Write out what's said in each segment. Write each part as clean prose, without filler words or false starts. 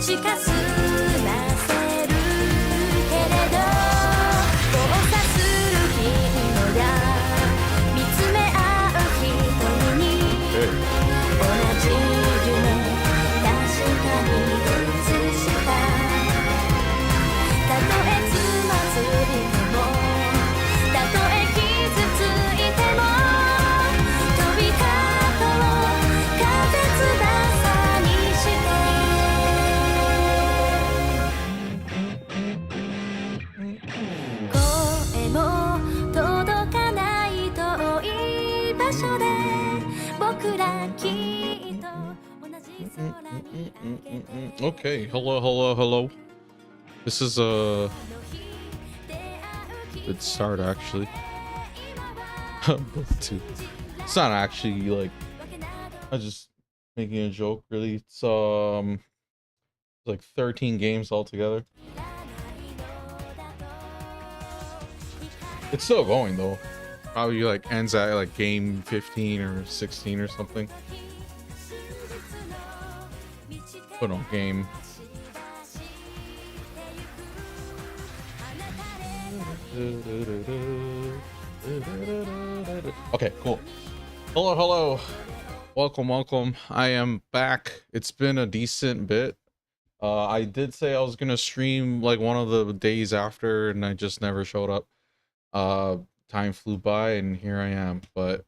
近づませるけれど交差する日のや見つめ合う瞳に同じ夢確かに映したたとえつまずいてもたとえ傷ついても飛び立とう風翼にして声も届かない遠い場所で僕らきっと同じ空に上げて Okay, hello. This is a good start, actually. It's not actually like I was just making a joke. Really, it's like 13 games altogether. It's still going though. Probably like ends at like game 15 or 16 or something. But on game. Okay, cool. Hello. Welcome. I am back. It's been a decent bit. I did say I was gonna stream like one of the days after, and I just never showed up. Time flew by, and here I am. But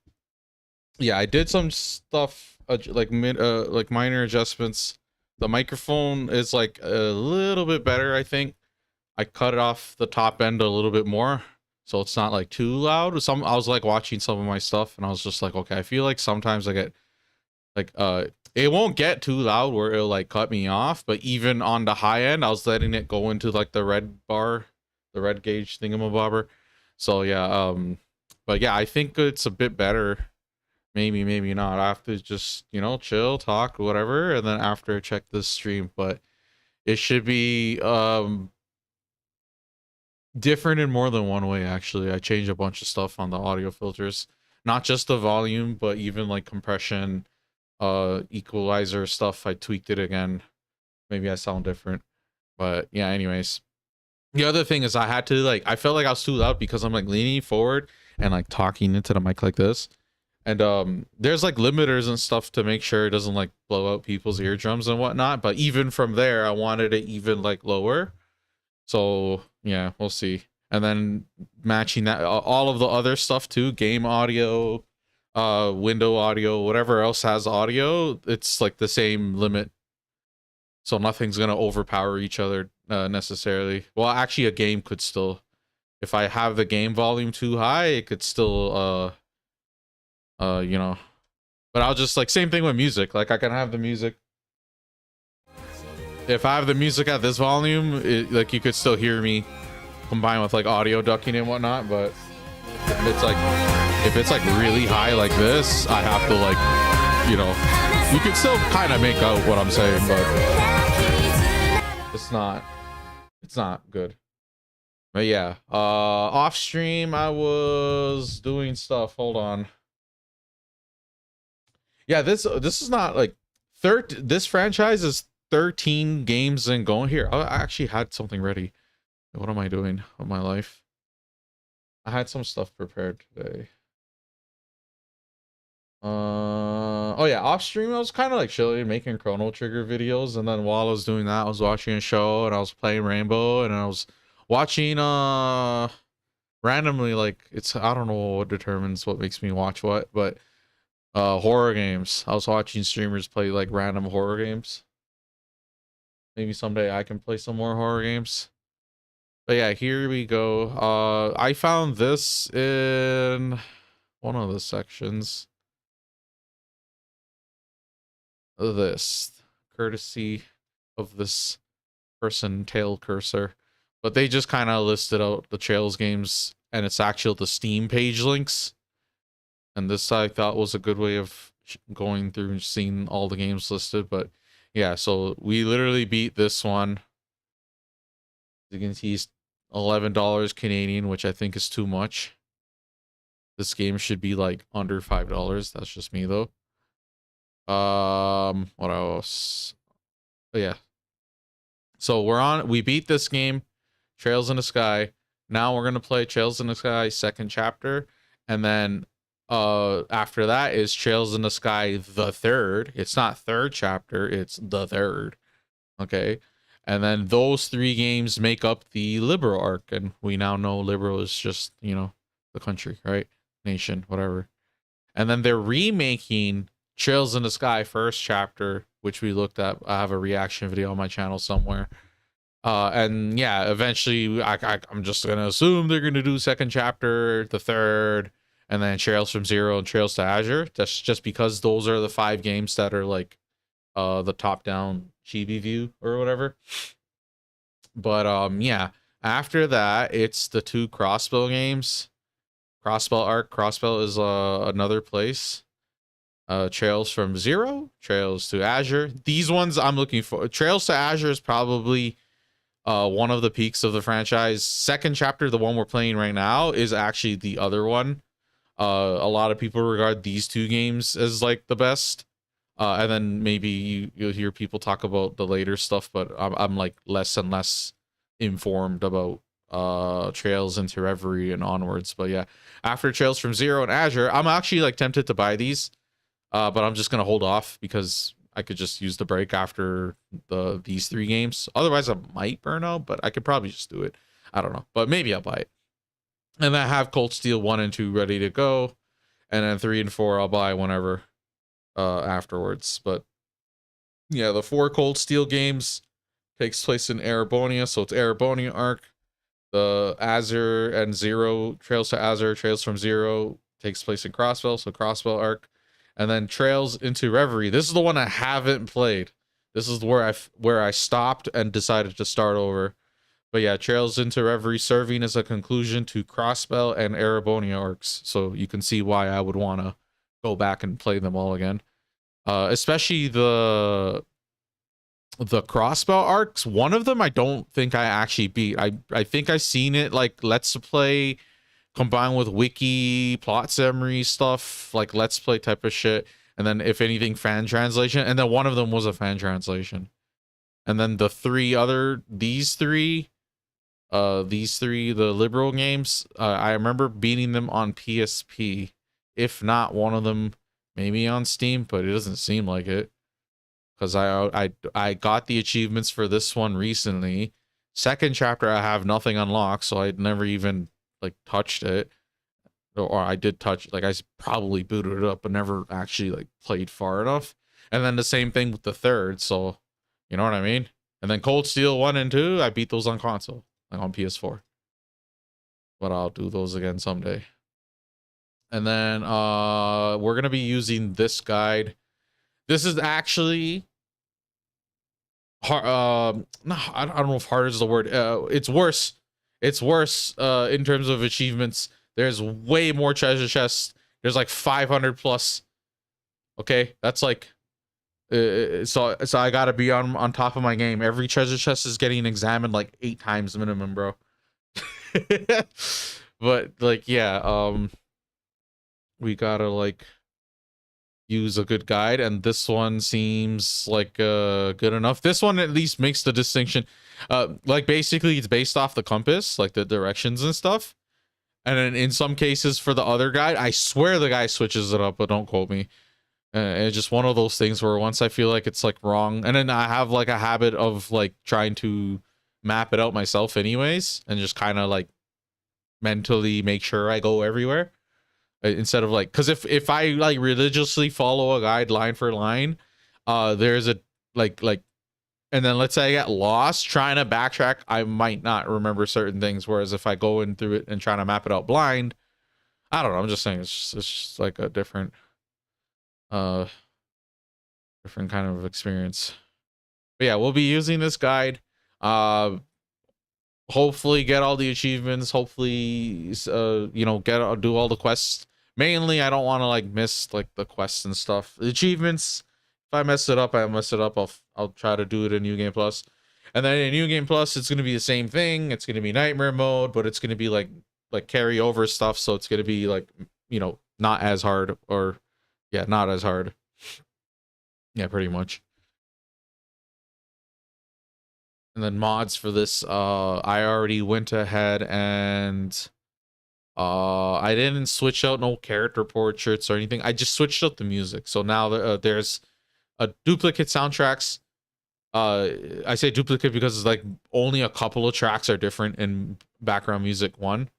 yeah, I did some stuff like minor adjustments. The microphone is like a little bit better, I think. I cut it off the top end a little bit more, so it's not like too loud. I was like watching some of my stuff, and I was just like, okay, I feel like sometimes I get like it won't get too loud where it'll like cut me off, but even on the high end, I was letting it go into like the red bar, the red gauge thingamabobber. So yeah, but yeah, I think it's a bit better. Maybe not. I have to just, chill, talk, whatever, and then after check this stream. But it should be different in more than one way. Actually, I changed a bunch of stuff on the audio filters, not just the volume, but even like compression, equalizer stuff. I tweaked it again. Maybe I sound different, but yeah, anyways. The other thing is I had to I felt like I was too loud because I'm like leaning forward and like talking into the mic like this, and there's like limiters and stuff to make sure it doesn't like blow out people's eardrums and whatnot. But even from there, I wanted it even like lower. So yeah, we'll see. And then matching that, all of the other stuff too, game audio, window audio, whatever else has audio, it's like the same limit. So nothing's gonna overpower each other necessarily. Well, actually, a game could still, if I have the game volume too high, it could still, But I'll just like same thing with music. Like I can have the music. If I have the music at this volume, like you could still hear me combined with like audio ducking and whatnot. But if it's like really high like this, I have to like, you can still kind of make out what I'm saying, but it's not good. But yeah, off stream I was doing stuff. Hold on. Yeah, this is not like this franchise is 13 games and going. Here, I actually had something ready. What am I doing with my life? I had some stuff prepared today. Oh yeah, off stream I was kind of like chilling, making Chrono Trigger videos, and then while I was doing that, I was watching a show and I was playing Rainbow, and I was watching randomly, like I don't know what determines what makes me watch what, but horror games. I was watching streamers play like random horror games. Maybe someday I can play some more horror games. But yeah, here we go. I found this in one of the sections. This, courtesy of this person, Tail Cursor. But they just kind of listed out the Trails games, and it's actually the Steam page links. And this I thought was a good way of going through and seeing all the games listed. But yeah, so we literally beat this one. You can see $11 Canadian, which I think is too much. This game should be like under $5. That's just me though. What else? Oh yeah, So we beat this game, Trails in the Sky. Now we're gonna play Trails in the Sky second chapter, and then after that is Trails in the Sky the third. It's not third chapter, it's the third. Okay. And then those 3 games make up the Liberal arc, and we now know Liberal is just, you know, the country, right? Nation, whatever. And then they're remaking Trails in the Sky first chapter, which we looked at. I have a reaction video on my channel somewhere. And yeah, eventually I'm just gonna assume they're gonna do second chapter, the third, and then Trails from Zero and Trails to Azure. That's just because those are the 5 games that are like the top-down chibi view or whatever. But yeah, after that it's the 2 Crossbell games. Crossbell arc. Crossbell is another place. Trails from Zero, Trails to Azure. These ones I'm looking for. Trails to Azure is probably one of the peaks of the franchise. Second chapter, the one we're playing right now, is actually the other one. A lot of people regard these 2 games as like the best. And then maybe you'll hear people talk about the later stuff, but I'm like less and less informed about Trails into Reverie and onwards. But yeah, after Trails from Zero and Azure, I'm actually like tempted to buy these, but I'm just gonna hold off because I could just use the break after these 3 games. Otherwise I might burn out, but I could probably just do it. I don't know, but maybe I'll buy it. And I have Cold Steel 1 and 2 ready to go, and then 3 and 4 I'll buy whenever afterwards. But yeah, the 4 Cold Steel games takes place in Erebonia, so it's Erebonia arc. The Azure and Zero, Trails to Azure, Trails from Zero takes place in Crossbell, so Crossbell arc. And then Trails into Reverie. This is the one I haven't played. This is where I stopped and decided to start over. But yeah, Trails into Reverie serving as a conclusion to Crossbell and Erebonia arcs. So you can see why I would want to go back and play them all again. Especially the Crossbell arcs. One of them I don't think I actually beat. I think I seen it like Let's Play combined with wiki plot summary stuff, like Let's Play type of shit, and then if anything fan translation, and then one of them was a fan translation. And then the 3 other, these three, the Liberal games, I remember beating them on PSP, if not one of them maybe on Steam, but it doesn't seem like it, because I got the achievements for this one recently. Second chapter I have nothing unlocked, so I'd never even like touched it, or I did touch, like I probably booted it up but never actually like played far enough. And then the same thing with the third, so you know what I mean. And then Cold Steel 1 and 2 I beat those on console, like on PS4, but I'll do those again someday. And then we're gonna be using this guide. This is actually hard. No, I don't know if hard is the word. It's worse. It's worse in terms of achievements. There's way more treasure chests. There's like 500 plus. Okay, that's like so I gotta be on top of my game. Every treasure chest is getting examined like 8 times minimum, bro. But like, yeah, we gotta like use a good guide, and this one seems like good enough. This one at least makes the distinction. Like basically it's based off the compass, like the directions and stuff. And then in some cases for the other guide, I swear the guy switches it up, but don't quote me. It's just one of those things where once I feel like it's like wrong, and then I have like a habit of like trying to map it out myself anyways, and just kind of like mentally make sure I go everywhere, instead of like, because if I like religiously follow a guide line for line, there's a like and then let's say I get lost trying to backtrack, I might not remember certain things, whereas if I go in through it and trying to map it out blind, I don't know, I'm just saying it's just like a different different kind of experience. But yeah, we'll be using this guide, hopefully get all the achievements, hopefully you know, do all the quests. Mainly I don't want to like miss like the quests and stuff. The achievements, if I mess it up, I mess it up. I'll try to do it in New Game Plus. And then in New Game Plus it's going to be the same thing. It's going to be nightmare mode, but it's going to be like carry over stuff, so it's going to be like, you know, not as hard, or yeah, not as hard. Yeah, pretty much. And then mods for this, I already went ahead and I didn't switch out no character portraits or anything. I just switched out the music. So now there's a duplicate soundtracks. I say duplicate because it's like only a couple of tracks are different in background music one.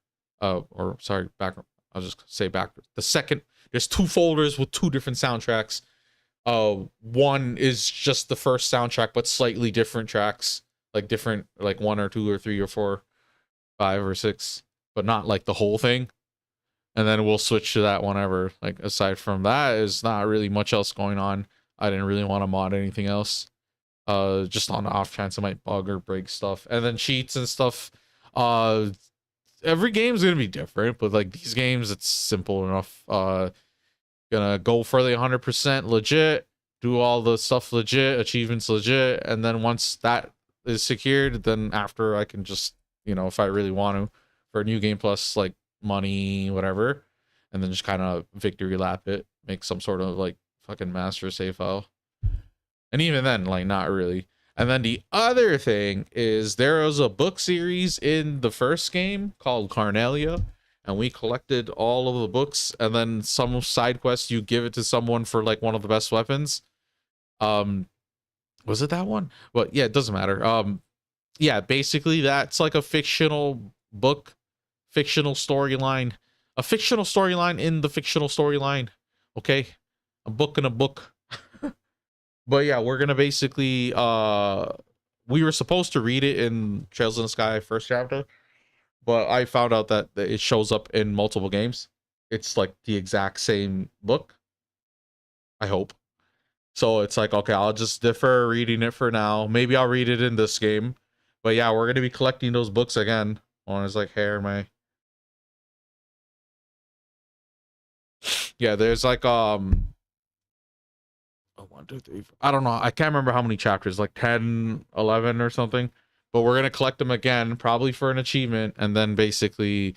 Or sorry, background. I'll just say back. The second, there's 2 folders with 2 different soundtracks. One is just the first soundtrack, but slightly different tracks, like different, like 1 or 2 or 3 or 4, 5 or 6, but not like the whole thing. And then we'll switch to that whenever. Like aside from that, is not really much else going on. I didn't really want to mod anything else. Just on the off chance it might bug or break stuff. And then cheats and stuff. Every game's gonna be different, but like these games, it's simple enough. Gonna go for the 100% legit, do all the stuff legit, achievements legit, and then once that is secured, then after I can just, you know, if I really want to, for a new game plus like money, whatever, and then just kind of victory lap it, make some sort of like fucking master save file. And even then, like not really. And then the other thing is there was a book series in the first game called Carnelia, and we collected all of the books, and then some side quests you give it to someone for like one of the best weapons. Was it that one? Well, yeah, it doesn't matter. Yeah, basically that's like a fictional book, fictional storyline, a fictional storyline in the fictional storyline. Okay, a book in a book. But yeah, we're gonna basically we were supposed to read it in Trails in the Sky first chapter, but I found out that it shows up in multiple games. It's like the exact same book, I hope. So it's like, okay, I'll just defer reading it for now. Maybe I'll read it in this game. But yeah, we're gonna be collecting those books again. One is like hair, my yeah, there's like 1, 2, 3, 4. I don't know. I can't remember how many chapters, like 10, 11 or something. But we're gonna collect them again, probably for an achievement, and then basically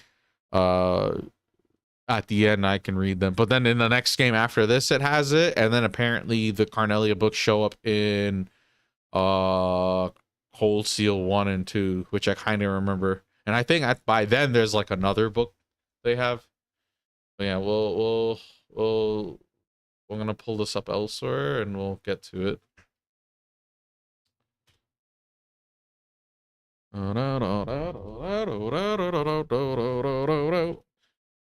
at the end I can read them. But then in the next game after this it has it, and then apparently the Carnelia books show up in Cold Seal 1 and 2, which I kind of remember. And I think by then there's like another book they have. But yeah, we're gonna pull this up elsewhere and we'll get to it.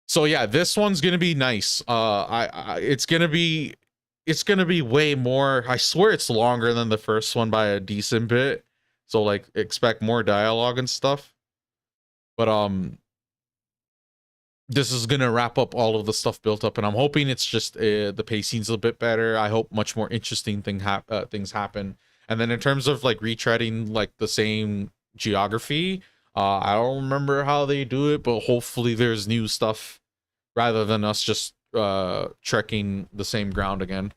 So yeah, this one's gonna be nice. It's gonna be way more. I swear it's longer than the first one by a decent bit. So like expect more dialogue and stuff. But this is gonna wrap up all of the stuff built up, and I'm hoping it's just the pacing's a bit better. I hope much more interesting things happen. And then in terms of like retreading like the same geography, I don't remember how they do it, but hopefully there's new stuff rather than us just trekking the same ground again.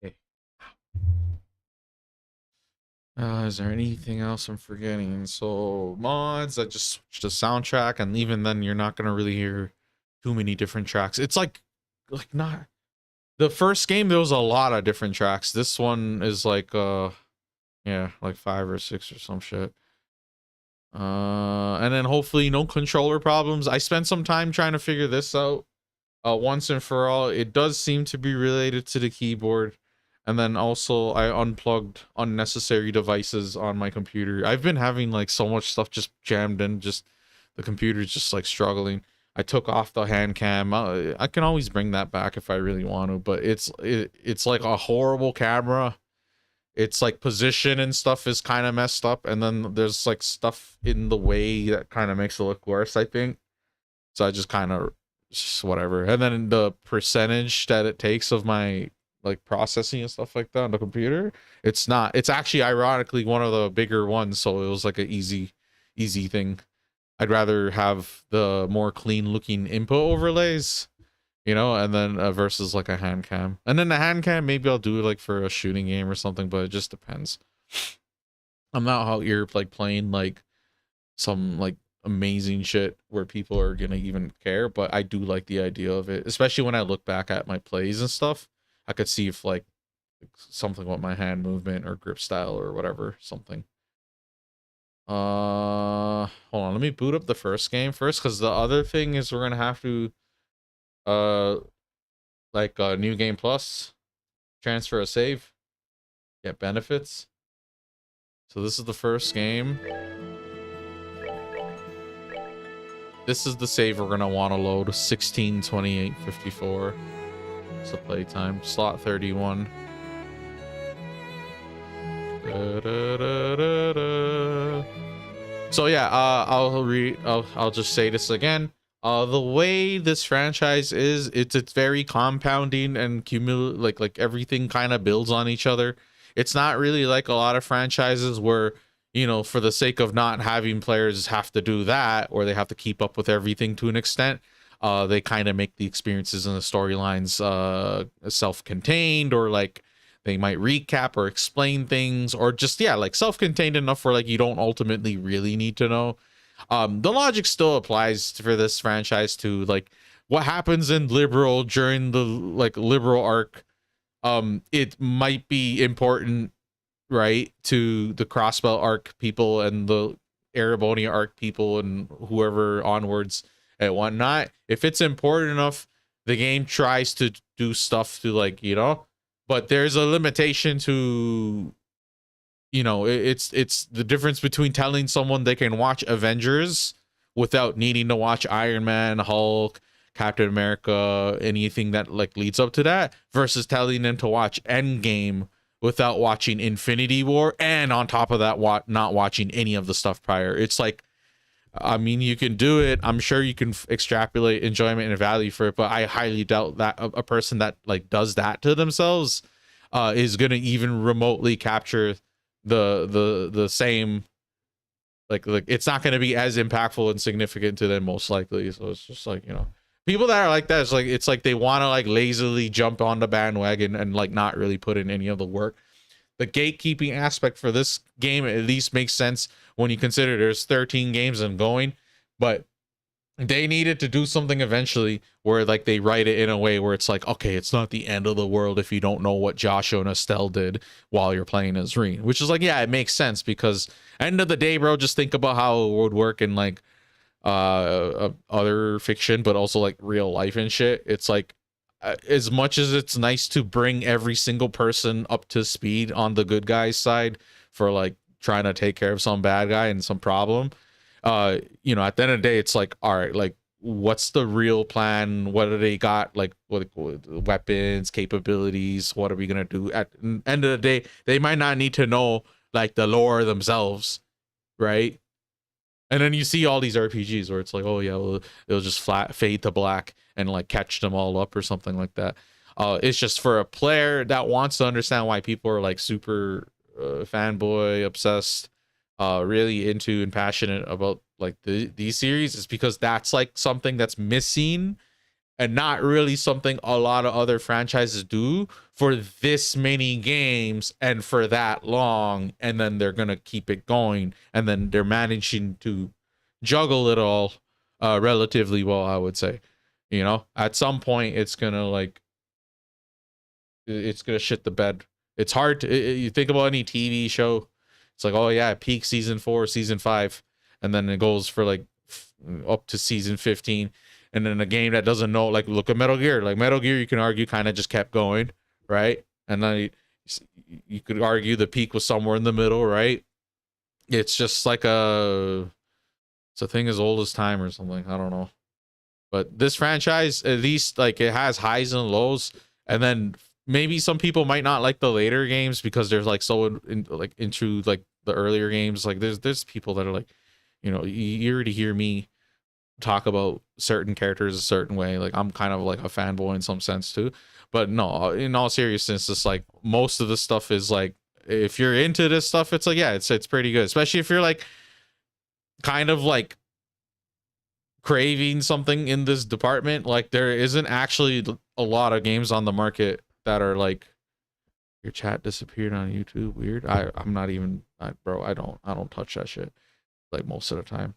Okay. Is there anything else I'm forgetting? So mods, I just switched the soundtrack, and even then you're not gonna really hear too many different tracks. It's like not the first game, there was a lot of different tracks. This one is like yeah, like 5 or 6 or some shit. And then hopefully no controller problems. I spent some time trying to figure this out once and for all. It does seem to be related to the keyboard. And then also I unplugged unnecessary devices on my computer. I've been having like so much stuff just jammed in, just the computer's just like struggling. I took off the hand cam. I can always bring that back if I really want to, but it's like a horrible camera. It's like position and stuff is kind of messed up, and then there's like stuff in the way that kind of makes it look worse, I think. So I just kind of just whatever. And then the percentage that it takes of my like processing and stuff like that on the computer, it's not. It's actually ironically one of the bigger ones, so it was like an easy thing. I'd rather have the more clean looking input overlays, you know, and then versus like a hand cam. And then the hand cam, maybe I'll do it like for a shooting game or something, but it just depends. I'm not out here like playing like some like amazing shit where people are gonna even care, but I do like the idea of it, especially when I look back at my plays and stuff. I could see if like something with my hand movement or grip style or whatever, something. Hold on, let me boot up the first game first, because the other thing is we're gonna have to like new game plus, transfer a save, get benefits. So this is the first game. This is the save we're gonna want to load. 16 28 54. It's the playtime. Slot 31. So yeah, I'll just say this again. The way this franchise is, it's very compounding and like everything kind of builds on each other. It's not really like a lot of franchises where, you know, for the sake of not having players have to do that, or they have to keep up with everything to an extent. They kind of make the experiences and the storylines self-contained, or like they might recap or explain things, or just, yeah, like self-contained enough where like you don't ultimately really need to know. The logic still applies for this franchise to like what happens in Liberal during the like Liberal arc. It might be important, right, to the Crossbelt arc people and the Erebonia arc people and whoever onwards and whatnot. If it's important enough, the game tries to do stuff to, like, you know, but there's a limitation to, you know, it's the difference between telling someone they can watch Avengers without needing to watch Iron Man, Hulk, Captain America, anything that like leads up to that, versus telling them to watch Endgame without watching Infinity War, and on top of that, not watching any of the stuff prior. It's like, I mean, you can do it. I'm sure you can extrapolate enjoyment and value for it, but I highly doubt that a person that like does that to themselves is gonna even remotely capture the same, like it's not gonna be as impactful and significant to them, most likely. So it's just like, you know, people that are like that, it's like they want to like lazily jump on the bandwagon and like not really put in any of the work. The gatekeeping aspect for this game at least makes sense when you consider there's 13 games and going, but they needed to do something eventually where like they write it in a way where it's like, okay, it's not the end of the world if you don't know what Joshua and Estelle did while you're playing as Rean, which is like, yeah, it makes sense, because end of the day, bro, just think about how it would work in like other fiction, but also like real life and shit. It's like, as much as it's nice to bring every single person up to speed on the good guy's side for like trying to take care of some bad guy and some problem, you know, at the end of the day, it's like, all right, like, what's the real plan? What do they got? Like, what weapons, capabilities? What are we gonna do? At the end of the day, they might not need to know like the lore themselves, right? And then you see all these RPGs where it's like, oh yeah, well, it'll just fade to black and like catch them all up or something like that. It's just for a player that wants to understand why people are like super fanboy obsessed, really into and passionate about like these series, is because that's like something that's missing and not really something a lot of other franchises do for this many games and for that long, and then they're gonna keep it going, and then they're managing to juggle it all relatively well, I would say. You know, at some point it's gonna like, it's gonna shit the bed. It's hard to, you think about any TV show, it's like, oh yeah, peak season 4, season 5, and then it goes for like up to season 15. And then a game that doesn't know, like, look at Metal Gear. Like, Metal Gear, you can argue, kind of just kept going, right? And then you could argue the peak was somewhere in the middle, right? It's just like it's a thing as old as time or something. I don't know. But this franchise, at least, like, it has highs and lows. And then maybe some people might not like the later games because they're, like, so into, like, the earlier games. Like, there's people that are, like, you know, you already hear me talk about certain characters a certain way. Like I'm kind of like a fanboy in some sense too. But no, in all seriousness, it's like most of the stuff is like, if you're into this stuff, it's like, yeah, it's pretty good. Especially if you're like kind of like craving something in this department. Like there isn't actually a lot of games on the market that are like, your chat disappeared on YouTube. Weird. I'm not even, bro. I don't touch that shit like most of the time.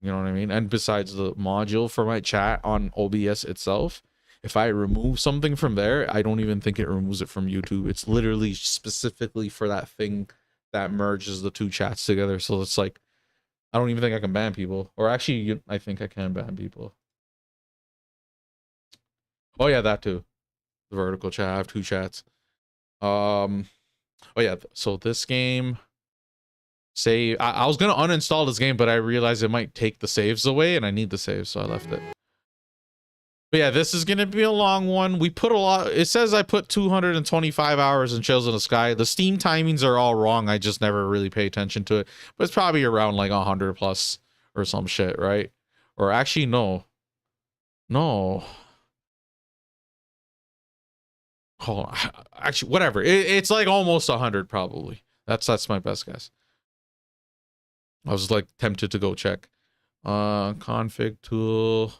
You know what I mean? And besides the module for my chat on OBS itself, if I remove something from there, I don't even think it removes it from YouTube. It's literally specifically for that thing that merges the two chats together. So it's like, I don't even think I can ban people. Or actually, I think I can ban people. Oh yeah, that too. The vertical chat. I have two chats. Oh yeah, so this game, say I was gonna uninstall this game, but I realized it might take the saves away and I need the saves, so I left it. But yeah, this is gonna be a long one. We put a lot, it says I put 225 hours in Chills in the Sky. The Steam timings are all wrong. I just never really pay attention to it, but it's probably around like 100 plus or some shit, right? Or actually no, hold on. Actually, whatever, it's like almost 100 probably. That's my best guess. I was like tempted to go check. Config tool.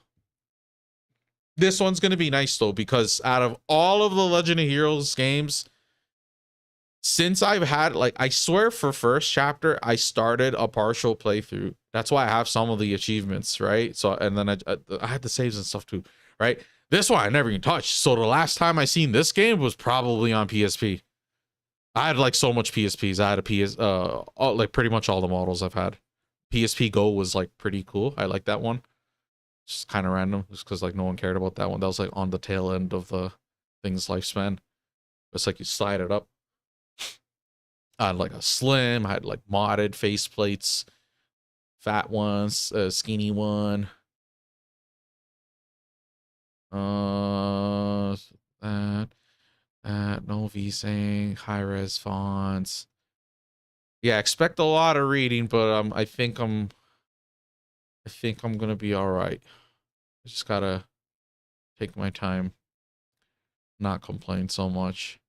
This one's gonna be nice though, because out of all of the Legend of Heroes games, since I've had, like, I swear for first chapter, I started a partial playthrough. That's why I have some of the achievements, right? So, and then I had the saves and stuff too, right? This one I never even touched. So the last time I seen this game was probably on PSP. I had like so much PSPs. I had a like pretty much all the models I've had. PSP Go was like pretty cool. I like that one. Just kind of random, just because like no one cared about that one. That was like on the tail end of the thing's lifespan. It's like you slide it up. I had like a slim. I had like modded faceplates, fat ones, a skinny one. That no VSync, high res fonts. Yeah, expect a lot of reading, but I think I'm gonna be all right. I just gotta take my time, not complain so much.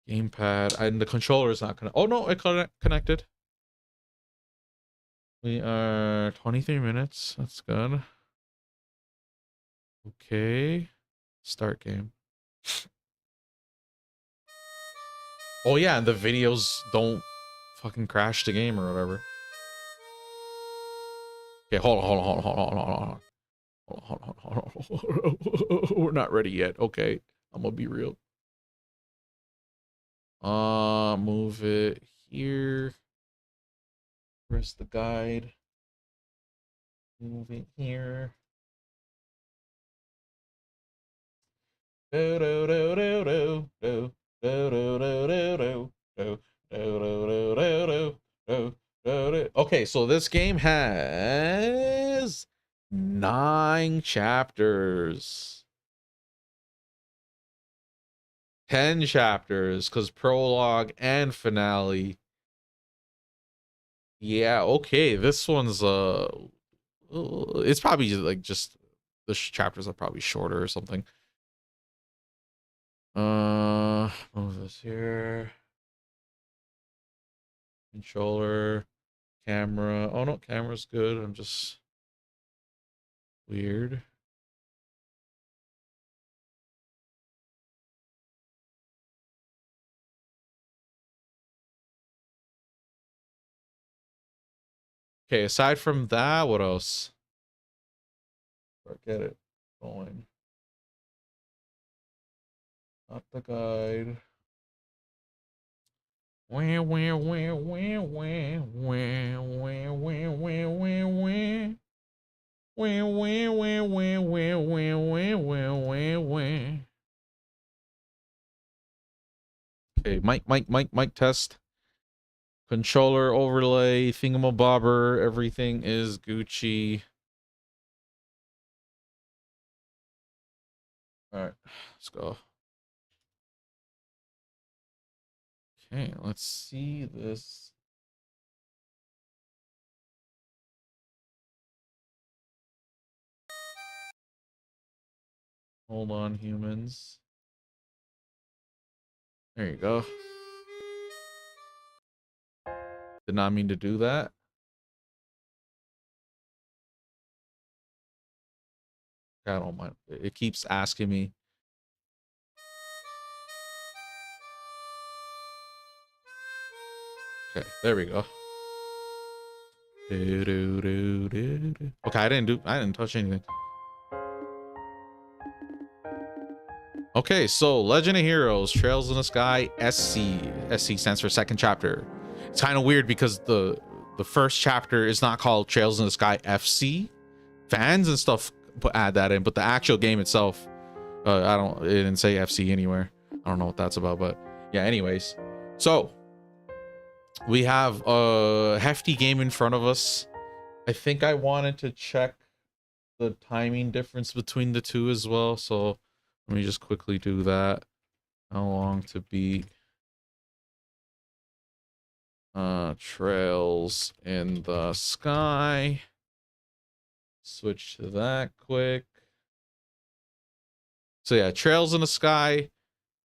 Gamepad, and the controller is not connected. Oh no, it connected. We are 23 minutes. That's good. Okay, start game. Oh yeah, and the videos don't fucking crash the game or whatever. Okay, hold on. We're not ready yet. Okay, I'm gonna be real. Move it here. Press the guide. Move it here. Okay, so this game has 9 chapters. 10 chapters, because prologue and finale. Yeah, okay, this one's it's probably like just the chapters are probably shorter or something. Move this here. Controller, camera. Oh no, camera's good. I'm just weird. Okay, aside from that, what else? Get it going. Not the guide. Okay, mic test. Controller overlay, thingamabobber, everything is Gucci. Alright, let's go. Okay, let's see this. Hold on, humans. There you go. Did not mean to do that. I don't mind. It keeps asking me. Okay, there we go. Okay, I didn't touch anything. Okay, so Legend of Heroes, Trails in the Sky, SC. SC stands for second chapter. It's kind of weird because the first chapter is not called Trails in the Sky FC. Fans and stuff add that in, but the actual game itself, it didn't say FC anywhere. I don't know what that's about, but yeah, anyways. So we have a hefty game in front of us. I think I wanted to check the timing difference between the two as well, so let me just quickly do that. How long to beat Trails in the Sky. Switch to that quick. So yeah, Trails in the Sky,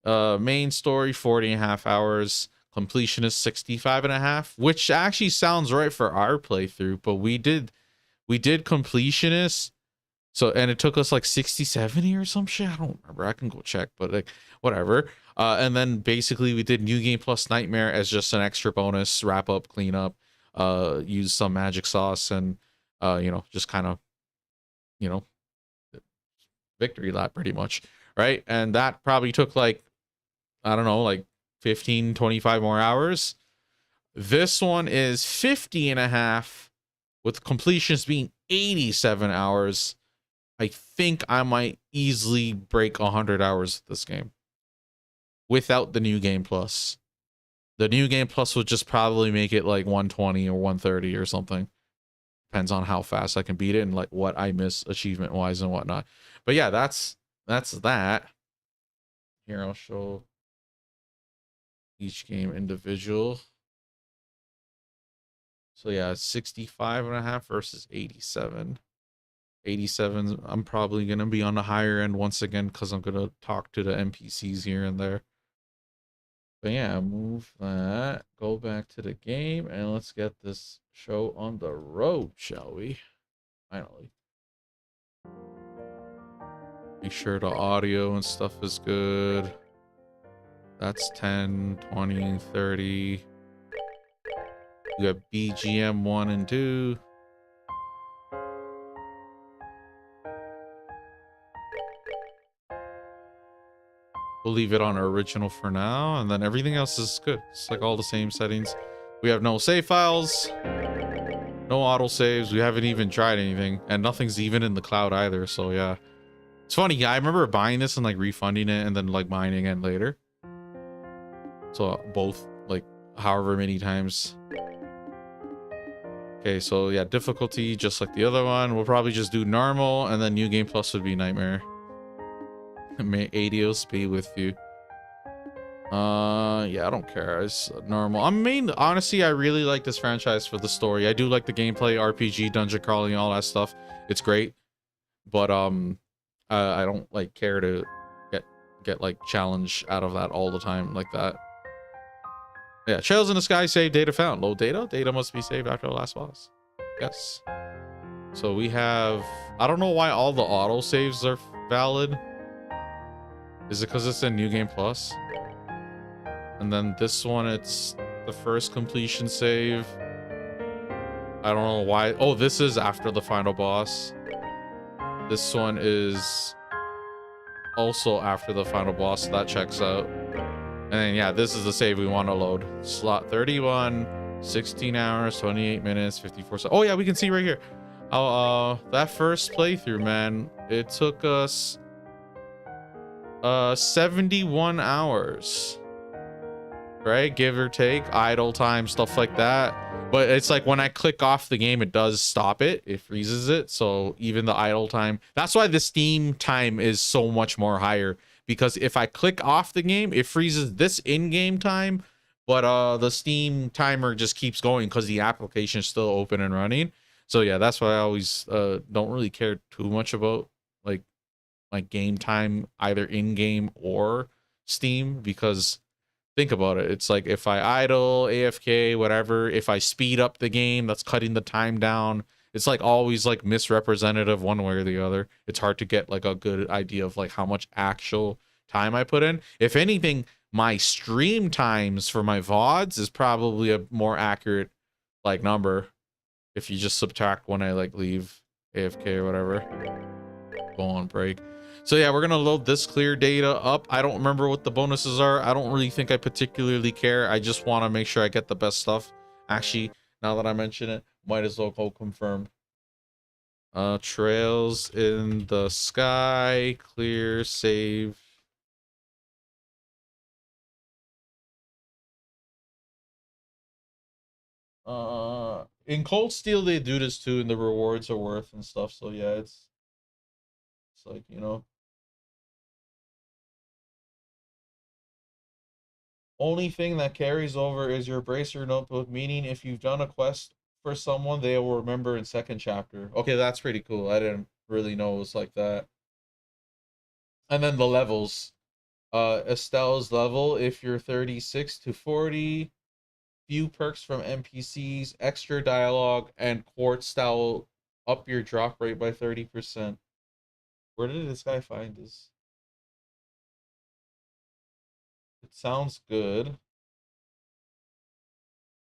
main story 40.5 hours, completion is 65.5, which actually sounds right for our playthrough, but we did completionist. So, and it took us like 60, 70 or some shit. I don't remember. I can go check, but like whatever. And then basically we did New Game Plus Nightmare as just an extra bonus, wrap up, clean up, use some magic sauce, and just kind of, victory lap pretty much, right? And that probably took like, I don't know, like 15, 25 more hours. This one is 50.5 with completions being 87 hours. I think I might easily break 100 hours this game without the New Game Plus. The New Game Plus would just probably make it like 120 or 130 or something. Depends on how fast I can beat it and like what I miss achievement wise and whatnot. But yeah, that's that. Here, I'll show each game individual. So yeah, 65.5 versus 87. 87, I'm probably going to be on the higher end once again because I'm going to talk to the NPCs here and there. But yeah, move that. Go back to the game and let's get this show on the road, shall we? Finally. Make sure the audio and stuff is good. That's 10, 20, 30. We got BGM 1 and 2. We'll leave it on our original for now, and then everything else is good. It's like all the same settings. We have no save files, no auto saves. We haven't even tried anything, and nothing's even in the cloud either. So yeah, it's funny. I remember buying this and like refunding it, and then like buying it again later. So both, like however many times. Okay, so yeah, difficulty just like the other one. We'll probably just do normal, and then New Game Plus would be Nightmare. May Adios be with you. Yeah, I don't care. It's normal. Honestly, I really like this franchise for the story. I do like the gameplay, RPG, dungeon crawling, all that stuff. It's great. But I don't like care to get like challenge out of that all the time like that. Yeah, Trails in the Sky, save data found. Low data? Data must be saved after the last boss. Yes. So we have, I don't know why all the auto saves are valid. Is it because it's a New Game Plus? And then this one, it's the first completion save. I don't know why. Oh, this is after the final boss. This one is also after the final boss, so that checks out. And then yeah, this is the save we want to load. Slot 31, 16 hours, 28 minutes, 54 seconds. Oh yeah, we can see right here. That first playthrough, man, it took us 71 hours, right? Give or take, idle time, stuff like that. But it's like when I click off the game, it does stop it. It freezes it. So even the idle time, that's why the Steam time is so much more higher, because if I click off the game, it freezes this in-game time, but the Steam timer just keeps going because the application is still open and running. So yeah, that's why I always don't really care too much about like like game time either in game or Steam, because think about it. It's like if I idle, AFK, whatever, if I speed up the game, that's cutting the time down. It's like always like misrepresentative one way or the other. It's hard to get like a good idea of like how much actual time I put in. If anything, my stream times for my VODs is probably a more accurate like number if you just subtract when I like leave AFK or whatever. Go on break. So yeah, we're gonna load this clear data up. I don't remember what the bonuses are. I don't really think I particularly care. I just want to make sure I get the best stuff. Actually, now that I mention it, might as well go confirm. Trails in the sky, clear, save. In Cold Steel they do this too, and the rewards are worth and stuff. So yeah, it's like, you know. Only thing that carries over is your bracer notebook, meaning if you've done a quest for someone, they will remember in second chapter. Okay, that's pretty cool. I didn't really know it was like that. And then the levels. Estelle's level, if you're 36 to 40, few perks from NPCs, extra dialogue, and quartz style up your drop rate by 30%. Where did this guy find this? It sounds good.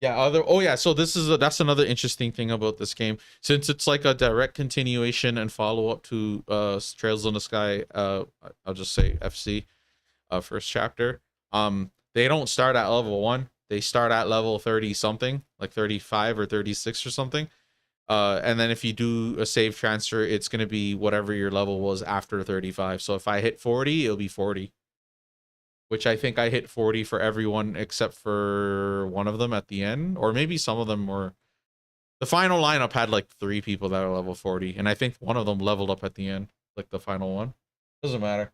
Yeah, so that's another interesting thing about this game. Since it's like a direct continuation and follow up to Trails in the Sky, I'll just say FC, first chapter. They don't start at level 1. They start at level 30 something, like 35 or 36 or something. And then if you do a save transfer, it's going to be whatever your level was after 35. So if I hit 40, it'll be 40. Which I think I hit 40 for everyone except for one of them at the end. Or maybe some of them were... The final lineup had like 3 people that are level 40. And I think one of them leveled up at the end. Like the final one. Doesn't matter.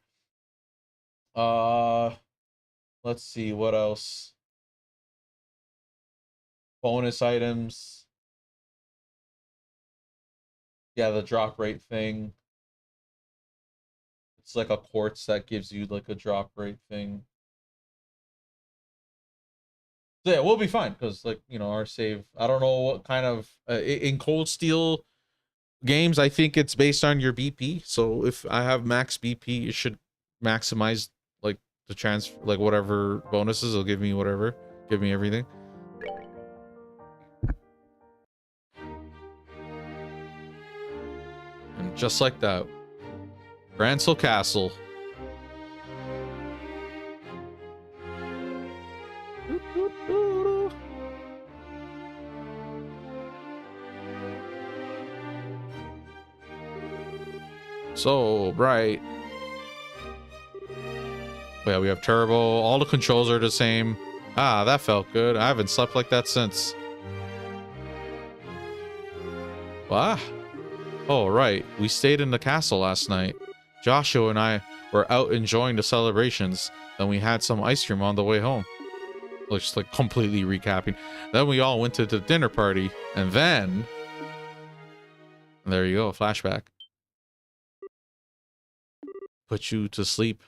Let's see. What else? Bonus items. Yeah, the drop rate thing. It's like a quartz that gives you like a drop rate thing. So yeah, we'll be fine because like, you know, our save, I don't know what kind of in Cold Steel games, I think it's based on your BP. So if I have max BP, it should maximize like the chance, like whatever bonuses it'll give me, whatever, give me everything. And just like that, Grancel Castle. So bright. Yeah, we have turbo. All the controls are the same. Ah, that felt good. I haven't slept like that since. What? Oh, right. We stayed in the castle last night. Joshua and I were out enjoying the celebrations. Then we had some ice cream on the way home. Just like completely recapping. Then we all went to the dinner party. And then... there you go, flashback. Put you to sleep.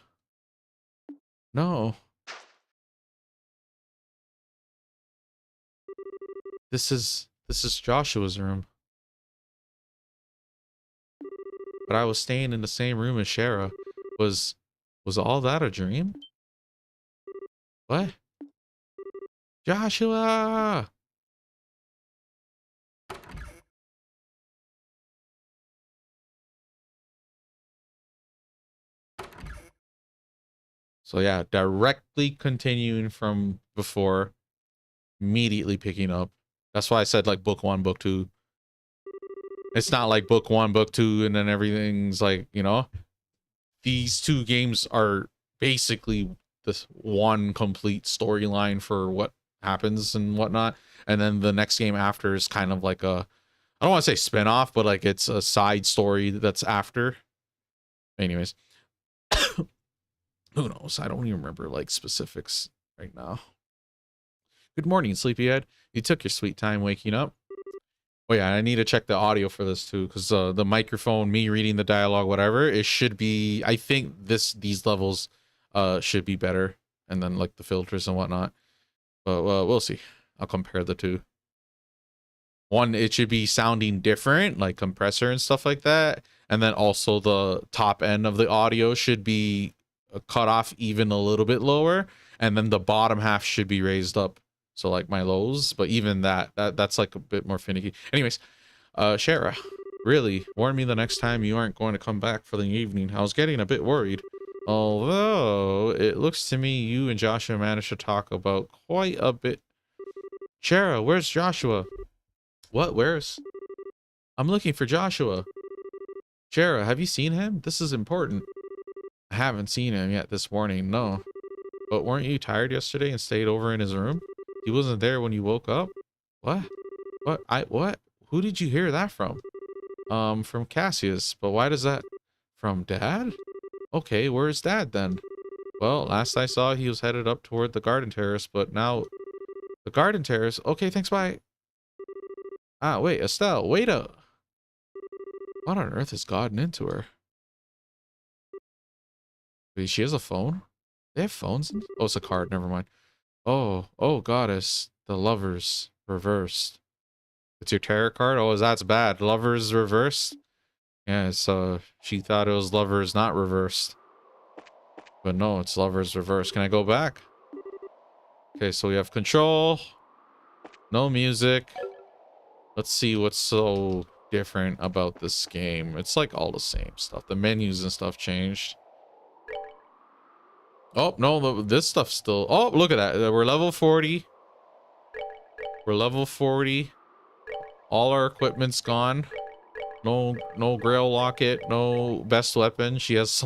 No. This is Joshua's room. But I was staying in the same room as Shara. Was all that a dream? What? Joshua! So yeah, directly continuing from before, immediately picking up. That's why I said like book 1, book 2. It's not like book 1, book 2, and then everything's like, you know. These 2 games are basically this one complete storyline for what happens and whatnot. And then the next game after is kind of like a, I don't want to say spin-off, but like it's a side story that's after. Anyways. Who knows? I don't even remember like specifics right now. Good morning, sleepyhead. You took your sweet time waking up. Oh yeah, I need to check the audio for this too, because the microphone, me reading the dialogue, whatever, it should be. I think these levels should be better, and then like the filters and whatnot. But we'll see. I'll compare the two. One, it should be sounding different, like compressor and stuff like that, and then also the top end of the audio should be cut off even a little bit lower, and then the bottom half should be raised up. So like my lows, but even that's like a bit more finicky. Anyways, Shara, really, warn me the next time you aren't going to come back for the evening. I was getting a bit worried. Although, it looks to me you and Joshua managed to talk about quite a bit. Shara, where's Joshua? What, where's? I'm looking for Joshua. Shara, have you seen him? This is important. I haven't seen him yet this morning, no. But weren't you tired yesterday and stayed over in his room? He wasn't there when you woke up? What? What? Who did you hear that from? From Cassius. But why does that... From Dad? Okay, where's Dad then? Well, last I saw, he was headed up toward the garden terrace, but now... The garden terrace? Okay, thanks, bye. Ah, wait, Estelle, wait up. What on earth has gotten into her? Wait, she has a phone? They have phones? Oh, it's a card, never mind. Oh, goddess. The lovers reversed. It's your tarot card? Oh, that's bad. Lovers reversed? Yeah, so she thought it was lovers not reversed. But no, it's lovers reversed. Can I go back? Okay, so we have control. No music. Let's see what's so different about this game. It's like all the same stuff. The menus and stuff changed. Oh, no, this stuff's still... Oh, look at that. We're level 40. We're level 40. All our equipment's gone. No Grail Locket. No best weapon. She has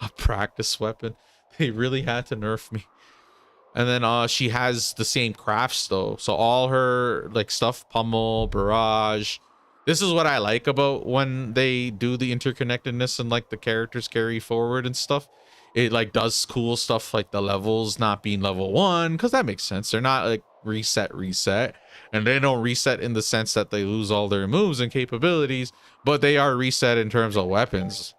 a practice weapon. They really had to nerf me. And then she has the same crafts though. So all her like stuff, pummel, barrage. This is what I like about when they do the interconnectedness and like the characters carry forward and stuff. It like does cool stuff like the levels not being level 1, because that makes sense. They're not like reset, and they don't reset in the sense that they lose all their moves and capabilities, but they are reset in terms of weapons.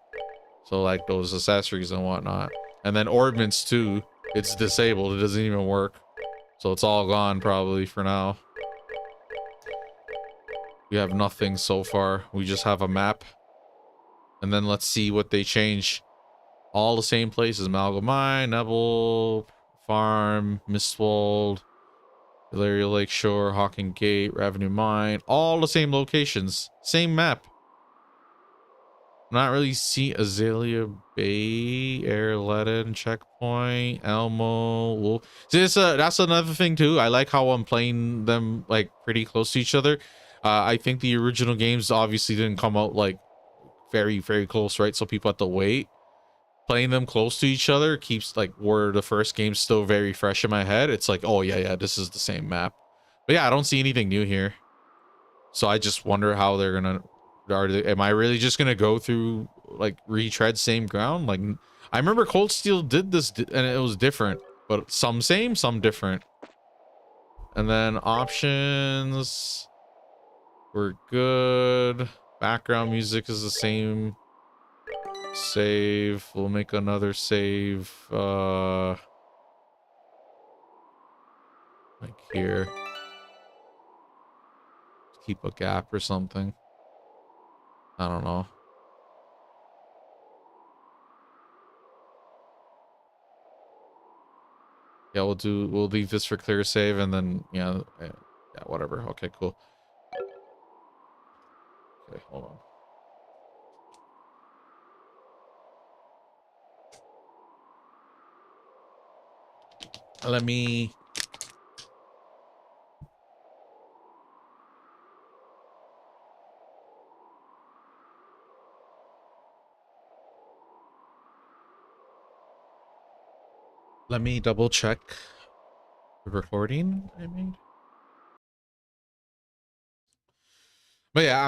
So like those accessories and whatnot. And then ordnance too. It's disabled. It doesn't even work. So it's all gone probably for now. We have nothing so far. We just have a map. And then let's see what they change. All the same places. Malga Mine, Nebel, Farm, Mistwold, Hilaria Lakeshore, Hawking Gate, Revenue Mine. All the same locations. Same map. Not really see Azalea Bay, Airletten, Checkpoint, Elmo, Wolf. See, that's another thing too. I like how I'm playing them like pretty close to each other. I think the original games obviously didn't come out like very close, right? So people have to wait. Playing them close to each other keeps like where the first game's still very fresh in my head. It's like, oh yeah, this is the same map. But yeah, I don't see anything new here. So I just wonder how they're gonna. Am I really just gonna go through like retread same ground? Like I remember Cold Steel did this and it was different, but some same, some different. And then options, we're good. Background music is the same. Save. We'll make another save. Like here. Keep a gap or something. I don't know. Yeah, we'll leave this for clear save and then yeah, whatever. Okay, cool. Okay, hold on. Let me double check the recording I made. But yeah,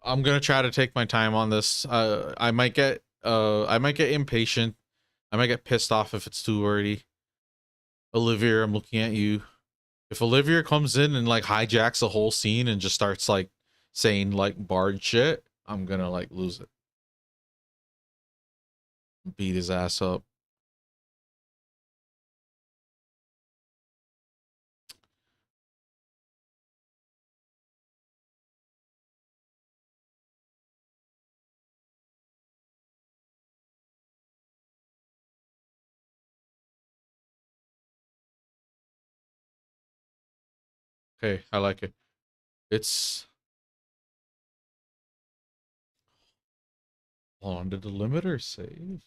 I'm gonna try to take my time on this. I might get impatient. I might get pissed off if it's too early. Olivia, I'm looking at you. If Olivia comes in and like hijacks the whole scene and just starts like saying like bard shit, I'm gonna like lose it. Beat his ass up. Okay, I like it. It's... Hold on, did the limiter save?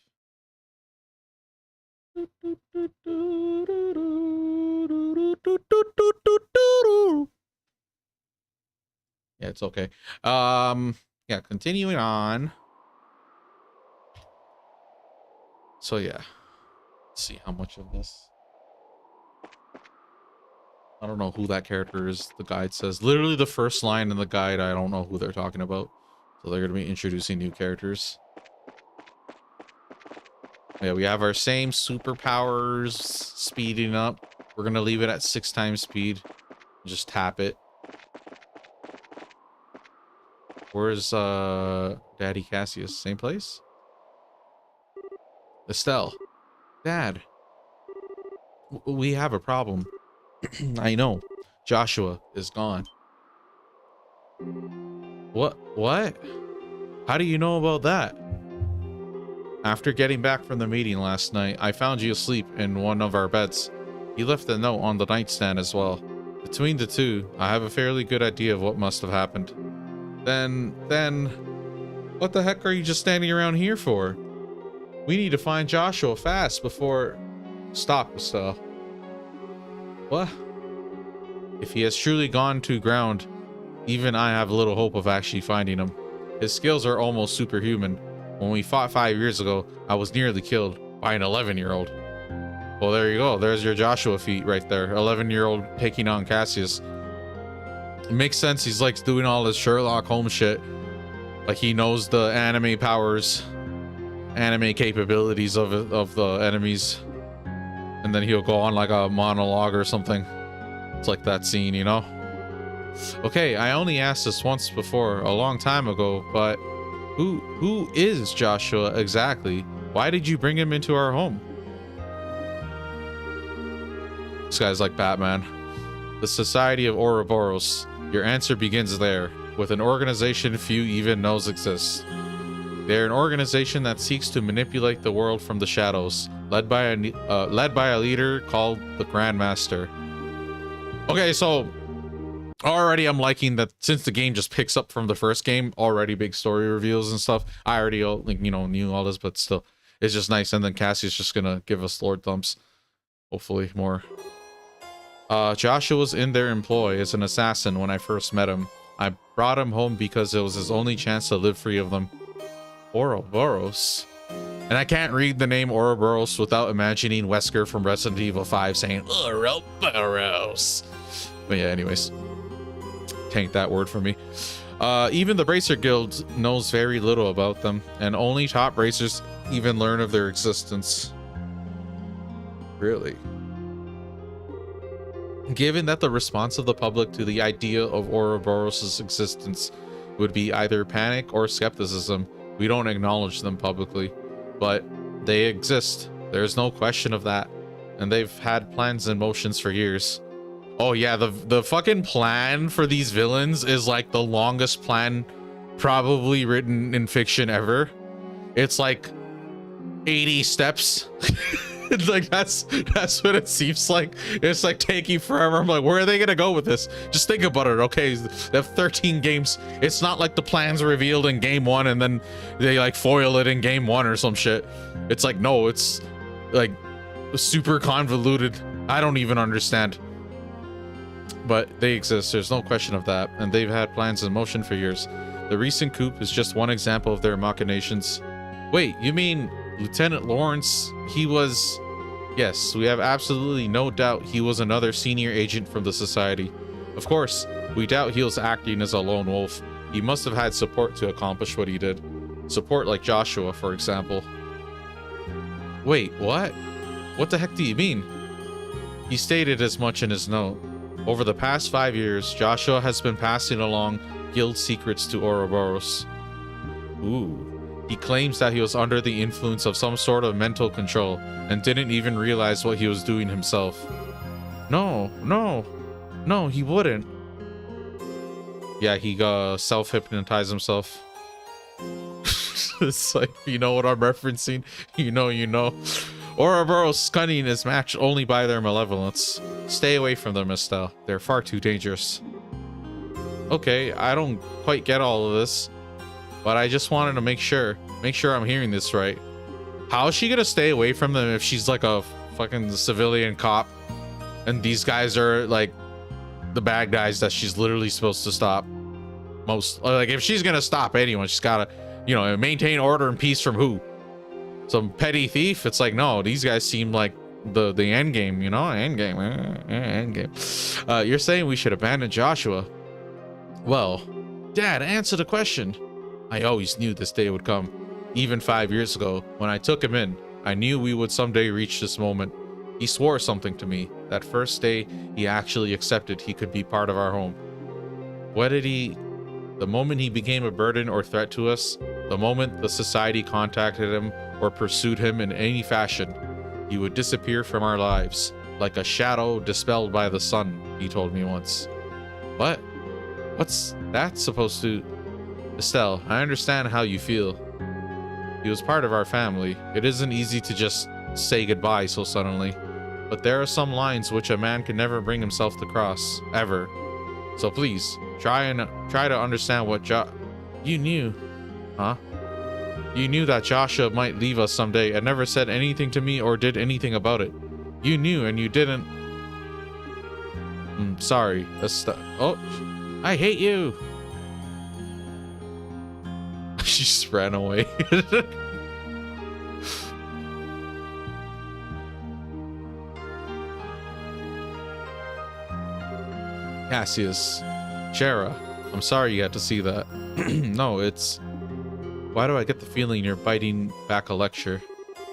Yeah, it's okay. Yeah, continuing on. So yeah, let's see how much of this. I don't know who that character is. The guide says literally the first line in the guide. I don't know who they're talking about. So they're going to be introducing new characters. Yeah, we have our same superpowers speeding up. We're going to leave it at 6 times speed. Just tap it. Where's Daddy Cassius? Same place? Estelle. Dad. We have a problem. I know. Joshua is gone. What? How do you know about that? After getting back from the meeting last night, I found you asleep in one of our beds. You left a note on the nightstand as well. Between the two, I have a fairly good idea of what must have happened. Then, what the heck are you just standing around here for? We need to find Joshua fast before... Stop, Estelle. What? If he has truly gone to ground, even I have little hope of actually finding him. His skills are almost superhuman. When we fought 5 years ago, I was nearly killed by an 11-year-old. Well, there you go. There's your Joshua feat right there. 11-year-old taking on Cassius. It makes sense. He's like doing all this Sherlock Holmes shit. Like he knows the anime powers, anime capabilities of the enemies. And then he'll go on like a monologue or something. It's like that scene, you know? Okay, I only asked this once before, a long time ago, but who is Joshua exactly? Why did you bring him into our home? This guy's like Batman. The Society of Ouroboros. Your answer begins there, with an organization few even knows exists. They're an organization that seeks to manipulate the world from the shadows, led by a leader called the Grandmaster. Okay, so already I'm liking that since the game just picks up from the first game, already big story reveals and stuff. I already like, you know, knew all this, but still, it's just nice. And then Cassie's just gonna give us Lord Thumps, hopefully more. Joshua was in their employ as an assassin when I first met him. I brought him home because it was his only chance to live free of them. Ouroboros. And I can't read the name Ouroboros without imagining Wesker from Resident Evil 5 saying Ouroboros. But yeah, anyways. Tank that word for me. Even the Bracer Guild knows very little about them, and only top bracers even learn of their existence. Really? Given that the response of the public to the idea of Ouroboros' existence would be either panic or skepticism, we don't acknowledge them publicly. But they exist. There's no question of that. And they've had plans and motions for years. Oh yeah, the fucking plan for these villains is like the longest plan probably written in fiction ever. It's like 80 steps. It's like that's what it seems like. It's like taking forever. I'm like, where are they gonna go with this? Just think about it. Okay, they have 13 games. It's not like the plan's revealed in game 1 and then they like foil it in game 1 or some shit. It's like, no, it's like super convoluted. I don't even understand. But they exist, there's no question of that, and they've had plans in motion for years. The recent coup is just one example of their machinations. Wait, you mean Lieutenant Lawrence? He was... Yes, we have absolutely no doubt he was another senior agent from the Society. Of course, we doubt he was acting as a lone wolf. He must have had support to accomplish what he did. Support like Joshua, for example. Wait, what? What the heck do you mean? He stated as much in his note. Over the past 5 years, Joshua has been passing along guild secrets to Ouroboros. Ooh. He claims that he was under the influence of some sort of mental control and didn't even realize what he was doing himself. No, he wouldn't. Yeah, he self-hypnotized himself. It's like, you know what I'm referencing? You know. Ouroboros' cunning is matched only by their malevolence. Stay away from them, Estelle. They're far too dangerous. Okay, I don't quite get all of this, but I just wanted to make sure I'm hearing this right. How is she gonna stay away from them if she's like a fucking civilian cop and these guys are like the bad guys that she's literally supposed to stop? Like, if she's gonna stop anyone, she's gotta, you know, maintain order and peace from who? Some petty thief? It's like, no, these guys seem like the end game, you know? End game. You're saying we should abandon Joshua? Well, Dad, answer the question. I always knew this day would come. Even 5 years ago, when I took him in, I knew we would someday reach this moment. He swore something to me. That first day, he actually accepted he could be part of our home. What did he... The moment he became a burden or threat to us, the moment the society contacted him or pursued him in any fashion, he would disappear from our lives, like a shadow dispelled by the sun, he told me once. What? What's that supposed to... Estelle, I understand how you feel. He was part of our family. It isn't easy to just say goodbye so suddenly, but there are some lines which a man can never bring himself to cross, ever. So please, try to understand what you knew. Huh? You knew that Joshua might leave us someday and never said anything to me or did anything about it. You knew and you didn't... sorry. Oh, I hate you. She just ran away. Cassius. Shara, I'm sorry you had to see that. No, it's... Why do I get the feeling you're biting back a lecture?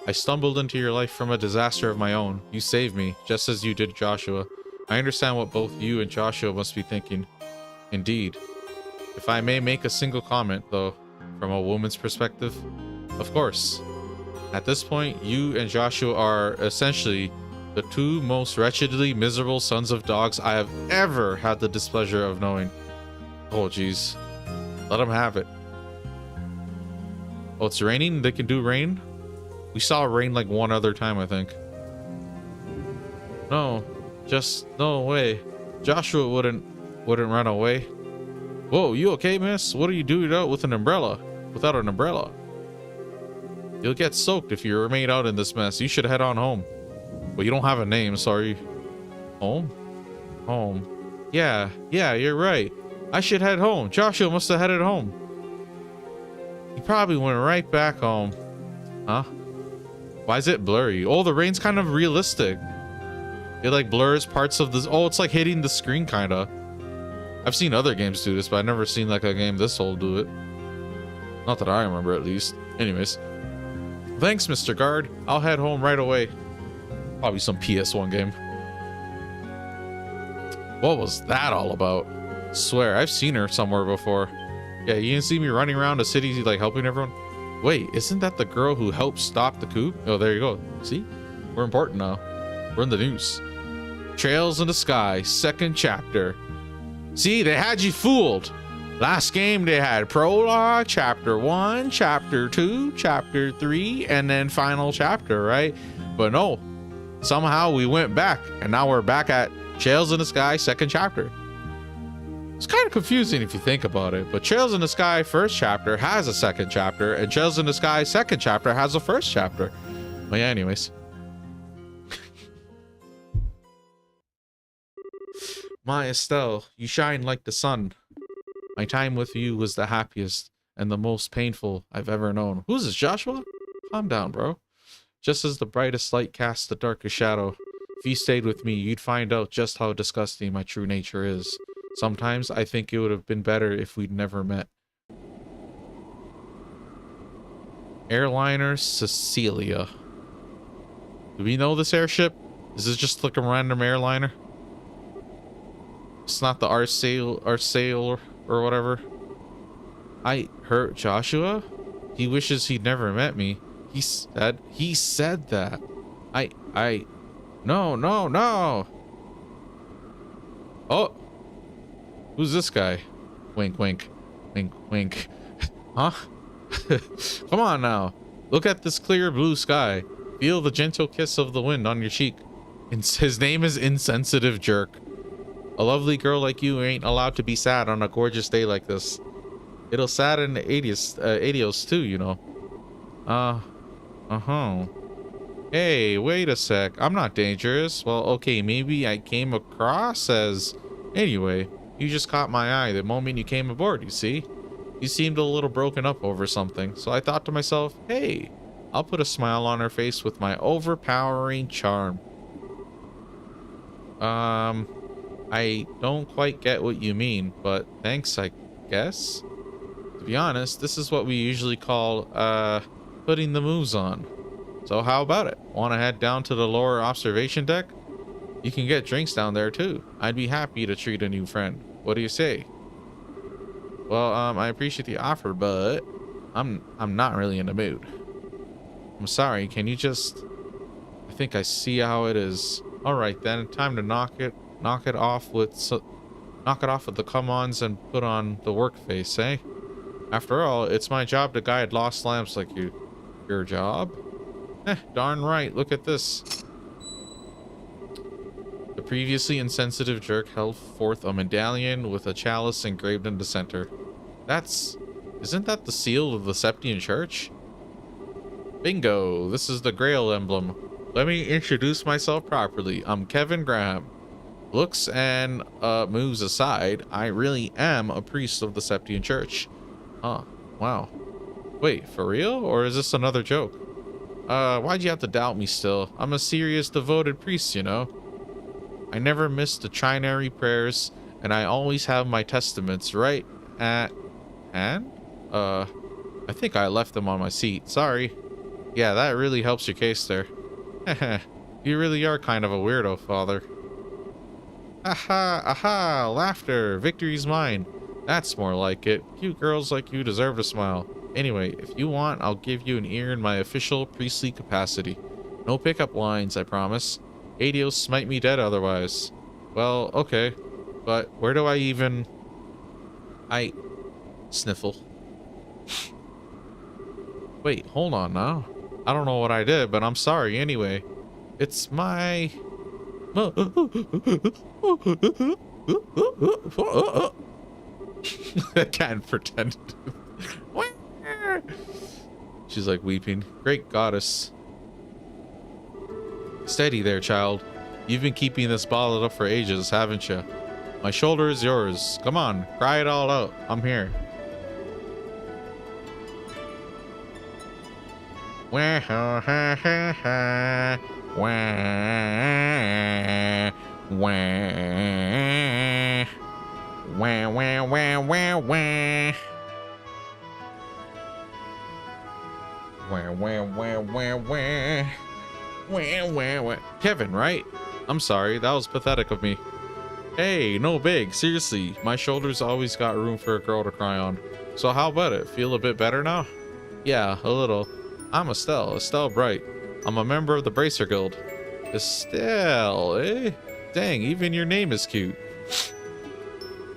I stumbled into your life from a disaster of my own. You saved me, just as you did Joshua. I understand what both you and Joshua must be thinking. Indeed. If I may make a single comment, though, from a woman's perspective, of course. At this point, you and Joshua are essentially the two most wretchedly miserable sons of dogs I have ever had the displeasure of knowing. Oh, jeez. Let them have it. Oh, it's raining? They can do rain? We saw rain like one other time, I think. No. Just no way. Joshua wouldn't run away. Whoa, you okay, miss? What are you doing out with an umbrella? Without an umbrella? You'll get soaked if you remain out in this mess. You should head on home. Well, you don't have a name, sorry. Home? Home. Yeah, you're right. I should head home. Joshua must have headed home. He probably went right back home. Huh? Why is it blurry? Oh, the rain's kind of realistic. It like blurs parts of this. Oh, it's like hitting the screen kind of. I've seen other games do this, but I've never seen like a game this old do it. Not that I remember, at least. Anyways. Thanks, Mr. Guard. I'll head home right away. Probably some PS1 game. What was that all about? Swear, I've seen her somewhere before. Yeah, you didn't see me running around the city like helping everyone? Wait, isn't that the girl who helped stop the coup? Oh, there you go. See? We're important now. We're in the news. Trails in the Sky, 2nd chapter. See, they had you fooled. Last game they had prologue, chapter 1, chapter 2, chapter 3, and then final chapter, right? But no, somehow we went back, and now we're back at Trails in the Sky, 2nd chapter. It's kind of confusing if you think about it, but Trails in the Sky 1st chapter has a 2nd chapter, and Trails in the Sky 2nd chapter has a 1st chapter. Well, yeah, anyways. My Estelle, you shine like the sun. My time with you was the happiest and the most painful I've ever known. Who's this, Joshua? Calm down, bro. Just as the brightest light casts the darkest shadow, if you stayed with me, you'd find out just how disgusting my true nature is. Sometimes I think it would have been better if we'd never met. Airliner Cecilia. Do we know this airship? Is this just like a random airliner? It's not the Arsail or whatever. I hurt Joshua? He wishes he'd never met me. He said that. No, no, no. Oh, who's this guy? Wink, wink, wink, wink. Huh? Come on now. Look at this clear blue sky. Feel the gentle kiss of the wind on your cheek. His name is Insensitive Jerk. A lovely girl like you ain't allowed to be sad on a gorgeous day like this. It'll sadden Adios too, you know. Uh-huh. Hey, wait a sec. I'm not dangerous. Well, okay, maybe I came across as... Anyway, you just caught my eye the moment you came aboard, you see? You seemed a little broken up over something, so I thought to myself, hey, I'll put a smile on her face with my overpowering charm. I don't quite get what you mean, but thanks, I guess. To be honest, this is what we usually call, putting the moves on. So how about it? Want to head down to the lower observation deck? You can get drinks down there too. I'd be happy to treat a new friend. What do you say? Well, I appreciate the offer, but I'm not really in the mood. I'm sorry, can you just... I think I see how it is. All right then, time to knock it off with the come-ons and put on the work face, eh? After all, it's my job to guide lost lamps like you. Your job? Darn right, look at this. The previously insensitive jerk held forth a medallion with a chalice engraved in the center. Isn't that the seal of the Septian Church? Bingo, this is the Grail emblem. Let me introduce myself properly. I'm Kevin Graham. Looks and moves aside, I really am a priest of the Septian Church. Huh, wow. Wait, for real? Or is this another joke? Why'd you have to doubt me still? I'm a serious, devoted priest, you know. I never miss the trinary prayers, and I always have my testaments right at hand? I think I left them on my seat. Sorry. Yeah, that really helps your case there. You really are kind of a weirdo, Father. Aha, aha, laughter, victory's mine. That's more like it. Cute girls like you deserve a smile. Anyway, if you want, I'll give you an ear in my official priestly capacity. No pickup lines, I promise. Adios smite me dead otherwise. Well, okay. But where do I even... I... Sniffle. Wait, hold on now. I don't know what I did, but I'm sorry anyway. It's my... I can't pretend. She's like weeping. Great goddess. Steady there, child. You've been keeping this bottled up for ages, haven't you? My shoulder is yours. Come on, cry it all out. I'm here. Kevin, right? I'm sorry, that was pathetic of me. Hey, no big, seriously, my shoulders always got room for a girl to cry on. So how about it? Feel a bit better now? Yeah, a little. I'm Estelle Bright. I'm a member of the Bracer Guild. Estelle, eh? Dang, even your name is cute.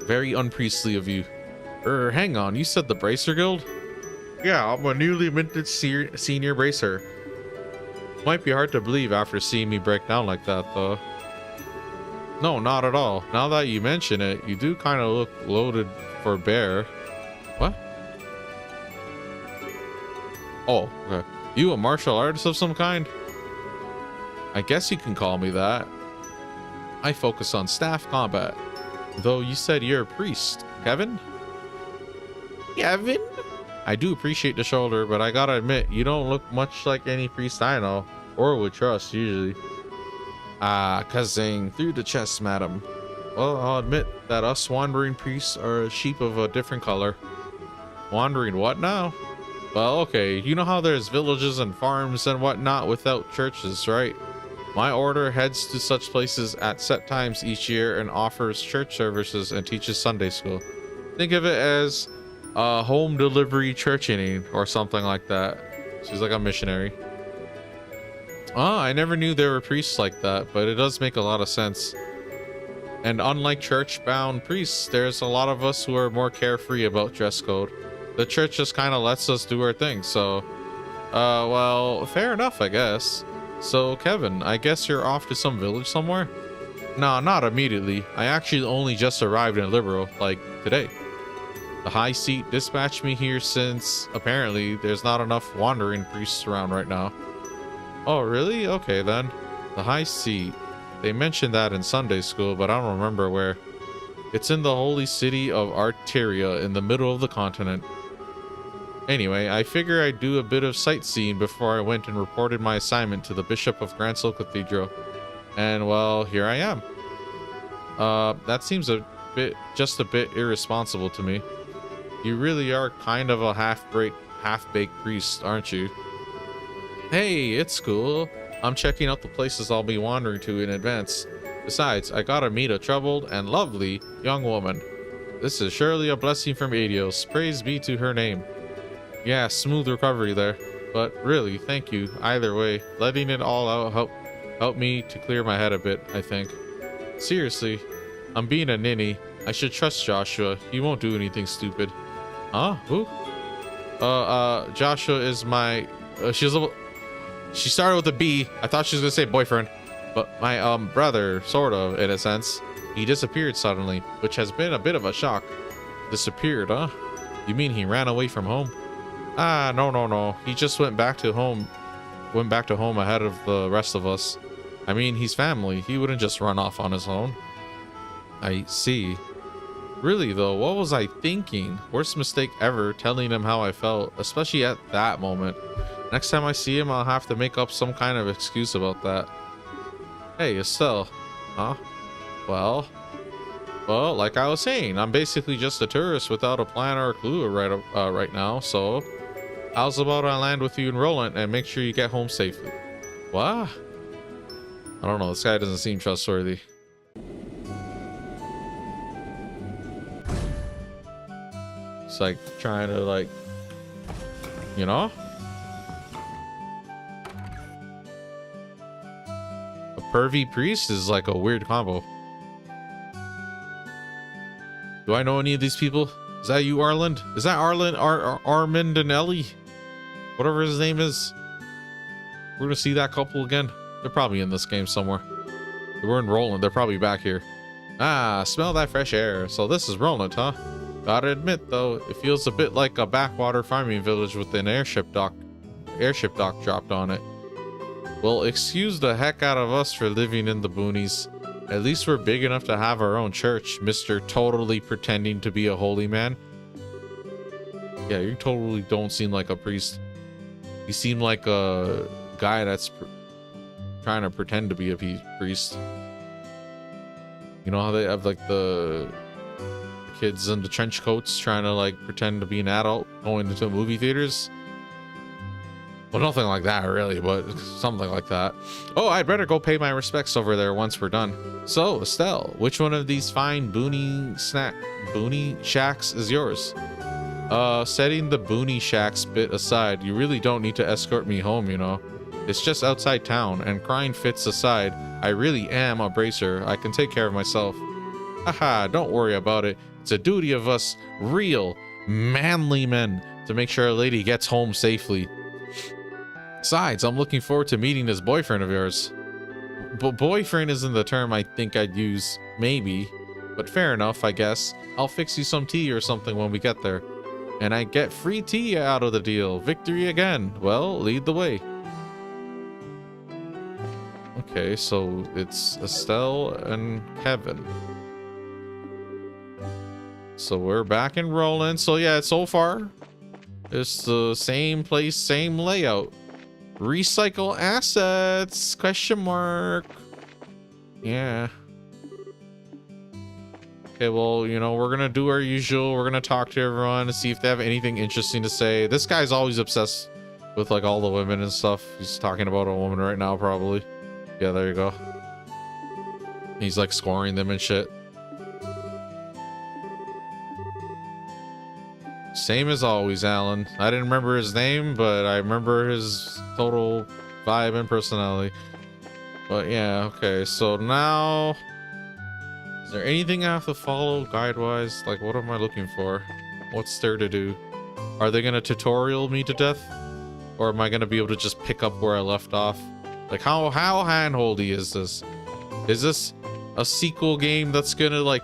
Very unpriestly of you. Hang on, you said the Bracer Guild? Yeah, I'm a newly minted senior bracer. Might be hard to believe after seeing me break down like that, though. No, not at all. Now that you mention it, you do kind of look loaded for bear. What? Oh, okay. You a martial artist of some kind? I guess you can call me that. I focus on staff combat. Though you said you're a priest. Kevin? Kevin? I do appreciate the shoulder, but I gotta admit, you don't look much like any priest I know, or would trust usually. Cussing through the chest, madam. Well, I'll admit that us wandering priests are sheep of a different color. Wandering what now? Well, okay, you know how there's villages and farms and whatnot without churches, right? My order heads to such places at set times each year and offers church services and teaches Sunday school. Think of it as a home delivery churching or something like that. She's like a missionary. Oh, I never knew there were priests like that, but it does make a lot of sense. And unlike church-bound priests, there's a lot of us who are more carefree about dress code. The church just kind of lets us do our thing, so... well, fair enough, I guess. So, Kevin, I guess you're off to some village somewhere? No, not immediately. I actually only just arrived in Liberal, like, today. The High Seat dispatched me here since, apparently, there's not enough wandering priests around right now. Oh, really? Okay, then. The High Seat. They mentioned that in Sunday school, but I don't remember where. It's in the holy city of Arteria, in the middle of the continent. Anyway, I figure I'd do a bit of sightseeing before I went and reported my assignment to the Bishop of Gransel Cathedral. And, well, here I am. That seems just a bit irresponsible to me. You really are kind of a half-baked priest, aren't you? Hey, it's cool. I'm checking out the places I'll be wandering to in advance. Besides, I gotta meet a troubled and lovely young woman. This is surely a blessing from Adios. Praise be to her name. Yeah, smooth recovery there. But really, thank you. Either way, letting it all out help me to clear my head a bit, I think. Seriously, I'm being a ninny. I should trust Joshua. He won't do anything stupid. Huh? Who? Joshua is my... she started with a B. I thought she was gonna say boyfriend. But my, brother, sort of, in a sense. He disappeared suddenly, which has been a bit of a shock. Disappeared, huh? You mean he ran away from home? Ah, no. He just went back to home ahead of the rest of us. I mean, he's family. He wouldn't just run off on his own. I see. Really, though, what was I thinking? Worst mistake ever, telling him how I felt, especially at that moment. Next time I see him, I'll have to make up some kind of excuse about that. Hey, Estelle. Huh? Well, like I was saying, I'm basically just a tourist without a plan or a clue right now, so how's about I land with you in Roland and make sure you get home safely? What? I don't know, this guy doesn't seem trustworthy. It's like trying to, like, you know? A pervy priest is like a weird combo. Do I know any of these people? Is that you, Arland? Is that Arland? Armandinelli? Whatever his name is. We're gonna see that couple again. They're probably in this game somewhere. We're in Roland. They're probably back here. Ah, smell that fresh air. So this is Roland, huh? Gotta admit, though, it feels a bit like a backwater farming village with an airship dock dropped on it. Well, excuse the heck out of us for living in the boonies. At least we're big enough to have our own church, Mr. Totally pretending to be a holy man. Yeah, you totally don't seem like a priest. You seem like a guy that's trying to pretend to be a priest. You know how they have like the kids in the trench coats trying to like pretend to be an adult going into movie theaters? Well, nothing like that really, but something like that. Oh, I'd better go pay my respects over there once we're done. So, Estelle, which one of these fine boonie shacks is yours? Setting the boonie shacks bit aside, you really don't need to escort me home, you know. It's just outside town, and crying fits aside, I really am a bracer. I can take care of myself. Haha, don't worry about it. It's a duty of us real, manly men to make sure a lady gets home safely. Besides, I'm looking forward to meeting this boyfriend of yours. Boyfriend isn't the term I think I'd use, maybe. But fair enough, I guess. I'll fix you some tea or something when we get there. And I get free tea out of the deal. Victory again. Well, lead the way. Okay, so it's Estelle and Kevin. So we're back in Roland. So yeah, so far, it's the same place, same layout. Recycle assets, question mark. Yeah. Okay, well, you know, we're gonna do our usual. We're gonna talk to everyone and see if they have anything interesting to say. This guy's always obsessed with like all the women and stuff. He's talking about a woman right now, probably. Yeah, there you go. He's like scoring them and shit. Same as always, Alan. I didn't remember his name, but I remember his total vibe and personality. But yeah, okay. So now, is there anything I have to follow guide-wise? Like, what am I looking for? What's there to do? Are they gonna tutorial me to death? Or am I gonna be able to just pick up where I left off? Like, how handholdy is this? Is this a sequel game that's gonna, like,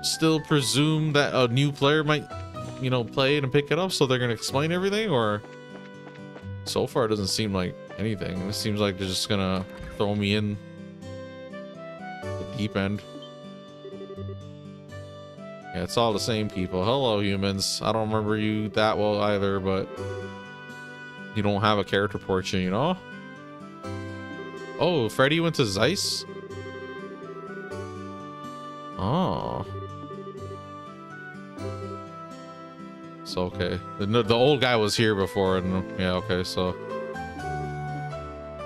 still presume that a new player might, you know, play it and pick it up, so they're gonna explain everything? Or so far it doesn't seem like anything. It seems like they're just gonna throw me in the deep end. Yeah, it's all the same people. Hello, humans. I don't remember you that well either, but you don't have a character portrait, you know? Oh, Freddy went to Zeiss? Oh. So, okay. The old guy was here before, and yeah, okay, so.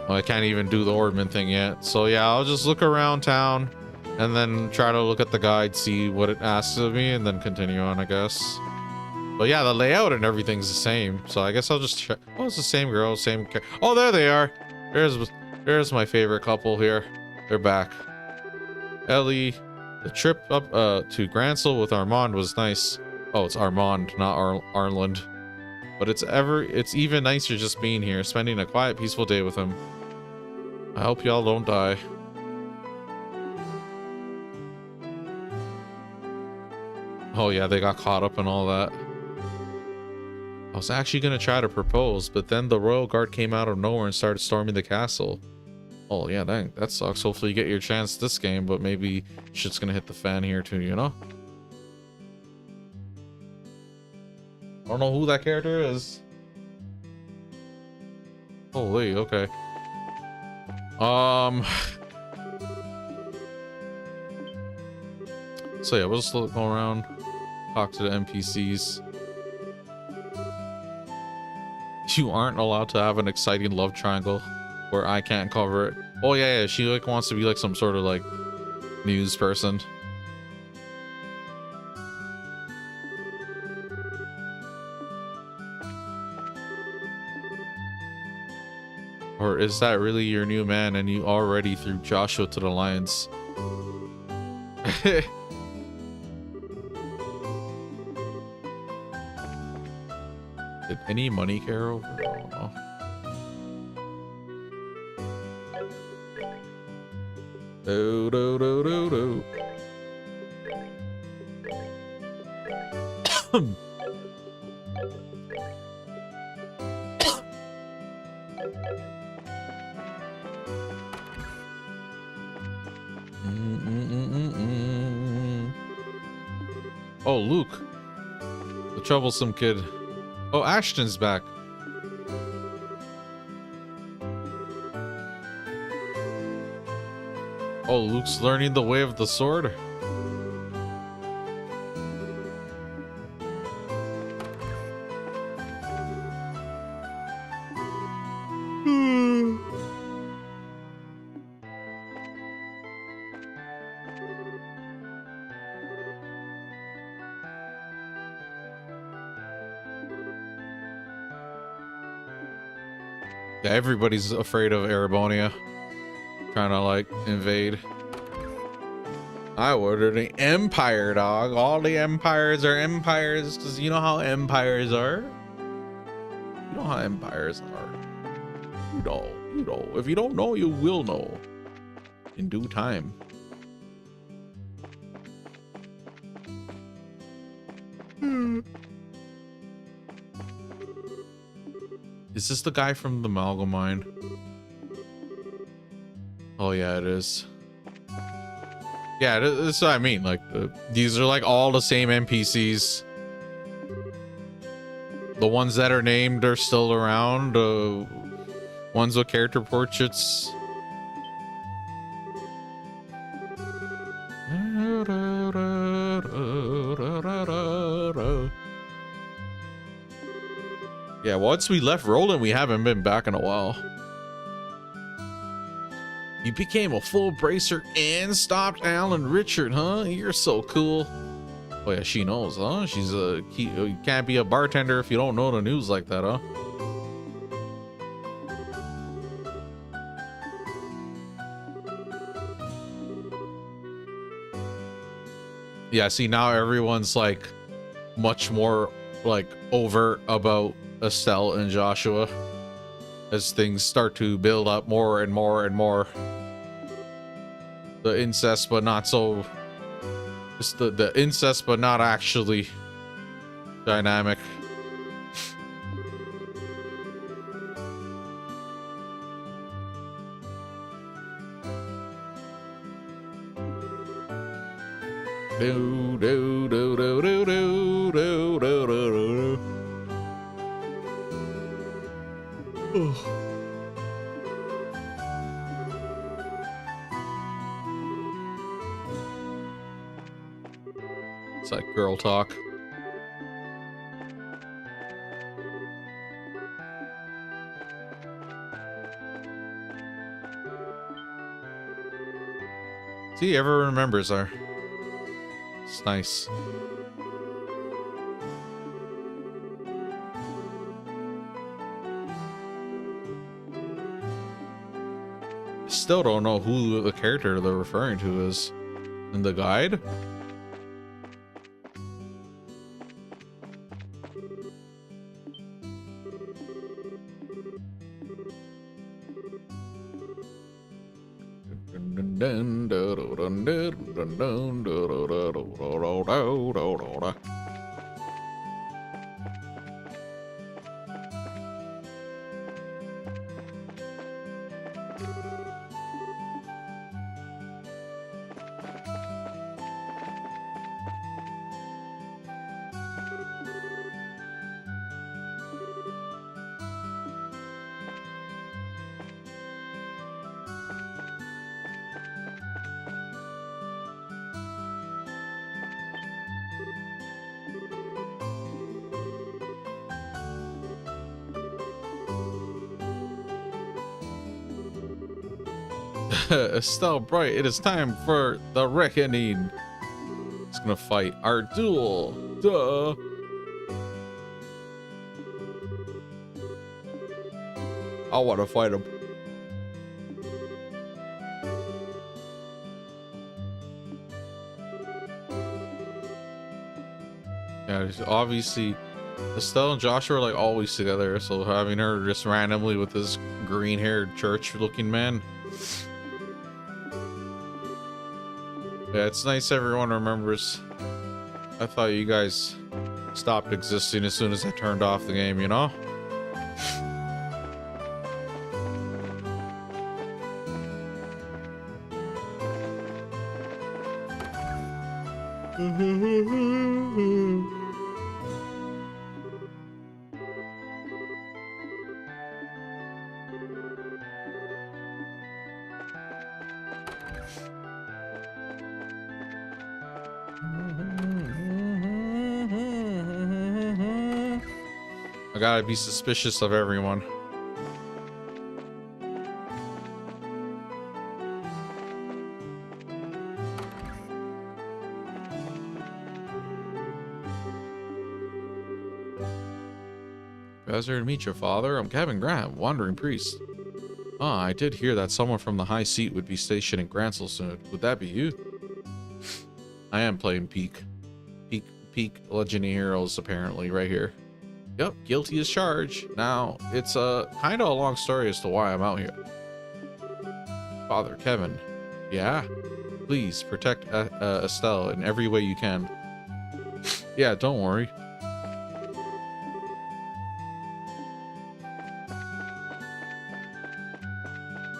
Well, I can't even do the Ornament thing yet. So, yeah, I'll just look around town and then try to look at the guide, see what it asks of me, and then continue on, I guess. But yeah, the layout and everything's the same. So I guess I'll just check. Oh, it's the same girl, same oh, there they are. There's my favorite couple here. They're back. Ellie, the trip up to Gransel with Armand was nice. Oh, it's Armand, not Arland. But it's even nicer just being here, spending a quiet, peaceful day with him. I hope y'all don't die. Oh yeah, they got caught up in all that. I was actually gonna try to propose, but then the royal guard came out of nowhere and started storming the castle. Oh yeah, dang, that sucks. Hopefully you get your chance this game, but maybe shit's gonna hit the fan here too, you know? I don't know who that character is. Holy, okay. So yeah, we'll just go around, talk to the NPCs. You aren't allowed to have an exciting love triangle where I can't cover it. Oh yeah, she like wants to be like some sort of like news person. Or is that really your new man and you already threw Joshua to the lions? Did any money care over? I don't know. Do do do do do. Oh, Luke, the troublesome kid. Oh, Ashton's back. Oh, Luke's learning the way of the sword. Yeah, everybody's afraid of Erebonia. Trying to like invade. I ordered an empire, dog. All the empires are empires because you know how empires are. You know how empires are. You know, you know. If you don't know, you will know in due time. Is this the guy from the Malgamine? Oh yeah, it is. Yeah, that's what I mean. Like, these are like all the same NPCs. The ones that are named are still around. Ones with character portraits. Yeah, once we left Roland, we haven't been back in a while. You became a full bracer and stopped Alan Richard, huh? You're so cool. Oh yeah, she knows, huh? She's you can't be a bartender if you don't know the news like that, huh? Yeah, see, now everyone's like much more like overt about Estelle and Joshua as things start to build up more and more and more. The incest, but not so. Just the incest, but not actually dynamic. Do do do do do do do do do do. It's like girl talk. See, everyone remembers her. It's nice. Still don't know who the character they're referring to is in the guide. Estelle Bright, it is time for the reckoning. It's gonna fight our duel. Duh. I want to fight him. Yeah, obviously Estelle and Joshua are like always together, so having her just randomly with this green-haired church-looking man. Yeah, it's nice everyone remembers. I thought you guys stopped existing as soon as I turned off the game, you know? I gotta be suspicious of everyone. Pleasure to meet your father. I'm Kevin Graham, wandering priest. Ah, I did hear that someone from the high seat would be stationed in Grancel soon. Would that be you? I am playing Peak Legendary Heroes apparently right here. Yep, guilty as charged. Now, it's kind of a long story as to why I'm out here. Father Kevin. Yeah? Please, protect Estelle in every way you can. Yeah, don't worry.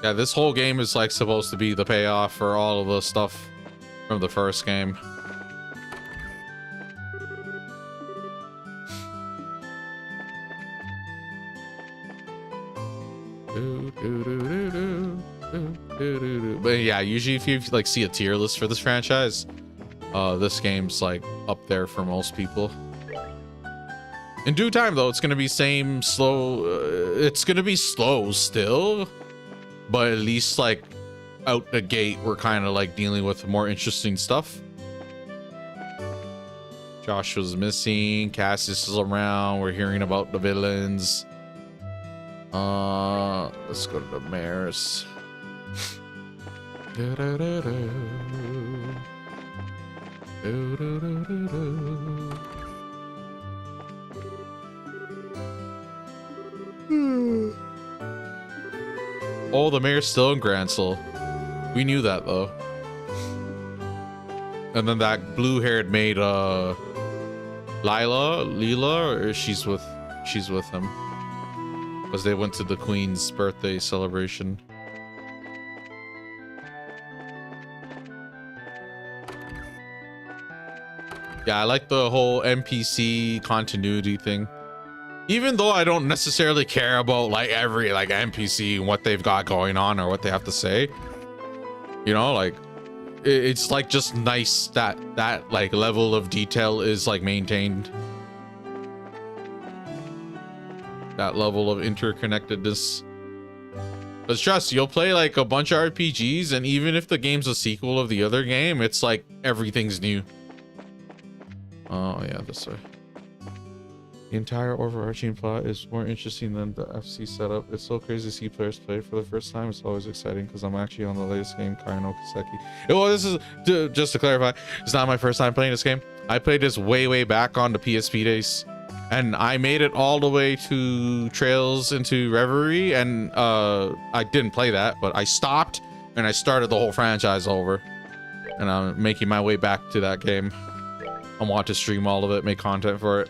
Yeah, this whole game is like supposed to be the payoff for all of the stuff from the first game. But yeah, usually if you like see a tier list for this franchise, this game's like up there for most people. In due time though, it's gonna be same slow. It's gonna be slow still, but at least like out the gate, we're kind of like dealing with more interesting stuff. Josh was missing. Cassius is around. We're hearing about the villains. Let's go to the mayor's. Oh, the mayor's still in Gransel. We knew that though. And then that blue-haired maid, Leela, or she's with him, because they went to the Queen's birthday celebration. Yeah, I like the whole NPC continuity thing. Even though I don't necessarily care about like every like NPC and what they've got going on or what they have to say. You know, like it's like just nice that like level of detail is like maintained. That level of interconnectedness. But trust, you'll play like a bunch of RPGs, and even if the game's a sequel of the other game, it's like everything's new. Oh yeah, this way. The entire overarching plot is more interesting than the FC setup. It's so crazy to see players play for the first time. It's always exciting because I'm actually on the latest game, Kai no Kiseki. Well, this is, just to clarify, it's not my first time playing this game. I played this way back on the PSP days. And I made it all the way to Trails into Reverie, and I didn't play that, but I stopped and I started the whole franchise over. And I'm making my way back to that game. I want to stream all of it, make content for it.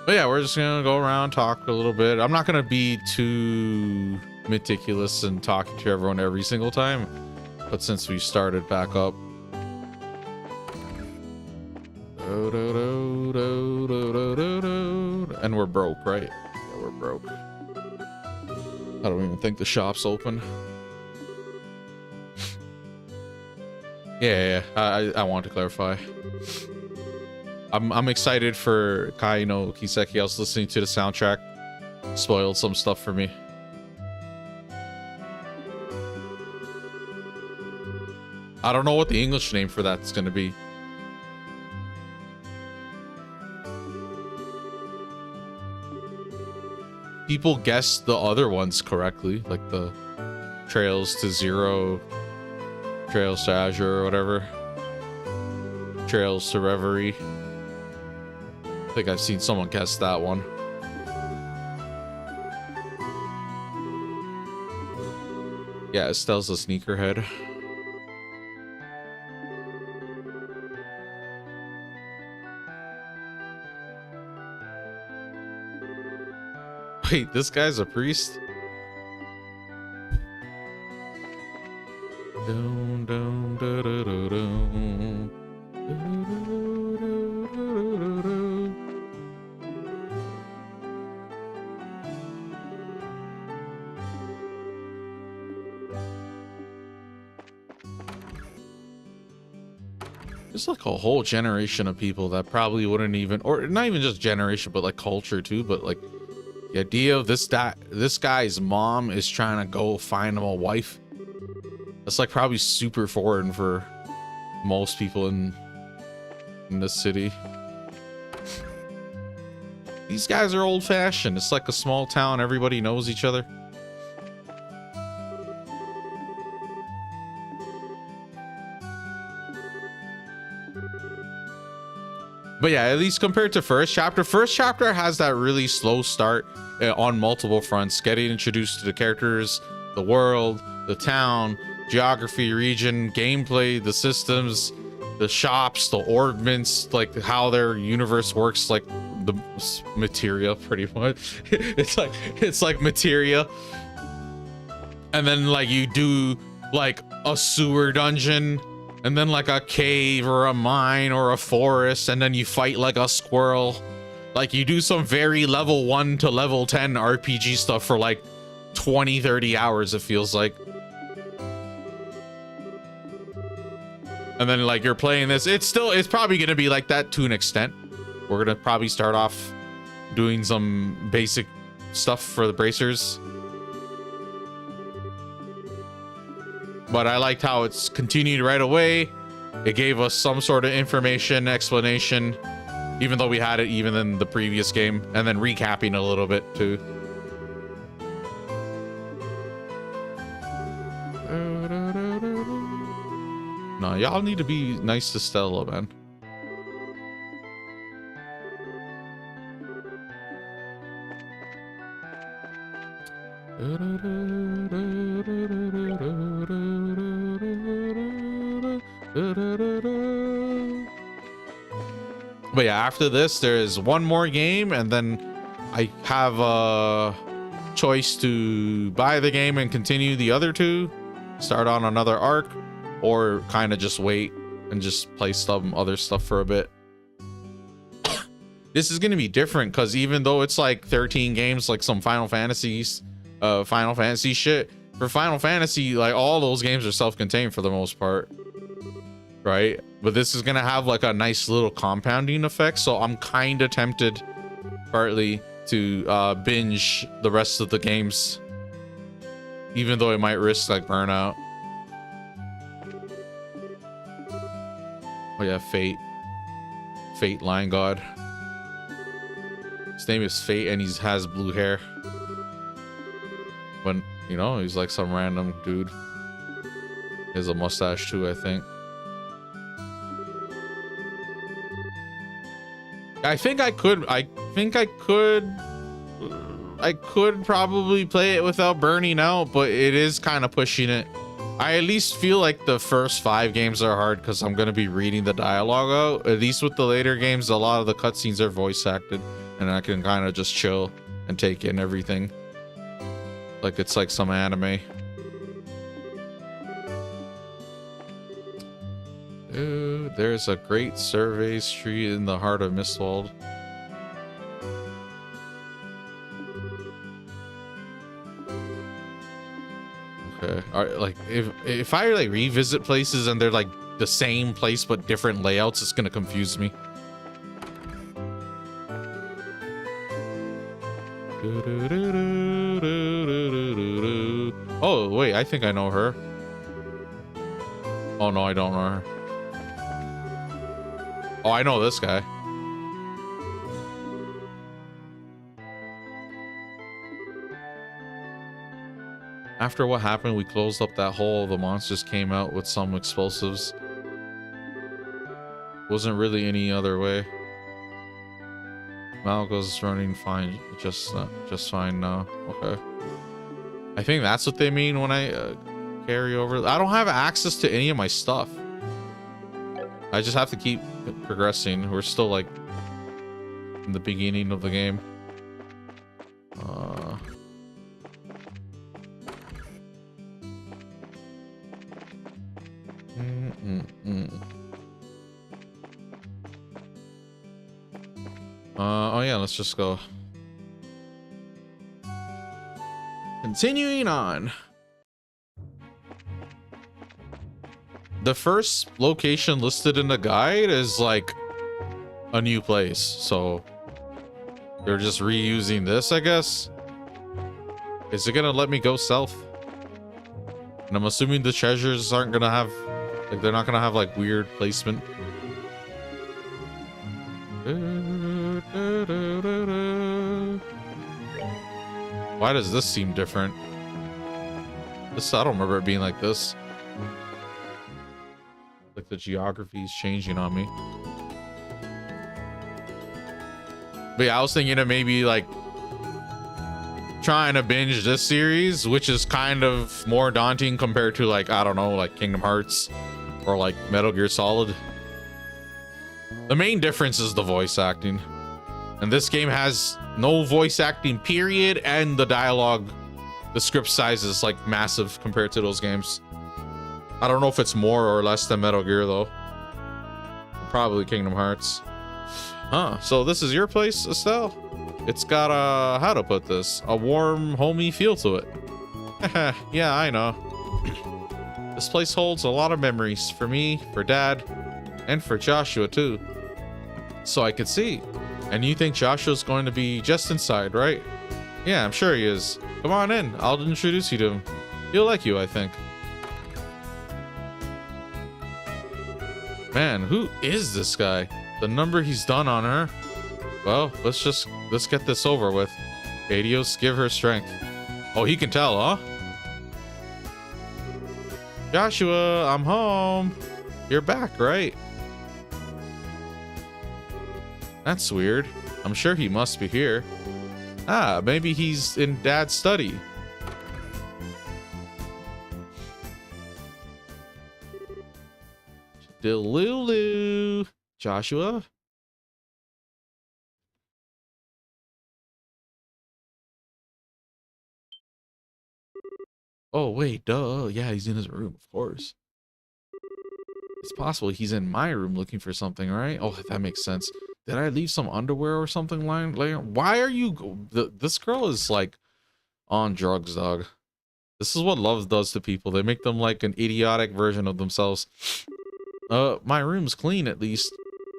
But yeah, we're just gonna go around, talk a little bit. I'm not gonna be too meticulous and talking to everyone every single time, but since we started back up. And we're broke, right? Yeah, we're broke. I don't even think the shop's open. Yeah, I want to clarify. I'm excited for Kai no Kiseki. I was listening to the soundtrack. Spoiled some stuff for me. I don't know what the English name for that's gonna be. People guessed the other ones correctly, like the Trails to Zero, Trails to Azure, or whatever. Trails to Reverie. I think I've seen someone guess that one. Yeah, Estelle's a sneakerhead. Wait, this guy's a priest? Dun, dun, da, da, da, dun. There's like a whole generation of people that probably wouldn't even, or not even just generation, but like culture too, but like the idea of this guy's mom is trying to go find him a wife. That's like probably super foreign for most people in this city. These guys are old fashioned. It's like a small town. Everybody knows each other. But yeah, at least compared to first chapter has that really slow start on multiple fronts, getting introduced to the characters, the world, the town, geography, region, gameplay, the systems, the shops, the ordnance, like how their universe works, like the materia, pretty much. it's like materia. And then like you do like a sewer dungeon, and then like a cave or a mine or a forest, and then you fight like a squirrel. Like you do some very level 1 to level 10 RPG stuff for like 20-30 hours, it feels like. And then like you're playing this, it's probably gonna be like that to an extent. We're gonna probably start off doing some basic stuff for the bracers. but I liked how it's continued right away. It gave us some sort of information, explanation, even though we had it even in the previous game, and then recapping a little bit too. No, y'all need to be nice to Stella, man. But yeah, after this, there's one more game, and then I have a choice to buy the game and continue the other two, start on another arc, or kind of just wait and just play some other stuff for a bit. This is going to be different because even though it's like 13 games, like some Final Fantasy shit, for Final Fantasy, like all those games are self-contained for the most part, right? But this is going to have like a nice little compounding effect, so I'm kind of tempted partly to binge the rest of the games, even though it might risk like burnout. Oh yeah, Fate Lion God. His name is Fate, and he has blue hair. When, you know, he's like some random dude. He has a mustache too, I think. I could probably play it without burning out, but it is kind of pushing it. I at least feel like the first 5 games are hard because I'm going to be reading the dialogue out. At least with the later games, a lot of the cutscenes are voice acted, and I can kind of just chill and take in everything. Like it's like some anime. Dude, there's a great survey street in the heart of Mistwald. Okay. All right, like if I like revisit places and they're like the same place but different layouts, it's gonna confuse me. Oh wait, I think I know her. Oh no, I don't know her. Oh, I know this guy. After what happened, we closed up that hole. The monsters came out with some explosives. Wasn't really any other way. Malgo's running fine, just fine now. Okay. I think that's what they mean when I carry over. I don't have access to any of my stuff. I just have to keep progressing. We're still like in the beginning of the game. Oh yeah, let's just go. Continuing on. The first location listed in the guide is like a new place, so they're just reusing this, I guess. Is it gonna let me go south? And I'm assuming the treasures aren't gonna have, like, they're not gonna have like weird placement. Why does this seem different? This, I don't remember it being like this. Like the geography is changing on me. But yeah, I was thinking of maybe like trying to binge this series, which is kind of more daunting compared to like, I don't know, like Kingdom Hearts or like Metal Gear Solid. The main difference is the voice acting. And this game has no voice acting, period, and the dialogue, the script size is like massive compared to those games. I don't know if it's more or less than Metal Gear though. Probably Kingdom Hearts. Huh, so this is your place, Estelle? It's got a, how to put this, a warm, homey feel to it. Yeah, I know. This place holds a lot of memories for me, for Dad, and for Joshua too. So I could see. And you think Joshua's going to be just inside, right? Yeah, I'm sure he is. Come on in, I'll introduce you to him. He'll like you, I think. Man, who is this guy? The number he's done on her? Well, let's get this over with. Adios, give her strength. Oh, he can tell, huh? Joshua, I'm home. You're back, right? That's weird. I'm sure he must be here. Ah, maybe he's in Dad's study. Delulu. Joshua? Oh, wait, duh. Yeah, he's in his room, of course. It's possible he's in my room looking for something, right? Oh, that makes sense. Did I leave some underwear or something lying? Why are you... This girl is, like, on drugs, dog. This is what love does to people. They make them, like, an idiotic version of themselves. My room's clean, at least.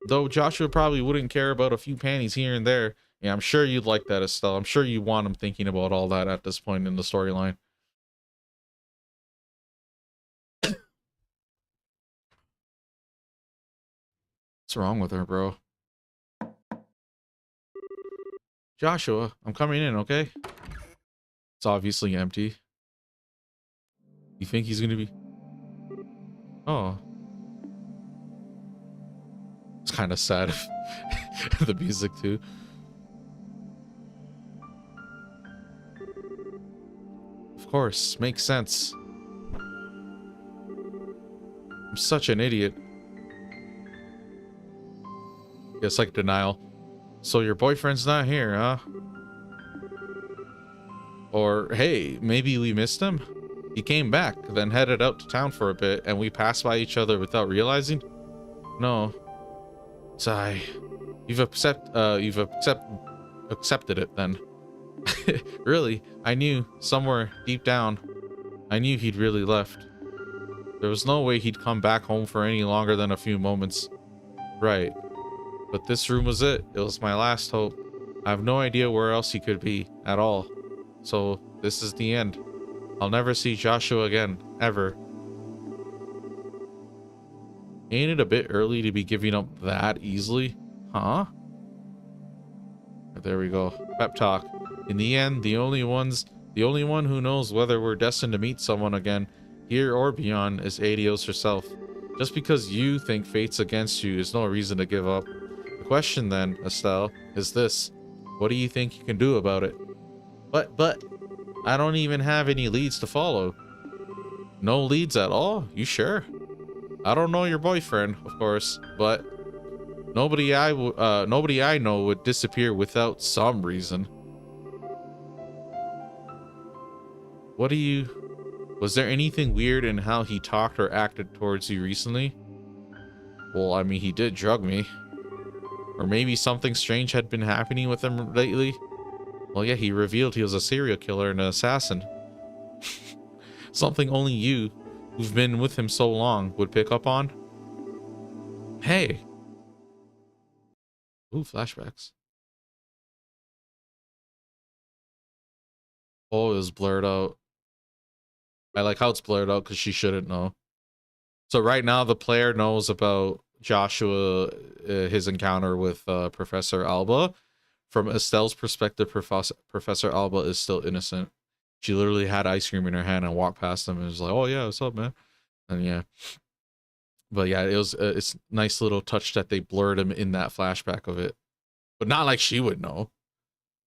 Though Joshua probably wouldn't care about a few panties here and there. Yeah, I'm sure you'd like that, Estelle. I'm sure you want him thinking about all that at this point in the storyline. What's wrong with her, bro? Joshua, I'm coming in, okay? It's obviously empty. You think he's gonna be... Oh. It's kind of sad. The music, too. Of course, makes sense. I'm such an idiot. It's like denial. So your boyfriend's not here, huh? Or, hey, maybe we missed him? He came back, then headed out to town for a bit, and we passed by each other without realizing? No. Sigh. You've accepted it, then. Really, I knew, somewhere deep down, I knew he'd really left. There was no way he'd come back home for any longer than a few moments. Right. But this room was it. It was my last hope. I have no idea where else he could be, at all. So, this is the end. I'll never see Joshua again, ever. Ain't it a bit early to be giving up that easily? Huh? There we go. Pep talk. In the end, the only one who knows whether we're destined to meet someone again, here or beyond, is Adios herself. Just because you think fate's against you is no reason to give up. The question then, Estelle, is this. What do you think you can do about it? But, I don't even have any leads to follow. No leads at all? You sure? I don't know your boyfriend, of course, but nobody I know would disappear without some reason. Was there anything weird in how he talked or acted towards you recently? Well, I mean, he did drug me. Or maybe something strange had been happening with him lately? Well, yeah, he revealed he was a serial killer and an assassin. Something only you, who've been with him so long, would pick up on? Hey! Ooh, flashbacks. Oh, it was blurred out. I like how it's blurred out because she shouldn't know. So right now the player knows about Joshua, his encounter with Professor Alba. From Estelle's perspective, Professor Alba is still innocent. She literally had ice cream in her hand and walked past him and was like, oh yeah, what's up, man? And yeah. But yeah, it was it's nice little touch that they blurred him in that flashback of it. But not like she would know.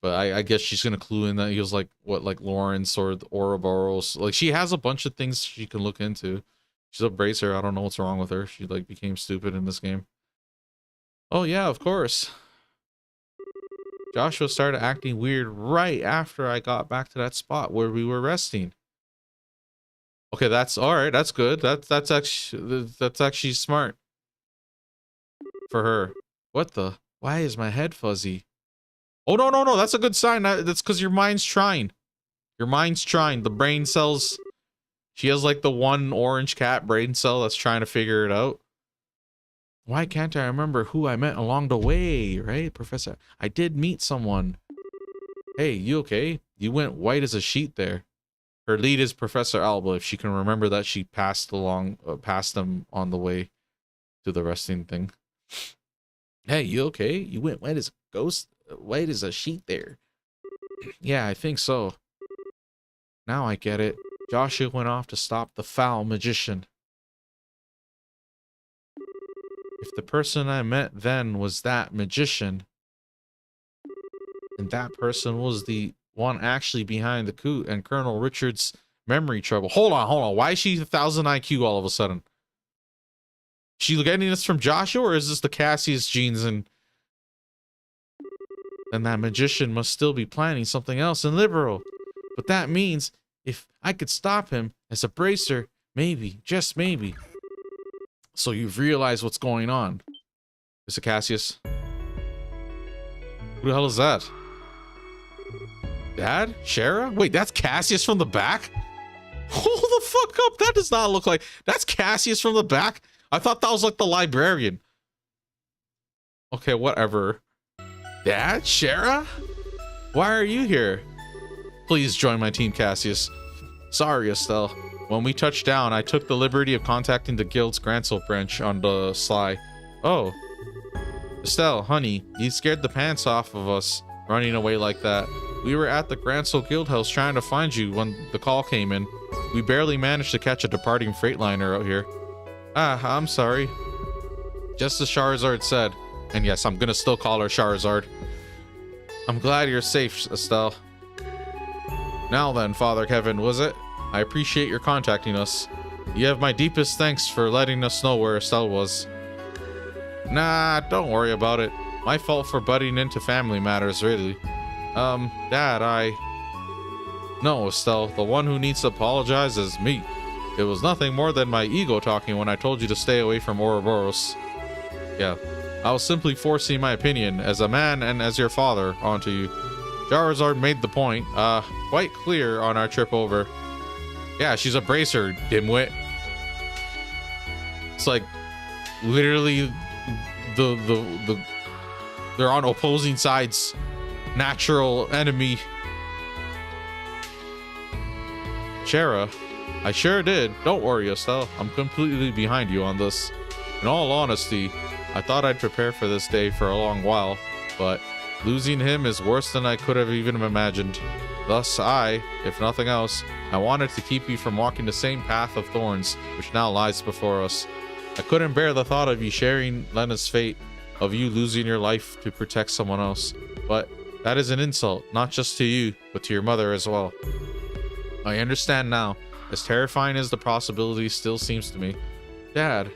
But I guess she's gonna clue in that he was like what, like Lawrence or the Ouroboros. Like she has a bunch of things she can look into. She's a bracer. I don't know what's wrong with her. She like became stupid in this game. Oh yeah, of course. Joshua started acting weird right after I got back to that spot where we were resting. Okay, that's all right. That's good. That's actually smart for her. What the? Why is my head fuzzy? Oh no, that's a good sign. That's because your mind's trying. Your mind's trying. The brain cells. She has like the one orange cat brain cell that's trying to figure it out. Why can't I remember who I met along the way, right, Professor? I did meet someone. Hey, you okay? You went white as a sheet there. Her lead is Professor Alba. If she can remember that she passed them on the way do the resting thing. Hey, you okay? You went white as a ghost? White as a sheet there. Yeah, I think so. Now I get it. Joshua went off to stop the foul magician. If the person I met then was that magician, and that person was the one actually behind the coup and Colonel Richard's memory trouble. Hold on. Why is she 1,000 IQ all of a sudden? She getting this from Joshua, or is this the Cassius genes? And that magician must still be planning something else in Liberal. But that means if I could stop him as a bracer, maybe, just maybe. So you've realized what's going on. Mr. Cassius. Who the hell is that? Dad? Shara? Wait, that's Cassius from the back? Hold the fuck up. That does not look like... That's Cassius from the back? I thought that was like the librarian. Okay, whatever. Dad? Shara? Why are you here? Please join my team, Cassius. Sorry, Estelle. When we touched down, I took the liberty of contacting the guild's Gransel branch on the sly. Oh. Estelle, honey, you scared the pants off of us running away like that. We were at the Gransel Guild House trying to find you when the call came in. We barely managed to catch a departing freightliner out here. Ah, I'm sorry. Just as Charizard said. And yes, I'm gonna still call her Charizard. I'm glad you're safe, Estelle. Now then, Father Kevin, was it? I appreciate your contacting us. You have my deepest thanks for letting us know where Estelle was. Nah, don't worry about it. My fault for butting into family matters, really. Dad, No, Estelle, the one who needs to apologize is me. It was nothing more than my ego talking when I told you to stay away from Ouroboros. Yeah, I was simply forcing my opinion as a man and as your father onto you. Charizard made the point, quite clear on our trip over. Yeah, she's a bracer, dimwit. It's like, literally, they're on opposing sides. Natural enemy. Shara, I sure did. Don't worry, Estelle. I'm completely behind you on this. In all honesty, I thought I'd prepare for this day for a long while, but losing him is worse than I could have even imagined. Thus if nothing else, I wanted to keep you from walking the same path of thorns which now lies before us. I couldn't bear the thought of you sharing Lena's fate, of you losing your life to protect someone else. But that is an insult, not just to you, but to your mother as well. I understand now, as terrifying as the possibility still seems to me. Dad,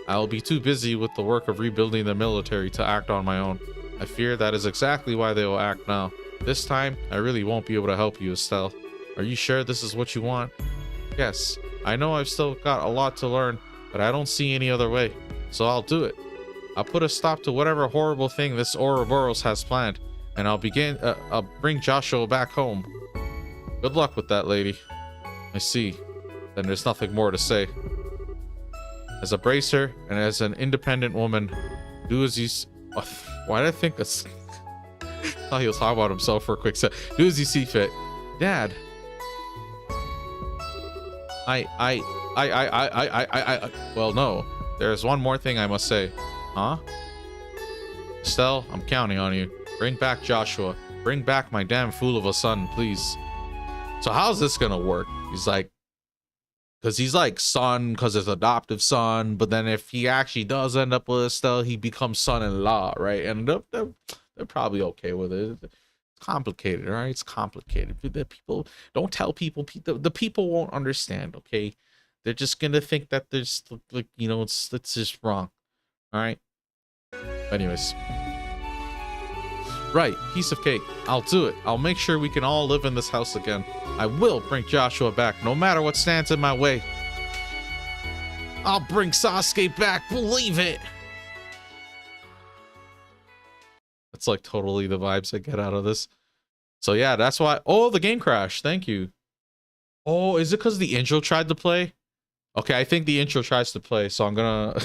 I will be too busy with the work of rebuilding the military to act on my own. I fear that is exactly why they will act now. This time, I really won't be able to help you, Estelle. Are you sure this is what you want? Yes, I know I've still got a lot to learn, but I don't see any other way. So I'll do it. I'll put a stop to whatever horrible thing this Ouroboros has planned, and I'll bring Joshua back home. Good luck with that, lady. I see. Then there's nothing more to say. As a bracer and as an independent woman, do as you... why did I think that's... I thought he was talking about himself for a quick sec. Do as you see fit. Dad. Well, no. There's one more thing I must say. Huh? Estelle, I'm counting on you. Bring back Joshua. Bring back my damn fool of a son, please. So how's this gonna work? He's like... Because he's like son, because his adoptive son. But then if he actually does end up with Estelle, he becomes son-in-law, right? And they're probably okay with it. It's complicated, all right? It's complicated. The people... Don't tell people. The people won't understand, okay? They're just gonna think that there's, like, you know, it's just wrong. All right? Anyways. Right, piece of cake. I'll do it. I'll make sure we can all live in this house again. I will bring Joshua back, no matter what stands in my way. I'll bring Sasuke back, believe it! That's like totally the vibes I get out of this. So yeah, that's why... Oh, the game crashed. Thank you. Oh, is it because the intro tried to play? Okay, I think the intro tries to play, so I'm gonna...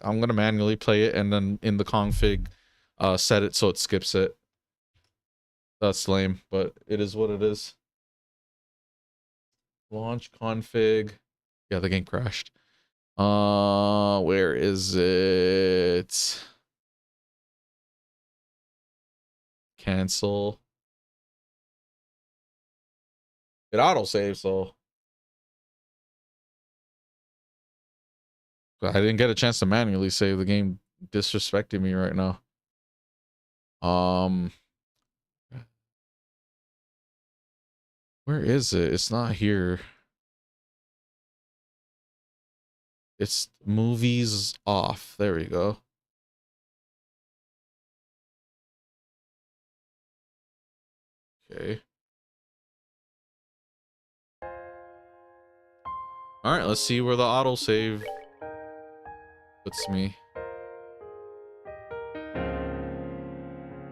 I'm gonna manually play it, and then in the config... set it so it skips it. That's lame, but it is what it is. Launch config. Yeah, the game crashed. Where is it? Cancel. It autosave, so I didn't get a chance to manually save. The game disrespecting me right now. Where is it? It's not here. It's movies off. There we go. Okay. All right, let's see where the autosave puts me.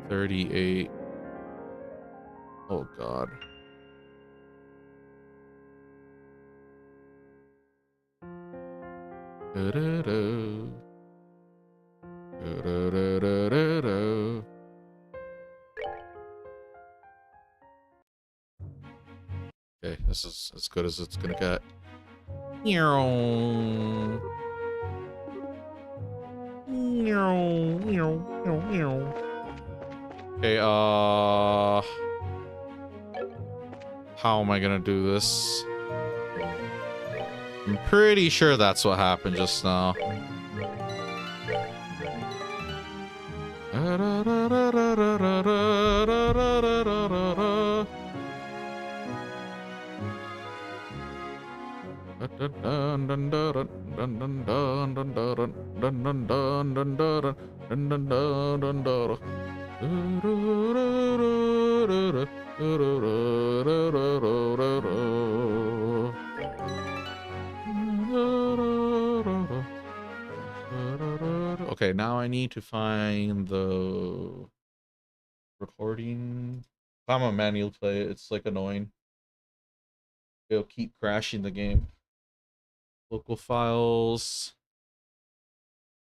38. Oh God. Okay, this is as good as it's gonna get. Okay, how am I gonna do this? I'm pretty sure that's what happened just now. Okay, now I need to find the recording. If I'm a manual play, it's like annoying. It'll keep crashing the game. Local files.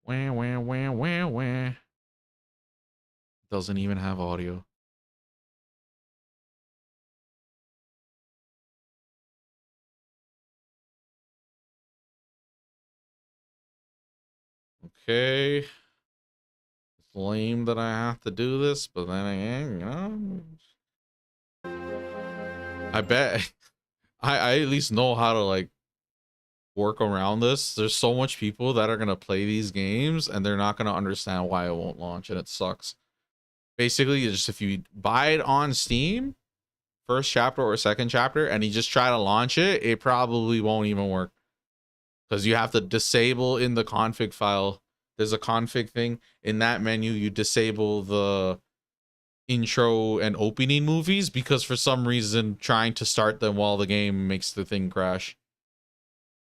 Wah. Doesn't even have audio. Okay. It's lame that I have to do this, but then again, you know, I bet I at least know how to like work around this. There's so much people that are gonna play these games and they're not gonna understand why it won't launch, and it sucks. Basically, just if you buy it on Steam, first chapter or second chapter, and you just try to launch it, it probably won't even work. Because you have to disable in the config file. There's a config thing. In that menu, you disable the intro and opening movies because for some reason trying to start them while the game makes the thing crash.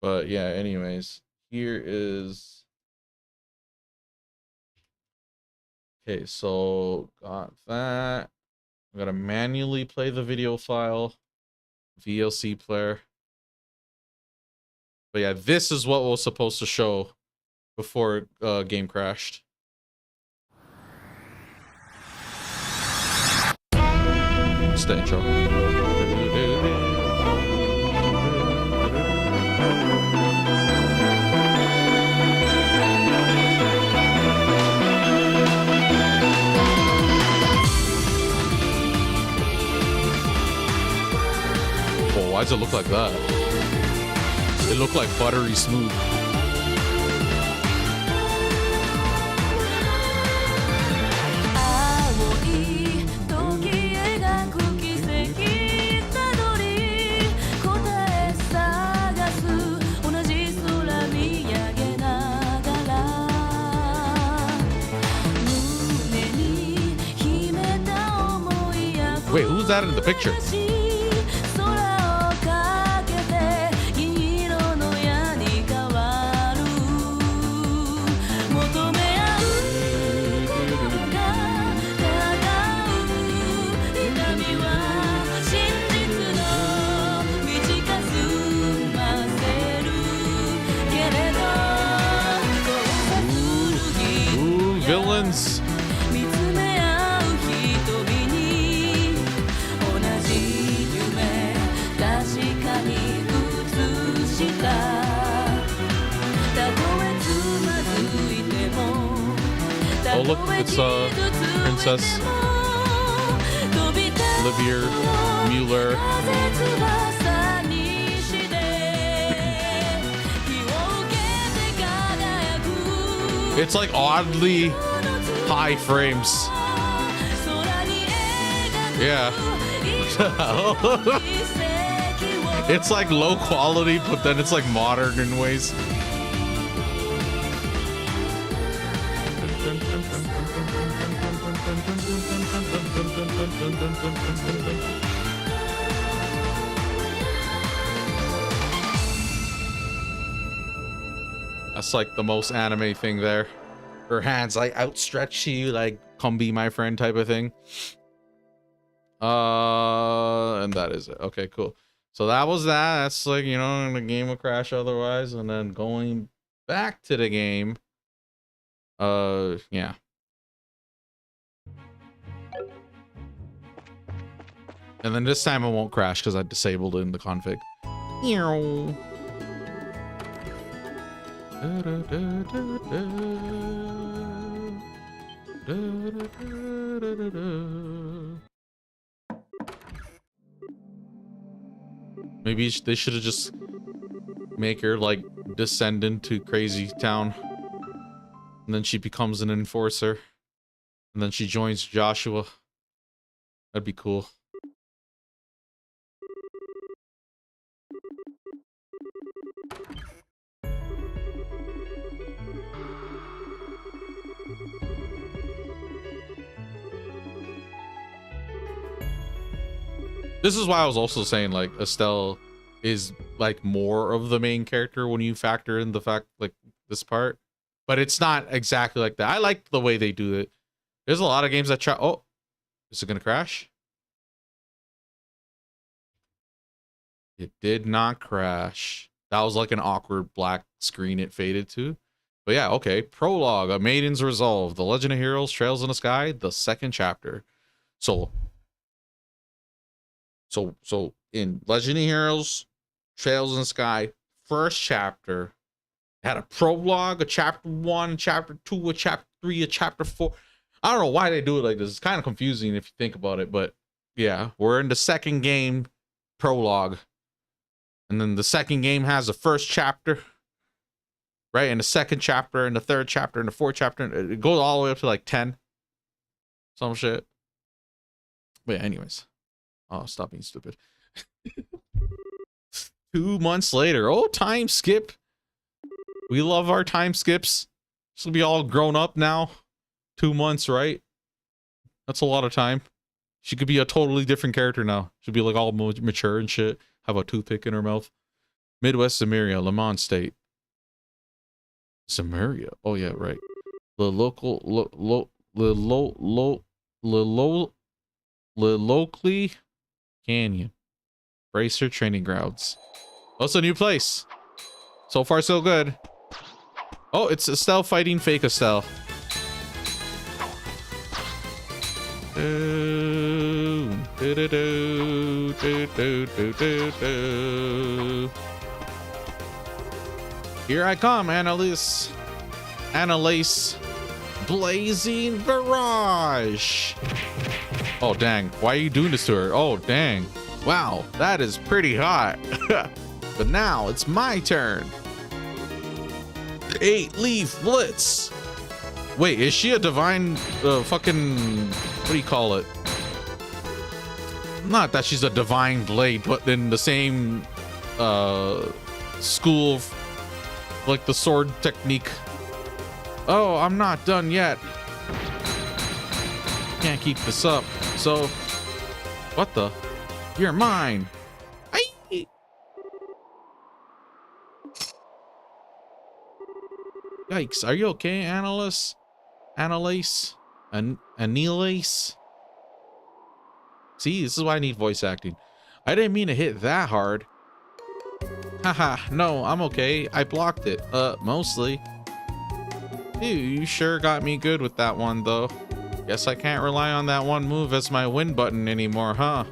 But yeah, anyways, here is... Okay, so got that. I'm gonna manually play the video file. VLC player. But yeah, this is what was supposed to show before game crashed. It's the intro. Oh, why does it look like that? It looked like buttery smooth. Wait, who's that in the picture? Villains. Oh look, it's Princess Olivia Mueller. It's like oddly high frames. Yeah. It's like low quality, but then it's like modern in ways. That's like the most anime thing there. Her hands like outstretched to you, like come be my friend type of thing. And that is it. Okay, cool. So that was that. That's like, you know, the game will crash otherwise. And then going back to the game. Yeah. And then this time it won't crash because I disabled it in the config. Maybe they should have just make her like descend into Crazy Town, and then she becomes an enforcer, and then she joins Joshua. That'd be cool. This is why I was also saying like Estelle is like more of the main character when you factor in the fact like this part, but it's not exactly like that. I like the way they do it. There's a lot of games that try. Oh, is it gonna crash? It did not crash. That was like an awkward black screen it faded to. But yeah, okay. Prologue, A Maiden's Resolve, The Legend of Heroes, Trails in the Sky, the second chapter. So in Legend of Heroes, Trails in the Sky, first chapter, had a prologue, a chapter 1, chapter 2, a chapter 3, a chapter 4. I don't know why they do it like this. It's kind of confusing if you think about it, but yeah, we're in the second game prologue. And then the second game has the first chapter, right? And the second chapter, and the third chapter, and the fourth chapter. It goes all the way up to like 10. Some shit. But yeah, anyways. Oh, stop being stupid. 2 months later. Oh, time skip. We love our time skips. She'll be all grown up now. 2 months, right? That's a lot of time. She could be a totally different character now. She'll be like all mature and shit. Have a toothpick in her mouth. Midwest Zemuria, Lemon State. Zemuria. Oh yeah, right. The locally Canyon. Bracer training grounds. Oh, it's a new place. So far, so good. Oh, it's Estelle fighting fake Estelle. Here I come, Annalise. Annalise. Blazing Barrage. Oh, dang. Why are you doing this to her? Oh, dang. Wow, that is pretty hot. But now it's my turn. 8-leaf blitz. Wait, is she a divine fucking... What do you call it? Not that she's a divine blade, but in the same school of, like the sword technique. Oh, I'm not done yet. Can't keep this up. So, what the? You're mine. Aye. Yikes. Are you okay, Annalise? Annalise? Annalise? See, this is why I need voice acting. I didn't mean to hit that hard. Haha, no, I'm okay. I blocked it. Mostly. Ew, you sure got me good with that one, though. Guess I can't rely on that one move as my win button anymore, huh?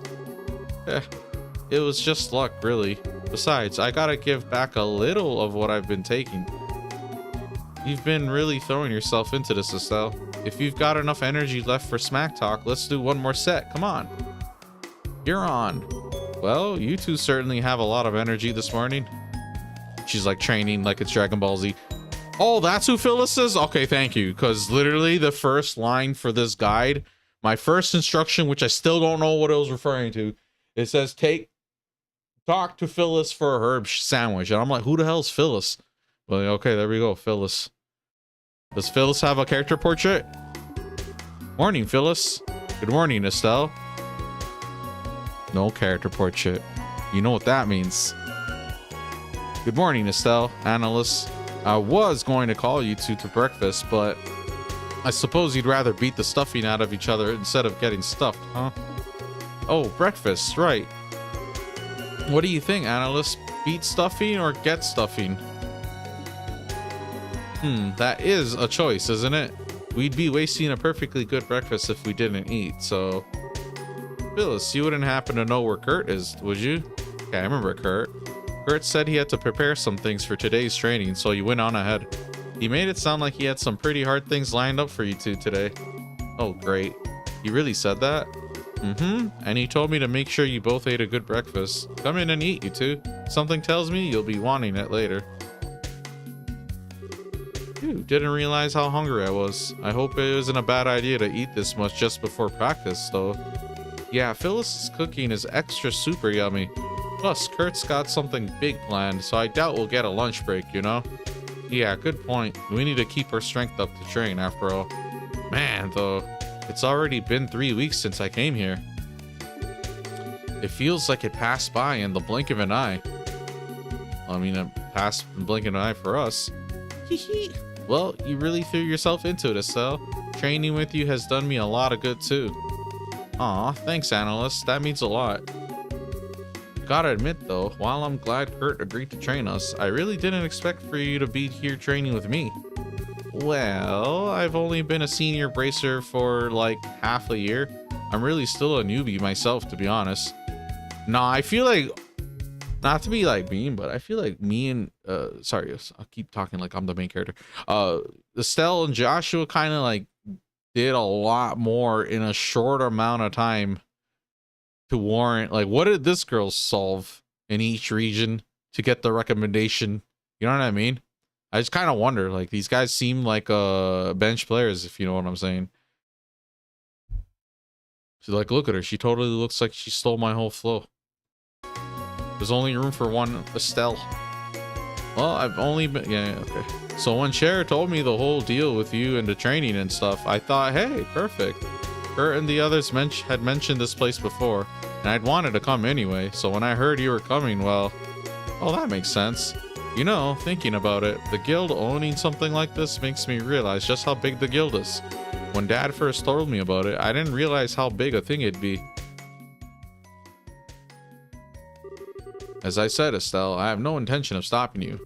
It was just luck, really. Besides, I gotta give back a little of what I've been taking. You've been really throwing yourself into this, Estelle. if you've got enough energy left for smack talk, let's do one more set. Come on. You're on. Well, you two certainly have a lot of energy this morning. She's like training like it's Dragon Ball Z. Oh, that's who Phyllis is? Okay, thank you. Because literally the first line for this guide, my first instruction, which I still don't know what it was referring to, it says talk to Phyllis for a herb sandwich. And I'm like, who the hell's Phyllis? Well, okay, there we go, Phyllis. Does Phyllis have a character portrait? Morning, Phyllis. Good morning, Estelle. No character portrait. You know what that means. Good morning, Estelle. Analyst. I was going to call you two to breakfast, but I suppose you'd rather beat the stuffing out of each other instead of getting stuffed, huh? Oh, breakfast, right. What do you think, Analyst? Beat stuffing or get stuffing? That is a choice, isn't it? We'd be wasting a perfectly good breakfast if we didn't eat, so... Phyllis, you wouldn't happen to know where Kurt is, would you? Okay, I remember Kurt. Kurt said he had to prepare some things for today's training, so you went on ahead. He made it sound like he had some pretty hard things lined up for you two today. Oh, great. He really said that? And he told me to make sure you both ate a good breakfast. Come in and eat, you two. Something tells me you'll be wanting it later. Phew, didn't realize how hungry I was. I hope it isn't a bad idea to eat this much just before practice, though. Yeah, Phyllis's cooking is extra super yummy. Plus, Kurt's got something big planned, so I doubt we'll get a lunch break, you know? Yeah, good point. We need to keep our strength up to train, after all. Man, though, it's already been 3 weeks since I came here. It feels like it passed by in the blink of an eye. I mean, it passed in the blink of an eye for us. Hee. Well, you really threw yourself into it, Estelle. Training with you has done me a lot of good, too. Aw, thanks, Analyst. That means a lot. Gotta admit, though, while I'm glad Kurt agreed to train us, I really didn't expect for you to be here training with me. Well, I've only been a senior bracer for like half a year. I'm really still a newbie myself, to be honest. Nah, I feel like, not to be like mean, but I feel like me and, sorry, I'll keep talking like I'm the main character. Estelle and Joshua kind of like did a lot more in a short amount of time to warrant, like, what did this girl solve in each region to get the recommendation? You know what I mean? I just kind of wonder, like, these guys seem like bench players, if you know what I'm saying. So, like, look at her. She totally looks like she stole my whole flow. There's only room for one Estelle. Well, I've only been... Yeah, okay. So when Cher told me the whole deal with you and the training and stuff, I thought, hey, perfect. Kurt and the others had mentioned this place before, and I'd wanted to come anyway, so when I heard you were coming, well, that makes sense. You know, thinking about it, the guild owning something like this makes me realize just how big the guild is. When Dad first told me about it, I didn't realize how big a thing it'd be. As I said, Estelle, I have no intention of stopping you.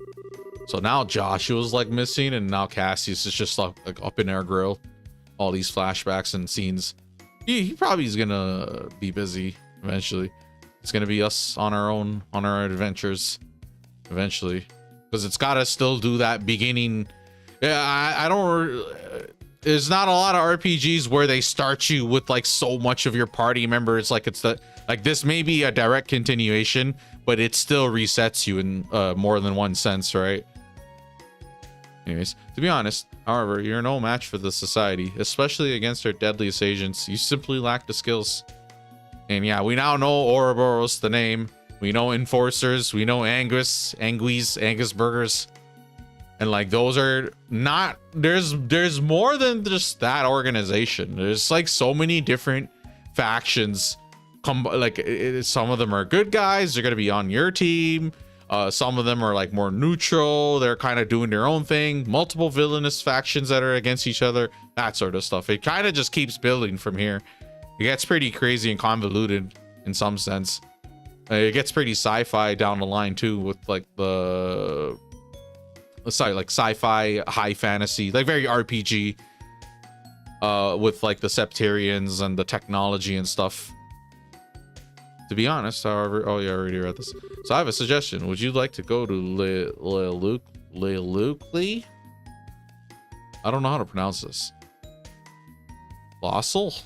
So now Joshua's like missing, and now Cassius is just like up in our grill. All these flashbacks and scenes. He probably is gonna be busy eventually. It's gonna be us on our own, on our adventures eventually, because it's gotta still do that beginning. Yeah, I don't. There's not a lot of RPGs where they start you with like so much of your party members. Like it's like this may be a direct continuation, but it still resets you in more than one sense, right? Anyways, to be honest, however, you're no match for the society, especially against our deadliest agents. You simply lack the skills. And yeah, we now know Ouroboros, the name. We know Enforcers. We know Angus Burgers. And like those are not, there's more than just that organization. There's like so many different factions. Some of them are good guys. They're going to be on your team. Some of them are like more neutral. They're kind of doing their own thing. Multiple villainous factions that are against each other. That sort of stuff. It kind of just keeps building from here. It gets pretty crazy and convoluted in some sense. It gets pretty sci-fi down the line too, with like like sci-fi, high fantasy, like very RPG. With like the Septarians and the technology and stuff. To be honest, however, oh yeah, I already read this. So I have a suggestion. Would you like to go to Lelucli? I don't know how to pronounce this. Lossel?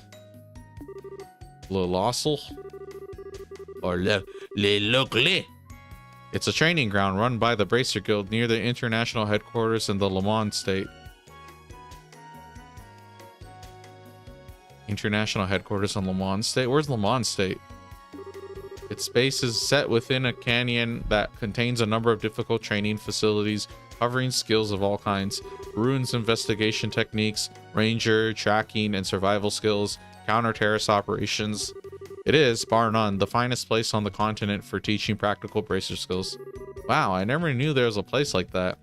Le Lossel? Or Le Locle? It's a training ground run by the Bracer Guild near the international headquarters in the Le Mans state. International headquarters in Le Mans state? Where's Le Mans state? Its space is set within a canyon that contains a number of difficult training facilities covering skills of all kinds. Ruins investigation techniques, ranger, tracking, and survival skills, counter-terrorist operations. It is, bar none, the finest place on the continent for teaching practical bracer skills. Wow, I never knew there was a place like that.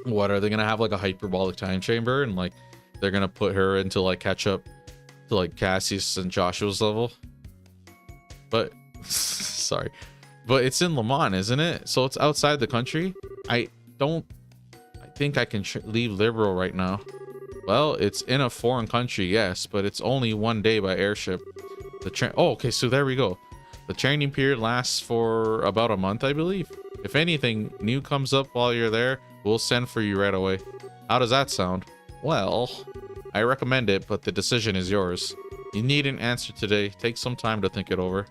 What, are they gonna have like a hyperbolic time chamber and like they're gonna put her into like catch up to like Cassius and Joshua's level? But sorry, but it's in Le Mans, isn't it? So it's outside the country. I think I can leave Liberal right now. Well, it's in a foreign country, yes, but it's only 1 day by airship. Oh, okay, so there we go. The training period lasts for about a month, I believe. If anything new comes up while you're there, we'll send for you right away. How does that sound? Well, I recommend it, but the decision is yours. You need an answer today. Take some time to think it over.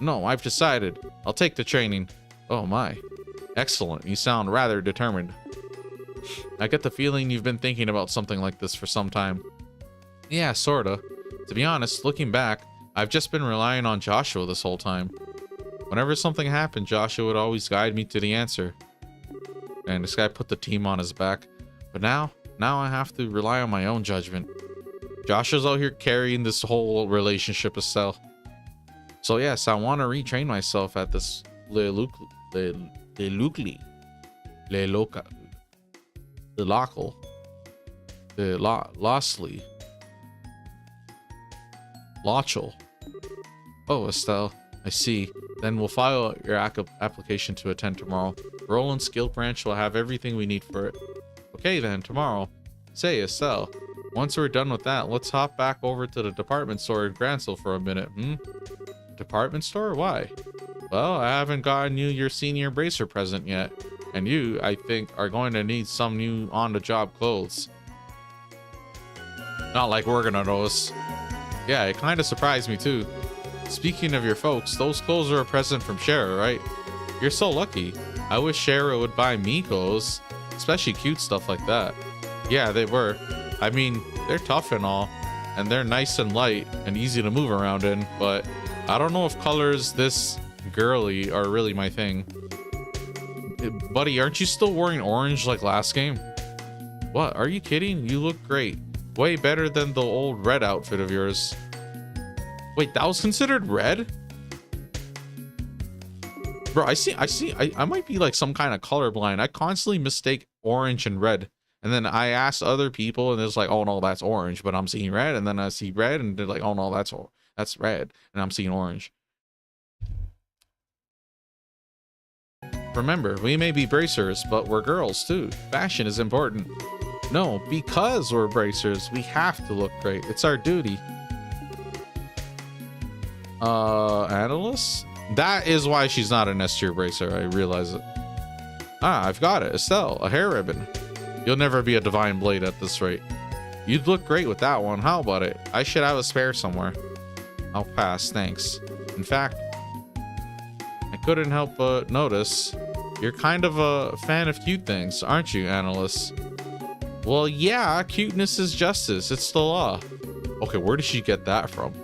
No, I've decided. I'll take the training. Oh my. Excellent. You sound rather determined. I get the feeling you've been thinking about something like this for some time. Yeah, sorta. To be honest, looking back, I've just been relying on Joshua this whole time. Whenever something happened, Joshua would always guide me to the answer. And this guy put the team on his back. But now I have to rely on my own judgment. Joshua's out here carrying this whole relationship Estelle. So yes, I want to retrain myself at this Local. Oh, Estelle, I see. Then we'll file your application to attend tomorrow. Roland Skill Branch will have everything we need for it. Okay then, tomorrow. Say, Estelle, once we're done with that, let's hop back over to the department store in Gransel for a minute, Department store? Why? Well, I haven't gotten you your senior bracer present yet. And you, I think, are going to need some new on-the-job clothes. Not like we're gonna notice. Yeah, it kind of surprised me too. Speaking of your folks, those clothes are a present from Shara, right? You're so lucky. I wish Shara would buy me clothes, especially cute stuff like that. Yeah, they were. I mean, they're tough and all, and they're nice and light and easy to move around in, but I don't know if colors this girly are really my thing. Buddy, aren't you still wearing orange like last game? What? Are you kidding? You look great. Way better than the old red outfit of yours. Wait, that was considered red? Bro, I might be like some kind of colorblind. I constantly mistake orange and red. And then I ask other people and it's like, oh no, that's orange, but I'm seeing red. And then I see red and they're like, oh no, that's red. And I'm seeing orange. Remember, we may be bracers, but we're girls too. Fashion is important. No, because we're bracers, we have to look great. It's our duty. Analyst? That is why she's not an S tier bracer. I realize it. Ah, I've got it. Estelle, a hair ribbon. You'll never be a divine blade at this rate. You'd look great with that one. How about it? I should have a spare somewhere. I'll pass, thanks. In fact, I couldn't help but notice you're kind of a fan of cute things, aren't you, Analyst? Well, yeah, cuteness is justice. It's the law. Okay, where did she get that from?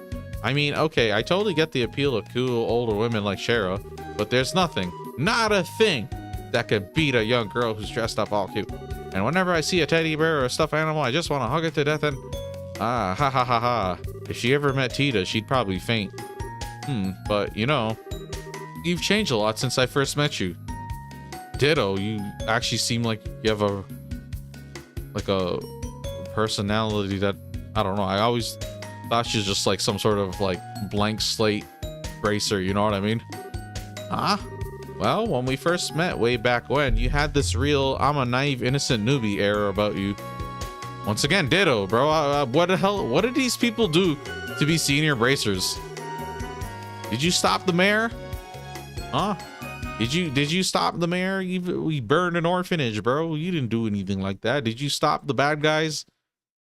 I mean, okay, I totally get the appeal of cool older women like Shara, but there's nothing, not a thing, that could beat a young girl who's dressed up all cute. And whenever I see a teddy bear or a stuffed animal, I just want to hug it to death and... Ah, ha ha ha ha. If she ever met Tita, she'd probably faint. But, you know, you've changed a lot since I first met you. Ditto, you actually seem like you have a personality that, I don't know, I always thought she's just like some sort of like blank slate bracer, you know what I mean? Huh? Well, when we first met way back when, you had this real I'm a naive innocent newbie air about you. Once again, ditto, bro. What the hell, what did these people do to be senior bracers? Did you stop the mayor? Huh? Did you stop the mayor? We burned an orphanage, bro. You didn't do anything like that. Did you stop the bad guys?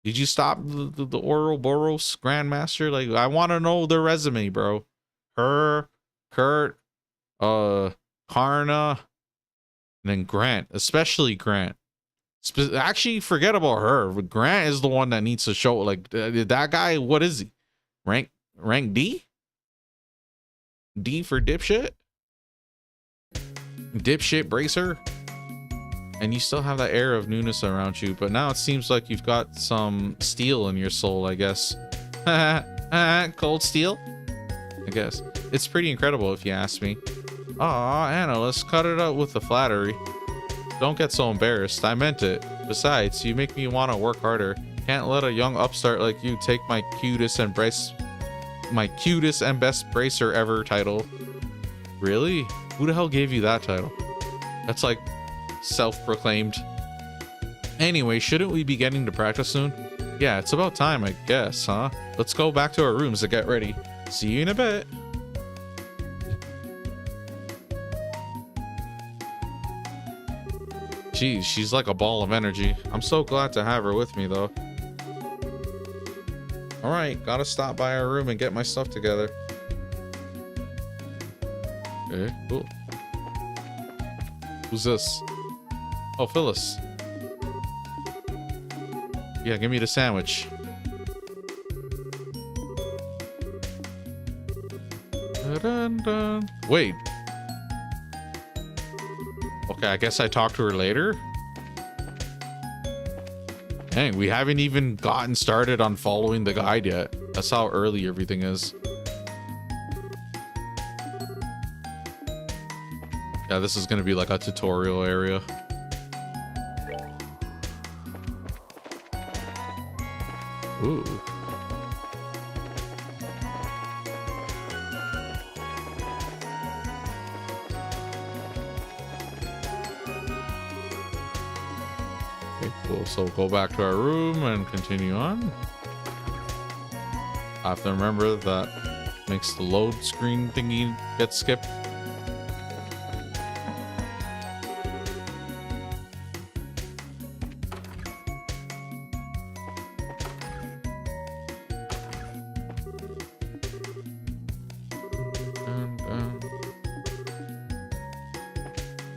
Did you stop the Ouroboros Grandmaster? Like, I want to know their resume, bro. Her, Kurt, Karna, and then Grant, especially Grant. Actually, forget about her. Grant is the one that needs to show. Like, that guy, what is he? Rank D? D for dipshit? Dipshit bracer? And you still have that air of newness around you, but now it seems like you've got some steel in your soul, I guess. Cold steel? I guess. It's pretty incredible if you ask me. Aw, Anna, let's cut it out with the flattery. Don't get so embarrassed. I meant it. Besides, you make me want to work harder. Can't let a young upstart like you take my cutest and best bracer ever title. Really? Who the hell gave you that title? That's like self-proclaimed. Anyway, shouldn't we be getting to practice soon? Yeah, it's about time, I guess, huh? Let's go back to our rooms to get ready. See you in a bit. Jeez, she's like a ball of energy. I'm so glad to have her with me, though. Alright, gotta stop by our room and get my stuff together. Okay, cool. Who's this? Oh, Phyllis. Yeah, give me the sandwich. Dun-dun-dun. Wait. Okay, I guess I talked to her later. Dang, we haven't even gotten started on following the guide yet. That's how early everything is. Yeah, this is gonna be like a tutorial area. Ooh. Okay, cool. So go back to our room and continue on. I have to remember that makes the load screen thingy get skipped.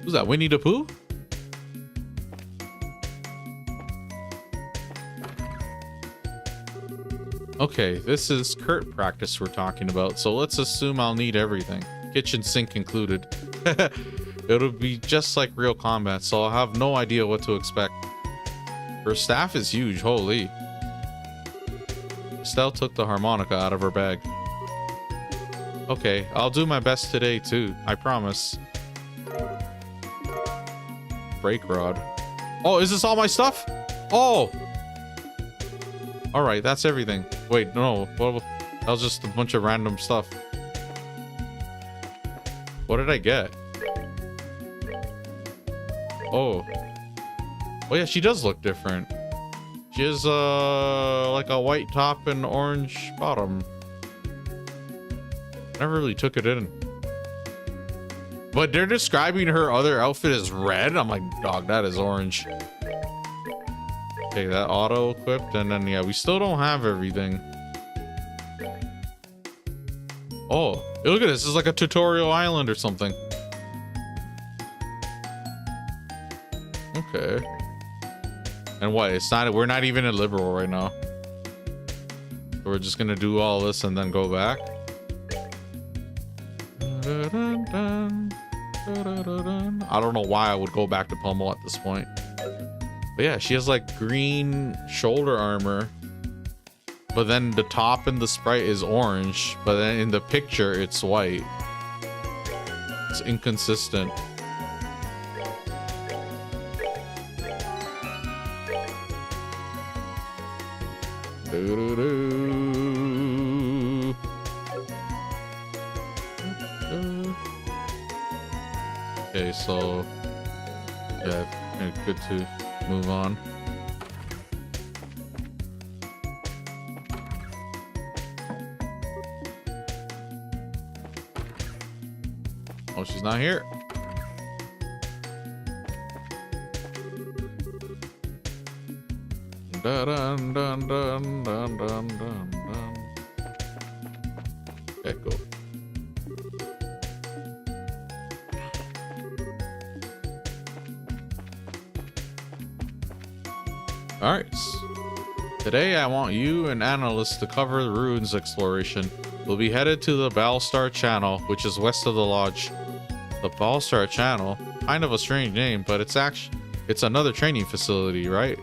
Who's that, Winnie the Pooh? Okay, this is Kurt practice we're talking about, so let's assume I'll need everything. Kitchen sink included. It'll be just like real combat, so I'll have no idea what to expect. Her staff is huge, holy. Estelle took the harmonica out of her bag. Okay, I'll do my best today too, I promise. Brake rod. Oh, is this all my stuff? Oh! Alright, that's everything. Wait, no. Well, that was just a bunch of random stuff. What did I get? Oh. Oh yeah, she does look different. She has like a white top and orange bottom. Never really took it in. But they're describing her other outfit as red. I'm like, dog, that is orange. Okay, that auto equipped, and then yeah, we still don't have everything. Oh, look at this. This is like a tutorial island or something. Okay. And what? It's not. We're not even in Liberal right now. So we're just gonna do all this and then go back. I don't know why I would go back to Pummel at this point. But yeah, she has like green shoulder armor. But then the top in the sprite is orange. But then in the picture, it's white. It's inconsistent. Okay, so yeah, good to move on. Oh, she's not here. dun, dun, dun, dun, dun, dun, dun. Okay, cool. Alright. Today I want you and analysts to cover the ruins exploration. We'll be headed to the Balstar Channel, which is west of the lodge. The Balstar Channel? Kind of a strange name, but it's another training facility, right?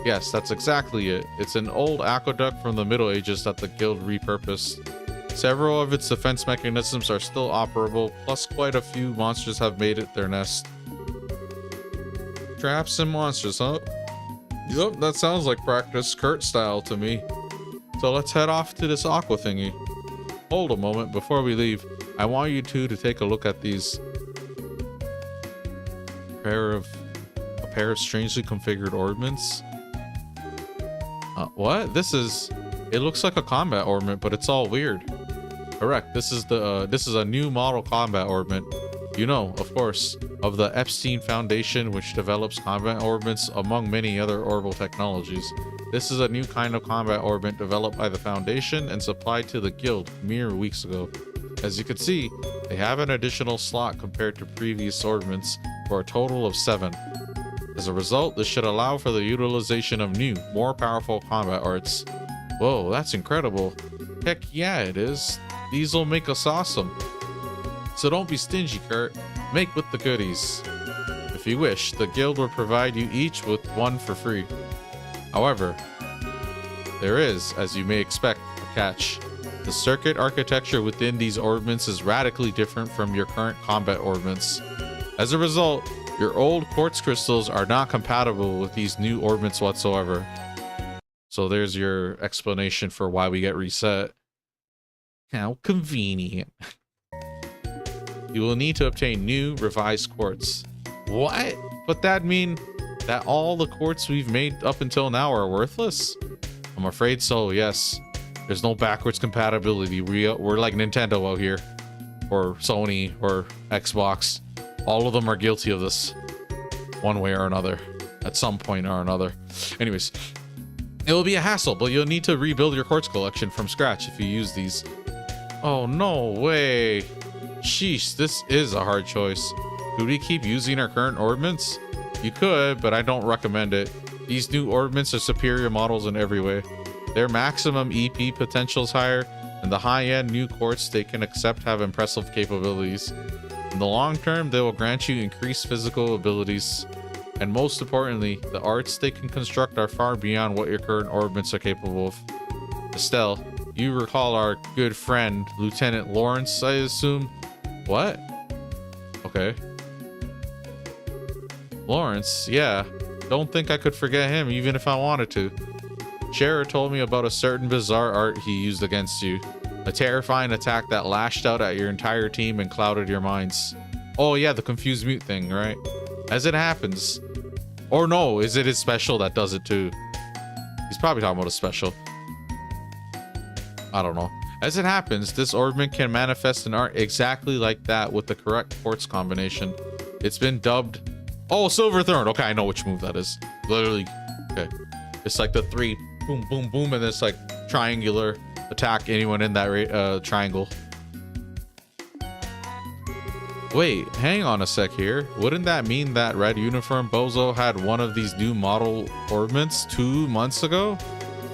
Yes, that's exactly it. It's an old aqueduct from the Middle Ages that the guild repurposed. Several of its defense mechanisms are still operable, plus quite a few monsters have made it their nest. Traps and monsters, huh? Yup, that sounds like practice Kurt style to me. So let's head off to this aqua thingy. Hold a moment before we leave. I want you two to take a look at these. A pair of strangely configured ornaments. What? It looks like a combat ornament, but it's all weird. Correct. This is a new model combat ornament. You know, of course, of the Epstein Foundation, which develops combat ornaments among many other orbital technologies. This is a new kind of combat ornament developed by the Foundation and supplied to the guild mere weeks ago. As you can see, they have an additional slot compared to previous ornaments for a total of 7. As a result, this should allow for the utilization of new, more powerful combat arts. Whoa, that's incredible. Heck yeah, it is. These'll make us awesome. So don't be stingy, Kurt. Make with the goodies. If you wish, the guild will provide you each with one for free. However, there is, as you may expect, a catch. The circuit architecture within these ornaments is radically different from your current combat ornaments. As a result, your old quartz crystals are not compatible with these new ornaments whatsoever. So there's your explanation for why we get reset. How convenient. You will need to obtain new revised quartz. What? But that mean that all the quartz we've made up until now are worthless? I'm afraid so, yes. There's no backwards compatibility. We're like Nintendo out here. Or Sony or Xbox. All of them are guilty of this. One way or another. At some point or another. Anyways. It will be a hassle, but you'll need to rebuild your quartz collection from scratch if you use these. Oh, no way. Sheesh, this is a hard choice. Could we keep using our current ornaments? You could, but I don't recommend it. These new ornaments are superior models in every way. Their maximum EP potential is higher, and the high-end new quartz they can accept have impressive capabilities. In the long term, they will grant you increased physical abilities. And most importantly, the arts they can construct are far beyond what your current ornaments are capable of. Estelle, you recall our good friend, Lieutenant Lawrence, I assume? What? Okay. Lawrence, yeah. Don't think I could forget him even if I wanted to. Scherer told me about a certain bizarre art he used against you. A terrifying attack that lashed out at your entire team and clouded your minds. Oh yeah, the confused mute thing, right? As it happens. Or no, is it his special that does it too? He's probably talking about a special. I don't know. As it happens, this ornament can manifest an art exactly like that with the correct quartz combination. It's been dubbed... Oh, Silverthorn! Okay, I know which move that is. Literally. Okay. It's like the 3 boom, boom, boom, and it's like triangular attack anyone in that triangle. Wait, hang on a sec here. Wouldn't that mean that Red Uniform Bozo had one of these new model ornaments 2 months ago?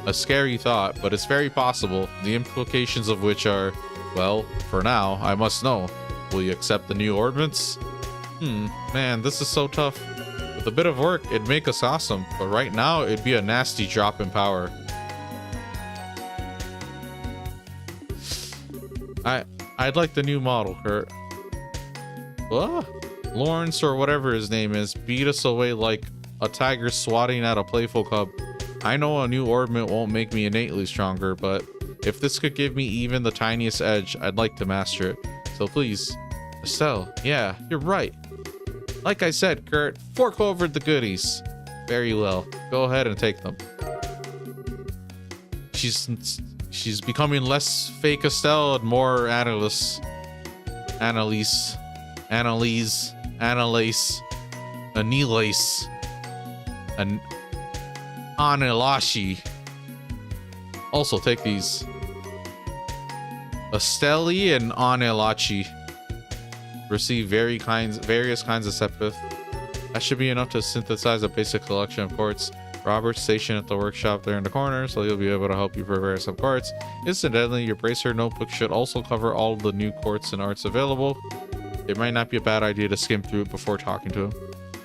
A scary thought, but it's very possible, the implications of which are, well, for now, I must know. Will you accept the new ornaments? Man, this is so tough. With a bit of work, it'd make us awesome, but right now, it'd be a nasty drop in power. I'd like the new model, Kurt. What? Lawrence, or whatever his name is, beat us away like a tiger swatting at a playful cub. I know a new ornament won't make me innately stronger, but if this could give me even the tiniest edge, I'd like to master it. So please, Estelle, yeah, you're right. Like I said, Kurt, fork over the goodies. Very well. Go ahead and take them. She's becoming less fake Estelle and more Annalise. Annalise. Anelashi. Also take these. Esteli and Anelachi. Receive various kinds of Sepith. That should be enough to synthesize a basic collection of quartz. Robert's stationed at the workshop there in the corner, so he'll be able to help you prepare some quartz. Incidentally, your bracer notebook should also cover all of the new quartz and arts available. It might not be a bad idea to skim through it before talking to him.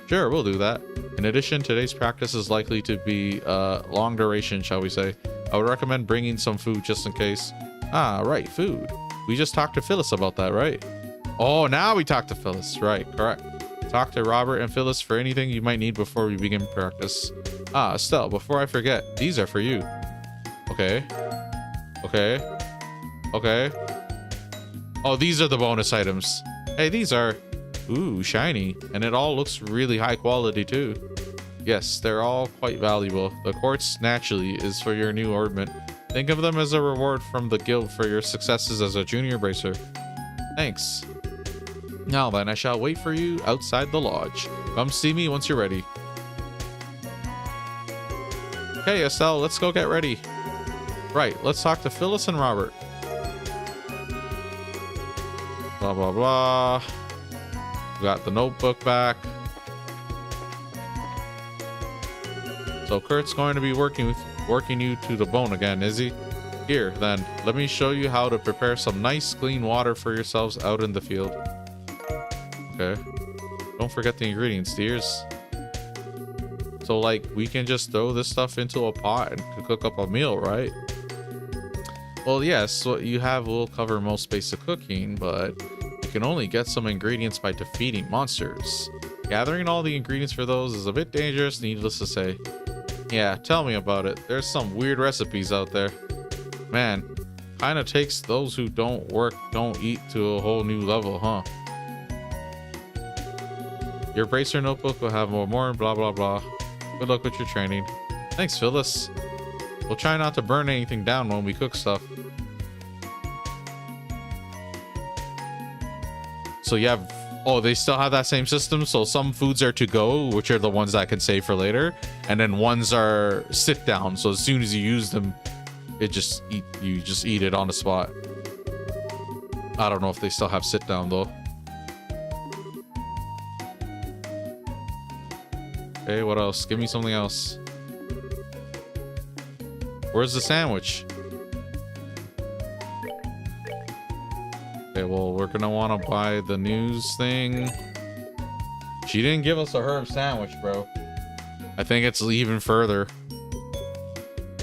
Sure, we'll do that. In addition, today's practice is likely to be long duration, shall we say. I would recommend bringing some food just in case. Ah, right, food. We just talked to Phyllis about that, right? Oh, now we talked to Phyllis. Right, correct. Talk to Robert and Phyllis for anything you might need before we begin practice. Ah, Estelle, before I forget, these are for you. Okay. Okay. Okay. Oh, these are the bonus items. Hey, these are... Ooh, shiny. And it all looks really high quality, too. Yes, they're all quite valuable. The quartz, naturally, is for your new ornament. Think of them as a reward from the guild for your successes as a junior bracer. Thanks. Now then, I shall wait for you outside the lodge. Come see me once you're ready. Okay, Estelle, let's go get ready. Right, let's talk to Phyllis and Robert. Blah, blah, blah. We got the notebook back. So Kurt's going to be working you to the bone again, is he? Here, then, let me show you how to prepare some nice, clean water for yourselves out in the field. Okay. Don't forget the ingredients, dears. So, like, we can just throw this stuff into a pot and cook up a meal, right? Well, yes, what you have will cover most basic cooking, but you can only get some ingredients by defeating monsters. Gathering all the ingredients for those is a bit dangerous, needless to say. Yeah, tell me about it. There's some weird recipes out there. Man, kind of takes those who don't eat to a whole new level, huh? Your bracer notebook will have more blah blah blah. Good luck with your training. Thanks, Phyllis. We'll try not to burn anything down when we cook stuff. So you have... Oh, they still have that same system? So some foods are to go, which are the ones that I can save for later. And then ones are sit down. So as soon as you use them, you just eat it on the spot. I don't know if they still have sit down though. Okay, what else? Give me something else. Where's the sandwich? Okay, well, we're gonna want to buy the news thing. She didn't give us a herb sandwich, bro. I think it's even further.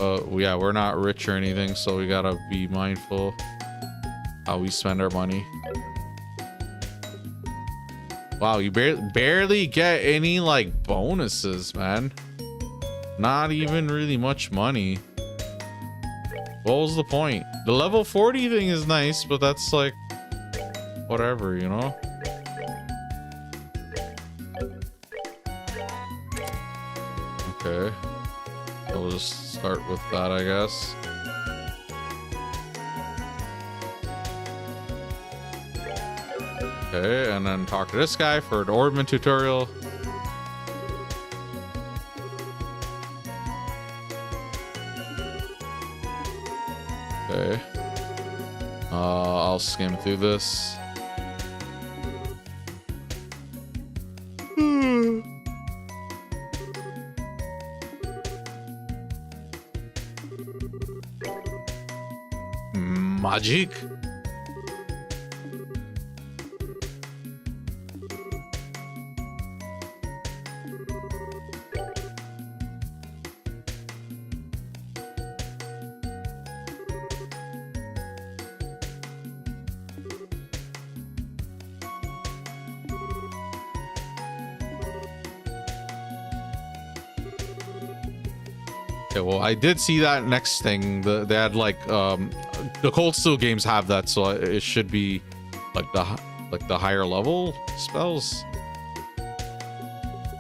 Yeah, we're not rich or anything, so we gotta be mindful how we spend our money. Wow, you barely get any, like, bonuses, man. Not even really much money. What was the point? The level 40 thing is nice, but that's, like, whatever, you know? Okay. We'll just start with that, I guess. Okay, and then talk to this guy for an ornament tutorial. Okay. I'll skim through this. Magic. Okay, well, I did see that next thing. They had like the Cold Steel games have that, so it should be like the higher level spells,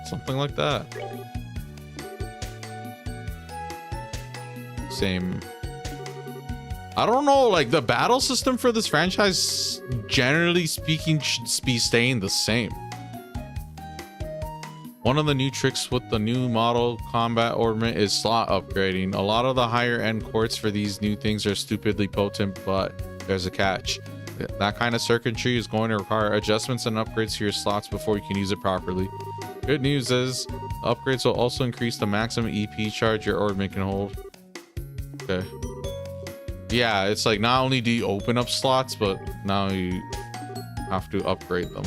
something like that. Same. I don't know, like the battle system for this franchise, generally speaking, should be staying the same. One of the new tricks with the new model combat ornament is slot upgrading. A lot of the higher end quartz for these new things are stupidly potent, but there's a catch. That kind of circuitry is going to require adjustments and upgrades to your slots before you can use it properly. Good news is upgrades will also increase the maximum EP charge your ornament can hold. Okay. Yeah, it's like not only do you open up slots, but now you have to upgrade them.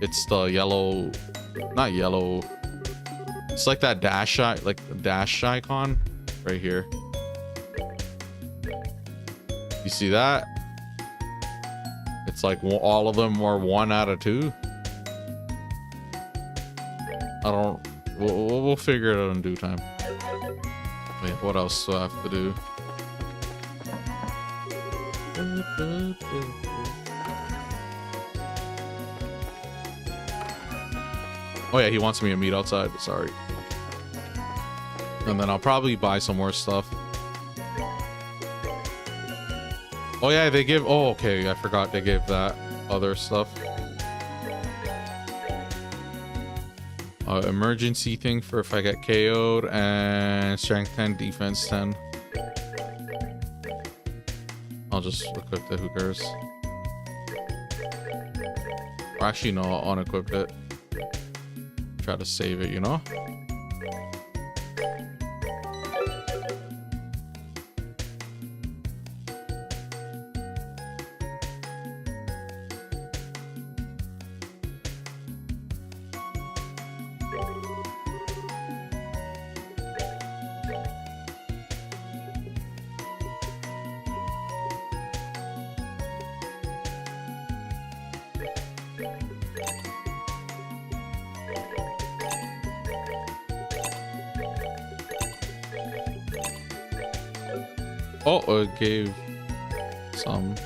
It's the yellow, not yellow. It's like that dash like the dash icon right here. You see that? It's like all of them were 1 out of 2. I don't. We'll figure it out in due time. Wait, what else do I have to do? Oh yeah, he wants me to meet outside. Sorry. And then I'll probably buy some more stuff. Oh yeah, they give. Oh, okay. I forgot they gave that other stuff. Emergency thing for if I get KO'd, and strength 10, defense 10. I'll just equip it. Who cares? Or actually, no. I'll unequip it. Try to save it, you know? Oh, it gave some.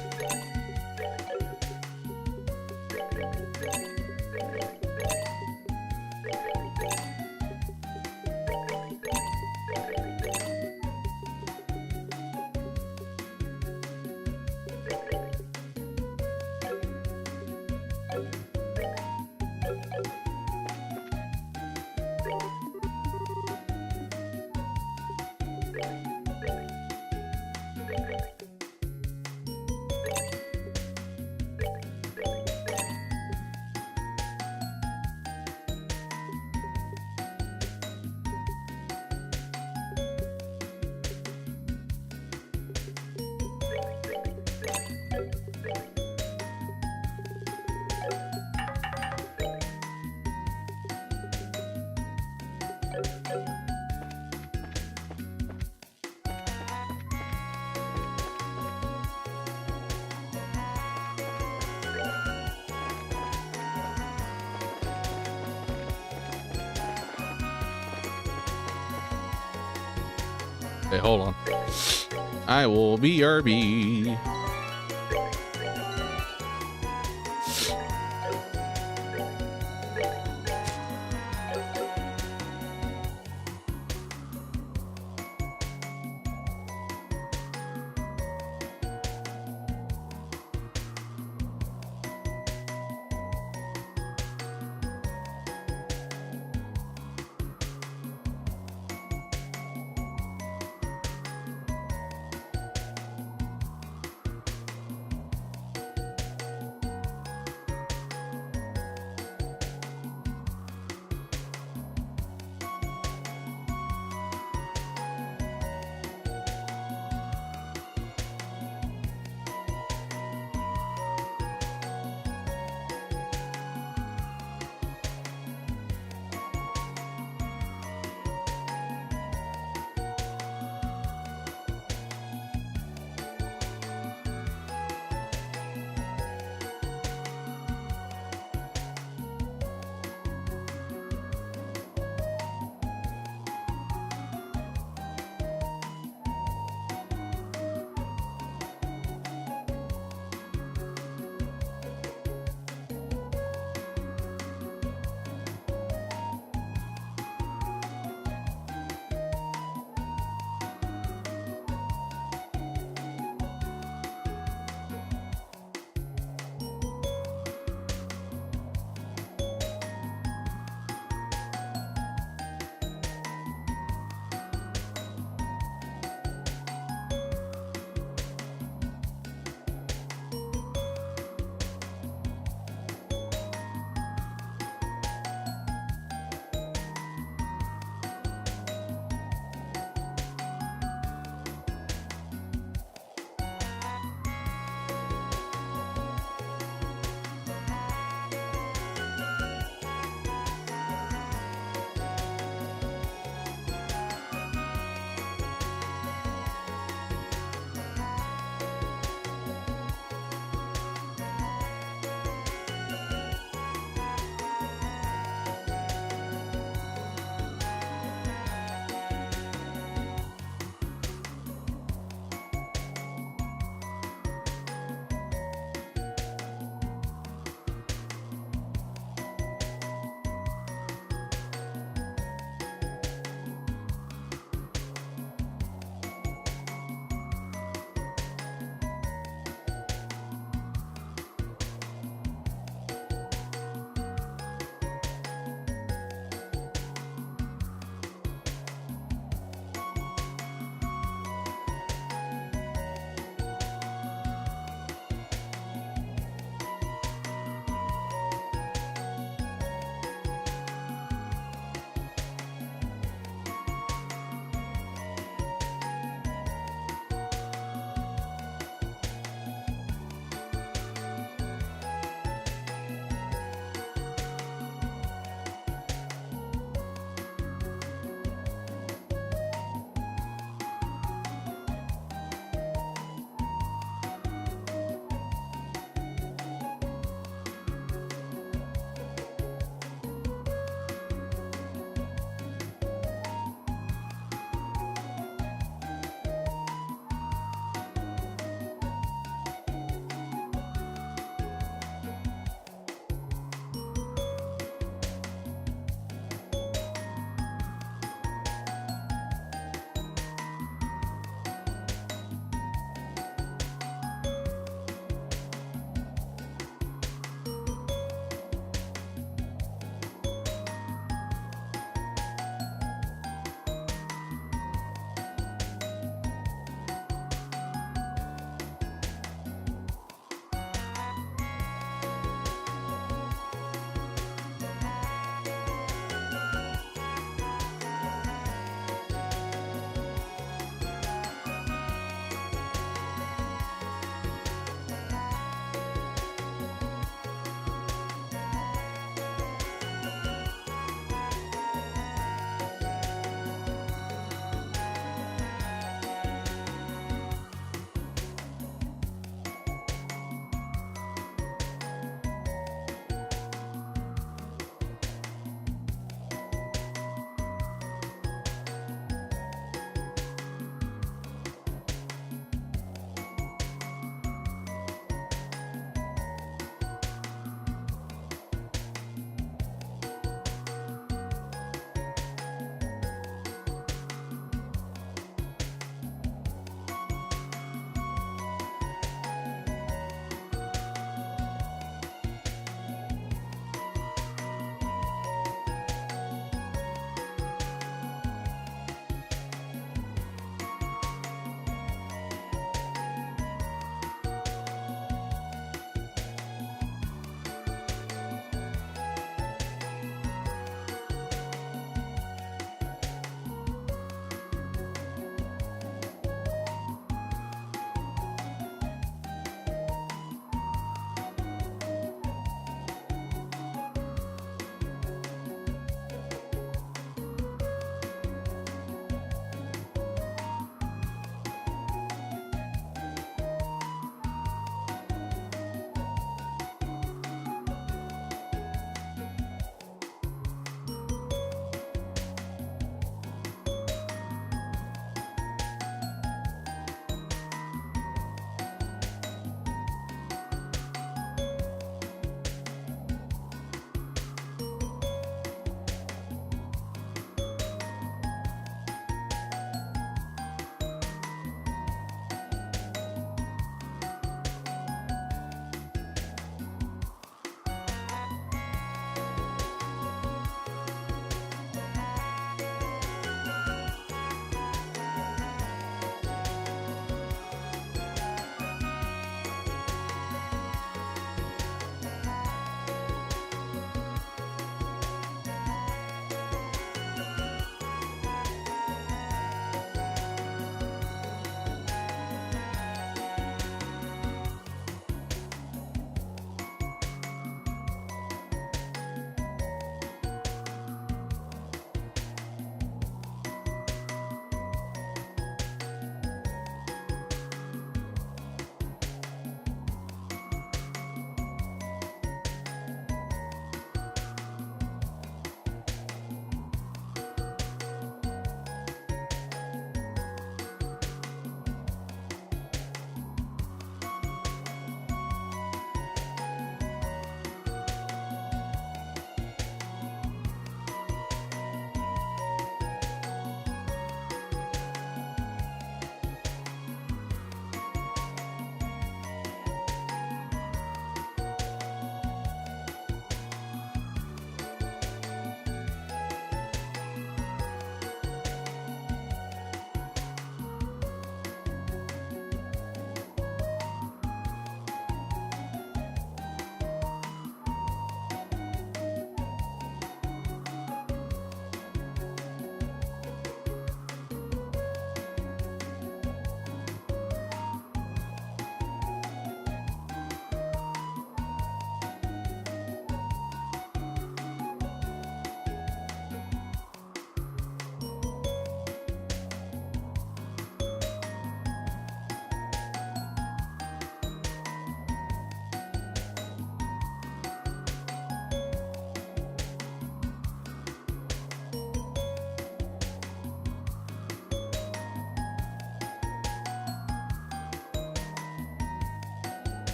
Hey, hold on. I will be RB.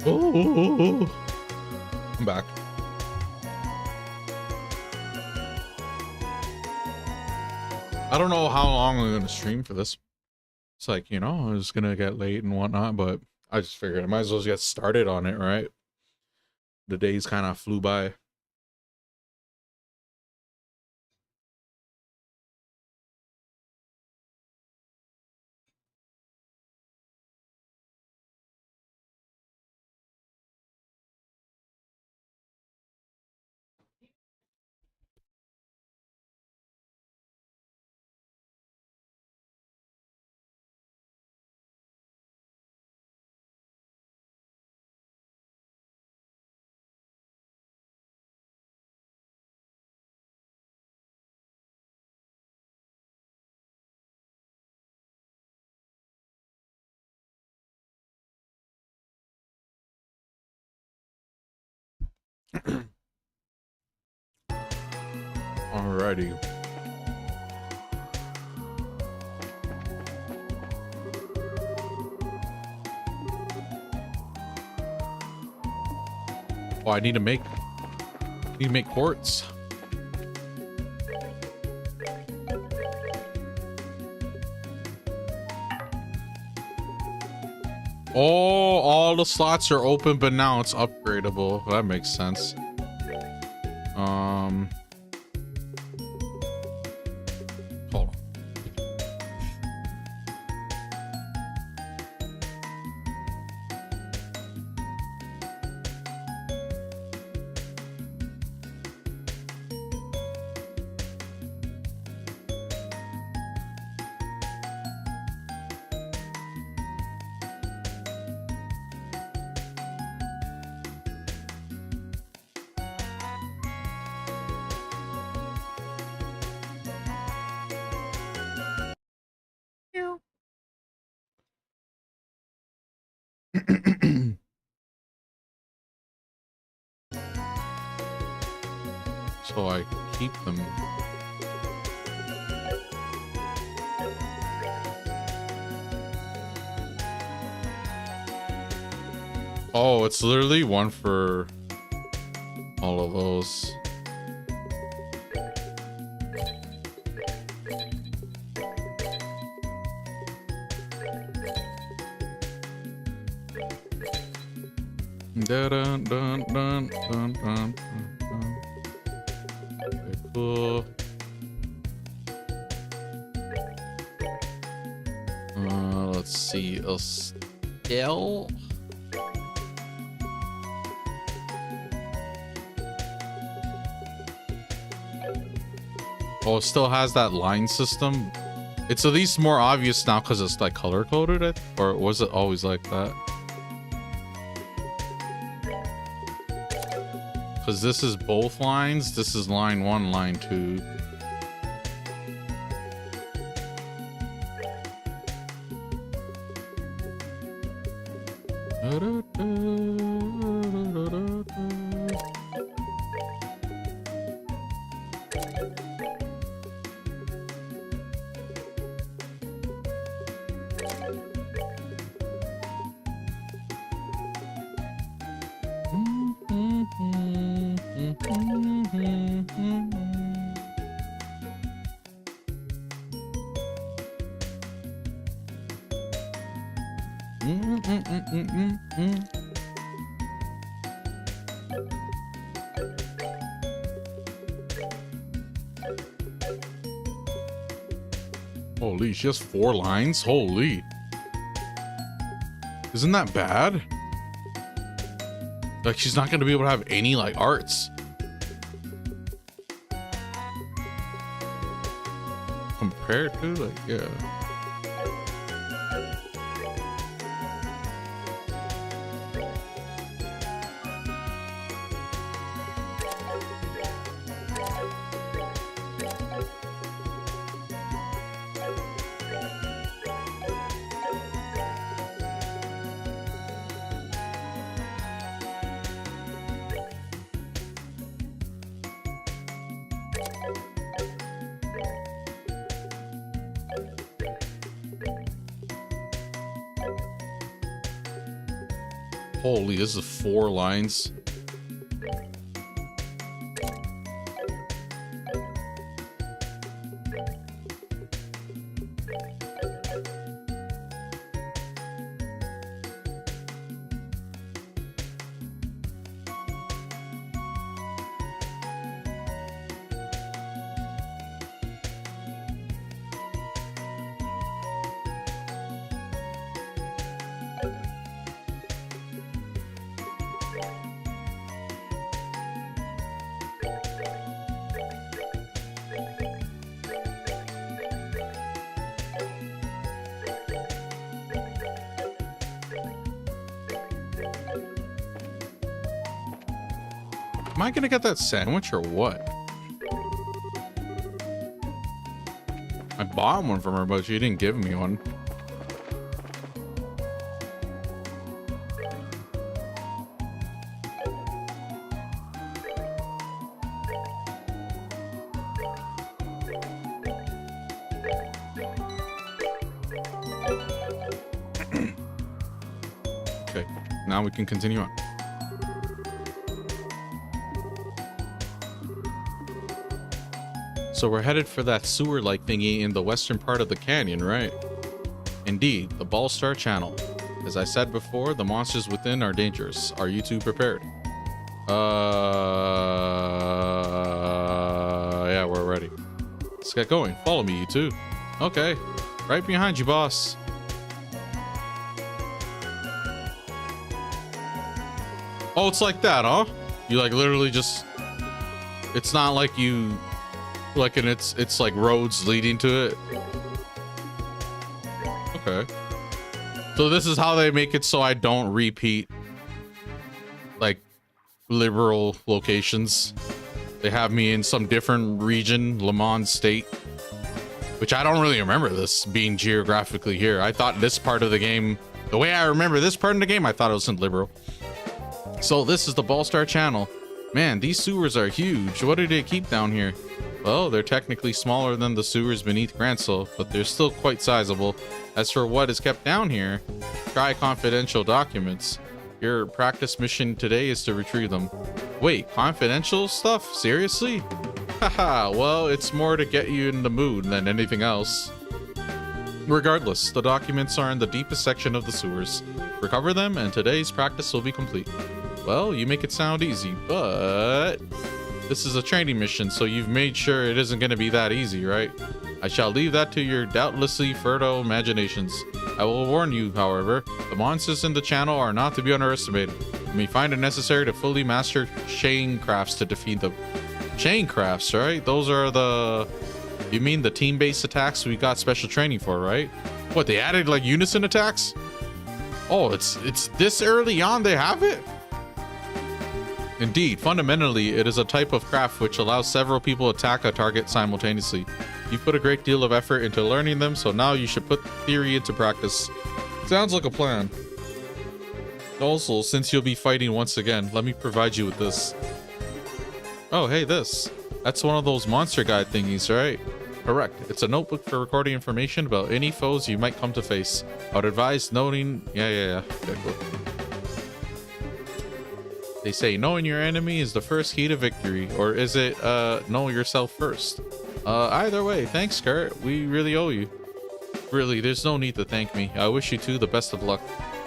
Oh, I'm back. I don't know how long I'm gonna stream for this. It's like, you know, it's gonna get late and whatnot, but I just figured I might as well get started on it, right? The days kind of flew by. Alrighty. Oh, I need to make quartz. Oh, all the slots are open, but now it's upgradable. That makes sense. Hold on. So I keep them. Oh, it's literally one for all of those. Dun, dun, dun, dun, dun, dun, dun. Okay, cool. Let's see. A scale. Oh, it still has that line system. It's at least more obvious now because it's like color coded, or was it always like that? Because this is both lines. This is line 1, line 2. Holy, she has 4 lines? Holy. Isn't that bad? Like, she's not gonna be able to have any, like, arts. Compared to, like, yeah. Holy, this is 4 lines. Am I gonna get that sandwich or what? I bought one from her, but she didn't give me one. Okay, now we can continue on. So we're headed for that sewer-like thingy in the western part of the canyon, right? Indeed, the Ballstar Channel. As I said before, the monsters within are dangerous. Are you two prepared? Yeah, we're ready. Let's get going. Follow me, you two. Okay, right behind you, boss. Oh, it's like that, huh? You like literally just... It's not like you... Like, and it's like roads leading to it. Okay. So this is how they make it so I don't repeat like liberal locations. They have me in some different region, Le Mans State, which I don't really remember this being geographically here. I thought this part of the game, the way I remember this part of the game, I thought it was in liberal. So this is the Ballstar Channel. Man, these sewers are huge. What do they keep down here? Well, they're technically smaller than the sewers beneath Gransel, but they're still quite sizable. As for what is kept down here, try confidential documents. Your practice mission today is to retrieve them. Wait, confidential stuff? Seriously? Haha, well, it's more to get you in the mood than anything else. Regardless, the documents are in the deepest section of the sewers. Recover them, and today's practice will be complete. Well, you make it sound easy, but... This is a training mission, so you've made sure it isn't going to be that easy, right? I shall leave that to your doubtlessly fertile imaginations. I will warn you, however, the monsters in the channel are not to be underestimated. You may find it necessary to fully master chain crafts to defeat them. Chain crafts, right? Those are the... You mean the team-based attacks we got special training for, right? What, they added like unison attacks? Oh, it's this early on they have it? Indeed, fundamentally, it is a type of craft which allows several people to attack a target simultaneously. You put a great deal of effort into learning them, so now you should put theory into practice. Sounds like a plan. Also, since you'll be fighting once again, let me provide you with this. Oh, hey, this. That's one of those monster guide thingies, right? Correct. It's a notebook for recording information about any foes you might come to face. I would advise noting... Yeah. Okay, cool. They say knowing your enemy is the first key to victory, or is it know yourself first? Either way, thanks, Kurt. We really owe you. Really, there's no need to thank me. I wish you two the best of luck.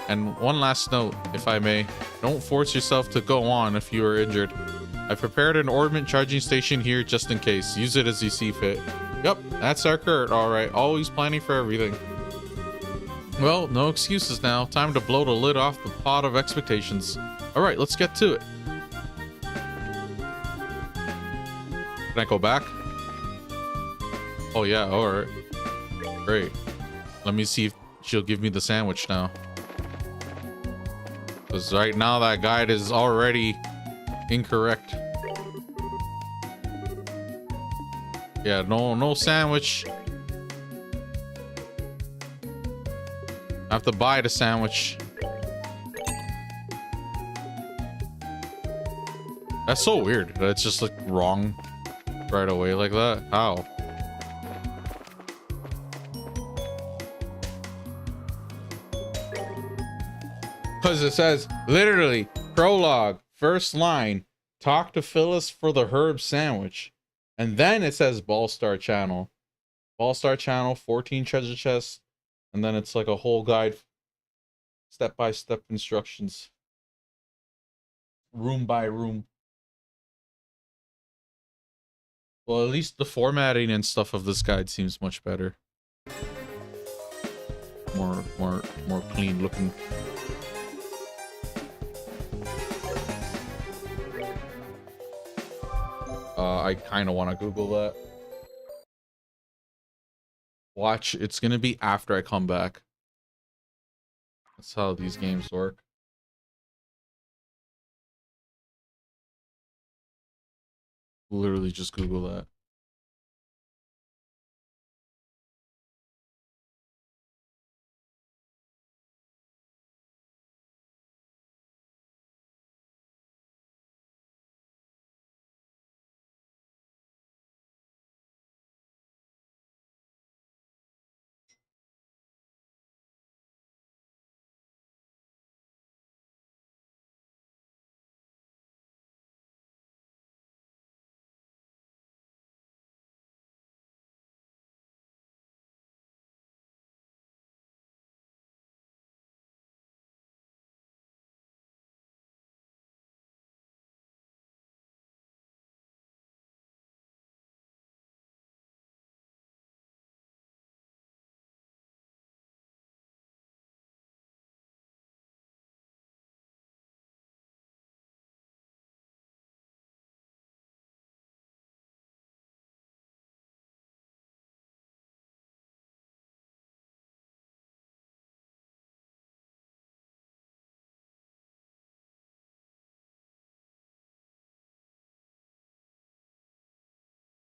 And one last note, if I may. Don't force yourself to go on if you are injured. I've prepared an ornament charging station here just in case. Use it as you see fit. Yep, that's our Kurt, alright. Always planning for everything. Well, no excuses now. Time to blow the lid off the pot of expectations. Alright, let's get to it. Can I go back? Oh yeah, alright. Great. Let me see if she'll give me the sandwich now. Because right now that guide is already incorrect. Yeah, no sandwich. I have to buy the sandwich. That's so weird that it's just like wrong right away like that. How? Because it says literally prologue, first line, talk to Phyllis for the herb sandwich. And then it says Ball Star Channel. Ball Star Channel, 14 treasure chests. And then it's like a whole guide, step-by-step instructions. Room by room. Well, at least the formatting and stuff of this guide seems much better. More clean looking. I kind of want to Google that. Watch, it's gonna be after I come back. That's how these games work. Literally just Google that.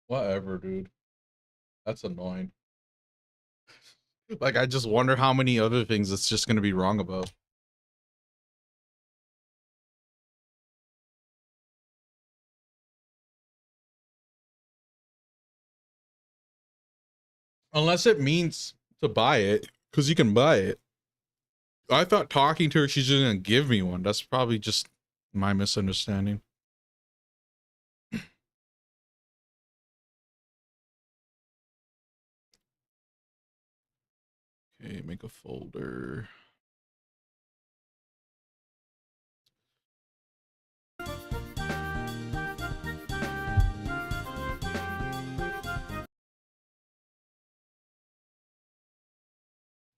Whatever, dude. That's annoying. Like, I just wonder how many other things it's just gonna be wrong about. Unless it means to buy it, because you can buy it. I thought talking to her, she's just gonna give me one. That's probably just my misunderstanding. Okay, make a folder.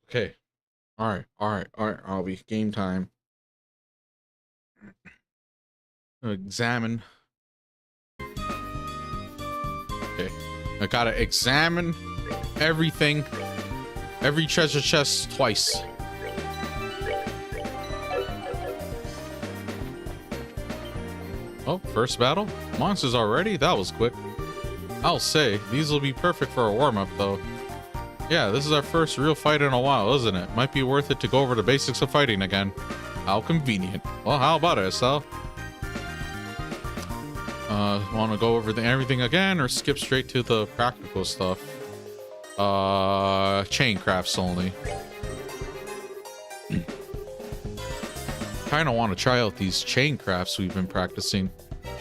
Okay. Alright. I'll be game time. Examine. Okay. I gotta examine everything. Every treasure chest twice. Oh, first battle? Monsters already? That was quick. I'll say, these will be perfect for a warm-up though. Yeah, this is our first real fight in a while, isn't it? Might be worth it to go over the basics of fighting again. How convenient. Well, how about it, Estelle? Want to go over everything again or skip straight to the practical stuff? Chain crafts only. Kinda want to try out these chain crafts we've been practicing.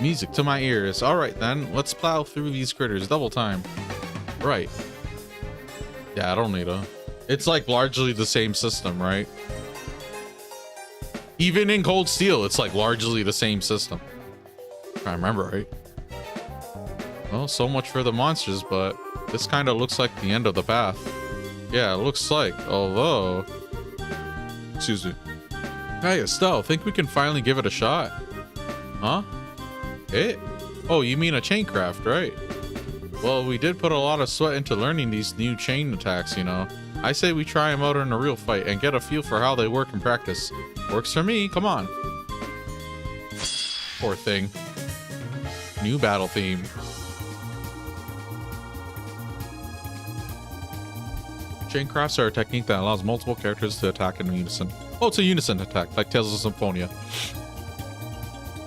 Music to my ears. Alright then, let's plow through these critters double time. Right. Yeah, I don't need a... It's like largely the same system, right? Even in Cold Steel, it's like largely the same system. If I remember right. Well, so much for the monsters, but this kind of looks like the end of the path. Yeah, it looks like, although... Excuse me. Hey, Estelle, think we can finally give it a shot? Huh? It? Oh, you mean a chain craft, right? Well, we did put a lot of sweat into learning these new chain attacks, you know. I say we try them out in a real fight and get a feel for how they work in practice. Works for me, come on. Poor thing. New battle theme. Chain crafts are a technique that allows multiple characters to attack in unison. Oh, it's a unison attack, like Tales of Symphonia.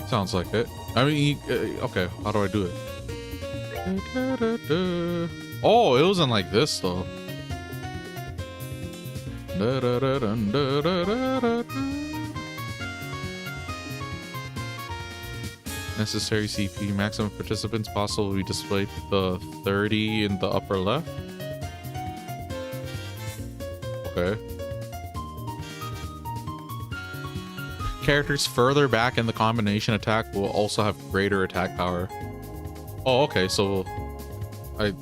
Sounds like it. I mean, okay, how do I do it? Oh, it wasn't like this, though. Necessary CP. Maximum participants possible will be displayed the 30 in the upper left. Okay. Characters further back in the combination attack will also have greater attack power. Oh, okay, so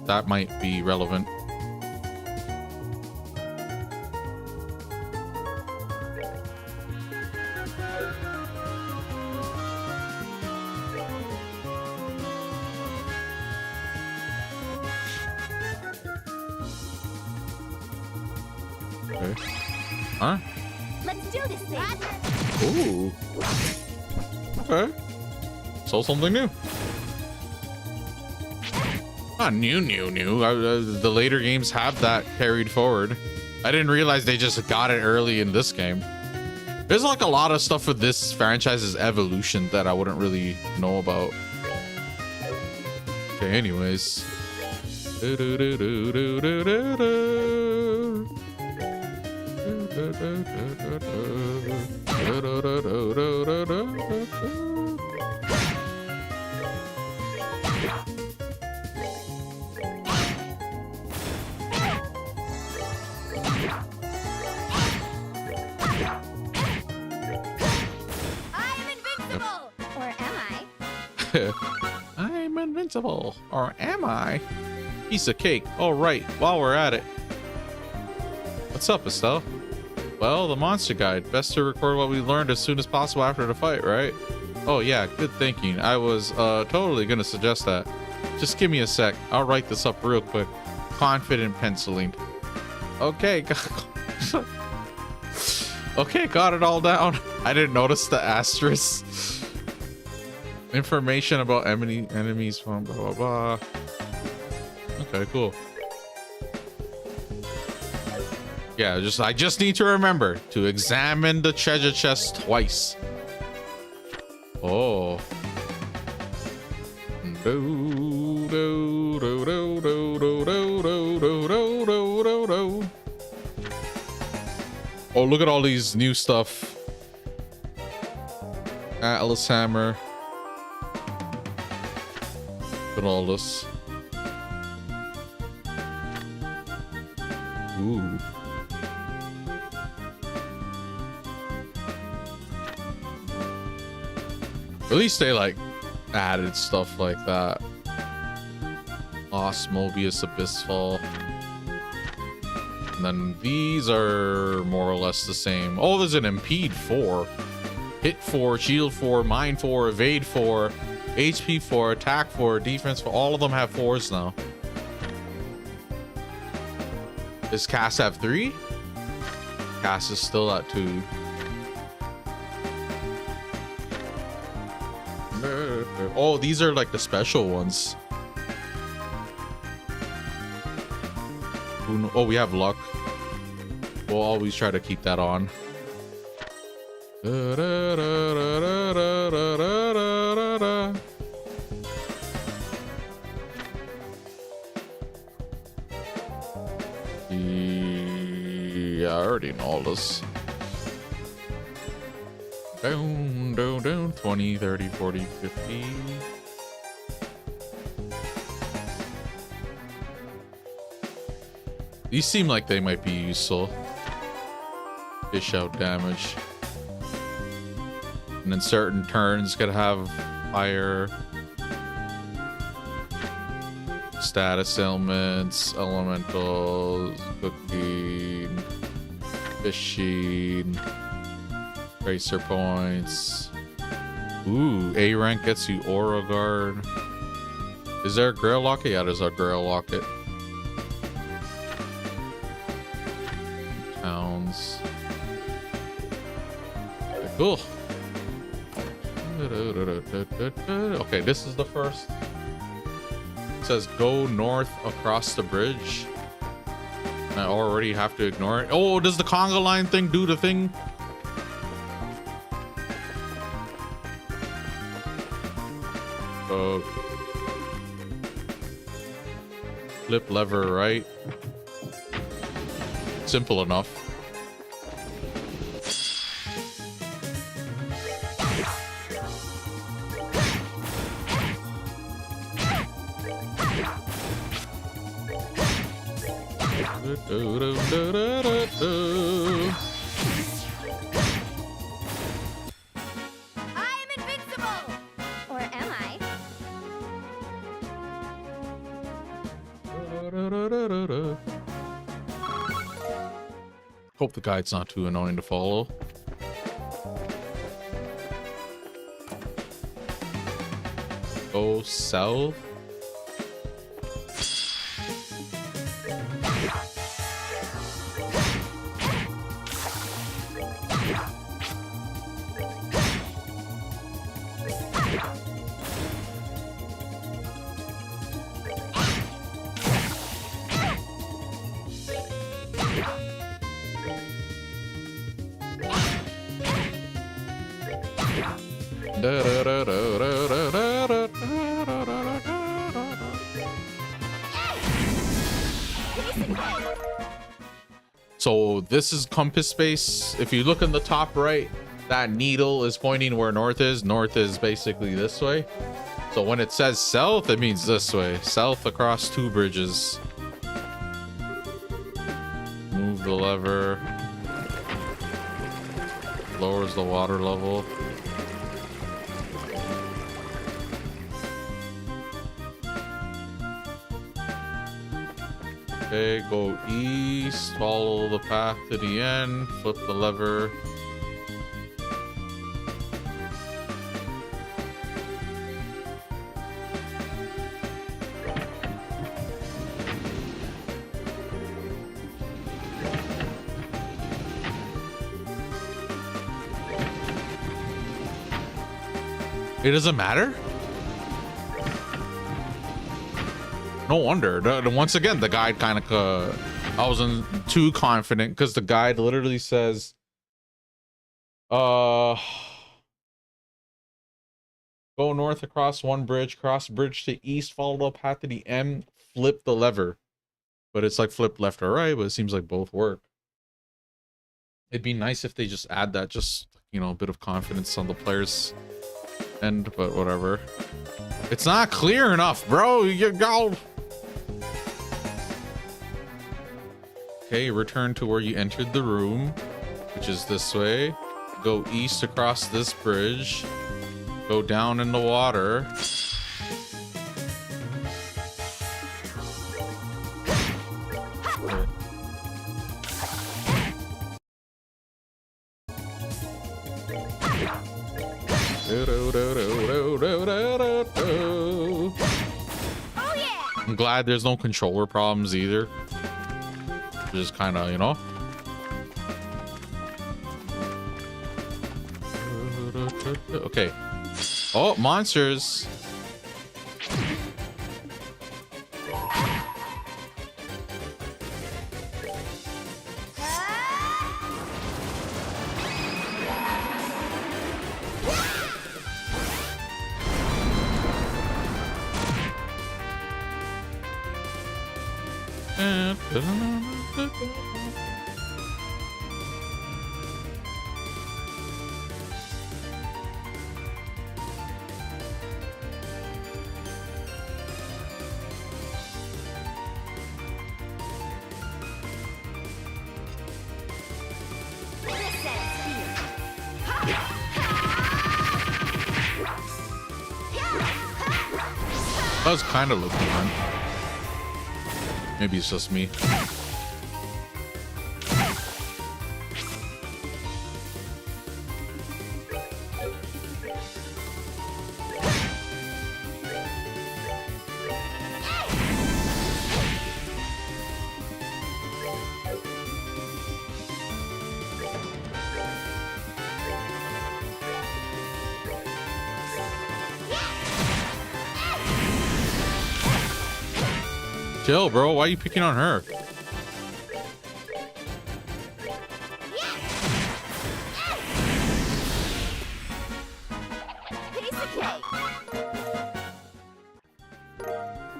that might be relevant. Okay. Huh? Let's do this thing. Ooh. Okay. So something new. Not new. The later games have that carried forward. I didn't realize they just got it early in this game. There's like a lot of stuff with this franchise's evolution that I wouldn't really know about. Okay, anyways. I'm invincible, or am I? Piece of cake. All right, while we're at it. What's up, Estelle? Well, the monster guide. Best to record what we learned as soon as possible after the fight, right? Oh yeah, good thinking. I was totally gonna suggest that. Just give me a sec. I'll write this up real quick. Confident penciling. Okay. Okay, got it all down. I didn't notice the asterisk. Information about enemies from blah blah blah. Okay, cool. Yeah, I just need to remember to examine the treasure chest twice. Oh. Oh, look at all these new stuff. Atlas hammer. Look at all this. Ooh. At least they like added stuff like that. Lost Mobius Abyss Fall. And then these are more or less the same. Oh, there's an Impede 4. Hit 4, Shield 4, Mine 4, Evade 4, HP 4, Attack 4, Defense 4. All of them have 4s now. Does Cass have 3? Cass is still at 2. Oh, these are like the special ones. Oh, we have luck. We'll always try to keep that on. Yeah, I already know all this. Down, down, down. 20, 30, 40, 50. These seem like they might be useful. Dish out damage. And then certain turns could have higher status ailments, elementals, cooking, fishing, tracer points. Ooh, A rank gets you Aura Guard. Is there a Grail Locket? Yeah, there's a Grail Locket. Towns. Okay, cool. Okay, this is the first. It says go north across the bridge. I already have to ignore it. Oh, does the conga line thing do the thing? Flip lever right. Simple enough. I am invincible! Or am I? Hope the guide's not too annoying to follow. Go south. So this is compass space. If you look in the top right, that needle is pointing where north is. North is basically this way. So when it says south, it means this way. South across 2 bridges. Move the lever. Lowers the water level. Okay, go east, follow the path to the end, flip the lever. It doesn't matter? No wonder. Once again, the guide kind of I wasn't too confident because the guide literally says go north across 1 bridge, cross bridge to east, follow the path to the end, flip the lever. But it's like flip left or right, but it seems like both work. It'd be nice if they just add that, just, you know, a bit of confidence on the players' end, but whatever. It's not clear enough, bro. You go. Okay, return to where you entered the room, which is this way. Go east across this bridge. Go down in the water. Oh yeah! I'm glad there's no controller problems either. Just kind of, you know. Okay. Oh, monsters. Does kind of look different. Maybe it's just me. Chill, bro. Why are you picking on her?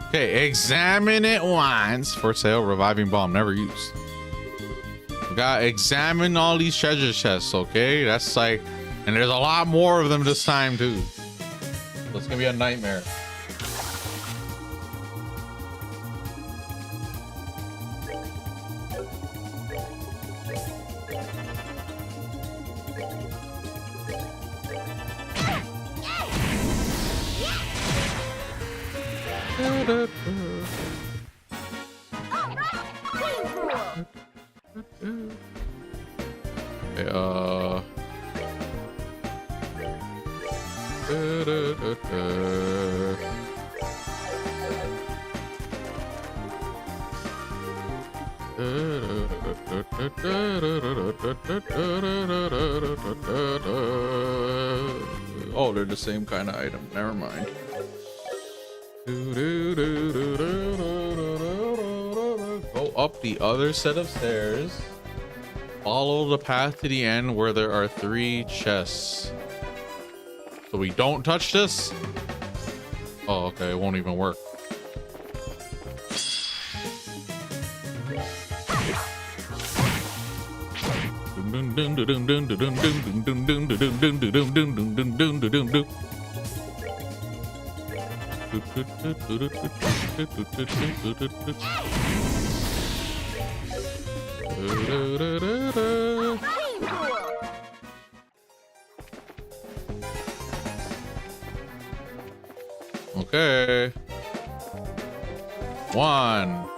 Okay, examine it once. For sale, reviving bomb, never used. We gotta examine all these treasure chests, okay? That's like, and there's a lot more of them this time too. So it's gonna be a nightmare. Oh, they're the same kind of item. Never mind. Go up the other set of stairs. Follow the path to the end where there are 3 chests. So we don't touch this? Oh, okay. It won't even work. Okay. 1.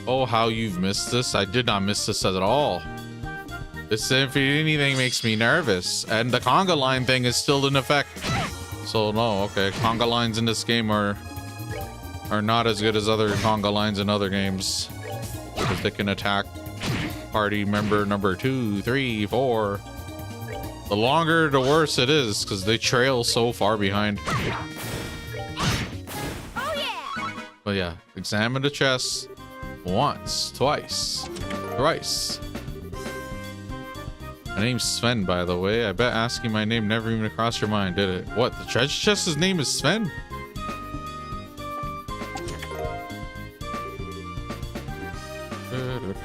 Oh, how you've missed this. I did not miss this at all. This, if anything, makes me nervous. And the conga line thing is still in effect. So no, okay. Conga lines in this game are not as good as other conga lines in other games. Because they can attack party member number 2, 3, 4. The longer, the worse it is, because they trail so far behind. Oh yeah. But yeah, examine the chest once, twice, thrice. My name's Sven, by the way. I bet asking my name never even crossed your mind, did it? What, the treasure chest's name is Sven?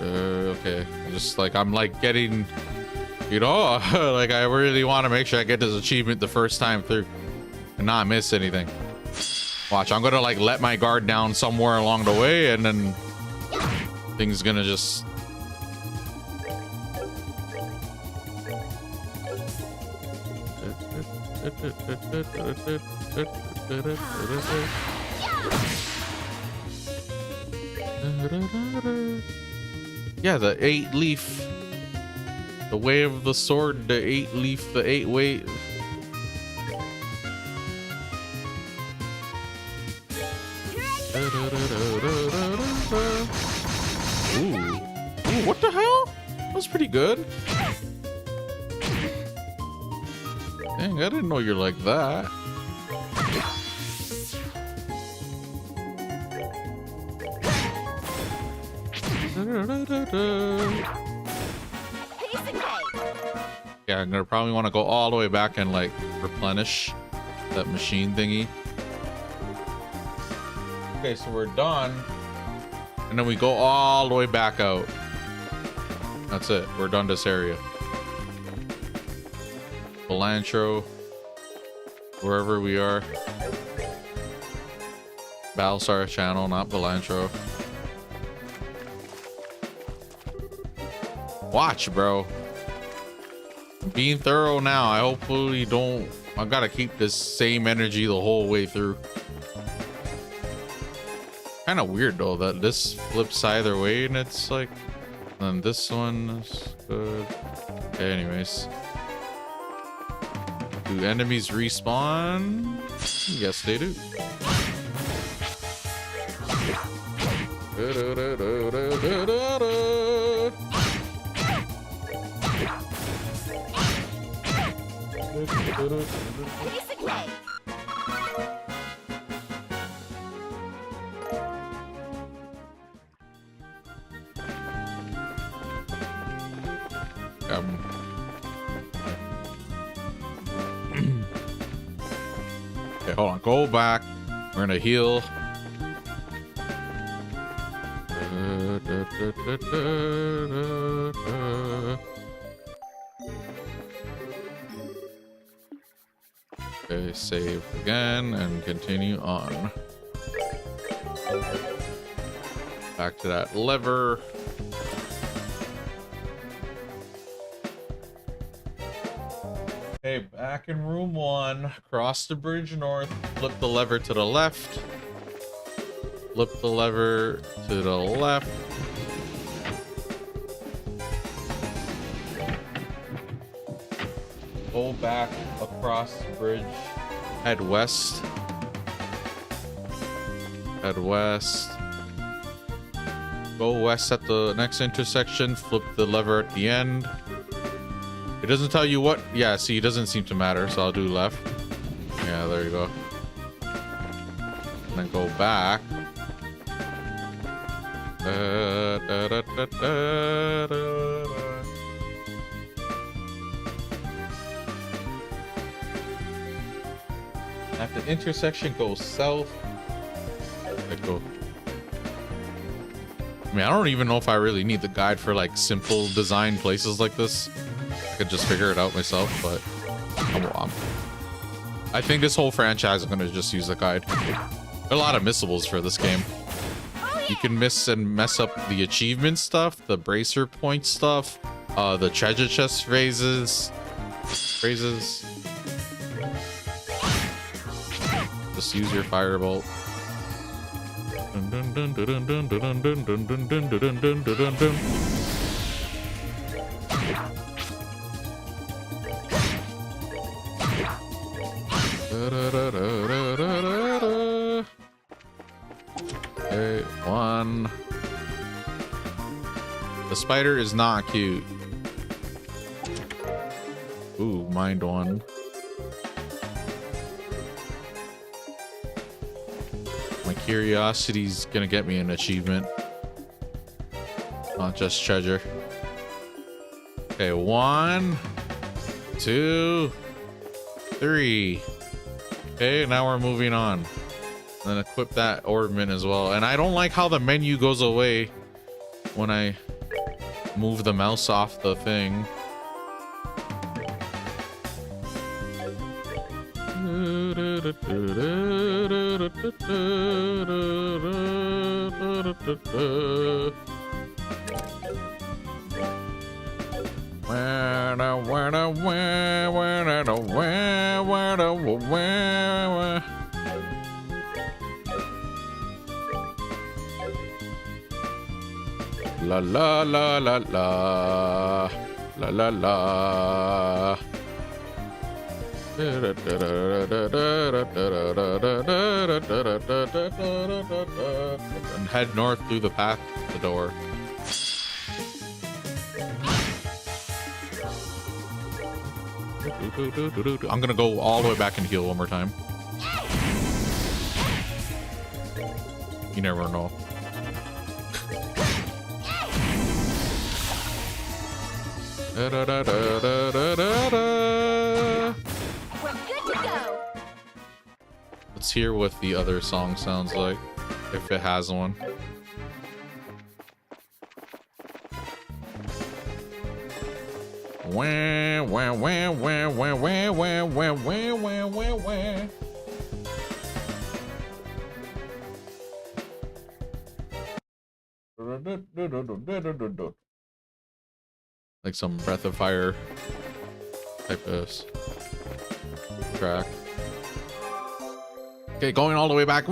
Okay, just like I'm like getting, you know, like I really want to make sure I get this achievement the first time through and not miss anything. Watch, I'm gonna like let my guard down somewhere along the way, and then things gonna just yeah, the 8-leaf, the way of the sword, the 8-leaf, the 8-way. Ooh, what the hell? That was pretty good. Dang, I didn't know you're like that. Yeah, I'm gonna probably want to go all the way back and like replenish that machine thingy. Okay, so we're done. And then we go all the way back out. That's it. We're done this area. Belantro. Wherever we are. Battlestar channel, not Belantro. Watch, bro. I'm being thorough now. I hopefully don't. I gotta keep this same energy the whole way through. Kind of weird though that this flips either way, and it's like, and this one is good. Okay, anyways, do enemies respawn? Yes, they do. Okay, hold on. Go back. We're gonna heal. Okay, save again and continue on. Back to that lever. Okay, back in room 1. Cross the bridge north. Flip the lever to the left. Flip the lever to the left. Go back across the bridge. Head west. Head west. Go west at the next intersection. Flip the lever at the end. It doesn't tell you what. Yeah, see, it doesn't seem to matter, so I'll do left. Yeah, there you go. And then go back. At the intersection, go south. Let go. I mean, I don't even know if I really need the guide for like simple design places like this. I could just figure it out myself, but I think this whole franchise I'm gonna just use the guide. There are a lot of missables for this game. You can miss and mess up the achievement stuff, the bracer point stuff, the treasure chest phrases. Just use your firebolt. Okay, 1. The spider is not cute. Ooh, mind 1. My curiosity's gonna get me an achievement, not just treasure. Okay, 1, 2, 3. Okay, now we're moving on. And then equip that ornament as well. And I don't like how the menu goes away when I move the mouse off the thing. La la la la la la la la. And head north through the path to the door. I'm gonna go all the way back and heal one more time. You never know. We're good to go. Let's hear what the other song sounds like, if it has one. Wah, wah, wah, wah, wah, wah, wah, wah, wah, wah, wah, wah. Like some Breath of Fire type of track. Okay, going all the way back.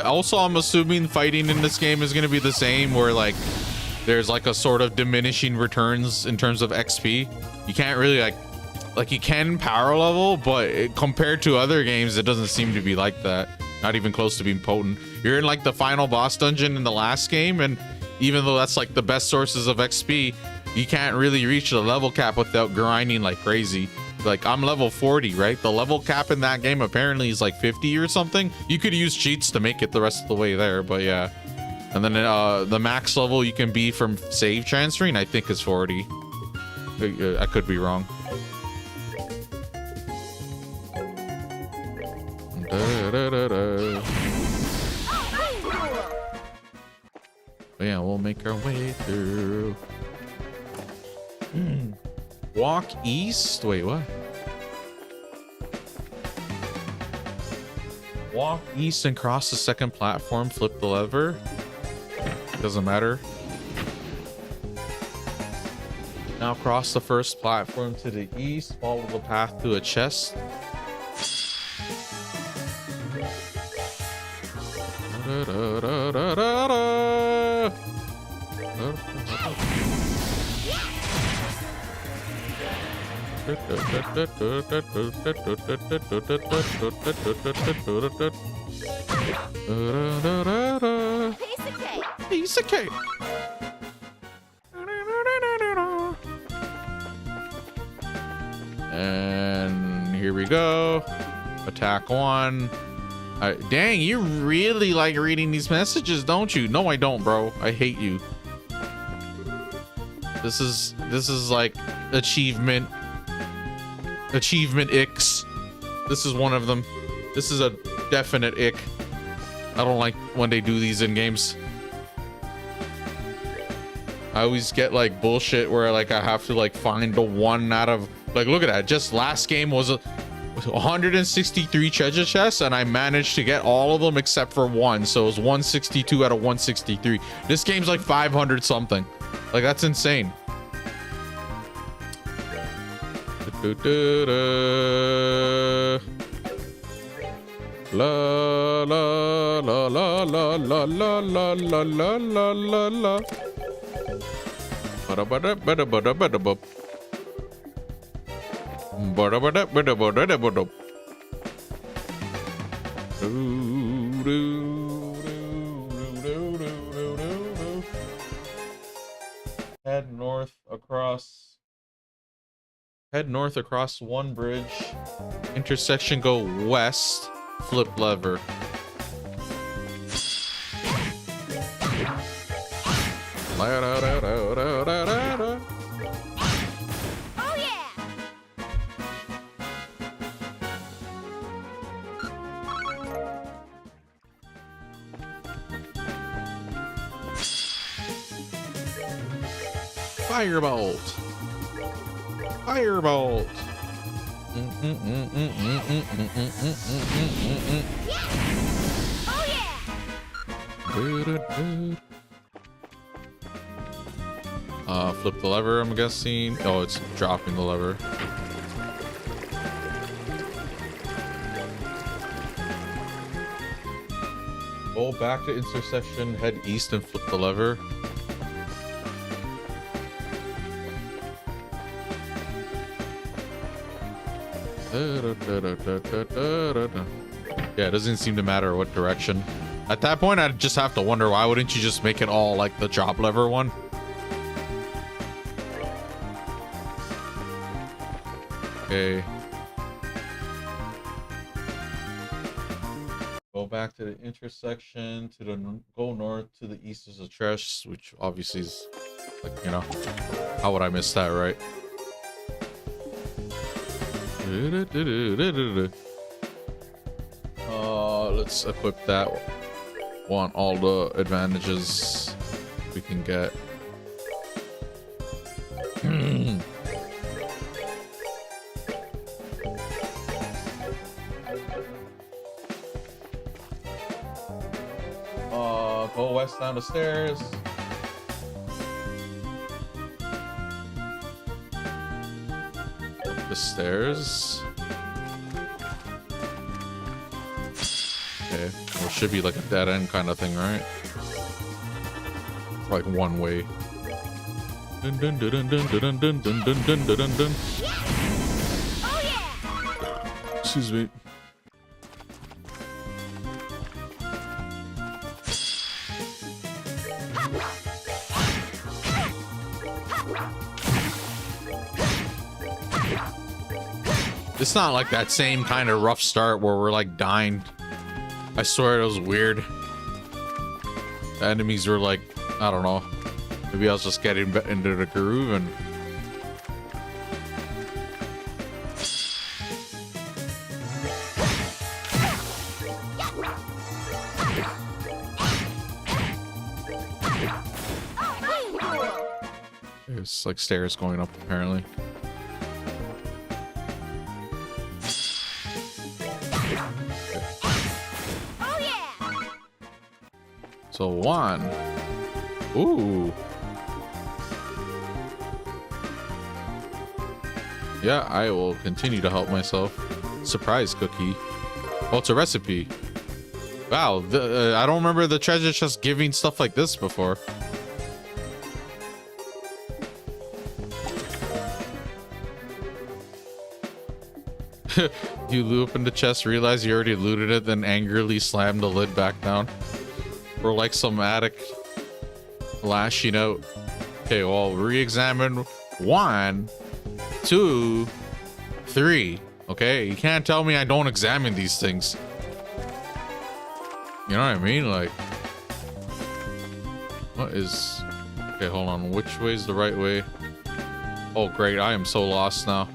Also, I'm assuming fighting in this game is going to be the same, where like there's like a sort of diminishing returns in terms of XP. You can't really like you can power level, but compared to other games, it doesn't seem to be like that. Not even close to being potent. You're in like the final boss dungeon in the last game, and even though that's like the best sources of XP, you can't really reach the level cap without grinding like crazy. Like I'm level 40, right? The level cap in that game apparently is like 50 or something. You could use cheats to make it the rest of the way there, but yeah. And then the max level you can be from save transferring, I think, is 40. I could be wrong. But yeah, we'll make our way through. Walk east? Wait, what? Walk east and cross the second platform. Flip the lever. Doesn't matter. Now cross the first platform to the east. Follow the path to a chest. Piece of cake. And here we go. Attack one. Dang, you really like reading these messages, don't you? No, I don't, bro. I hate you. This is like achievement icks. This is one of them. This is a definite ick. I don't like when they do these in games. I always get like bullshit where like I have to like find the one out of, like, look at that. Just last game was 163 treasure chests and I managed to get all of them except for one. So it was 162 out of 163. This game's like 500 something. Like, that's insane. La la la la la la la la la la la la la. Bada bada bada bada bada. Bada bada bada bada bada. Head north across one bridge. Intersection, go west. Flip lever. Oh yeah! Firebolt. Firebolt. Oh yeah! Flip the lever, I'm guessing. Oh, it's dropping the lever. Go back to intersection, head east and flip the lever. Yeah, it doesn't seem to matter what direction. At that point, I'd just have to wonder, why wouldn't you just make it all like the drop lever one? Okay. Go back to the intersection, to the go north, to the east is a trash, which obviously is like, you know, how would I miss that, right? Let's equip that. Want all the advantages we can get. Go west down the stairs. Up the stairs. Okay, well, it should be like a dead end kind of thing, right? Like one way. Dun dun dun dun dun dun dun dun dun dun dun dun. Oh yeah! Excuse me. It's not like that same kind of rough start where we're like dying. I swear it was weird. The enemies were like, I don't know. Maybe I was just getting into the groove and... There's like stairs going up apparently. So 1. Ooh. Yeah, I will continue to help myself. Surprise cookie. Oh, it's a recipe. Wow, I don't remember the treasure chest giving stuff like this before. You open the chest, realize you already looted it, then angrily slam the lid back down. Or like some addict lashing out. Okay, well, re-examine 1, 2, 3. Okay, you can't tell me I don't examine these things. You know what I mean? Like, what is... Okay, hold on. Which way is the right way? Oh, great. I am so lost now.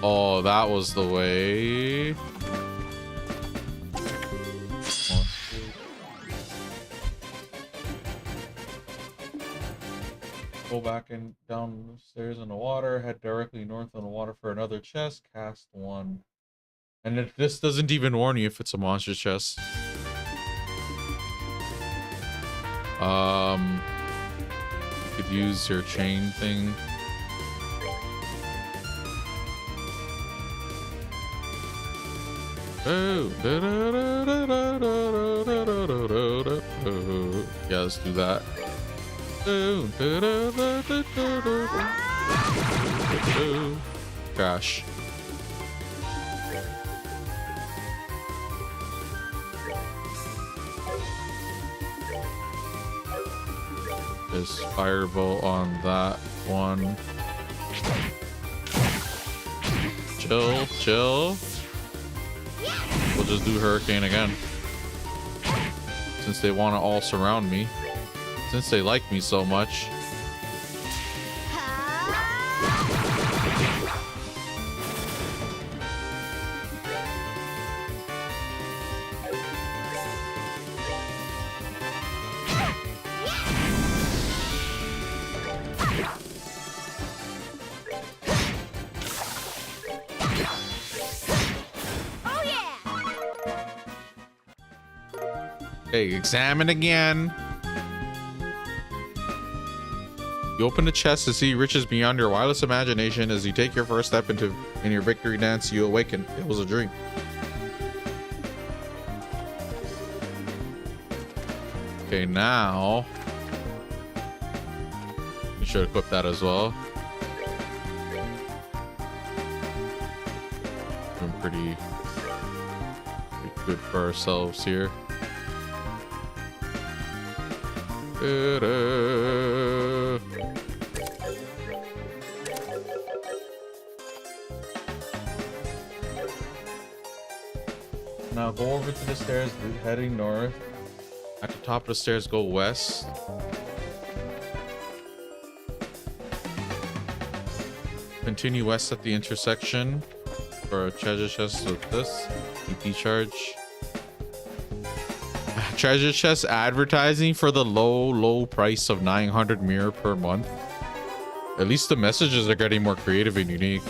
Oh, that was the way. Go back and downstairs in the water, head directly north on the water for another chest, cast 1. And this doesn't even warn you if it's a monster chest. You could use your chain thing. Oh. Yeah, let's do that. Gosh. There's firebolt on that one. Chill, chill. We'll just do hurricane again. Since they want to all surround me. Since they like me so much. Okay, examine again. You open the chest to see riches beyond your wildest imagination. As you take your first step in your victory dance, you awaken. It was a dream. Okay, now we should equip that as well. Doing pretty good for ourselves here. Now go over to the stairs, heading north. At the top of the stairs, go west. Continue west at the intersection for a treasure chest with this EP charge. Treasure chest advertising for the low price of 900 mirror per month. At least the messages are getting more creative and unique.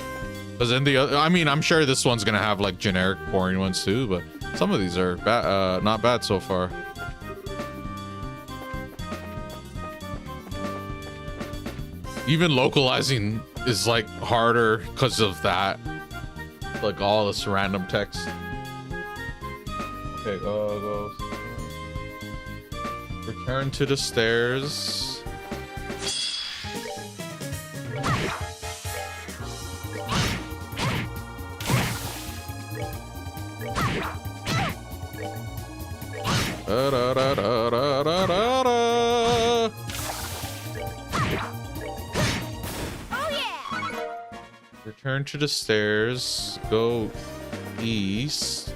Because in the other, I mean, I'm sure this one's gonna have like generic boring ones too, but some of these are not bad so far. Even localizing is like harder because of that. Like all this random text. Okay, go. Return to the stairs. Return to the stairs. Go east.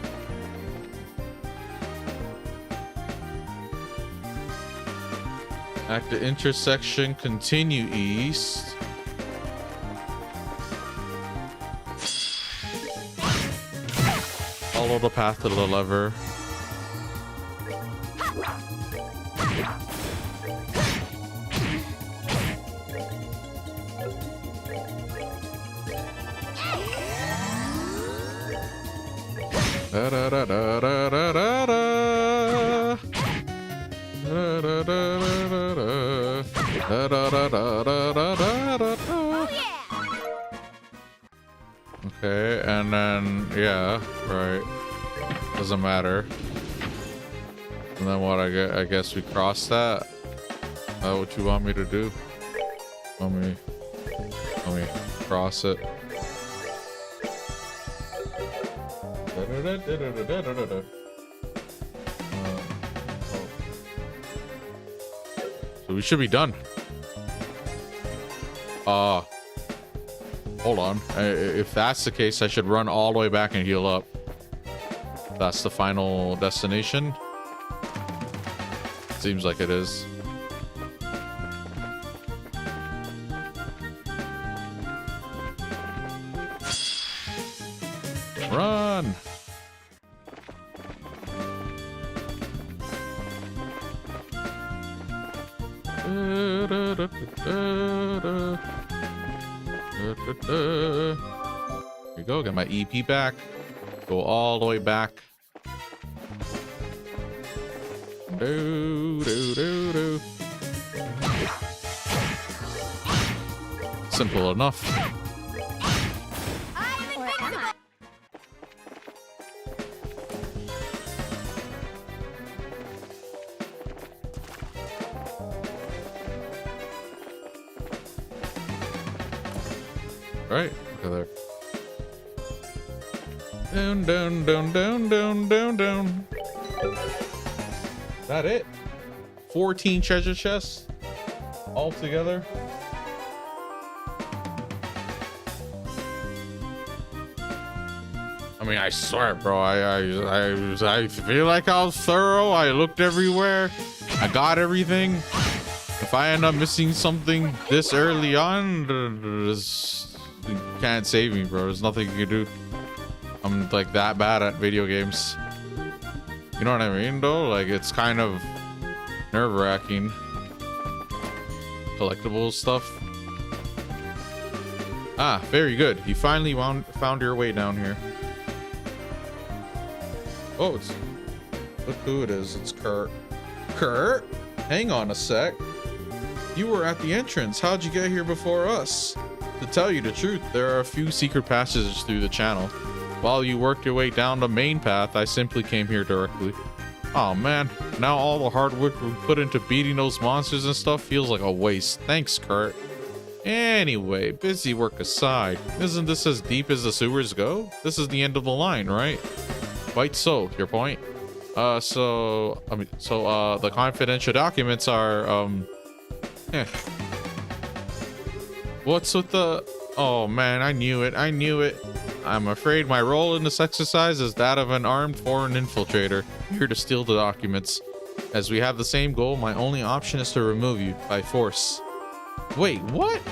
At the intersection, continue east. Follow the path to the lever. Okay, and then yeah, right. Doesn't matter. And then what? I guess we cross that. Is that what you want me to do? Let me cross it. So we should be done. Hold on. If that's the case, I should run all the way back and heal up. That's the final destination. Seems like it is. Run! Here we go. Get my EP back. Go all the way back. Simple enough. Right, okay there. Down, down, down, down, down, down, down. Is that it? 14 treasure chests all together. I mean, I swear, bro. I feel like I was thorough. I looked everywhere. I got everything. If I end up missing something this early on, you can't save me, bro. There's nothing you can do. I'm like that bad at video games. You know what I mean, though? Like, it's kind of nerve-wracking. Collectible stuff. Ah, very good. You finally found your way down here. Oh, look who it is. It's Kurt. Kurt? Hang on a sec. You were at the entrance. How'd you get here before us? To tell you the truth, there are a few secret passages through the channel. While you worked your way down the main path, I simply came here directly. Oh man, now all the hard work we put into beating those monsters and stuff feels like a waste. Thanks, Kurt. Anyway, busy work aside, isn't this as deep as the sewers go? This is the end of the line, right? Quite so, your point? The confidential documents are, What's with the... Oh man, I knew it. I'm afraid my role in this exercise is that of an armed foreign infiltrator, here to steal the documents. As we have the same goal, my only option is to remove you, by force. Wait, what?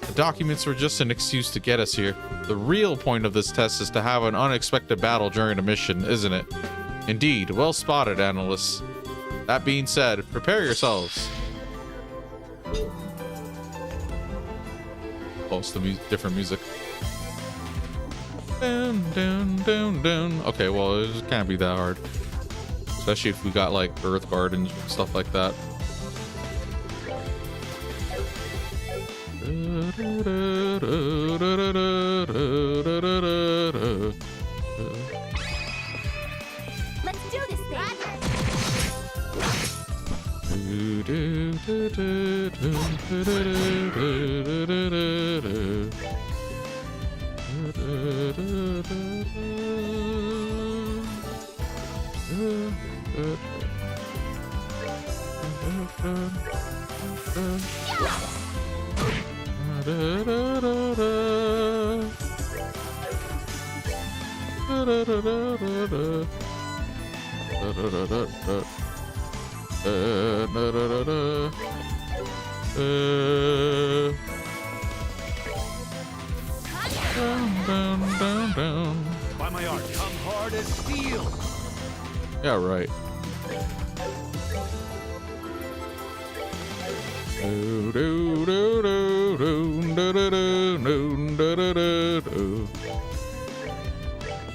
The documents were just an excuse to get us here. The real point of this test is to have an unexpected battle during a mission, isn't it? Indeed, well spotted, analysts. That being said, prepare yourselves. Oh, it's the different music. Down, down, down, down. Okay, well, it can't be that hard. Especially if we got, like, earth gardens and stuff like that. Let's do this Down. By my art, come hard as steel. Yeah, right.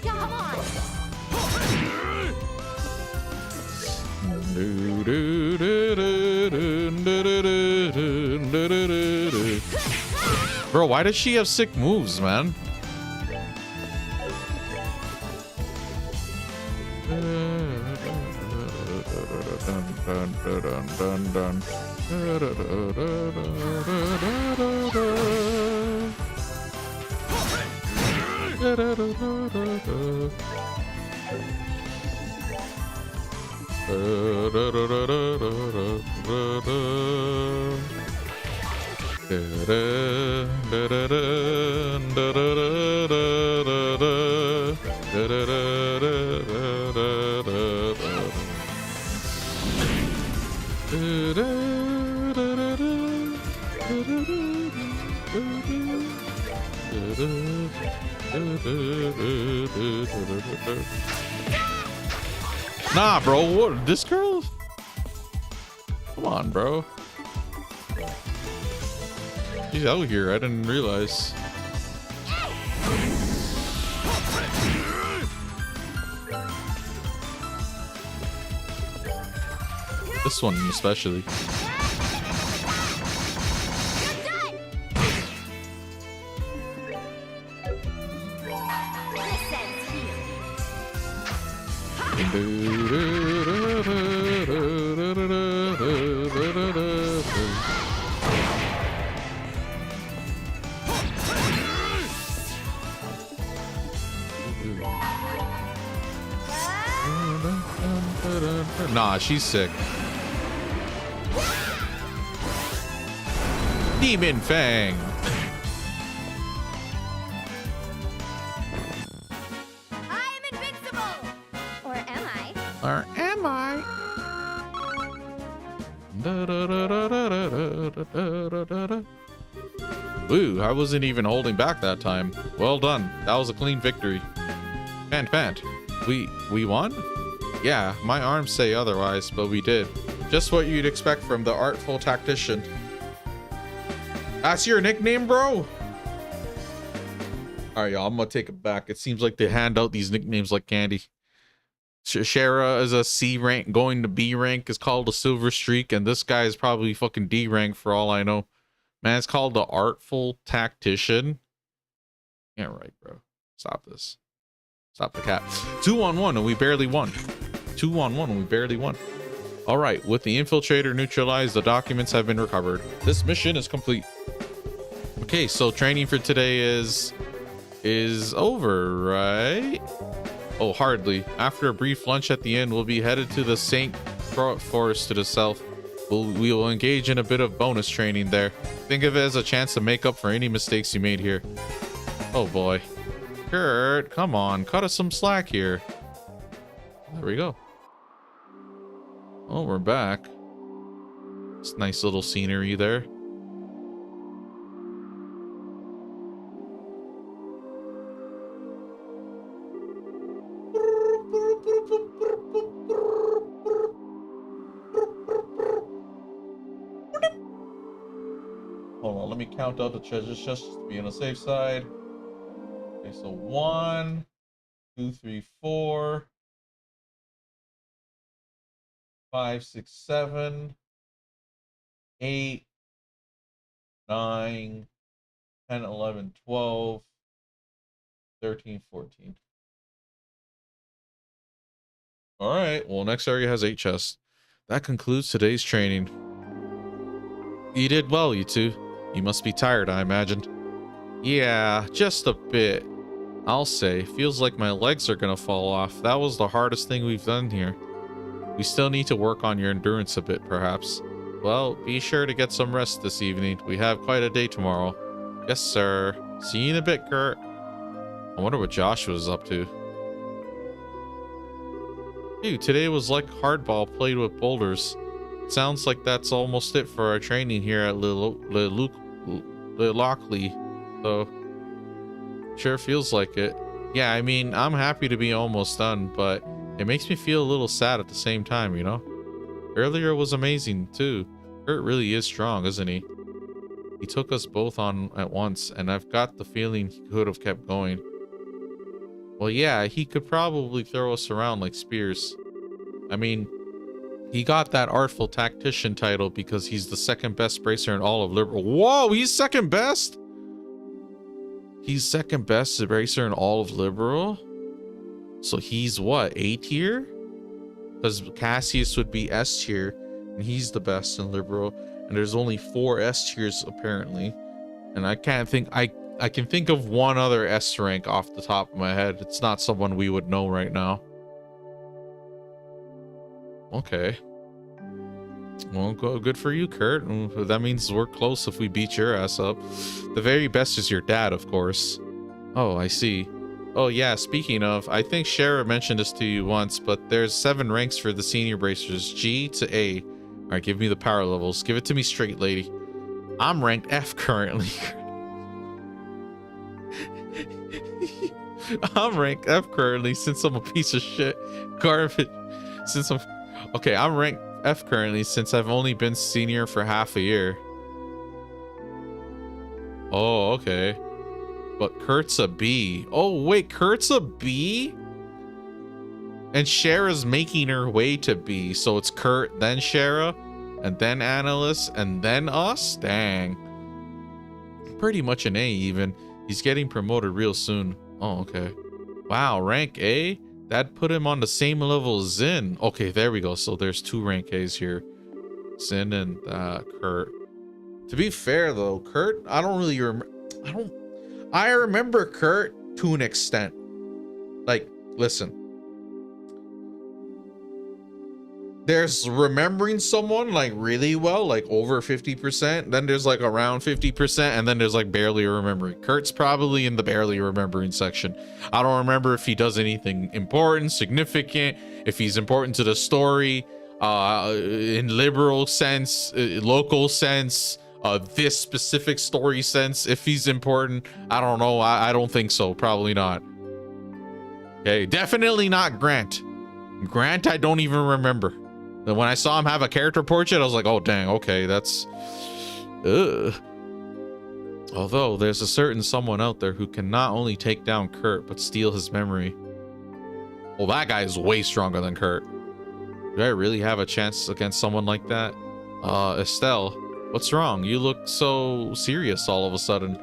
Come on. Bro, why does she have sick moves, man? Nah, bro, what? This girl? Come on, bro. She's out here. I didn't realize. This one especially. Nah, she's sick. Demon Fang. I'm invincible! Or am I? Or am I? Ooh, I wasn't even holding back that time. Well done. That was a clean victory. Pant. We won? Yeah, my arms say otherwise, but we did. Just what you'd expect from the artful tactician. That's your nickname, bro? Alright, y'all, I'm gonna take it back. It seems like they hand out these nicknames like candy. Shara is a C rank, going to B rank is called a silver streak, and this guy is probably fucking D rank for all I know. Man, it's called the artful tactician. Yeah, right, bro. Stop this. Stop the cap. 2-on-1 and we barely won. 2-on-1 and we barely won. All right, with the infiltrator neutralized, the documents have been recovered. This mission is complete. Okay, so training for today is over, right? Oh, hardly. After a brief lunch at the end, we'll be headed to the St. Forest to the south. We will engage in a bit of bonus training there. Think of it as a chance to make up for any mistakes you made here. Oh boy. Kurt, come on, cut us some slack here. There we go. Oh, we're back. It's nice little scenery there. Hold on, let me count out the treasure chests to be on the safe side. Okay, so 1, 2, 3, 4, 5, 6, 7, 8, 9, 10, 11, 12, 13, 14. All right, well, next area has 8 chests. That concludes today's training. You did well, you two. You must be tired, I imagined. Yeah, just a bit. I'll say, feels like my legs are gonna fall off. That was the hardest thing we've done here. We still need to work on your endurance a bit, perhaps. Well, be sure to get some rest this evening. We have quite a day tomorrow. Yes, sir. See you in a bit, Kurt. I wonder what Josh was up to. Dude, today was like hardball played with boulders. Sounds like that's almost it for our training here at Lockley. So, sure feels like it. Yeah, I mean, I'm happy to be almost done, but it makes me feel a little sad at the same time, you know? Earlier was amazing, too. Kurt really is strong, isn't he? He took us both on at once, and I've got the feeling he could have kept going. Well, yeah, he could probably throw us around like spears. I mean, he got that artful tactician title because he's the second best bracer in all of Liberl. Whoa, he's second best? He's second best eraser in all of Liberal. So he's what, A tier? Because Cassius would be S tier, and he's the best in Liberal. And there's only 4 S tiers apparently. And I can't think, I can think of one other S rank off the top of my head. It's not someone we would know right now. Okay. Well, good for you, Kurt. That means we're close if we beat your ass up. The very best is your dad, of course. Oh, I see. Oh yeah, speaking of, I think Shara mentioned this to you once, but there's 7 ranks for the senior bracers, G to A. All right, give me the power levels. Give it to me straight, lady. I'm ranked F currently. I'm ranked F currently since I'm a piece of shit garbage. Since I'm okay, I'm ranked F currently since I've only been senior for half a year. Oh, okay. But Kurt's a B. Oh, wait, Kurt's a B? And Shara's making her way to B. So it's Kurt, then Shara, and then Annalise, and then us? Dang. Pretty much an A even. He's getting promoted real soon. Oh, okay. Wow, rank A? That put him on the same level as Zin. Okay, there we go. So there's 2 rank A's here. Zin and Kurt. To be fair though, Kurt, I don't really remember. I remember Kurt to an extent. Like, listen. There's remembering someone like really well, like over 50%. Then there's like around 50%, and then there's like barely remembering. Kurt's probably in the barely remembering section. I don't remember if he does anything important, significant, if he's important to the story, in liberal sense, local sense, this specific story sense. If he's important, I don't know. I don't think so. Probably not. Okay, definitely not Grant. Grant, I don't even remember. Then when I saw him have a character portrait, I was like, oh, dang, okay, that's... Ugh. Although, there's a certain someone out there who can not only take down Kurt, but steal his memory. Well, that guy is way stronger than Kurt. Do I really have a chance against someone like that? Estelle, what's wrong? You look so serious all of a sudden.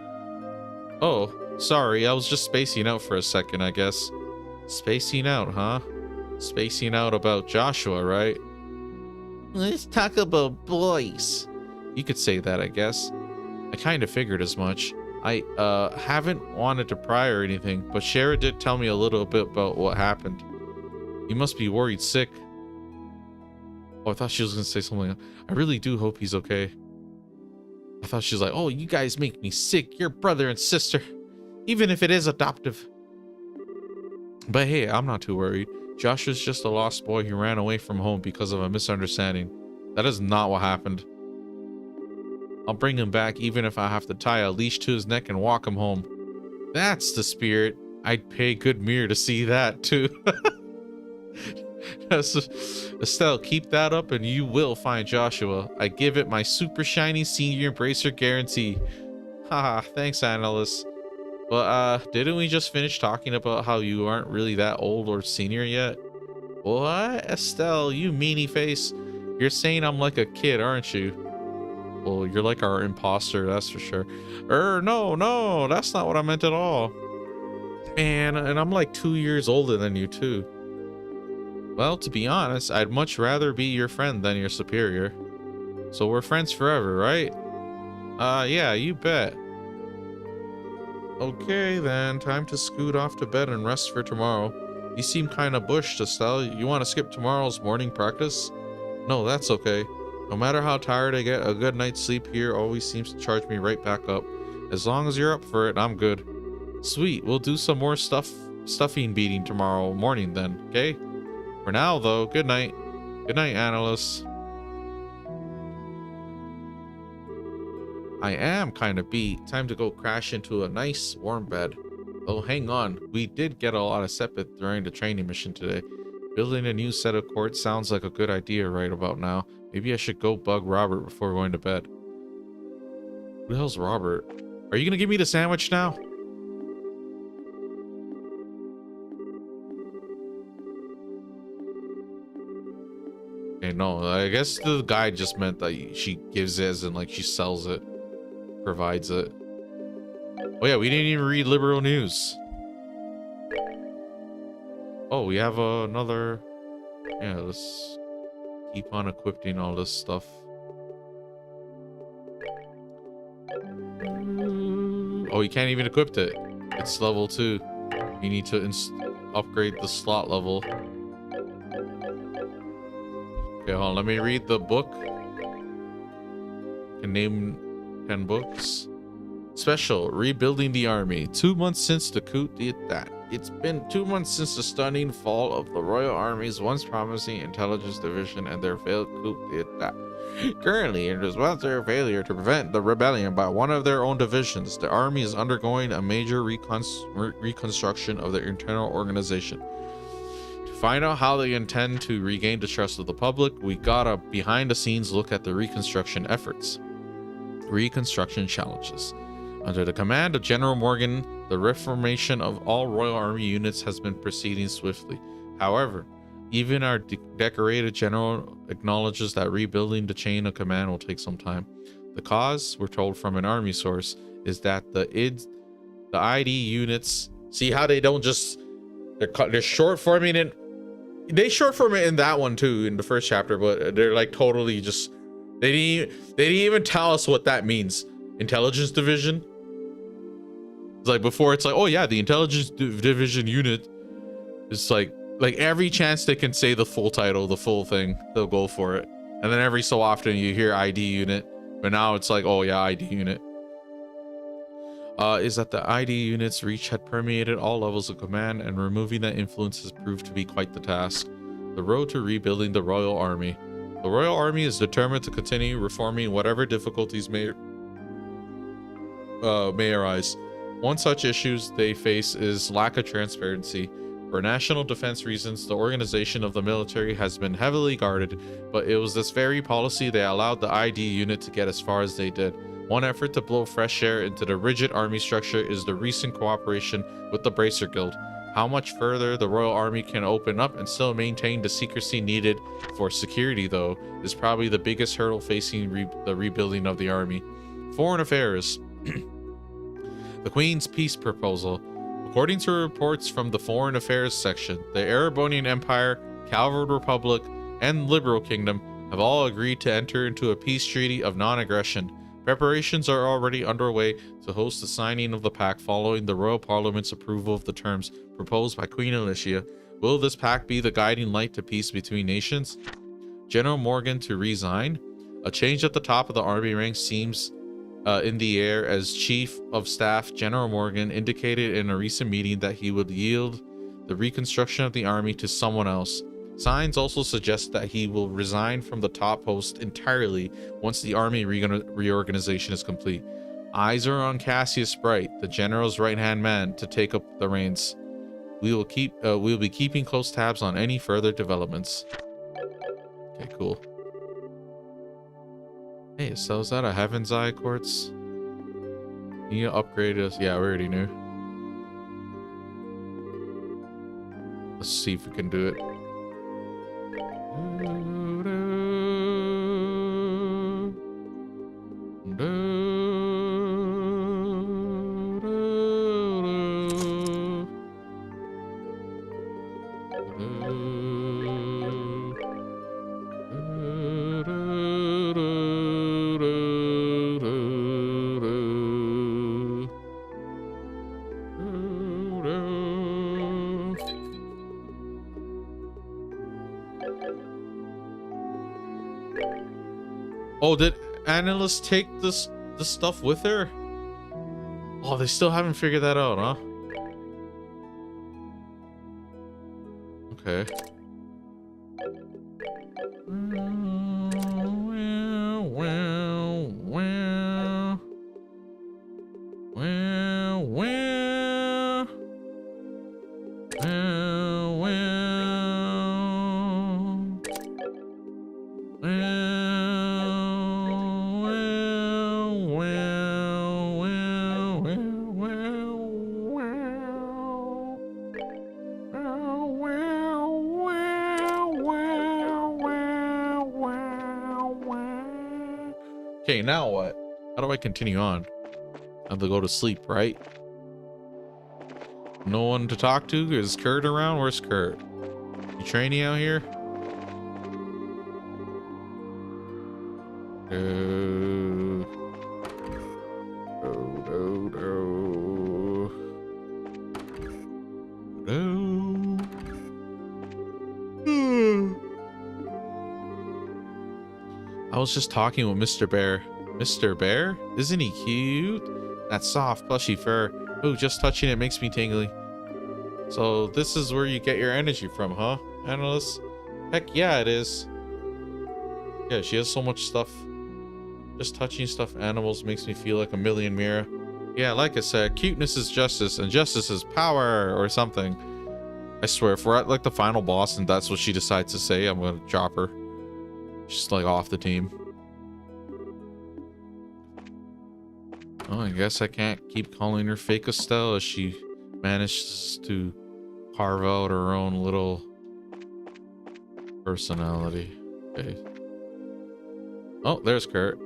Oh, sorry, I was just spacing out for a second, I guess. Spacing out, huh? Spacing out about Joshua, right? Let's talk about boys. You could say that, I guess. I kind of figured as much. I haven't wanted to pry or anything, but Shara did tell me a little bit about what happened. You must be worried sick. Oh, I thought she was gonna say something. I really do hope he's okay. I thought she was like, oh, you guys make me sick. You're brother and sister, even if it is adoptive. But hey, I'm not too worried. Joshua's just a lost boy who ran away from home because of a misunderstanding. That is not what happened. I'll bring him back even if I have to tie a leash to his neck and walk him home. That's the spirit. I'd pay good mirror to see that too. Estelle, keep that up and you will find Joshua. I give it my super shiny senior embracer guarantee. Haha, thanks, Annalise. But didn't we just finish talking about how you aren't really that old or senior yet? What? Estelle, you meanie face. You're saying I'm like a kid, aren't you? Well, you're like our imposter, that's for sure. No, that's not what I meant at all. Man, and I'm like 2 years older than you too. Well, to be honest, I'd much rather be your friend than your superior. So we're friends forever, right? Yeah, you bet. Okay, then. Time to scoot off to bed and rest for tomorrow. You seem kind of bushed, Estelle. You want to skip tomorrow's morning practice? No, that's okay. No matter how tired I get, a good night's sleep here always seems to charge me right back up. As long as you're up for it, I'm good. Sweet, we'll do some more stuffing beating tomorrow morning then, okay? For now, though, good night. Good night, Annalise. I am kind of beat. Time to go crash into a nice warm bed. Oh, hang on. We did get a lot of Sepith during the training mission today. Building a new set of courts sounds like a good idea right about now. Maybe I should go bug Robert before going to bed. Who the hell's Robert? Are you gonna give me the sandwich now? Okay, no, I guess the guy just meant that she gives it as in like she sells it. Provides it. Oh yeah, we didn't even read liberal news. Oh, we have another. Yeah, let's keep on equipping all this stuff. Oh, you can't even equip it. It's level 2. You need to upgrade the slot level. Okay, hold on. Let me read the book. Can name 10 books. Special, rebuilding the army. 2 months since the coup d'etat. It's been 2 months since the stunning fall of the Royal Army's once promising intelligence division and their failed coup d'etat. Currently, in response to their failure to prevent the rebellion by one of their own divisions, the army is undergoing a major reconstruction of their internal organization. To find out how they intend to regain the trust of the public, we got a behind-the-scenes look at the reconstruction efforts. Reconstruction challenges. Under the command of General Morgan, the reformation of all Royal Army units has been proceeding swiftly. However, even our decorated general acknowledges that rebuilding the chain of command will take some time. The cause, we're told from an army source, is that the ID units, see how they don't just, they're short forming it. They short form it in that one too, in the first chapter, but they're like totally just, they didn't even tell us what that means. Intelligence division. It's like before, it's like, oh yeah, the intelligence division unit is like every chance they can say the full title, the full thing, they'll go for it. And then every so often you hear ID unit, but now it's like, oh yeah, ID unit. Is that the ID unit's reach had permeated all levels of command, and removing that influence has proved to be quite the task. The road to rebuilding the Royal Army. The Royal Army is determined to continue reforming whatever difficulties may arise. One such issues they face is lack of transparency. For national defense reasons, the organization of the military has been heavily guarded, but it was this very policy that allowed the ID unit to get as far as they did. One effort to blow fresh air into the rigid army structure is the recent cooperation with the Bracer Guild. How much further the Royal Army can open up and still maintain the secrecy needed for security, though, is probably the biggest hurdle facing the rebuilding of the army. Foreign affairs. The Queen's peace proposal. According to reports from the Foreign Affairs section, the Erebonian Empire, Calvard Republic, and Liberal Kingdom have all agreed to enter into a peace treaty of non-aggression. Preparations are already underway to host the signing of the pact following the Royal Parliament's approval of the terms proposed by Queen Alicia. Will this pact be the guiding light to peace between nations? General Morgan to resign. A change at the top of the army ranks seems in the air, as Chief of Staff General Morgan indicated in a recent meeting that he would yield the reconstruction of the army to someone else. Signs also suggest that he will resign from the top post entirely once the army reorganization is complete. Eyes are on Cassius Bright, the general's right-hand man, to take up the reins. We'll be keeping close tabs on any further developments. Okay, cool. Hey, so is that a Heaven's Eye quartz? You need to upgrade us. Yeah, we already knew. Let's see if we can do it. Oh, did Annalise take this stuff with her? Oh, they still haven't figured that out, huh? Okay. Okay, now what? How do I continue on? Have to go to sleep, right? No one to talk to? Is Kurt around? Where's Kurt? You training out here? No. I was just talking with Mr. Bear. Mr. Bear? Isn't he cute? That soft, plushy fur. Ooh, just touching it makes me tingly. So this is where you get your energy from, huh, Analyst? Heck yeah, it is. Yeah, she has so much stuff. Just touching stuffed animals makes me feel like a million Mira. Yeah, like I said, cuteness is justice, and justice is power, or something. I swear, if we're at like the final boss and that's what she decides to say, I'm gonna drop her. She's like off the team. Oh, I guess I can't keep calling her Fake Estelle as she manages to carve out her own little personality. Okay. Oh, there's Kurt.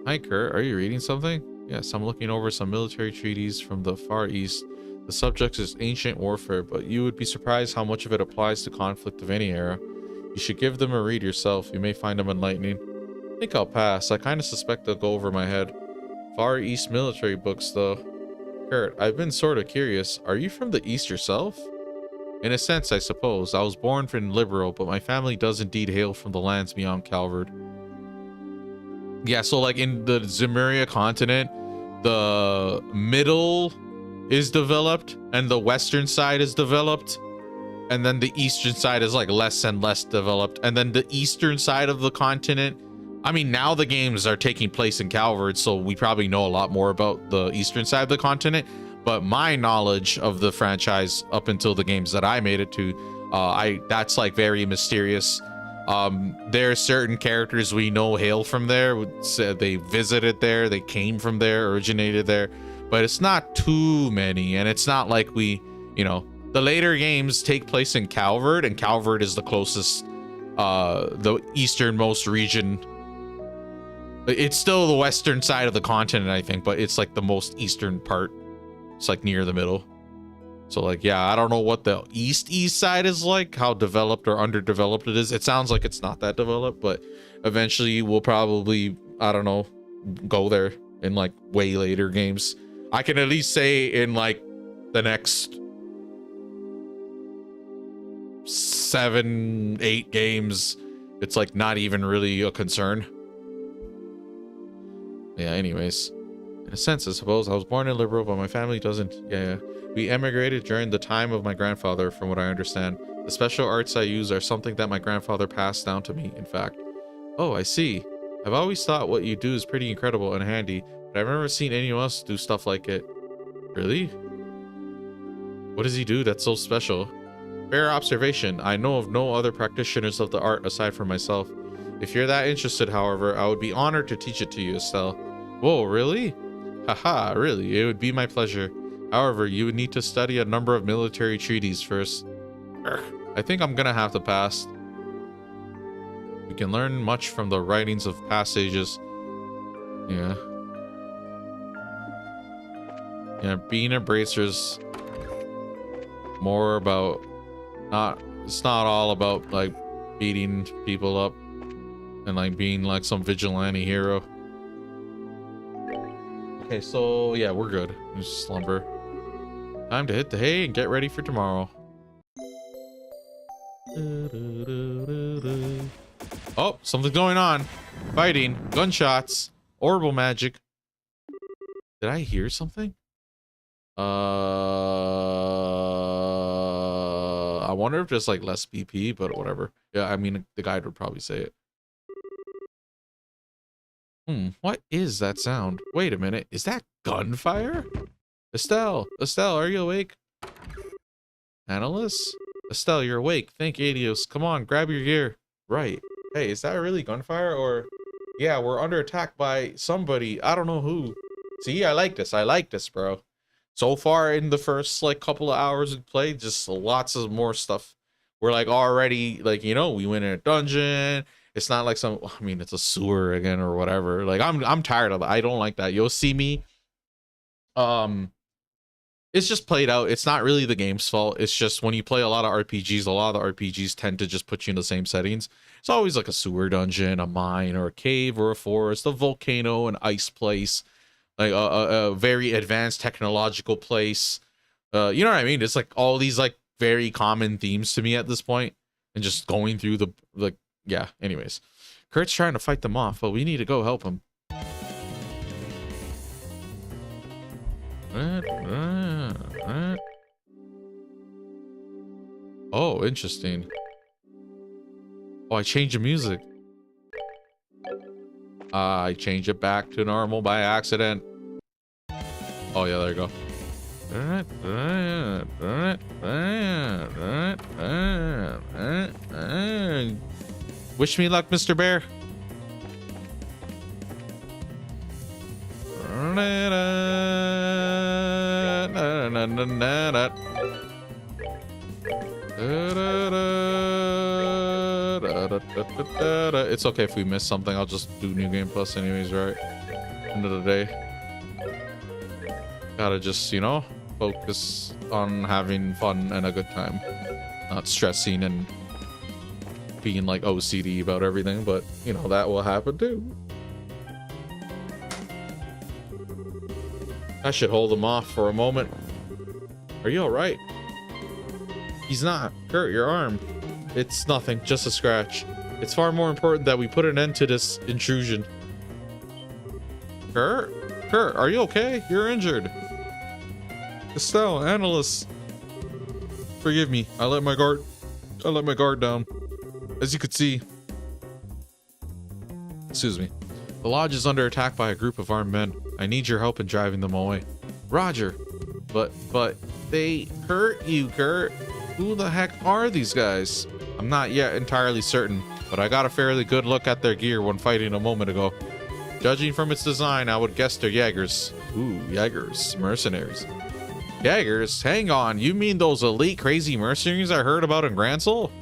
Hi, Kurt. Are you reading something? Yes, I'm looking over some military treaties from the Far East. The subject is ancient warfare, but you would be surprised how much of it applies to conflict of any era. You should give them a read yourself. You may find them enlightening. I think I'll pass. I kind of suspect they'll go over my head. Far East military books, though. Kurt, I've been sort of curious. Are you from the East yourself? In a sense, I suppose. I was born in Liberal, but my family does indeed hail from the lands beyond Calvard. Yeah, so like in the Zemuria continent, the middle is developed and the western side is developed. And then the eastern side is like less and less developed. And then the eastern side of the continent, I mean, now the games are taking place in Calvard, so we probably know a lot more about the eastern side of the continent. But my knowledge of the franchise up until the games that I made it to, that's like very mysterious. There are certain characters we know hail from there. They visited there, they came from there, originated there, but it's not too many. And it's not like we, you know, the later games take place in Calvard, and Calvard is the closest, the easternmost region. It's still the western side of the continent, I think, but it's like the most eastern part. It's like near the middle. So like, yeah, I don't know what the east side is like, how developed or underdeveloped it is. It sounds like it's not that developed, but eventually we'll probably, I don't know, go there in like way later games. I can at least say in like the next 7-8 games, it's like not even really a concern. Yeah, anyways. In a sense, I suppose. I was born in Liberal, but my family doesn't. Yeah. We emigrated during the time of my grandfather, from what I understand. The special arts I use are something that my grandfather passed down to me, in fact. Oh, I see. I've always thought what you do is pretty incredible and handy, but I've never seen anyone else do stuff like it. Really? What does he do that's so special? Fair observation. I know of no other practitioners of the art aside from myself. If you're that interested, however, I would be honored to teach it to you, Estelle. Whoa, really? Haha, really, it would be my pleasure. However, you would need to study a number of military treaties first. I think I'm gonna have to pass. We can learn much from the writings of past ages. Yeah. Yeah, being a bracer's more about it's not all about like beating people up and like being like some vigilante hero. Okay, so yeah, we're good. Just slumber. Time to hit the hay and get ready for tomorrow. Oh, something's going on. Fighting, gunshots, orbital magic. Did I hear something? I wonder if there's like less BP, but whatever. Yeah, I mean, the guide would probably say it. What is that sound? Wait a minute, is that gunfire? Estelle, are you awake? Analyst? Estelle, you're awake. Thank Adios. Come on, grab your gear. Right. Hey, is that really gunfire or... Yeah, we're under attack by somebody. I don't know who. See, I like this, bro. So far in the first like couple of hours of play, just lots of more stuff. We're like already like, you know, we went in a dungeon. It's not like some, I mean, it's a sewer again or whatever. Like I'm tired of it. I don't like that. You'll see me it's just played out. It's not really the game's fault. It's just when you play a lot of RPGs, a lot of the RPGs tend to just put you in the same settings. It's always like a sewer dungeon, a mine, or a cave, or a forest, a volcano, an ice place, like a very advanced technological place. You know what I mean? It's like all these like very common themes to me at this point, and just going through the like, yeah. Anyways, Kurt's trying to fight them off, but we need to go help him. Oh, interesting. Oh, I changed the music. I changed it back to normal by accident. Oh yeah, there you go. Wish me luck, Mr. Bear. It's okay if we miss something. I'll just do New Game Plus anyways, right? End of the day. Gotta just, you know, focus on having fun and a good time. Not stressing and being like OCD about everything, but you know, that will happen too. I should hold him off for a moment. Are you alright? He's not. Kurt, your arm. It's nothing, just a scratch. It's far more important that we put an end to this intrusion. Kurt? Kurt, are you okay? You're injured. Estelle, Annalise. Forgive me. I let my guard down. As you could see. Excuse me. The lodge is under attack by a group of armed men. I need your help in driving them away. Roger. But they hurt you, Kurt. Who the heck are these guys? I'm not yet entirely certain, but I got a fairly good look at their gear when fighting a moment ago. Judging from its design, I would guess they're Jaegers. Ooh, Jaegers. Mercenaries. Jaegers? Hang on, you mean those elite crazy mercenaries I heard about in Gransel?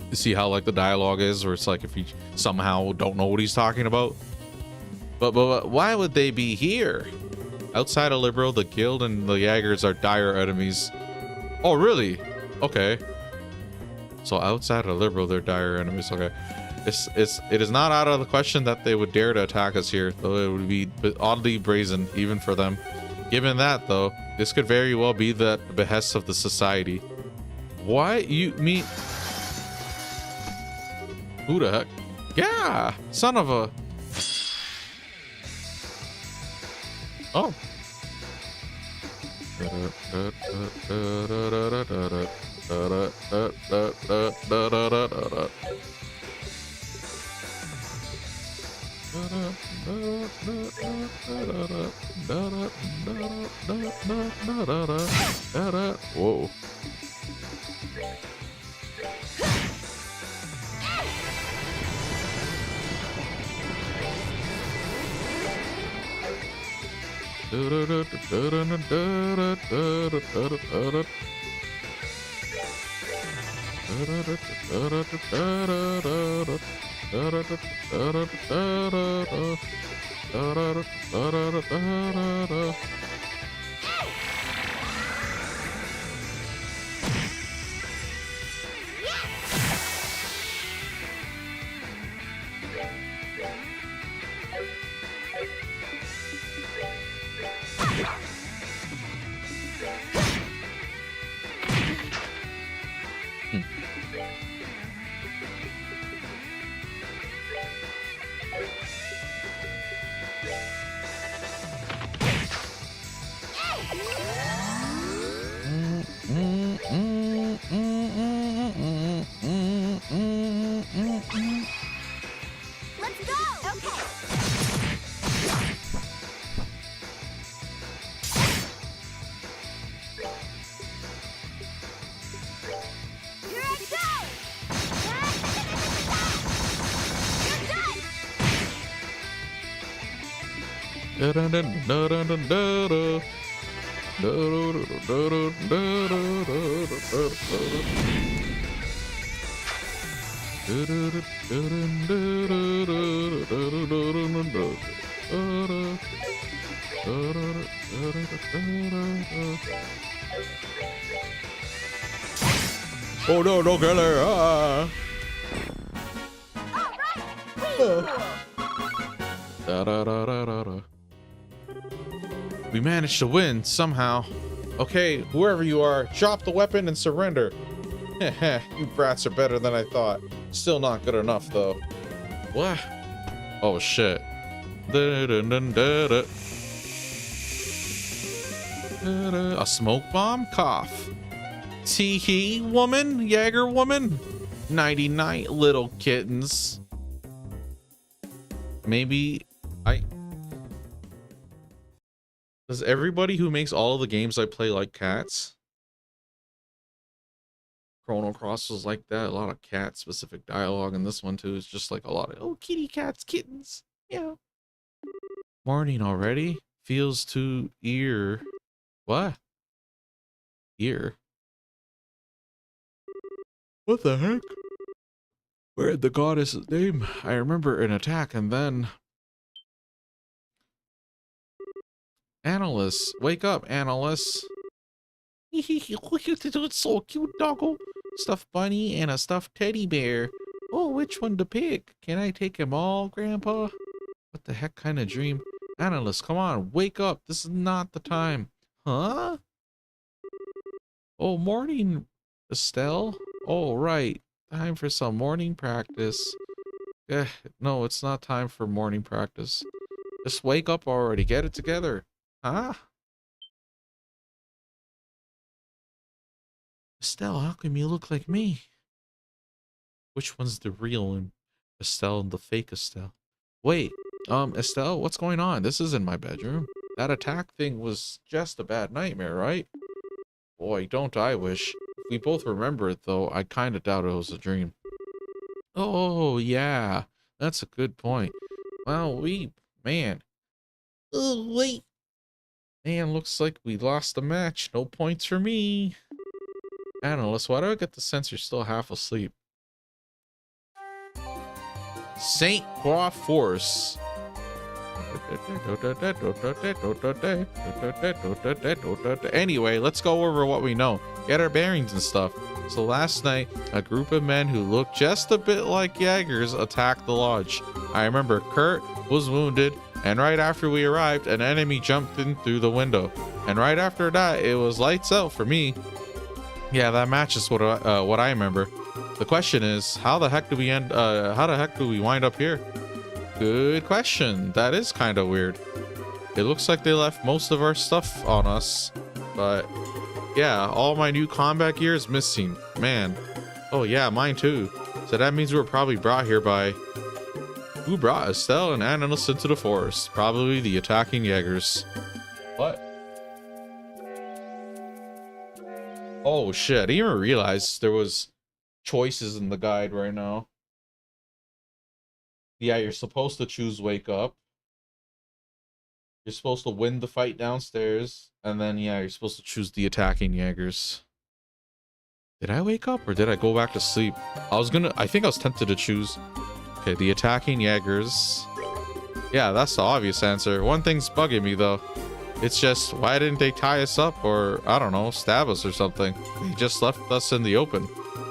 You see how like the dialogue is, where it's like if you somehow don't know what he's talking about? But why would they be here? Outside of Liberl, the guild and the Jaegers are dire enemies. Oh, really? Okay. So outside of Liberl, they're dire enemies. Okay. It is not out of the question that they would dare to attack us here, though it would be oddly brazen, even for them. Given that, though, this could very well be the behest of the society. What? You mean... Who the heck? Yeah! Son of a... Oh. Whoa. Let's go! Okay. Here I go! You're done! Oh no, don't kill her. Ah. Da-da-da-da-da-da. We managed to win somehow. Okay, whoever you are, drop the weapon and surrender. You brats are better than I thought. Still not good enough though. What? Oh shit. Da-da-da-da-da. A smoke bomb? Cough. Tee-hee, woman? Jaeger woman? Nighty-night, little kittens. Maybe Does everybody who makes all of the games I play like cats? Chrono Cross was like that. A lot of cat-specific dialogue, and this one too is just like a lot of, oh, kitty cats, kittens. Yeah. Morning already? Feels too ear. What? Ear? What the heck? Where had the goddess's name? I remember an attack and then... Annalise, wake up, Annalise. It's so cute, doggo. Stuffed bunny and a stuffed teddy bear. Oh, which one to pick? Can I take them all, Grandpa? What the heck kind of dream? Annalise, come on, wake up. This is not the time. Huh? Oh, morning, Estelle. Oh, right. Time for some morning practice. No, it's not time for morning practice. Just wake up already. Get it together. Huh? Estelle, how come you look like me? Which one's the real Estelle and the fake Estelle? Wait, Estelle, what's going on? This isn't my bedroom. That attack thing was just a bad nightmare, right? Boy, don't I wish. If we both remember it, though, I kind of doubt it was a dream. Oh, yeah. That's a good point. Well, man. Oh, wait. Man, looks like we lost the match. No points for me. Annalise, why do I get the sense you're still half asleep? St. Croix Force. Anyway, let's go over what we know. Get our bearings and stuff. So last night, a group of men who looked just a bit like Jaegers attacked the lodge. I remember Kurt was wounded, and right after we arrived, an enemy jumped in through the window. And right after that, it was lights out for me. Yeah, that matches what I remember. The question is, how the heck do we wind up here? Good question. That is kind of weird. It looks like they left most of our stuff on us, but yeah, all my new combat gear is missing. Man. Oh yeah, mine too. So that means we were probably brought here by... Who brought Estelle and Annalise into the forest? Probably the attacking Jaegers. What? Oh shit, I didn't even realize there was choices in the guide right now. Yeah, you're supposed to choose wake up. You're supposed to win the fight downstairs. And then, yeah, you're supposed to choose the attacking Jaegers. Did I wake up or did I go back to sleep? I think I was tempted to choose. Okay, the attacking Jaegers. Yeah, that's the obvious answer. One thing's bugging me though. It's just, why didn't they tie us up or, I don't know, stab us or something? They just left us in the open.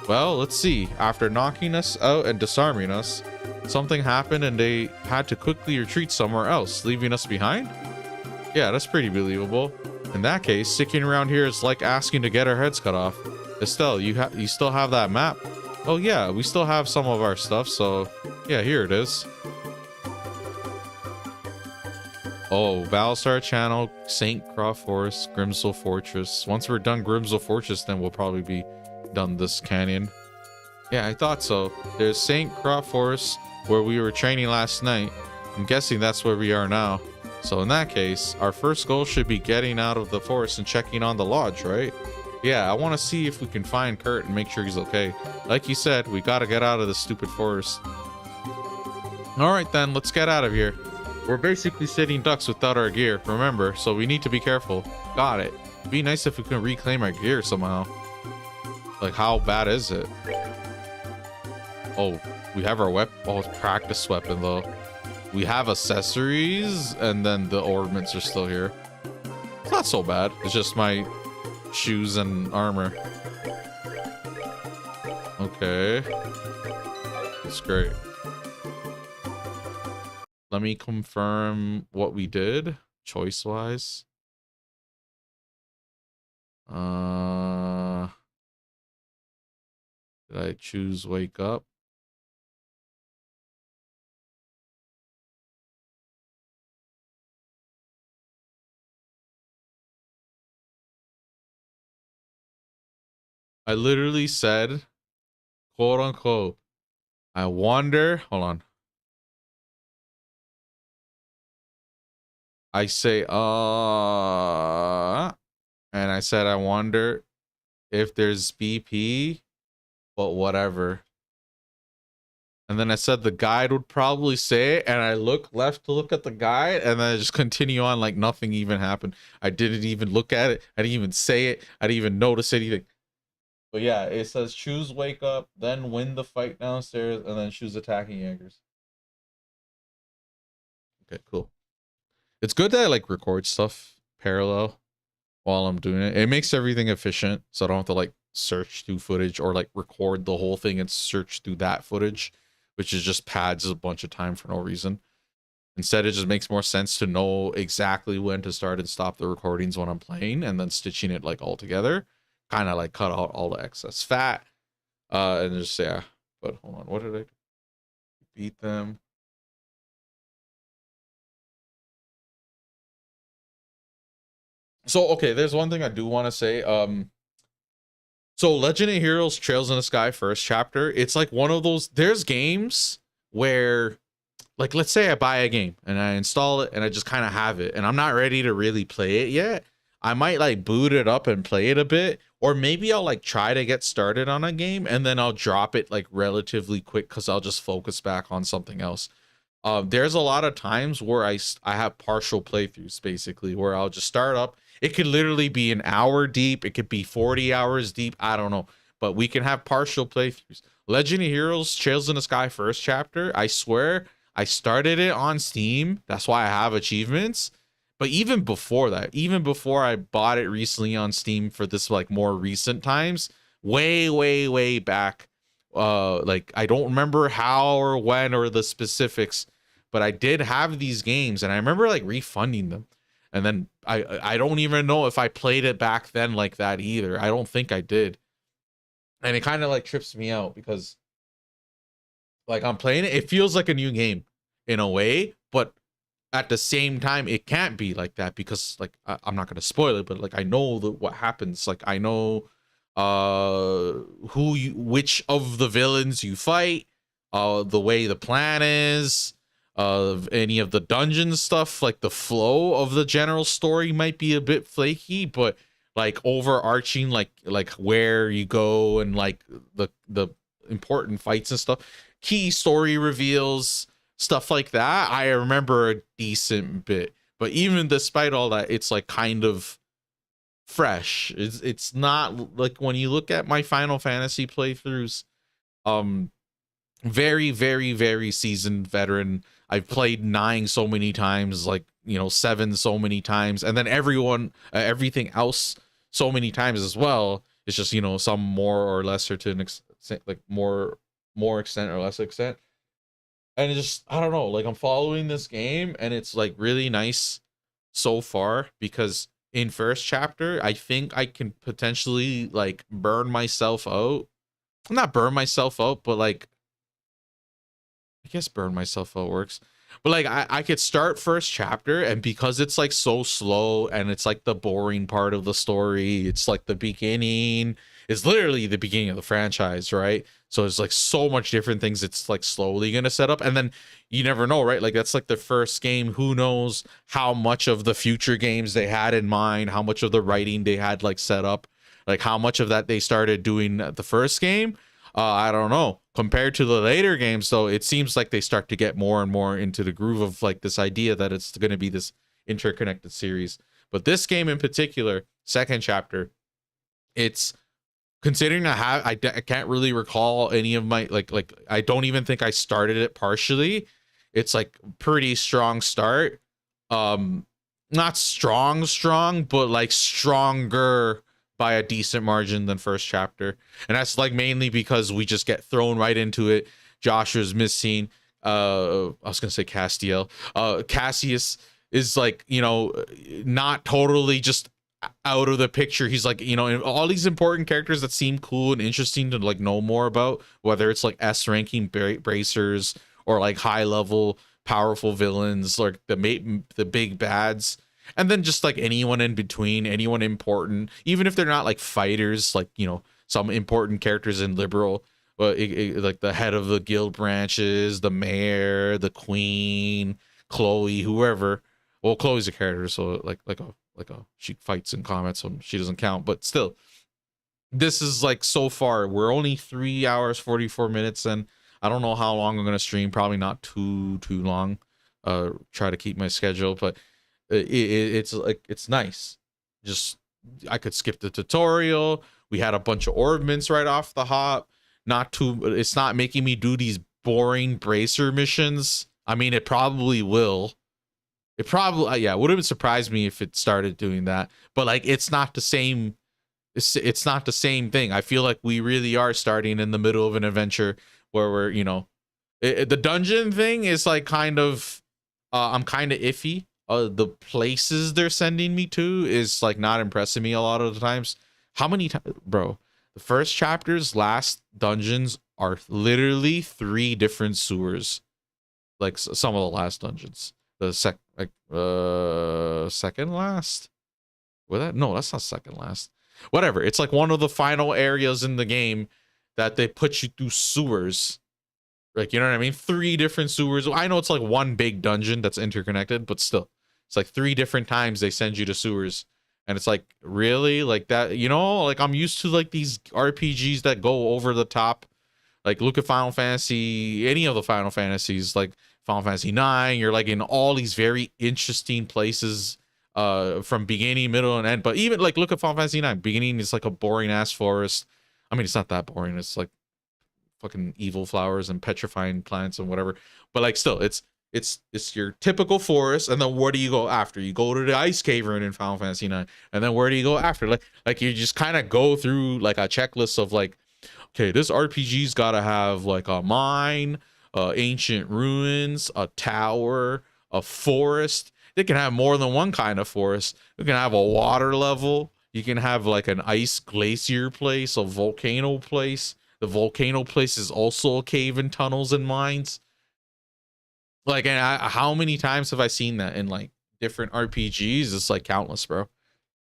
Well, let's see. After knocking us out and disarming us, something happened and they had to quickly retreat somewhere else, leaving us behind? Yeah, that's pretty believable. In that case, sticking around here is like asking to get our heads cut off. Estelle, you still have that map? Oh yeah, we still have some of our stuff, so yeah, here it is. Oh, Battlestar Channel, St. Croix Forest, Grimsel Fortress. Once we're done Grimsel Fortress, then we'll probably be done this canyon. Yeah, I thought so. There's St. Croix Forest, where we were training last night. I'm guessing that's where we are now. So in that case, our first goal should be getting out of the forest and checking on the lodge, right? Yeah, I want to see if we can find Kurt and make sure he's okay. Like you said, we gotta get out of this stupid forest. Alright then, let's get out of here. We're basically sitting ducks without our gear, remember, so we need to be careful. Got it. It'd be nice if we can reclaim our gear somehow. Like, how bad is it? Oh, we have our weapon. Oh, it's practice weapon though. We have accessories, and then the ornaments are still here. It's not so bad. It's just my shoes and armor. Okay. That's great. Let me confirm what we did, choice-wise. Did I choose wake up? I literally said, quote unquote, I wonder, hold on. I say, and I said, I wonder if there's BP, but whatever. And then I said the guide would probably say it, and I look left to look at the guide, and then I just continue on like nothing even happened. I didn't even look at it. I didn't even say it. I didn't even notice anything. But yeah, it says choose wake up, then win the fight downstairs, and then choose attacking Jaegers. Okay, cool. It's good that I like record stuff parallel while I'm doing it. It makes everything efficient, so I don't have to like search through footage or like record the whole thing and search through that footage, which is just pads a bunch of time for no reason. Instead, it just makes more sense to know exactly when to start and stop the recordings when I'm playing, and then stitching it like all together. Kind of like cut out all the excess fat. And just, yeah. But hold on, what did I do? Beat them. So, okay, there's one thing I do want to say. So Legend of Heroes Trails in the Sky first chapter, it's like one of those, there's games where, like, let's say I buy a game and I install it and I just kind of have it and I'm not ready to really play it yet. I might like boot it up and play it a bit, or maybe I'll like try to get started on a game and then I'll drop it like relatively quick because I'll just focus back on something else. There's a lot of times where I have partial playthroughs, basically, where I'll just start up. It could literally be an hour deep. It could be 40 hours deep. I don't know. But we can have partial playthroughs. Legend of Heroes Trails in the Sky first chapter, I swear, I started it on Steam. That's why I have achievements. But even before that, even before I bought it recently on Steam for this like more recent times, way back, like I don't remember how or when or the specifics, but I did have these games and I remember like refunding them. And then I don't even know if I played it back then like that either. I don't think I did. And it kind of like trips me out because like I'm playing it, it feels like a new game in a way, but at the same time it can't be like that because like I'm not gonna spoil it, but like I know what happens. Like I know which of the villains you fight, the way the plan is, any of the dungeon stuff. Like the flow of the general story might be a bit flaky, but like overarching like where you go and like the important fights and stuff, key story reveals, stuff like that, I remember a decent bit. But even despite all that, it's like kind of fresh. It's not like when you look at my Final Fantasy playthroughs, very seasoned veteran. I've played 9 so many times, like, you know, 7 so many times, and then everything else so many times as well. It's just, you know, some more or lesser to an extent, like more extent or less extent. And it's just, I don't know, like I'm following this game and it's like really nice so far because in first chapter, I think I can potentially like burn myself out. Not burn myself out, but like, I guess burn myself out works. But like I could start first chapter and because it's like so slow and it's like the boring part of the story, it's like the beginning, it's literally the beginning of the franchise, right? So there's like so much different things it's like slowly gonna set up, and then you never know, right? Like that's like the first game. Who knows how much of the future games they had in mind, how much of the writing they had like set up, like how much of that they started doing at the first game. I don't know. Compared to the later games, though, it seems like they start to get more and more into the groove of like this idea that it's going to be this interconnected series. But this game in particular, second chapter, it's considering I can't really recall any of my like I don't even think I started it partially. it's like pretty strong start. Not strong, but like stronger by a decent margin than first chapter. And that's like mainly because we just get thrown right into it. Joshua's missing. I was gonna say Castiel. Cassius is like, you know, not totally just out of the picture. He's like, you know, all these important characters that seem cool and interesting to like know more about, whether it's like S ranking bracers or like high level powerful villains, like the big bads, and then just like anyone in between, anyone important, even if they're not like fighters, like, you know, some important characters in Liberal, like the head of the guild branches, the mayor, the queen, Chloe, whoever. Well, Chloe's a character, so like a she fights in combat, so she doesn't count. But still, this is like, so far we're only 3 hours 44 minutes, and I don't know how long I'm gonna stream. Probably not too long. Try to keep my schedule, but it's like, it's nice. Just, I could skip the tutorial. We had a bunch of orbments right off the hop. It's not making me do these boring bracer missions. I mean, it probably will. It probably, yeah, it wouldn't surprise me if it started doing that. But like, it's not the same. It's not the same thing. I feel like we really are starting in the middle of an adventure where we're, you know, the dungeon thing is like kind of, I'm kind of iffy. The places they're sending me to is like not impressing me a lot of the times. How many times, bro? The first chapter's last dungeons are literally 3 different sewers. Like some of the last dungeons. The second last? No, that's not second last. Whatever. It's like one of the final areas in the game that they put you through sewers. Like, you know what I mean? 3 different sewers. I know it's like one big dungeon that's interconnected, but still. It's like 3 different times they send you to sewers. And it's like, really? Like that, you know, like I'm used to like these RPGs that go over the top. Like look at Final Fantasy, any of the Final Fantasies, like Final Fantasy 9, you're like in all these very interesting places from beginning, middle, and end. But even like look at Final Fantasy 9. Beginning is like a boring ass forest. I mean, it's not that boring. It's like fucking evil flowers and petrifying plants and whatever. But like still, it's your typical forest, and then where do you go after? You go to the ice cavern in Final Fantasy 9, and then where do you go after? Like you just kind of go through like a checklist of like, okay, this RPG's got to have like a mine, ancient ruins, a tower, a forest. They can have more than one kind of forest. You can have a water level. You can have like an ice glacier place, a volcano place. The volcano place is also a cave and tunnels and mines. Like, and how many times have I seen that in like different RPGs? It's like countless, bro.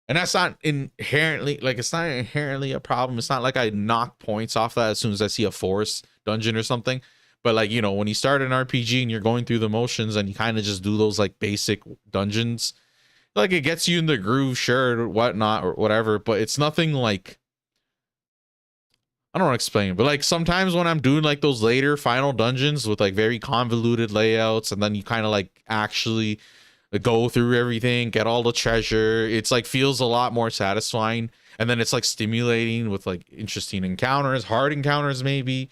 And that's not inherently, like, it's not inherently a problem. It's not like I knock points off that as soon as I see a forest dungeon or something. But like, you know, when you start an RPG and you're going through the motions and you kind of just do those like basic dungeons, like it gets you in the groove, sure, whatnot, or whatever. But it's nothing like, I don't want to explain it, but like sometimes when I'm doing like those later final dungeons with like very convoluted layouts, and then you kind of like actually go through everything, get all the treasure, it's like feels a lot more satisfying. And then it's like stimulating with like interesting encounters, hard encounters, maybe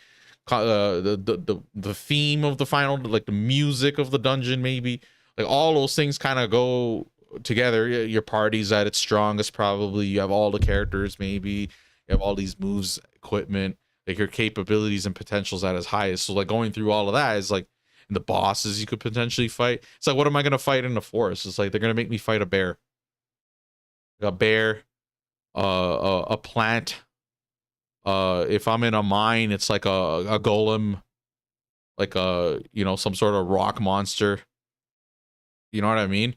the theme of the final, like the music of the dungeon, maybe like all those things kind of go together. Your party's at its strongest, probably. You have all the characters, maybe you have all these moves, equipment, like your capabilities and potentials at its highest. So like going through all of that is like, and the bosses you could potentially fight. It's like, what am I gonna fight in the forest? It's like they're gonna make me fight a bear, a plant. If I'm in a mine, it's like a golem, like you know, some sort of rock monster. You know what I mean?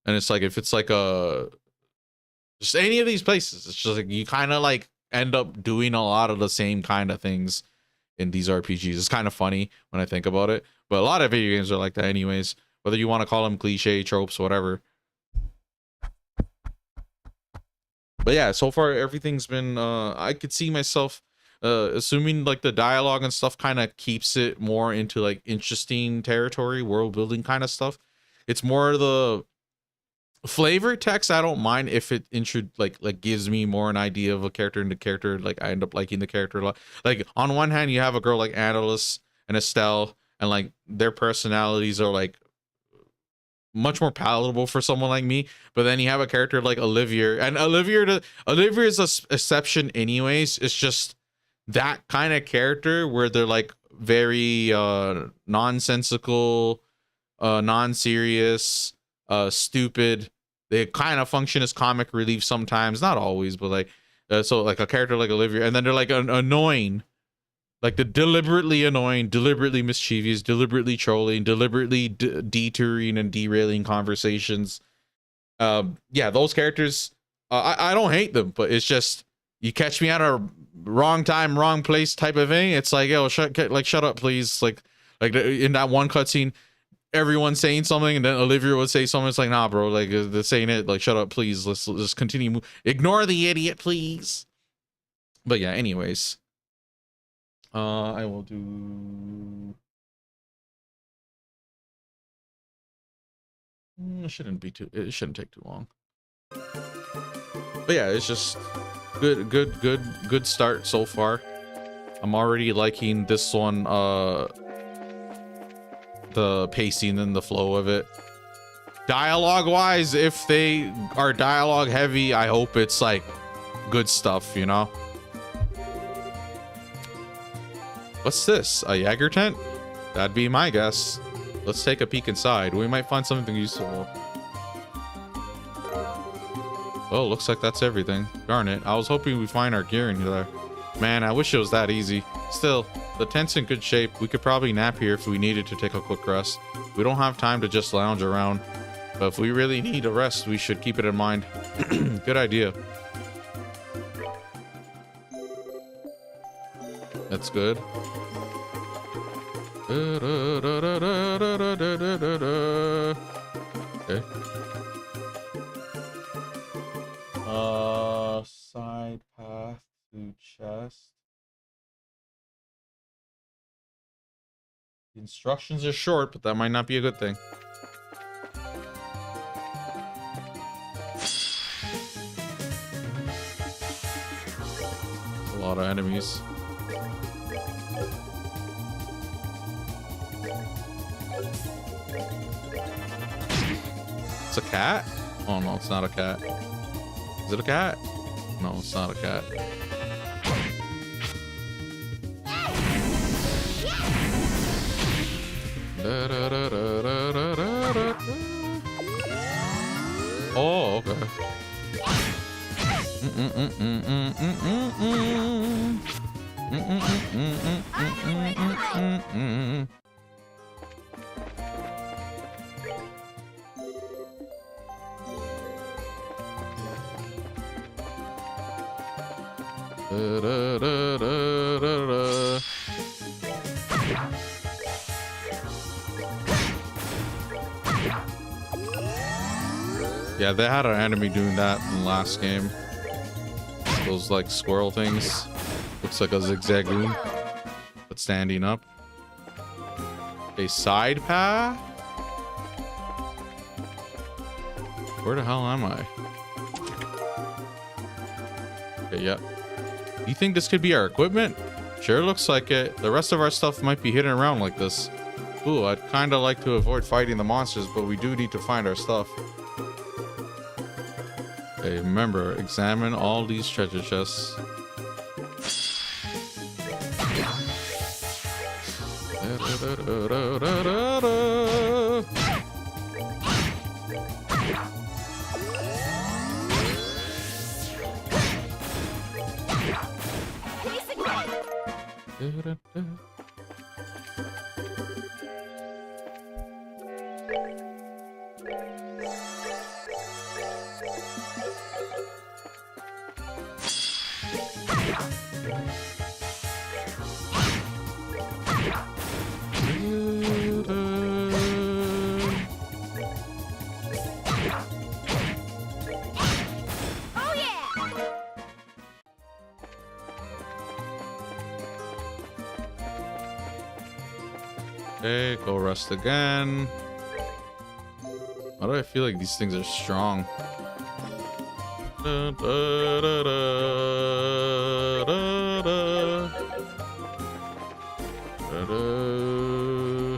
And it's like, if it's like just any of these places, it's just like you kind of like end up doing a lot of the same kind of things in these RPGs. It's kind of funny when I think about it, but a lot of video games are like that anyways, whether you want to call them cliche, tropes, whatever. But yeah, so far everything's been I could see myself assuming like the dialogue and stuff kind of keeps it more into like interesting territory, world building kind of stuff. It's more the flavor text. I don't mind if it like gives me more an idea of a character, and the character, like I end up liking the character a lot. Like on one hand you have a girl like Annalise and Estelle, and like their personalities are like much more palatable for someone like me. But then you have a character like Olivia, and Olivia is a exception anyways. It's just that kind of character where they're like very nonsensical, non-serious, stupid. They kind of function as comic relief sometimes, not always, but like so like a character like Olivia, and then they're like annoying. Like the deliberately annoying, deliberately mischievous, deliberately trolling, deliberately detouring and derailing conversations. Yeah, those characters, I don't hate them, but it's just you catch me at a wrong time, wrong place type of thing. It's like, yo, shut up, please. Like in that one cutscene, everyone's saying something, and then Olivia would say something. It's like, nah, bro, like this ain't it. Like, shut up, please. Let's just continue. Ignore the idiot, please. But yeah, anyways. I will do. It shouldn't take too long. But yeah, it's just good start so far. I'm already liking this one, the pacing and the flow of it. Dialogue wise, if they are dialogue heavy, I hope it's like good stuff, you know. What's this? A Jaeger tent? That'd be my guess. Let's take a peek inside. We might find something useful. Oh, looks like that's everything. Darn it. I was hoping we'd find our gear in there. Man, I wish it was that easy. Still, the tent's in good shape. We could probably nap here if we needed to take a quick rest. We don't have time to just lounge around. But if we really need a rest, we should keep it in mind. Good idea. That's good. Okay. Side path to chest. The instructions are short, but that might not be a good thing. A lot of enemies. It's a cat? Oh no, it's not a cat. Is it a cat? No, it's not a cat. Oh, okay. Yeah, they had an enemy doing that in the last game. Those like squirrel things. Looks like a zigzagoon, but standing up. A side path? Where the hell am I? Okay, yeah. You think this could be our equipment? Sure looks like it. The rest of our stuff might be hidden around like this. Ooh, I'd kind of like to avoid fighting the monsters, but we do need to find our stuff. Okay, remember, examine all these treasure chests. Okay, go rest again. Why do I feel like these things are strong? Da, da, da, da, da, da. Da, da.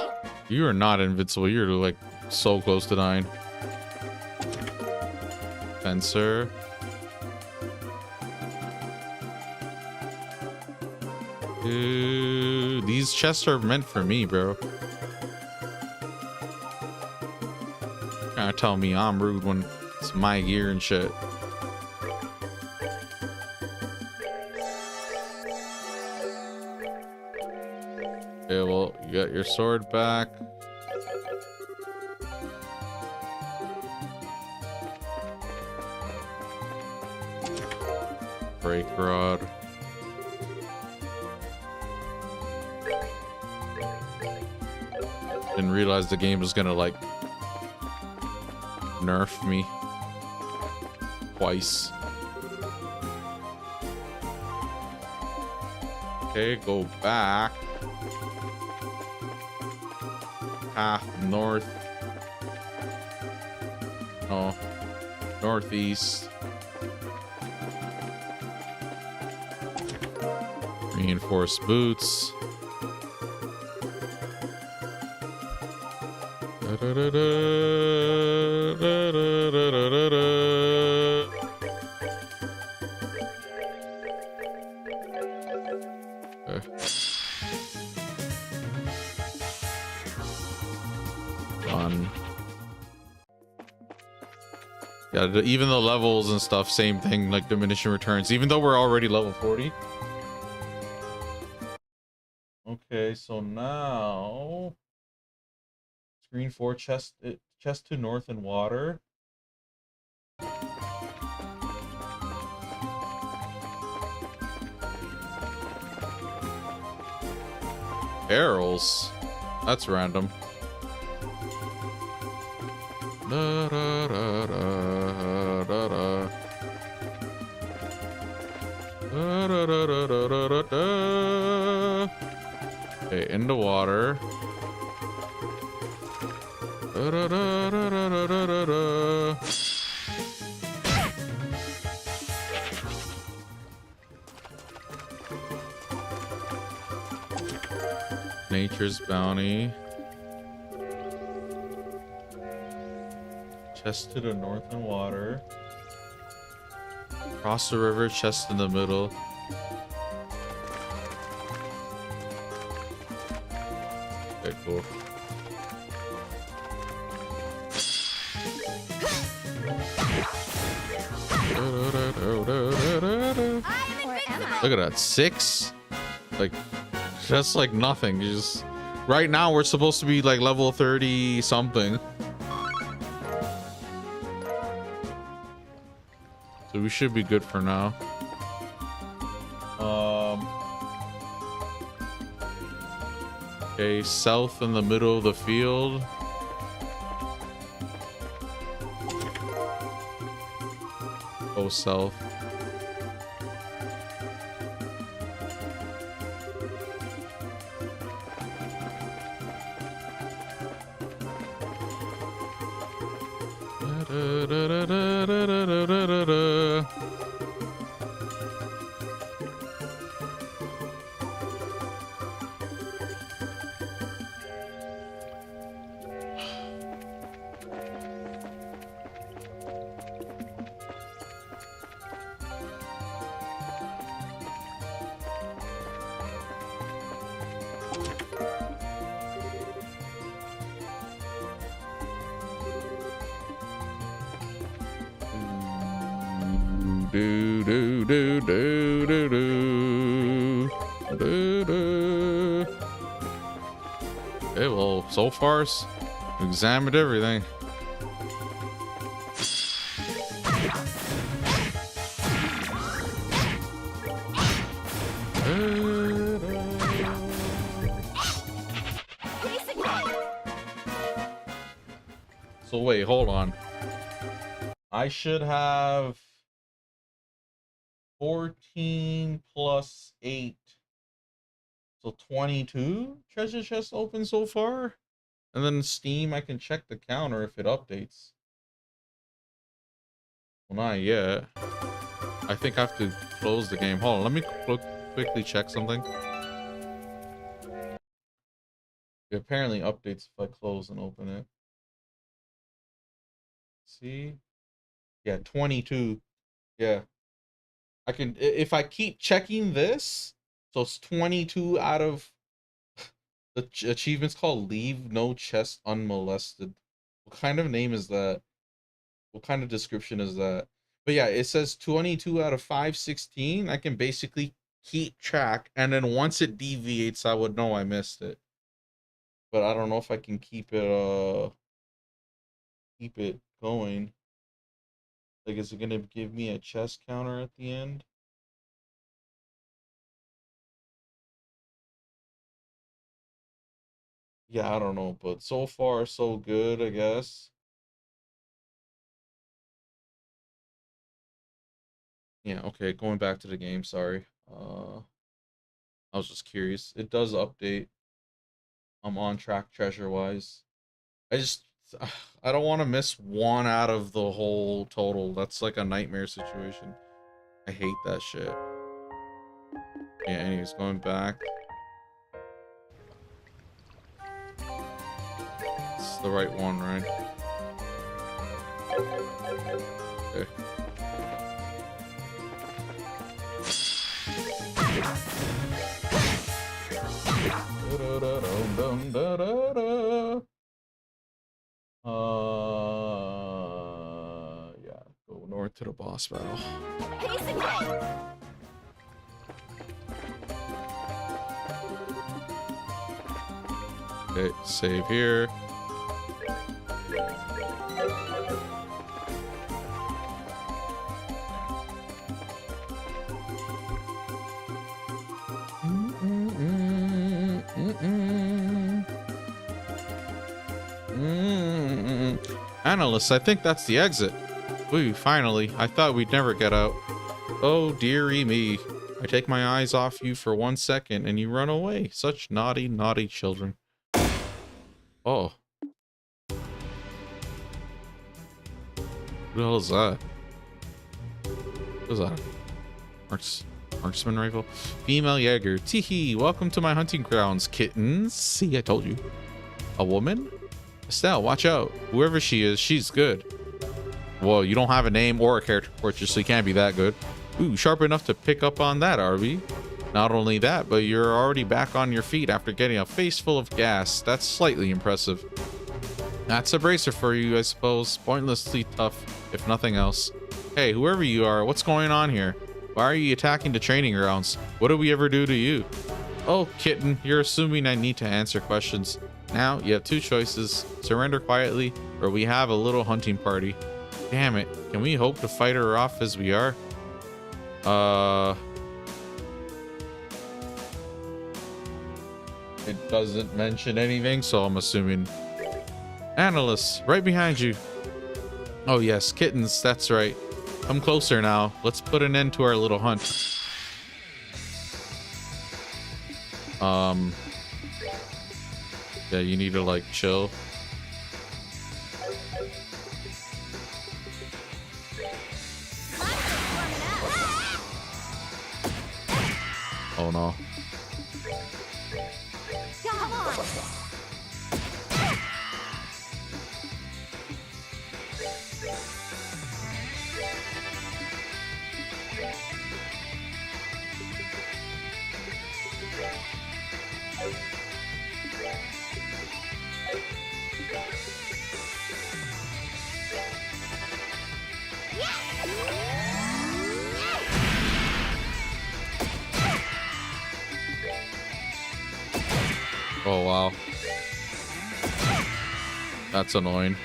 You are not invincible. You're like so close to dying. Fencer. Dude, these chests are meant for me, bro. Trying to tell me I'm rude when it's my gear and shit. Okay, well, you got your sword back. Break rod. Didn't realize the game was gonna like nerf me twice. Okay, go back. Half north. No, northeast. Reinforced boots. Fun. Yeah, even the levels and stuff, same thing, like diminishing returns, even though we're already level 40. Okay, so now screen 4, chest to north in water. Barrels? That's random. Da, da, da, da, da, da. Da, da, da, da, da, da, da. Okay, into water. Da, da, da, da, da, da, da, da. Nature's bounty. Chest to the north in water. Cross the river, chest in the middle. Okay, cool. Look at that, 6? Like, that's like nothing. You just right now we're supposed to be like level 30 something. So we should be good for now. Okay, south in the middle of the field. Go south. Do do do do do do do do. Okay, well, so far, examined everything. So wait, hold on. I should have 14 plus 8. So 22 treasure chests open so far. And then Steam, I can check the counter if it updates. Well, not yet. I think I have to close the game. Hold on, let me quickly check something. It apparently updates if I close and open it. See? Yeah, 22. Yeah. I can, if I keep checking this, so it's 22 out of the achievement's called Leave No Chest Unmolested. What kind of name is that? What kind of description is that? But yeah, it says 22 out of 516. I can basically keep track, and then once it deviates, I would know I missed it. But I don't know if I can keep it going. Like, is it gonna give me a chest counter at the end? Yeah, I don't know, but so far so good, I guess. Yeah, okay, going back to the game, sorry. I was just curious. It does update. I'm on track treasure-wise. I just I don't want to miss one out of the whole total. That's like a nightmare situation. I hate that shit. Yeah, anyways, going back. It's the right one, right? Okay. Yeah, go north to the boss battle. Okay, save here. Analyst, I think that's the exit. Ooh, finally. I thought we'd never get out. Oh, dearie me. I take my eyes off you for 1 second and you run away. Such naughty, naughty children. Oh. What the hell is that? What is that? Marksman rifle? Female Jaeger. Teehee, welcome to my hunting grounds, kittens. See, I told you. A woman? Estelle, watch out. Whoever she is, she's good. Well, you don't have a name or a character portrait, so you can't be that good. Ooh, sharp enough to pick up on that, RB. Not only that, but you're already back on your feet after getting a face full of gas. That's slightly impressive. That's a bracer for you, I suppose. Pointlessly tough, if nothing else. Hey, whoever you are, what's going on here? Why are you attacking the training grounds? What did we ever do to you? Oh, kitten, you're assuming I need to answer questions. Now, you have two choices. Surrender quietly, or we have a little hunting party. Damn it. Can we hope to fight her off as we are? It doesn't mention anything, so I'm assuming. Analysts, right behind you. Oh yes, kittens, that's right. Come closer now. Let's put an end to our little hunt. Yeah, you need to like chill. Oh no. Oh wow. That's annoying.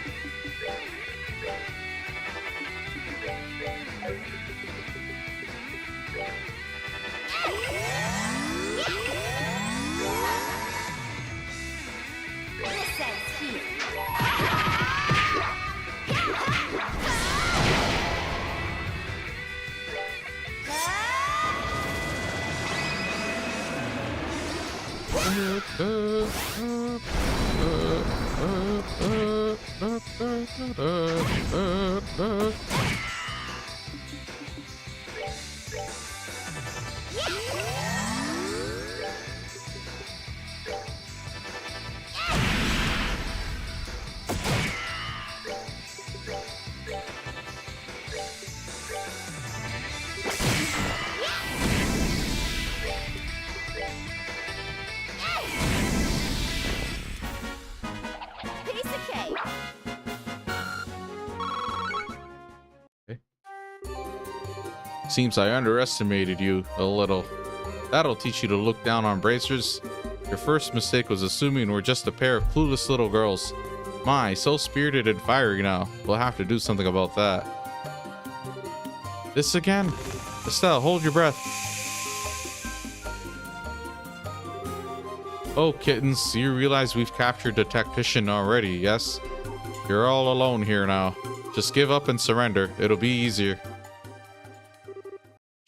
Seems I underestimated you a little. That'll teach you to look down on bracers. Your first mistake was assuming we're just a pair of clueless little girls. My, so spirited and fiery now. We'll have to do something about that. This again? Estelle, hold your breath. Oh, kittens, you realize we've captured the tactician already, yes? You're all alone here now. Just give up and surrender. It'll be easier.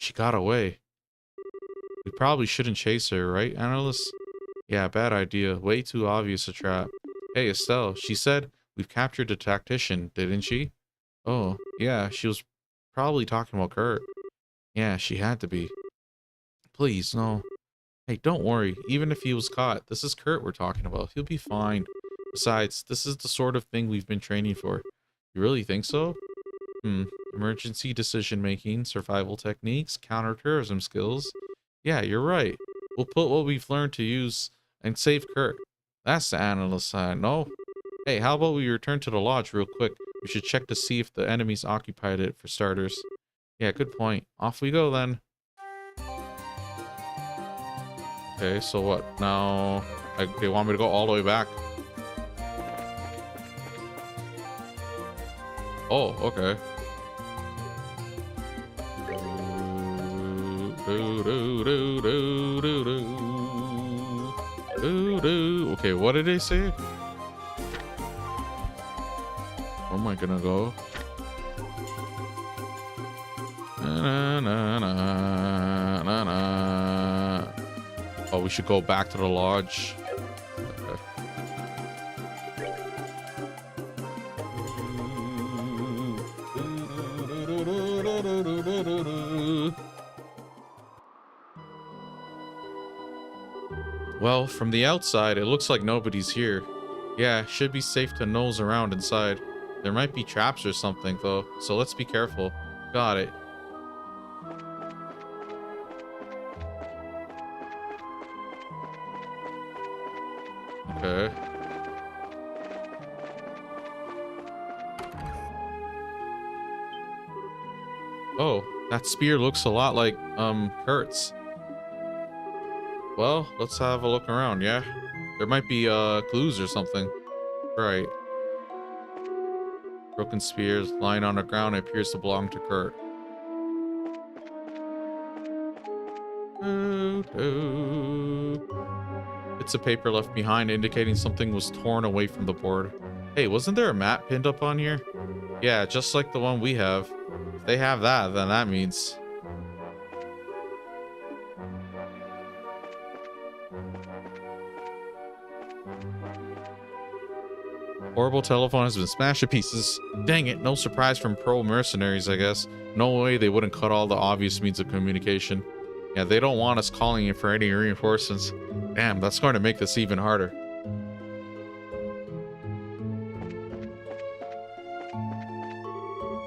She got away. We probably shouldn't chase her, right, Annalise? Yeah, bad idea. Way too obvious a trap. Hey, Estelle, she said we've captured the tactician, didn't she? Oh, yeah, she was probably talking about Kurt. Yeah, she had to be. Please, no. Hey, don't worry. Even if he was caught, this is Kurt we're talking about. He'll be fine. Besides, this is the sort of thing we've been training for. You really think so? Emergency decision-making, survival techniques, counterterrorism skills. Yeah, you're right. We'll put what we've learned to use and save Kurt. That's the analyst side, no? Hey, how about we return to the lodge real quick? We should check to see if the enemies occupied it, for starters. Yeah, good point. Off we go, then. Okay, so what? Now, they want me to go all the way back. Oh, okay. Okay, what did they say? Where am I gonna go? Na, na, na, na, na. Oh, we should go back to the lodge. Okay. Well, from the outside, it looks like nobody's here. Yeah, should be safe to nose around inside. There might be traps or something, though, so let's be careful. Got it. Okay. Oh, that spear looks a lot like, Kurt's. Well, let's have a look around, yeah? There might be, clues or something. Right. Broken spears lying on the ground appears to belong to Kurt. It's a paper left behind indicating something was torn away from the board. Hey, wasn't there a map pinned up on here? Yeah, just like the one we have. If they have that, then that means... Horrible telephone has been smashed to pieces. Dang it, no surprise from pro mercenaries, I guess. No way they wouldn't cut all the obvious means of communication. Yeah, they don't want us calling in for any reinforcements. Damn, that's going to make this even harder.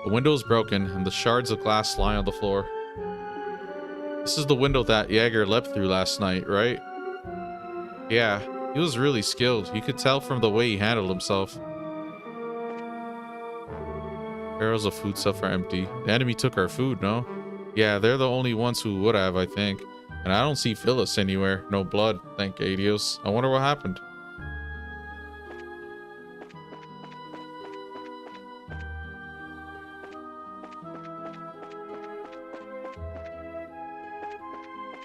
The window is broken, and the shards of glass lie on the floor. This is the window that Jaeger leapt through last night, right? Yeah, he was really skilled. You could tell from the way he handled himself. Barrels of foodstuff are empty. The enemy took our food, no? Yeah, they're the only ones who would have, I think. And I don't see Phyllis anywhere. No blood, thank Adios. I wonder what happened.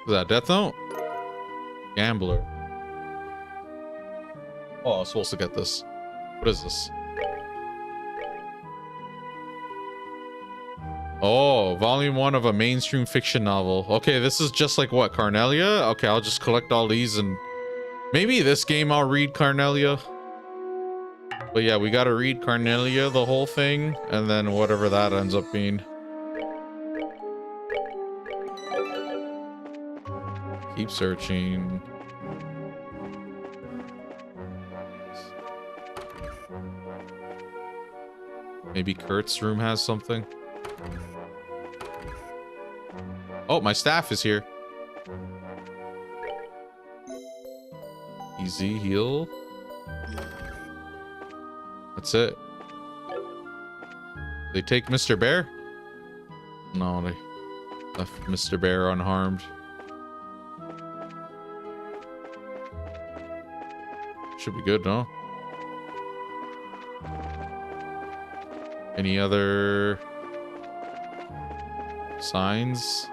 Is that Death Note? Gambler. Oh, I was supposed to get this. What is this? Oh, volume 1 of a mainstream fiction novel. Okay, this is just like what, Carnelia? Okay, I'll just collect all these and maybe this game I'll read Carnelia. But yeah, we gotta read Carnelia, the whole thing, and then whatever that ends up being. Keep searching. Maybe Kurt's room has something. Oh, my staff is here. Easy heal. That's it. They take Mr. Bear? No, they... Left Mr. Bear unharmed. Should be good, no? Any other signs?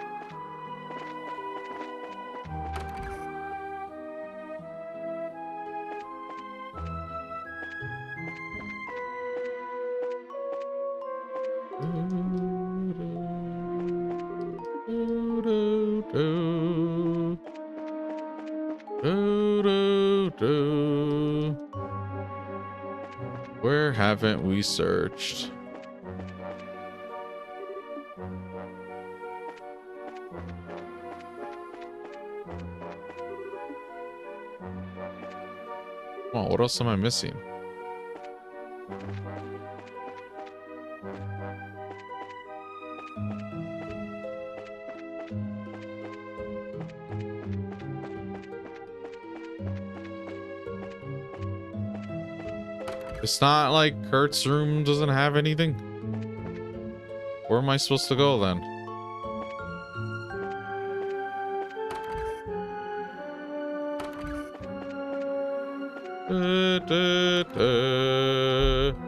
Where haven't we searched? Oh, what else am I missing? It's not like Kurt's room doesn't have anything. Where am I supposed to go then?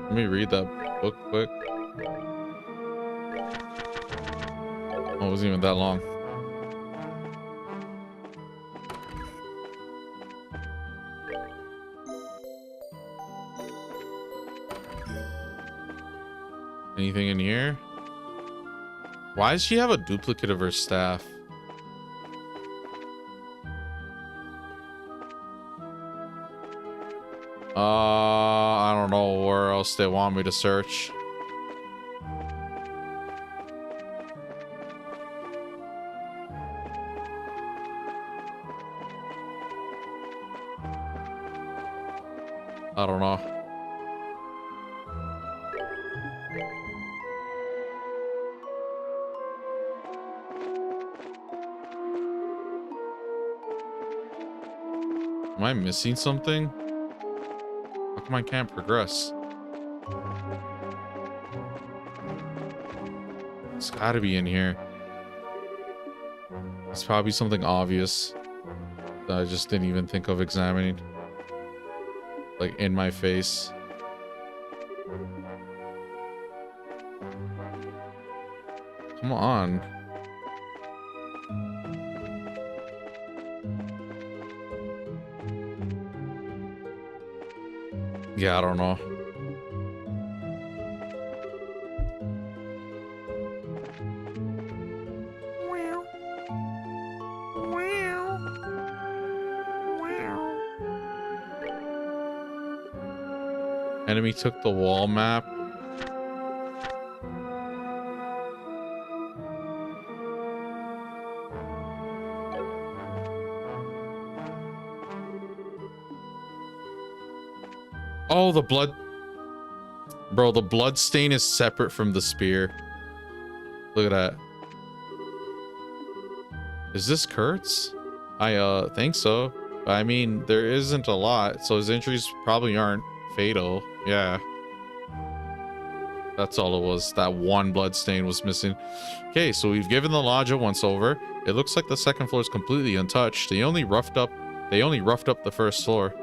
Let me read that book quick. Oh, it wasn't even that long. Anything in here? Why does she have a duplicate of her staff? I don't know where else they want me to search. I don't know. Am I missing something? How come I can't progress? It's gotta be in here. It's probably something obvious that I just didn't even think of examining. Like in my face. Come on. Yeah, I don't know. Enemy took the wall map. Oh, the blood. Bro, the blood stain is separate from the spear. Look at that. Is this Kurt's? I think so. I mean, there isn't a lot, so his injuries probably aren't fatal. Yeah. That's all it was. That one blood stain was missing. Okay, so we've given the lodge a once over. It looks like the second floor is completely untouched. They only roughed up the first floor.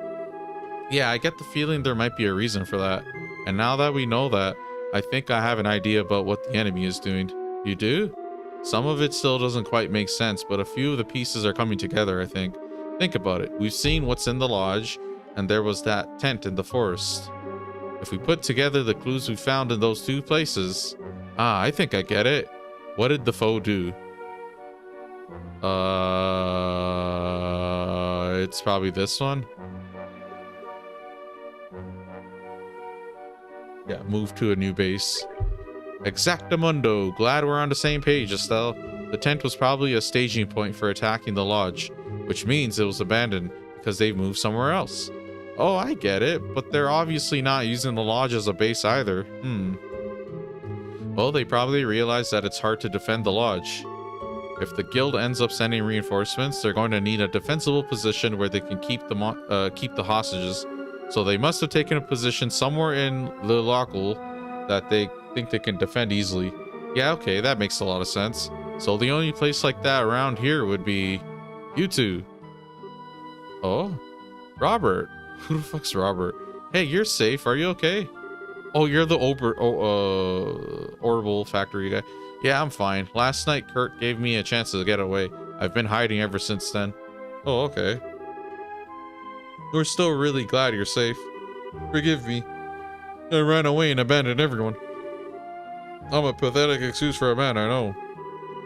Yeah, I get the feeling there might be a reason for that. And now that we know that, I think I have an idea about what the enemy is doing. You do? Some of it still doesn't quite make sense, but a few of the pieces are coming together, I think. Think about it. We've seen what's in the lodge, and there was that tent in the forest. If we put together the clues we found in those two places... Ah, I think I get it. What did the foe do? It's probably this one. Yeah, move to a new base. Exactamundo. Glad we're on the same page, Estelle. The tent was probably a staging point for attacking the lodge, which means it was abandoned because they've moved somewhere else. Oh, I get it, but they're obviously not using the lodge as a base either. Well, they probably realize that it's hard to defend the lodge. If the guild ends up sending reinforcements, they're going to need a defensible position where they can keep the hostages. So they must have taken a position somewhere in Le Local that they think they can defend easily. Yeah, okay, that makes a lot of sense. So the only place like that around here would be you two. Oh, Robert. Who the fuck's Robert? Hey, you're safe. Are you okay? Oh, you're the Orbital factory guy. Yeah, I'm fine. Last night, Kurt gave me a chance to get away. I've been hiding ever since then. Oh, okay. We're still really glad you're safe. Forgive me. I ran away and abandoned everyone. I'm a pathetic excuse for a man, I know.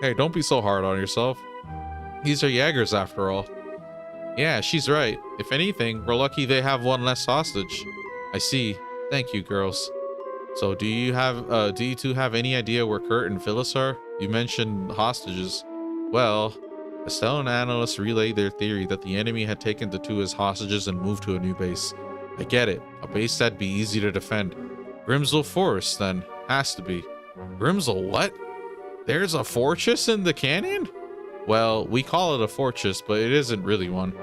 Hey, don't be so hard on yourself. These are Jaegers after all. Yeah, she's right. If anything, we're lucky they have one less hostage. I see. Thank you, girls. So do you two have any idea where Kurt and Phyllis are? You mentioned hostages. Well, Estelle and analysts relayed their theory that the enemy had taken the two as hostages and moved to a new base. I get it. A base that'd be easy to defend. Grimsel Forest, then. Has to be. Grimsel what? There's a fortress in the canyon? Well, we call it a fortress, but it isn't really one.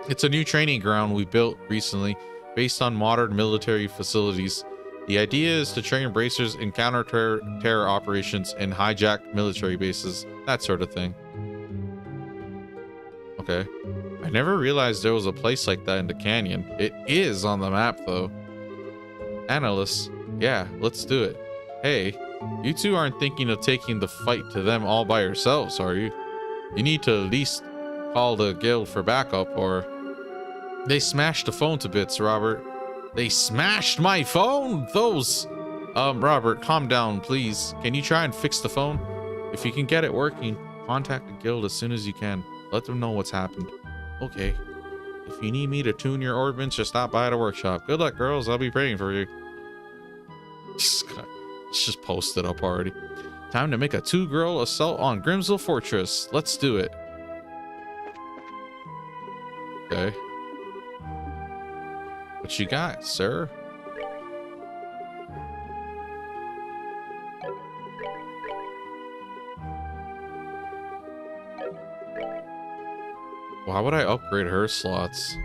It's a new training ground we built recently, based on modern military facilities. The idea is to train bracers in counter-terror operations and hijack military bases, that sort of thing. Okay. I never realized there was a place like that in the canyon. It is on the map, though. Analysts. Yeah, let's do it. Hey, you two aren't thinking of taking the fight to them all by yourselves, are you? You need to at least call the guild for backup, or... They smashed the phone to bits, Robert. They smashed my phone? Those... Robert, calm down, please. Can you try and fix the phone? If you can get it working, contact the guild as soon as you can. Let them know what's happened. Okay. If you need me to tune your ordnance, just stop by the workshop. Good luck, girls. I'll be praying for you. It's just posted up already. Time to make a 2-girl assault on Grimsel Fortress. Let's do it. Okay. What you got, sir? Why would I upgrade her slots?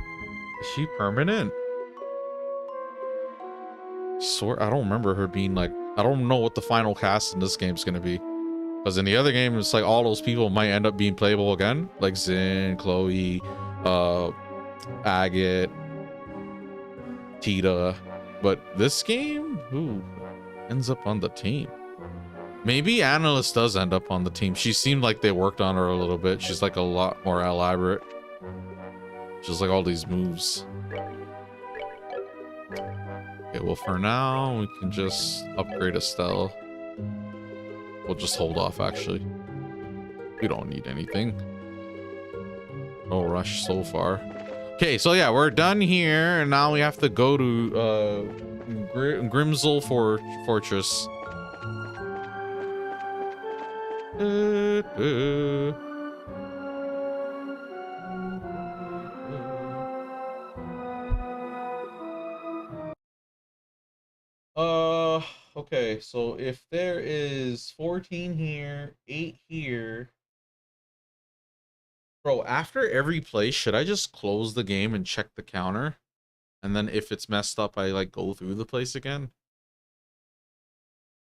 Is she permanent? Sort I don't remember her being like, I don't know what the final cast in this game is going to be. Because in the other game, it's like all those people might end up being playable again. Like Zin, Chloe, Agate, Tita. But this game, who ends up on the team? Maybe Analyst does end up on the team. She seemed like they worked on her a little bit. She's like a lot more elaborate. Just like all these moves. Okay, well for now, we can just upgrade Estelle. We'll just hold off, actually. We don't need anything. No rush so far. Okay, so yeah, we're done here. And now we have to go to Grimsel Fortress. Okay, so if there is 14 here, 8 here. Bro, after every play, should I just close the game and check the counter? And then if it's messed up, I like go through the place again?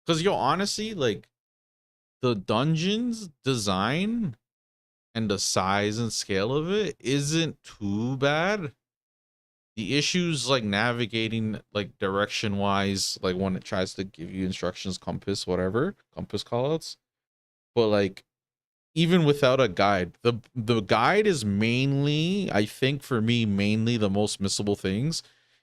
Because yo, honestly, like the dungeon's design and the size and scale of it isn't too bad. The issues like navigating like direction wise, like when it tries to give you instructions, compass, whatever, compass callouts. But like even without a guide, the guide is mainly, I think for me, mainly the most missable things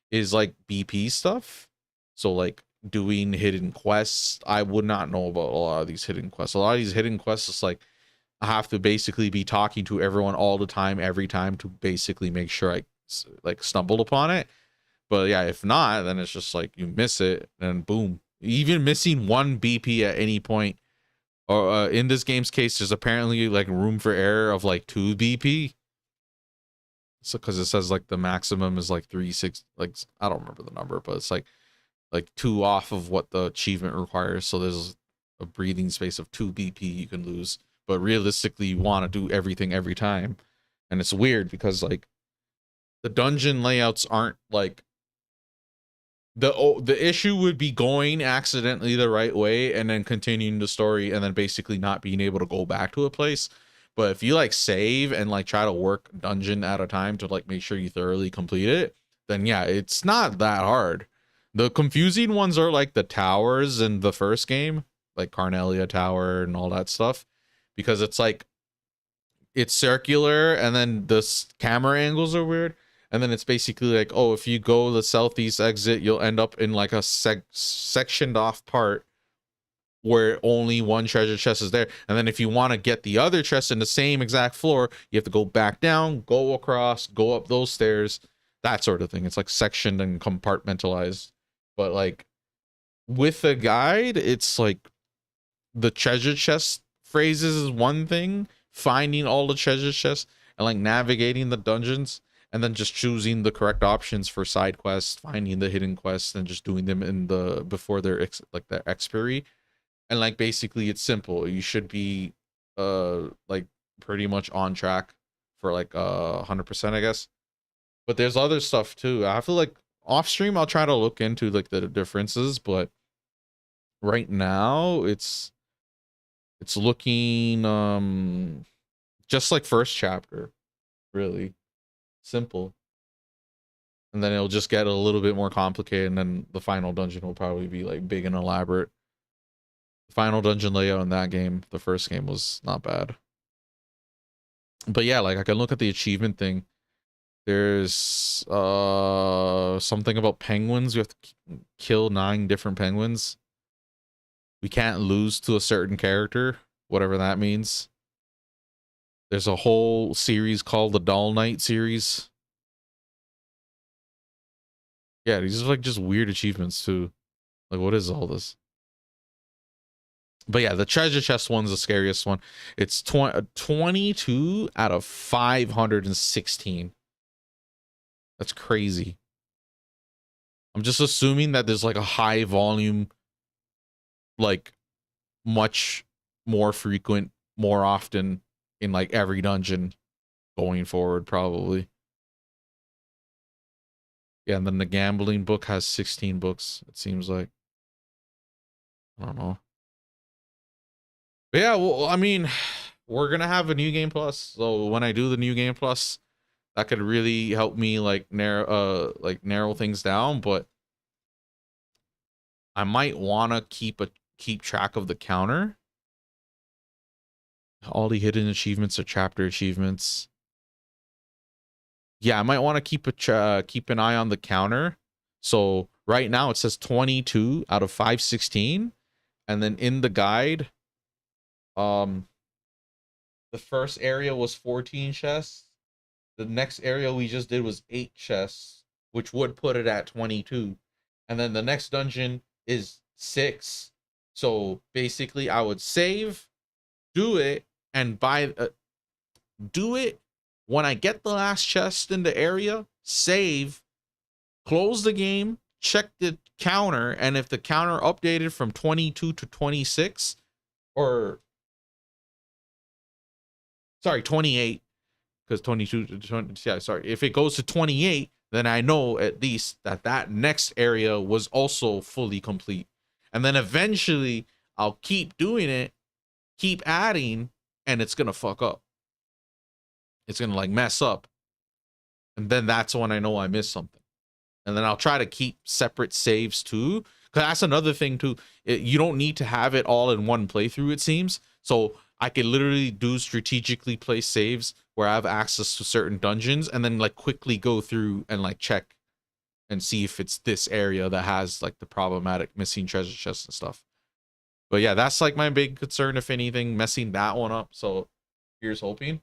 is like BP stuff. So like doing hidden quests. I would not know about a lot of these hidden quests. A lot of these hidden quests is like I have to basically be talking to everyone all the time, every time to basically make sure I like stumbled upon it. But yeah, if not, then it's just like you miss it and boom. Even missing one BP at any point, or in this game's case, there's apparently like room for error of like 2 BP. So because it says like the maximum is like 3.6, like I don't remember the number, but it's like 2 off of what the achievement requires. So there's a breathing space of 2 BP you can lose. But realistically, you want to do everything every time. And it's weird because like the dungeon layouts aren't like the issue would be going accidentally the right way and then continuing the story and then basically not being able to go back to a place. But if you like save and like try to work dungeon at a time to like make sure you thoroughly complete it, then yeah, it's not that hard. The confusing ones are like the towers in the first game, like Carnelia Tower and all that stuff, because it's like it's circular and then the camera angles are weird. And then it's basically like, oh, if you go the southeast exit, you'll end up in like a sectioned off part where only one treasure chest is there. And then if you want to get the other chest in the same exact floor, you have to go back down, go across, go up those stairs, that sort of thing. It's like sectioned and compartmentalized. But like with a guide, it's like the treasure chest phrases is one thing, finding all the treasure chests and like navigating the dungeons, and then just choosing the correct options for side quests, finding the hidden quests, and just doing them in the before their their expiry. And like basically it's simple. You should be like pretty much on track for like 100%, I guess. But there's other stuff too. I feel like off stream I'll try to look into like the differences, but right now it's looking just like first chapter, really simple. And then it'll just get a little bit more complicated, and then the final dungeon will probably be like big and elaborate. The final dungeon layout in that game, the first game, was not bad. But yeah, like I can look at the achievement thing. There's something about penguins. We have to kill 9 different penguins. We can't lose to a certain character, whatever that means. There's a whole series called the Dull Knight series. Yeah, these are like just weird achievements too. Like, what is all this? But yeah, the treasure chest one's the scariest one. It's 22 out of 516. That's crazy. I'm just assuming that there's like a high volume, like much more frequent, more often in like every dungeon going forward, probably. Yeah, and then the gambling book has 16 books, it seems like. I don't know. But yeah, well, I mean, we're gonna have a new game plus. So when I do the new game plus, that could really help me like narrow things down. But I might wanna keep track of the counter. All the hidden achievements are chapter achievements. Yeah, I might want to keep an eye on the counter. So right now it says 22 out of 516, and then in the guide, the first area was 14 chests. The next area we just did was 8 chests, which would put it at 22, and then the next dungeon is 6. So basically, I would save, do it, and do it. When I get the last chest in the area, save, close the game, check the counter, and if the counter updated from 22 to 26, or sorry, 28, because 22 to 20, yeah, sorry, if it goes to 28, then I know at least that next area was also fully complete. And then eventually I'll keep doing it, keep adding, and it's gonna fuck up. It's gonna like mess up, and then that's when I know I missed something. And then I'll try to keep separate saves too, because that's another thing too. You don't need to have it all in one playthrough, it seems. So I can literally do strategically place saves where I have access to certain dungeons, and then like quickly go through and like check and see if it's this area that has like the problematic missing treasure chests and stuff. But yeah, that's like my big concern, if anything, messing that one up. So here's hoping.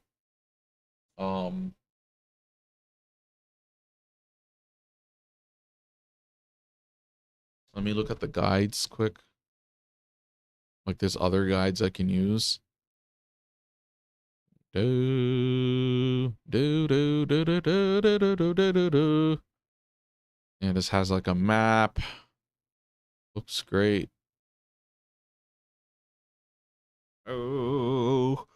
Let me look at the guides quick. Like there's other guides I can use. Yeah, this has like a map. Looks great. Oh.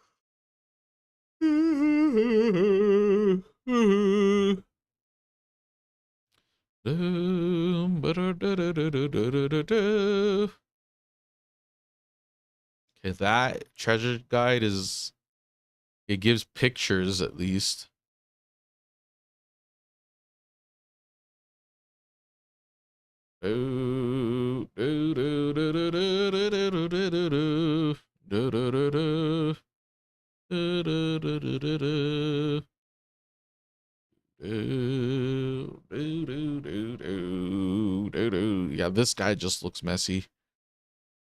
Okay, that treasure guide is, it gives pictures at least. Yeah, this guy just looks messy.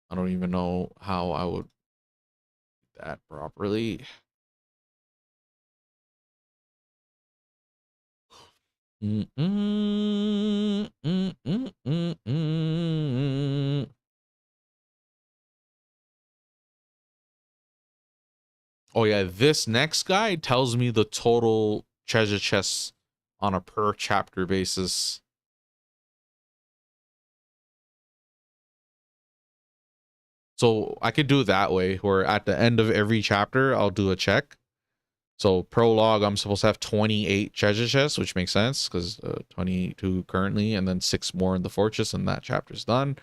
I don't even know how I would do that properly. Oh yeah, this next guy tells me the total treasure chests on a per chapter basis. So I could do it that way, where at the end of every chapter, I'll do a check. So prologue, I'm supposed to have 28 treasure chests, which makes sense because 22 currently, and then 6 more in the fortress, and that chapter's done.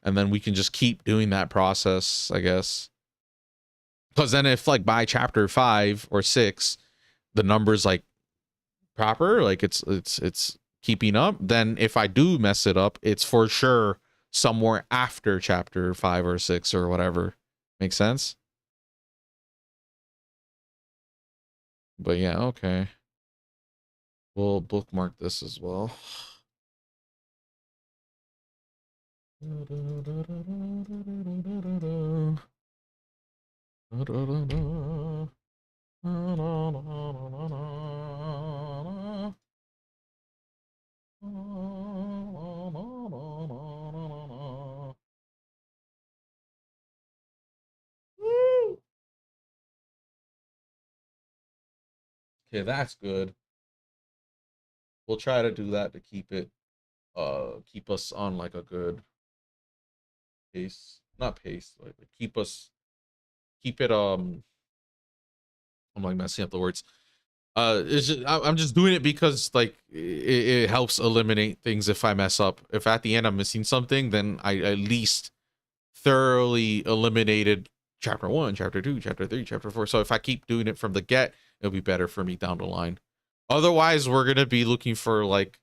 And then we can just keep doing that process, I guess. Because then if like by chapter 5 or 6, the number's like proper, like it's keeping up, then if I do mess it up, it's for sure somewhere after chapter 5 or 6 or whatever. Make sense? But yeah, okay. We'll bookmark this as well. Okay, that's good. We'll try to do that to keep it keep us on like a good pace. Not pace, like keep it I'm like messing up the words. It's just, I'm just doing it because like it helps eliminate things if I mess up. If at the end I'm missing something, then I at least thoroughly eliminated chapter 1, chapter 2, chapter 3, chapter 4. So if I keep doing it from the get, it'll be better for me down the line. Otherwise, we're gonna be looking for like,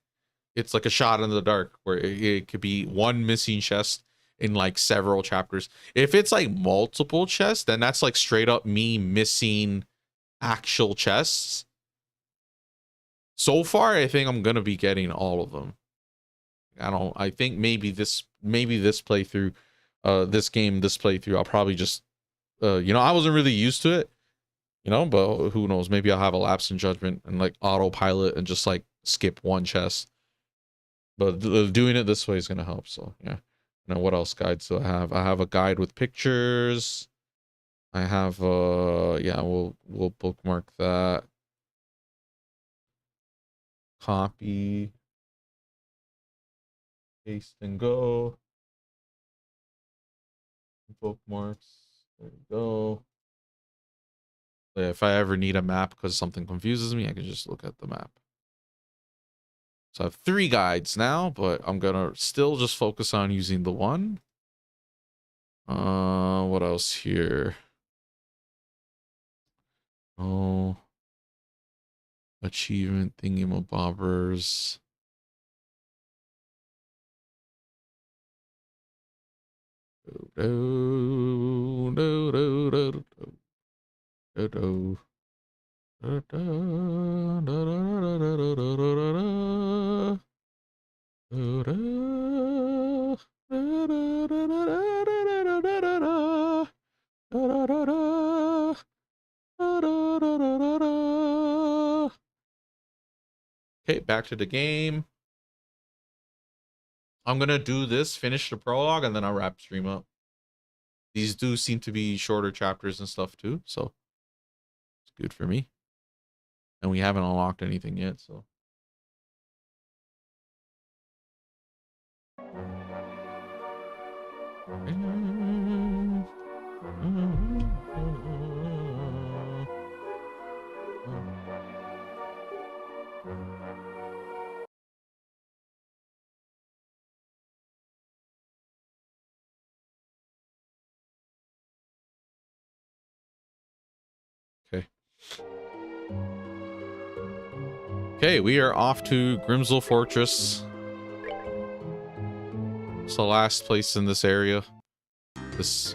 it's like a shot in the dark where it could be one missing chest in like several chapters. If it's like multiple chests, then that's like straight up me missing actual chests. So far, I think I'm gonna be getting all of them. I think maybe this playthrough, this playthrough, I'll probably just, I wasn't really used to it, but who knows? Maybe I'll have a lapse in judgment and like autopilot and just like skip one chest. But doing it this way is gonna help. So yeah. Now what else guides do I have? I have a guide with pictures. I have yeah, we'll bookmark that. Copy, paste and go. Bookmarks. There we go. Yeah, if I ever need a map because something confuses me, I can just look at the map. So I have 3 guides now, but I'm gonna still just focus on using the one. What else here? Oh, achievement thingamabobbers. Okay, back to the game. I'm gonna do this, finish the prologue, and then I'll wrap stream up. These do seem to be shorter chapters and stuff too, so it's good for me. And we haven't unlocked anything yet, so. Okay, we are off to Grimsel Fortress. It's the last place in this area. This.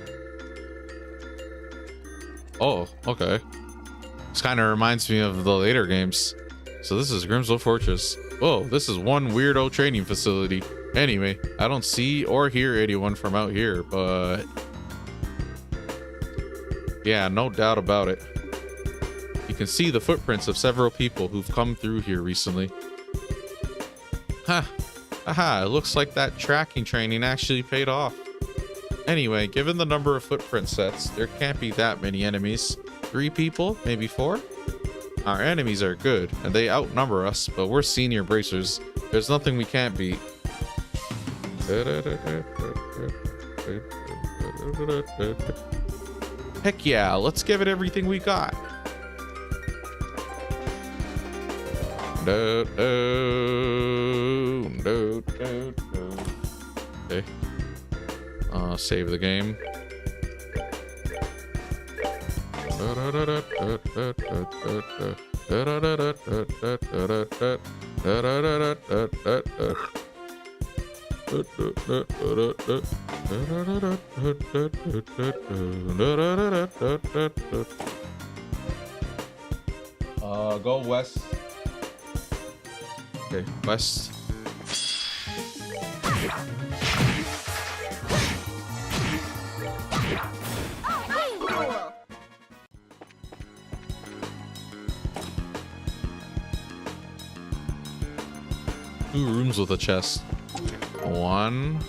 Oh, okay. This kind of reminds me of the later games. So this is Grimsel Fortress. Whoa, this is one weirdo training facility. Anyway, I don't see or hear anyone from out here, but yeah, no doubt about it. You can see the footprints of several people who've come through here recently. Ha! Aha, it looks like that tracking training actually paid off. Anyway, given the number of footprint sets, there can't be that many enemies. 3 people? Maybe 4? Our enemies are good, and they outnumber us, but we're senior bracers. There's nothing we can't beat. Heck yeah, let's give it everything we got. Okay. Save the game. Go west. Okay, west. Two rooms with a chest. 1.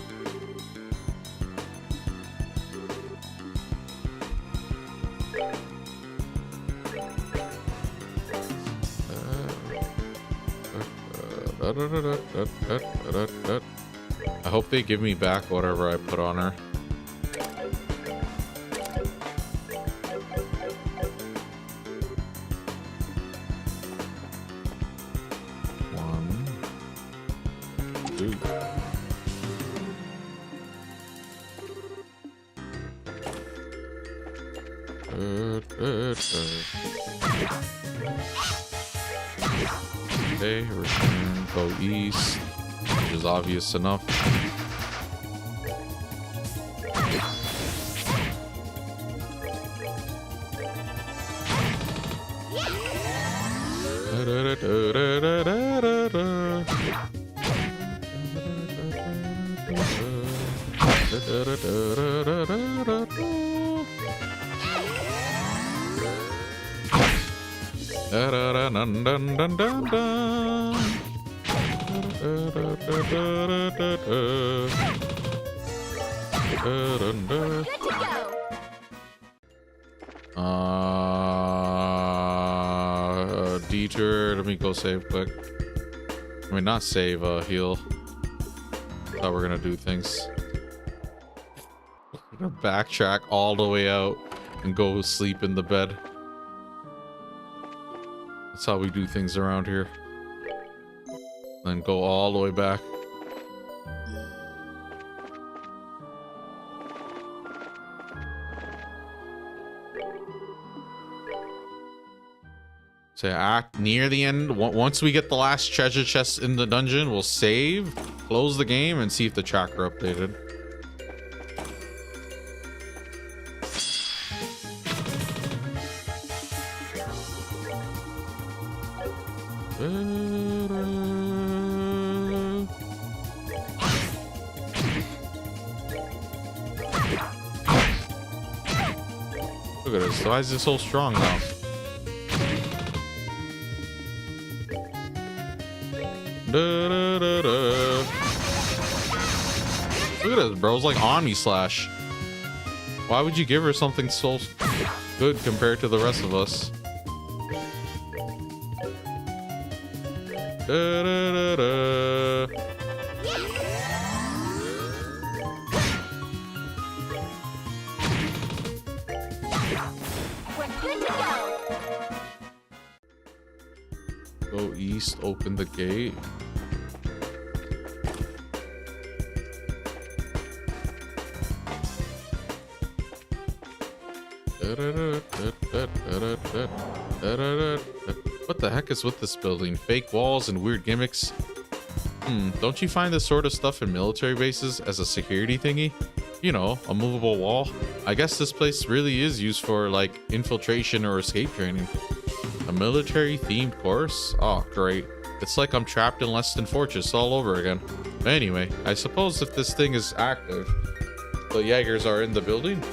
I hope they give me back whatever I put on her. Okay, return, go east, which is obvious enough. Detour. Let me go save quick. I mean, not save, heal. That's how we're gonna do things. We're gonna backtrack all the way out and go sleep in the bed. That's how we do things around here. Then go all the way back. So act near the end. Once we get the last treasure chest in the dungeon, we'll save, close the game, and see if the tracker updated. Look at this. Why is it so strong now? Look at this, bro. It's like Omni Slash. Why would you give her something so good compared to the rest of us? Go east, open the gate. What the heck is with this building? Fake walls and weird gimmicks. Don't you find this sort of stuff in military bases as a security thingy? You know, a movable wall. I guess this place really is used for like infiltration or escape training. A military themed course? Oh, great. It's like I'm trapped in Less Than Fortress all over again. Anyway, I suppose if this thing is active, the Jaegers are in the building?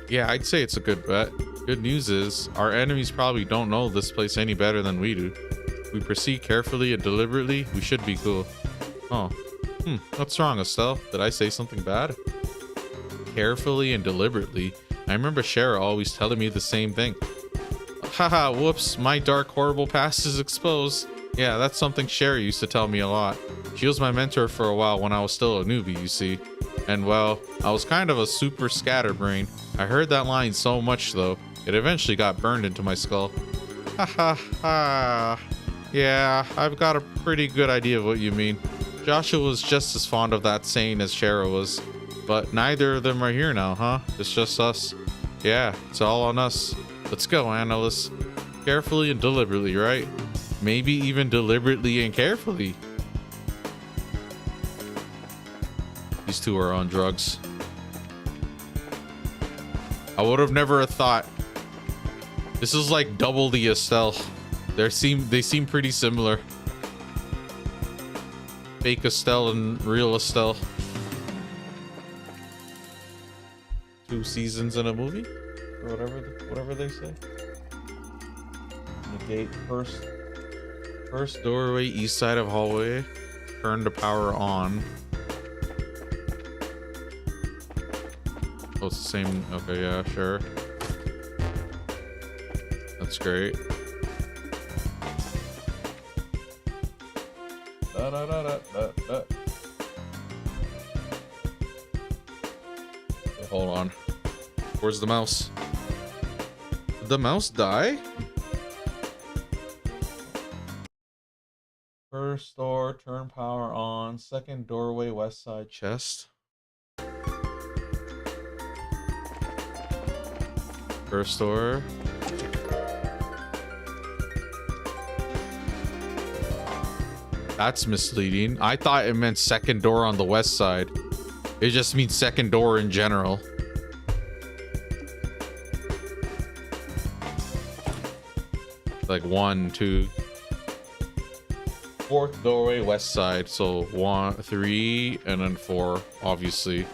Yeah, I'd say it's a good bet. Good news is, our enemies probably don't know this place any better than we do. We proceed carefully and deliberately, we should be cool. Oh. What's wrong, Estelle? Did I say something bad? Carefully and deliberately? I remember Shara always telling me the same thing. Haha, whoops, my dark, horrible past is exposed. Yeah, that's something Shara used to tell me a lot. She was my mentor for a while when I was still a newbie, you see. And well, I was kind of a super scatterbrain. I heard that line so much though, it eventually got burned into my skull. Ha ha ha. Yeah, I've got a pretty good idea of what you mean. Joshua was just as fond of that saying as Shara was. But neither of them are here now, huh? It's just us. Yeah, it's all on us. Let's go, Annalise. Carefully and deliberately, right? Maybe even deliberately and carefully. These two are on drugs. I would have never thought. This is like double the Estelle. They seem pretty similar. Fake Estelle and real Estelle. 2 seasons in a movie, or whatever they say. The gate first doorway, east side of hallway. Turn the power on. Oh, it's the same. Okay, yeah, sure. That's great. Okay, hold on. Where's the mouse? Did the mouse die? First door, turn power on. Second doorway, west side chest. First door. That's misleading. I thought it meant second door on the west side. It just means second door in general. Like 1, 2. Fourth doorway, west side. So 1, 3, and then 4, obviously.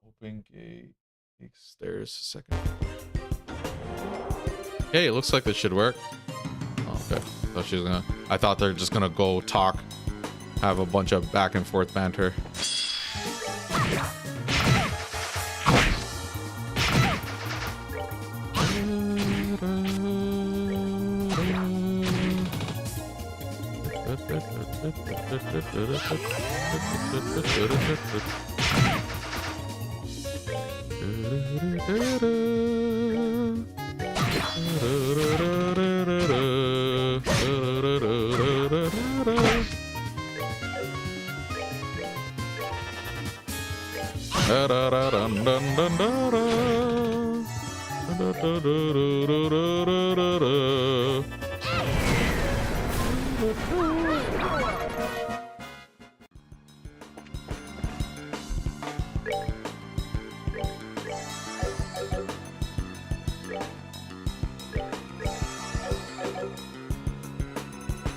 Open gate. Take stairs. Second. Okay, it looks like this should work. Oh, okay. I thought they're just gonna go talk, have a bunch of back and forth banter.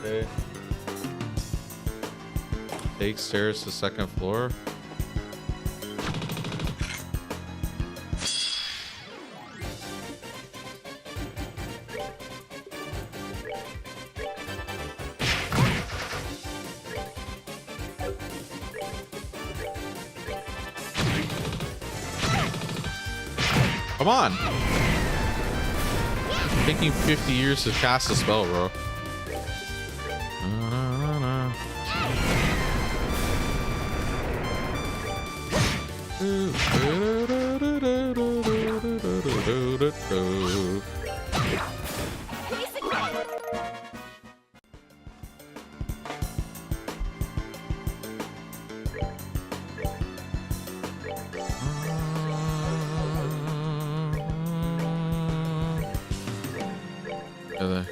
Okay. Take stairs to second floor. Come on! It's taking 50 years to cast a spell, bro. Yeah,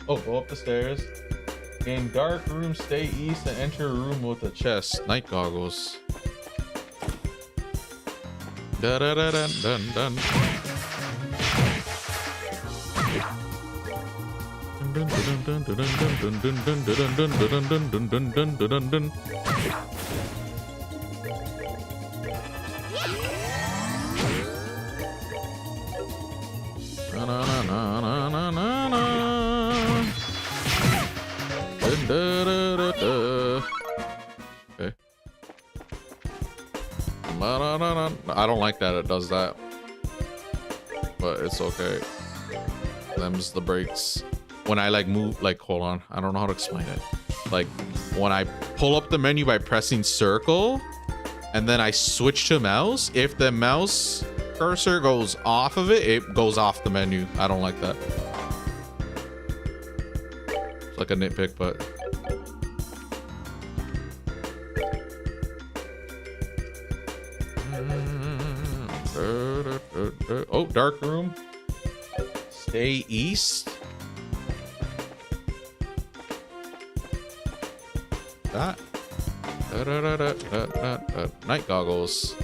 oh, go up the stairs. Gain dark room, stay east, and enter a room with a chest. Night goggles. Da da da dun dun dun. Dun dun dun dun dun dun dun dun dun dun dun dun dun dun dun dun dun. Na na na na na na na. Dun da da da da. Okay. I don't like that it does that, but it's okay. Them's the breaks. When I like move, like, hold on, I don't know how to explain it. Like when I pull up the menu by pressing circle and then I switch to mouse, if the mouse cursor goes off of it, it goes off the menu. I don't like that. It's like a nitpick, but oh, dark room. Stay east. That. Night goggles.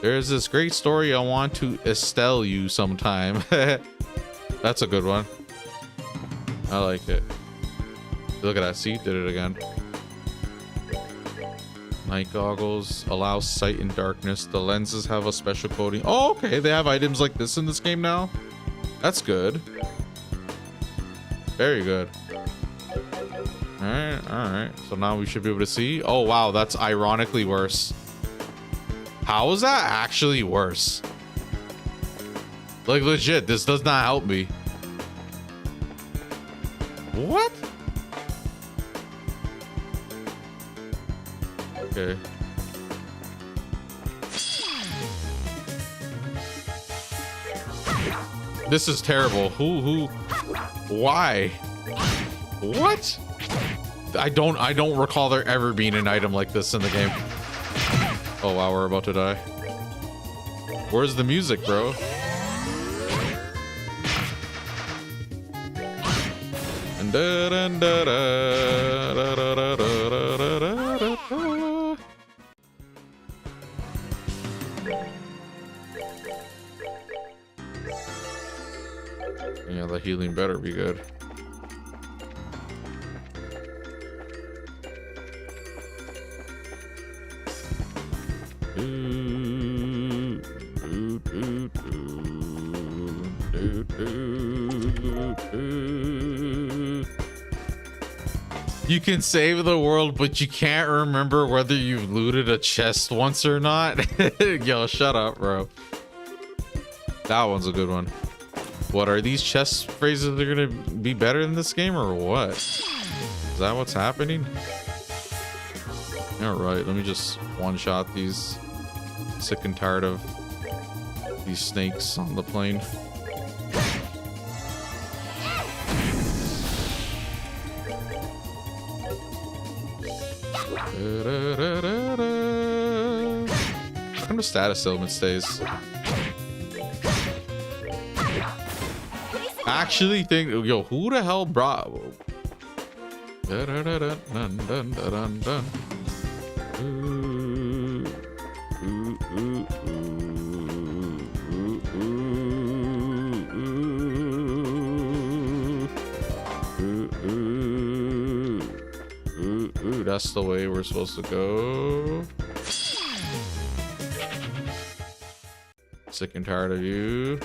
There's this great story I want to Estelle you sometime. That's a good one. I like it. Look at that. See, did it again. Night goggles allow sight in darkness. The lenses have a special coating. Oh, okay. They have items like this in this game now. That's good. Very good. All right. So now we should be able to see. Oh, wow. That's ironically worse. How is that actually worse? Like, legit, this does not help me. What? Okay. This is terrible. Who? Why? What? I don't recall there ever being an item like this in the game. Oh wow, we're about to die. Where's the music, bro? And da da da da da da da da da. Yeah, the healing better be good. You can save the world, but you can't remember whether you've looted a chest once or not. Yo, shut up, bro. That one's a good one. What are these chest phrases? They're gonna be better in this game or what? Is that what's happening? All right, let me just one-shot these. Sick and tired of these snakes on the plane. How come the status element stays? Actually think, yo, who the hell brought? That's the way we're supposed to go. Sick and tired of you.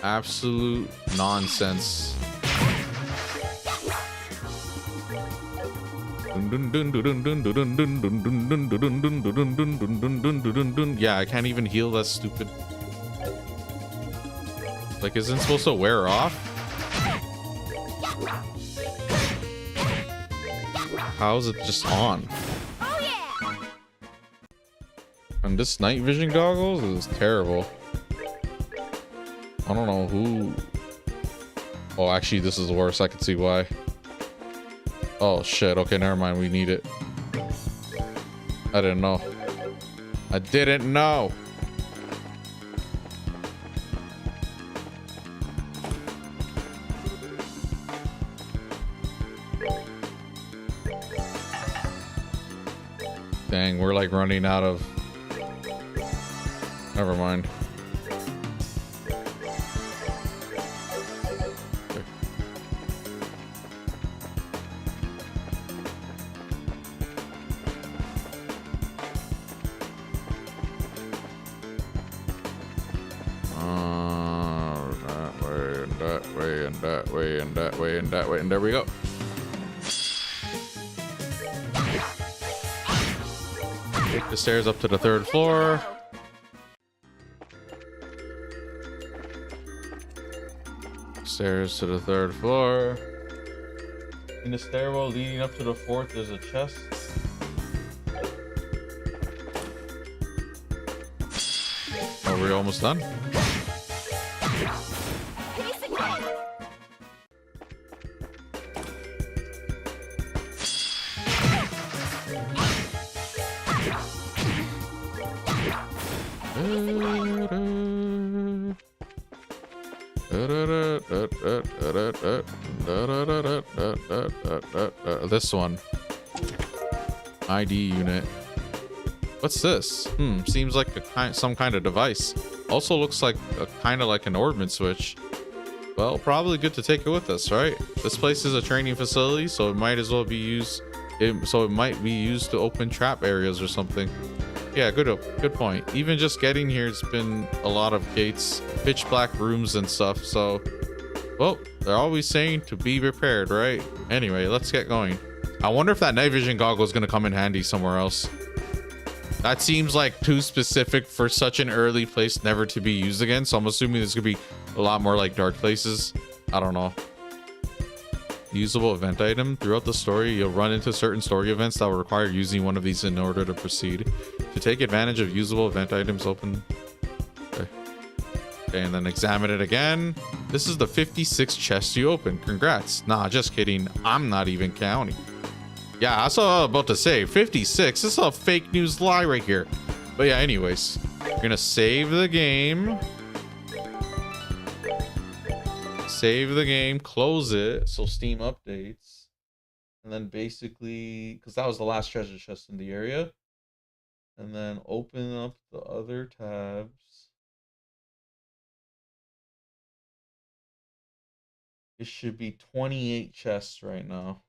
Absolute nonsense. Yeah, I can't even heal that stupid. Like, isn't it supposed to wear off? How is it just on? And this night vision goggles is terrible. I don't know who. Oh, actually, this is worse. I can see why. Oh, shit. Okay, never mind. We need it. I didn't know. I didn't know. Dang, we're like running out of... Never mind. That way, and that way, and that way, and there we go. Take the stairs up to the 3rd floor. Stairs to the 3rd floor. In the stairwell leading up to the 4th, there's a chest. Oh, we're almost done. This one. ID unit. What's this? Seems like some kind of device. Also looks like kind of like an ordnance switch. Well, probably good to take it with us, right? This place is a training facility, so it might as well be used. So it might be used to open trap areas or something. Yeah, good point. Even just getting here, it's been a lot of gates, pitch black rooms and stuff. So, well, they're always saying to be prepared, right? Anyway, let's get going. I wonder if that night vision goggle is going to come in handy somewhere else. That seems like too specific for such an early place never to be used again. So I'm assuming there's going to be a lot more like dark places. I don't know. Usable event item. Throughout the story, you'll run into certain story events that will require using one of these in order to proceed. To take advantage of usable event items, open. Okay, and then examine it again. This is the 56th chest you open. Congrats. Nah, just kidding. I'm not even counting. Yeah, that's what I was about to say. 56. This is a fake news lie right here. But yeah, anyways, we're gonna save the game. Save the game, close it so Steam updates, and then basically, because that was the last treasure chest in the area, and then open up the other tabs. It should be 28 chests right now,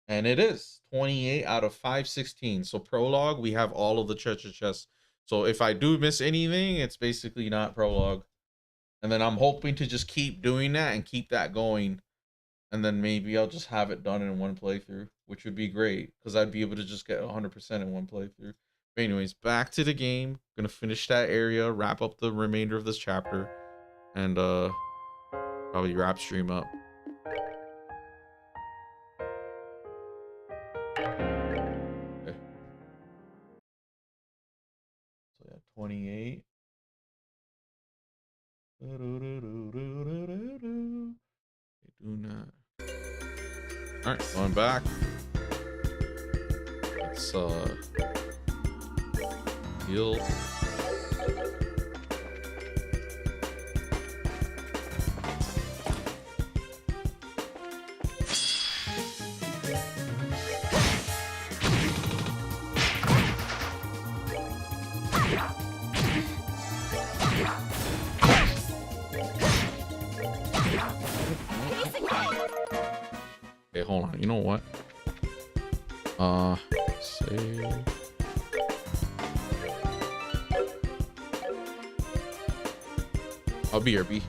and it is 28 out of 516. So prologue, we have all of the treasure chests. So if I do miss anything, it's basically not prologue. And then I'm hoping to just keep doing that and keep that going. And then maybe I'll just have it done in one playthrough, which would be great because I'd be able to just get 100% in one playthrough. But anyways, back to the game. Gonna finish that area, wrap up the remainder of this chapter, and probably wrap stream up. Okay. So yeah, 28. Do not. All right, going back. Let's heal. Okay, hold on. You know what? Save. I'll be here, B.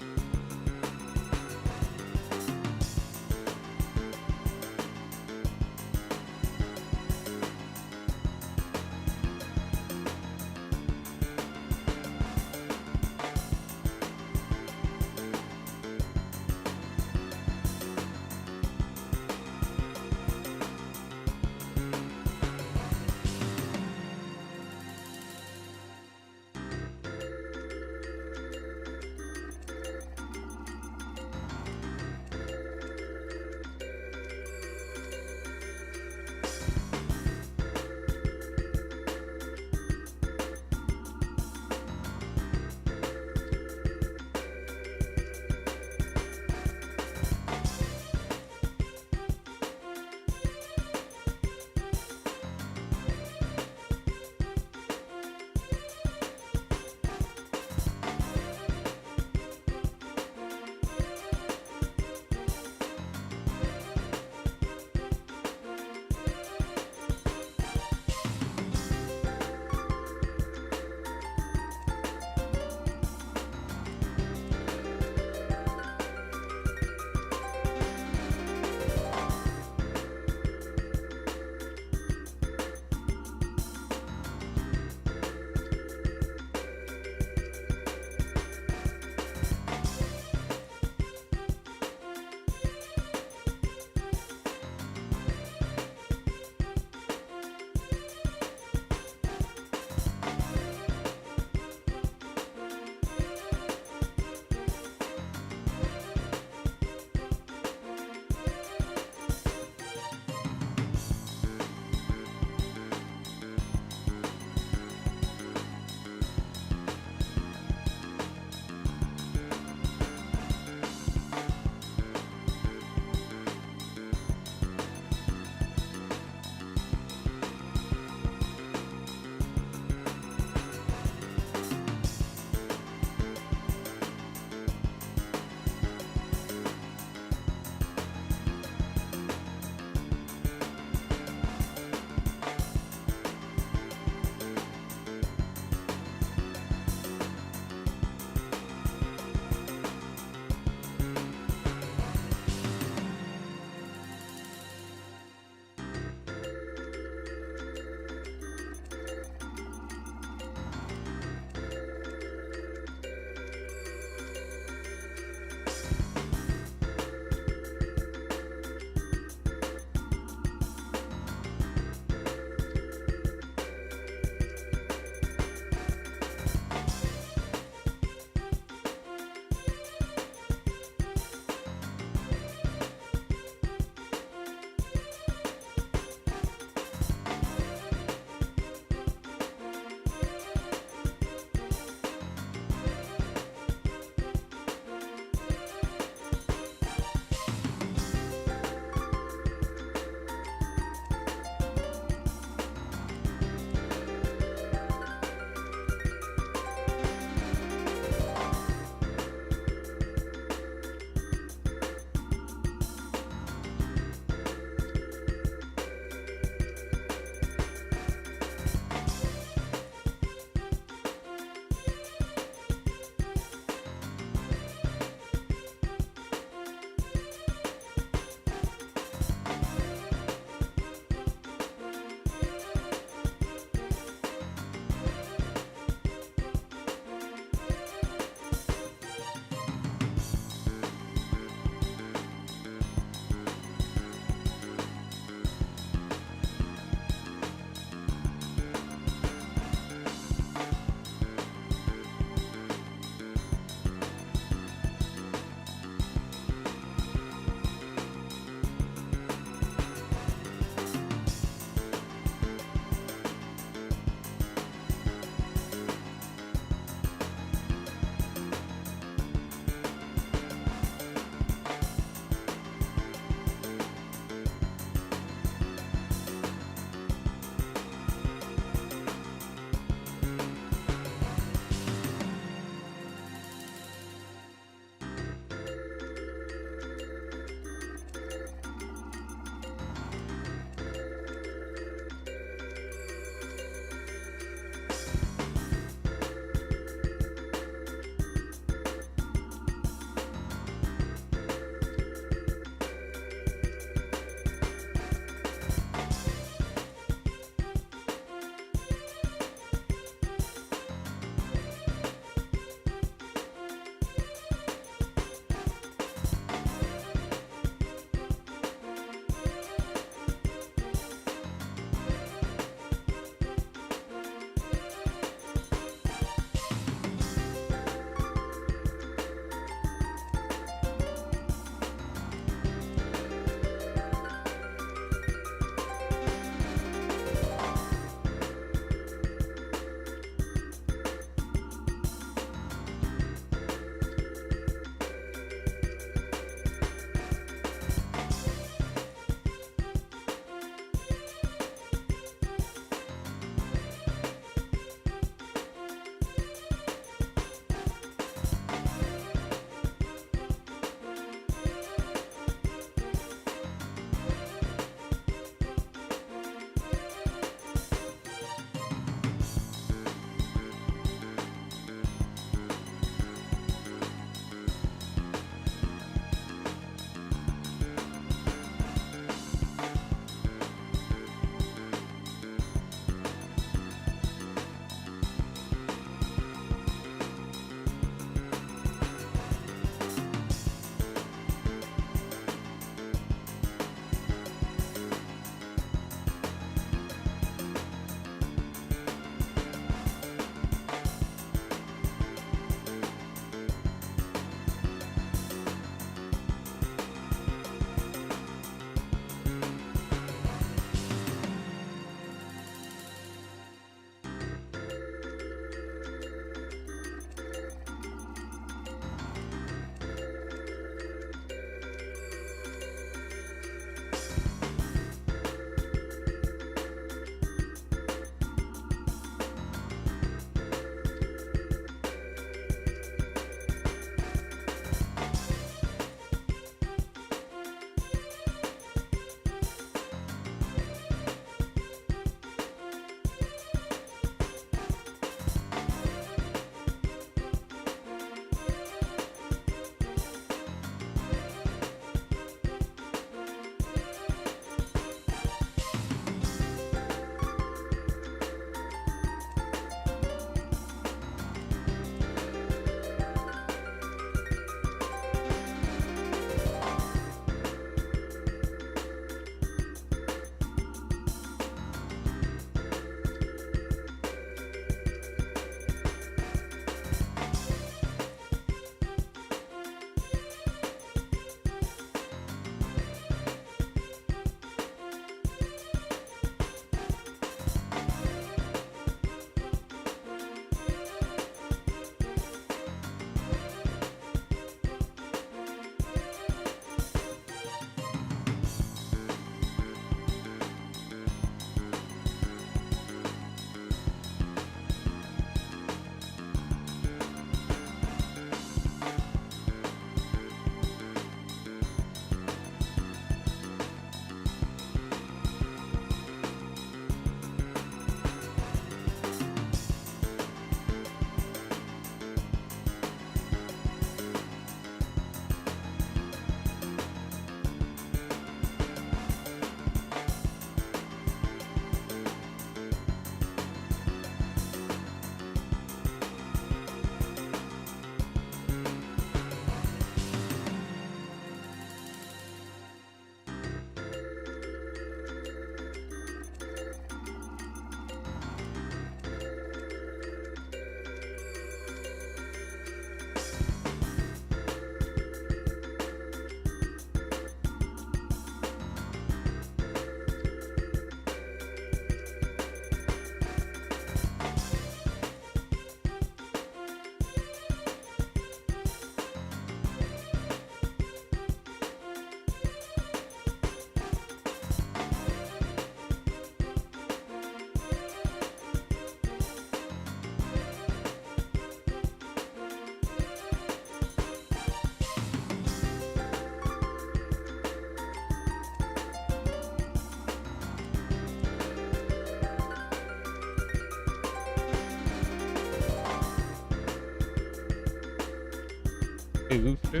Do, do,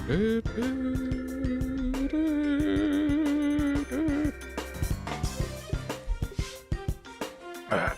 do, do, do, do. Ah.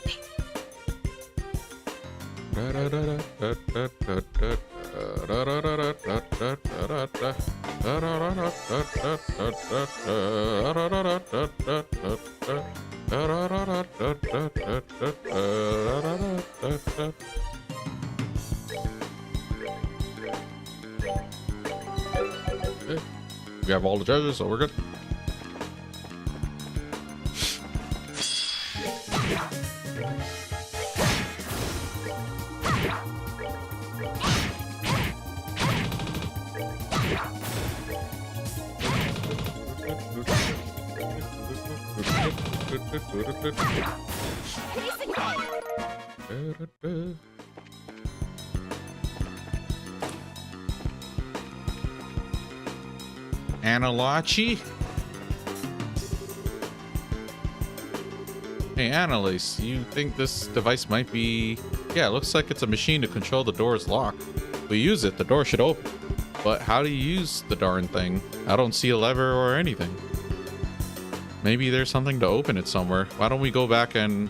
We have all the judges, so we're good. Analachi? Hey, Annalise, you think this device might be... Yeah, it looks like it's a machine to control the door's lock. If we use it, the door should open. But how do you use the darn thing? I don't see a lever or anything. Maybe there's something to open it somewhere. Why don't we go back and...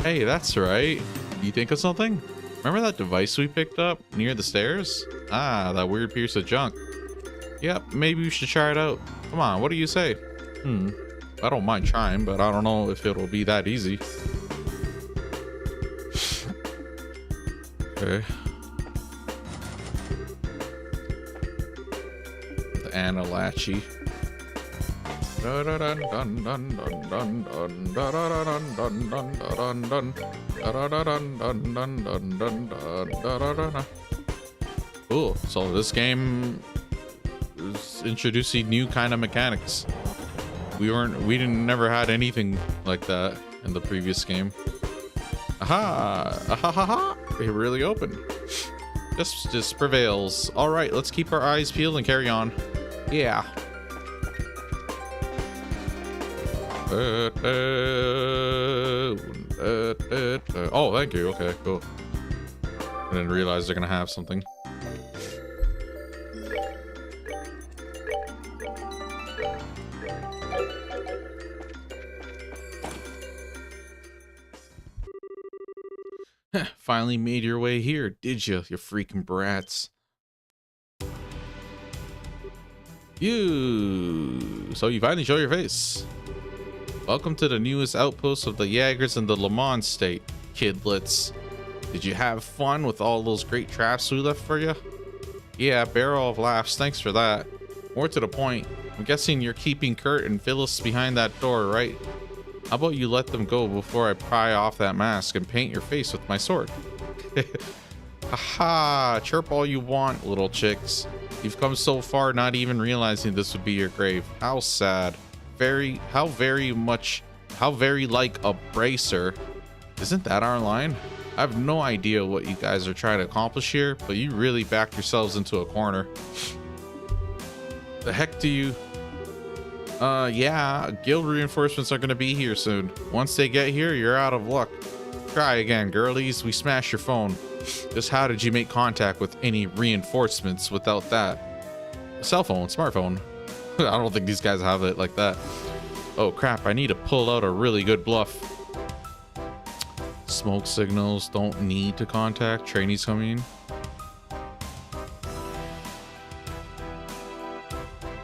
Hey, that's right. You think of something? Remember that device we picked up near the stairs? Ah, that weird piece of junk. Yep, maybe we should try it out. Come on, what do you say? I don't mind trying, but I don't know if it'll be that easy. Okay. The Analachi. Cool. So this game is introducing new kind of mechanics. We never had anything like that in the previous game. Aha! Ahahaha! It really opened. Justice prevails. All right, let's keep our eyes peeled and carry on. Yeah. Oh, thank you. Okay, cool. I didn't realize they're gonna have something. Finally made your way here, did you freaking brats? So you finally show your face. Welcome to the newest outpost of the Jaegers in the Le Mans state, kidlets. Did you have fun with all those great traps we left for you? Yeah, barrel of laughs, thanks for that. More to the point, I'm guessing you're keeping Kurt and Phyllis behind that door, right? How about you let them go before I pry off that mask and paint your face with my sword? Haha, chirp all you want, little chicks. You've come so far not even realizing this would be your grave. How sad. How very like a bracer. Isn't that our line? I have no idea what you guys are trying to accomplish here, but you really backed yourselves into a corner. The heck do you... yeah, guild reinforcements are gonna be here soon. Once they get here, you're out of luck. Try again, girlies. We smashed your phone. Just how did you make contact with any reinforcements without that? A cell phone, smartphone. I don't think these guys have it like that. Oh crap, I need to pull out a really good bluff. Smoke signals don't need to contact. Trainees coming in.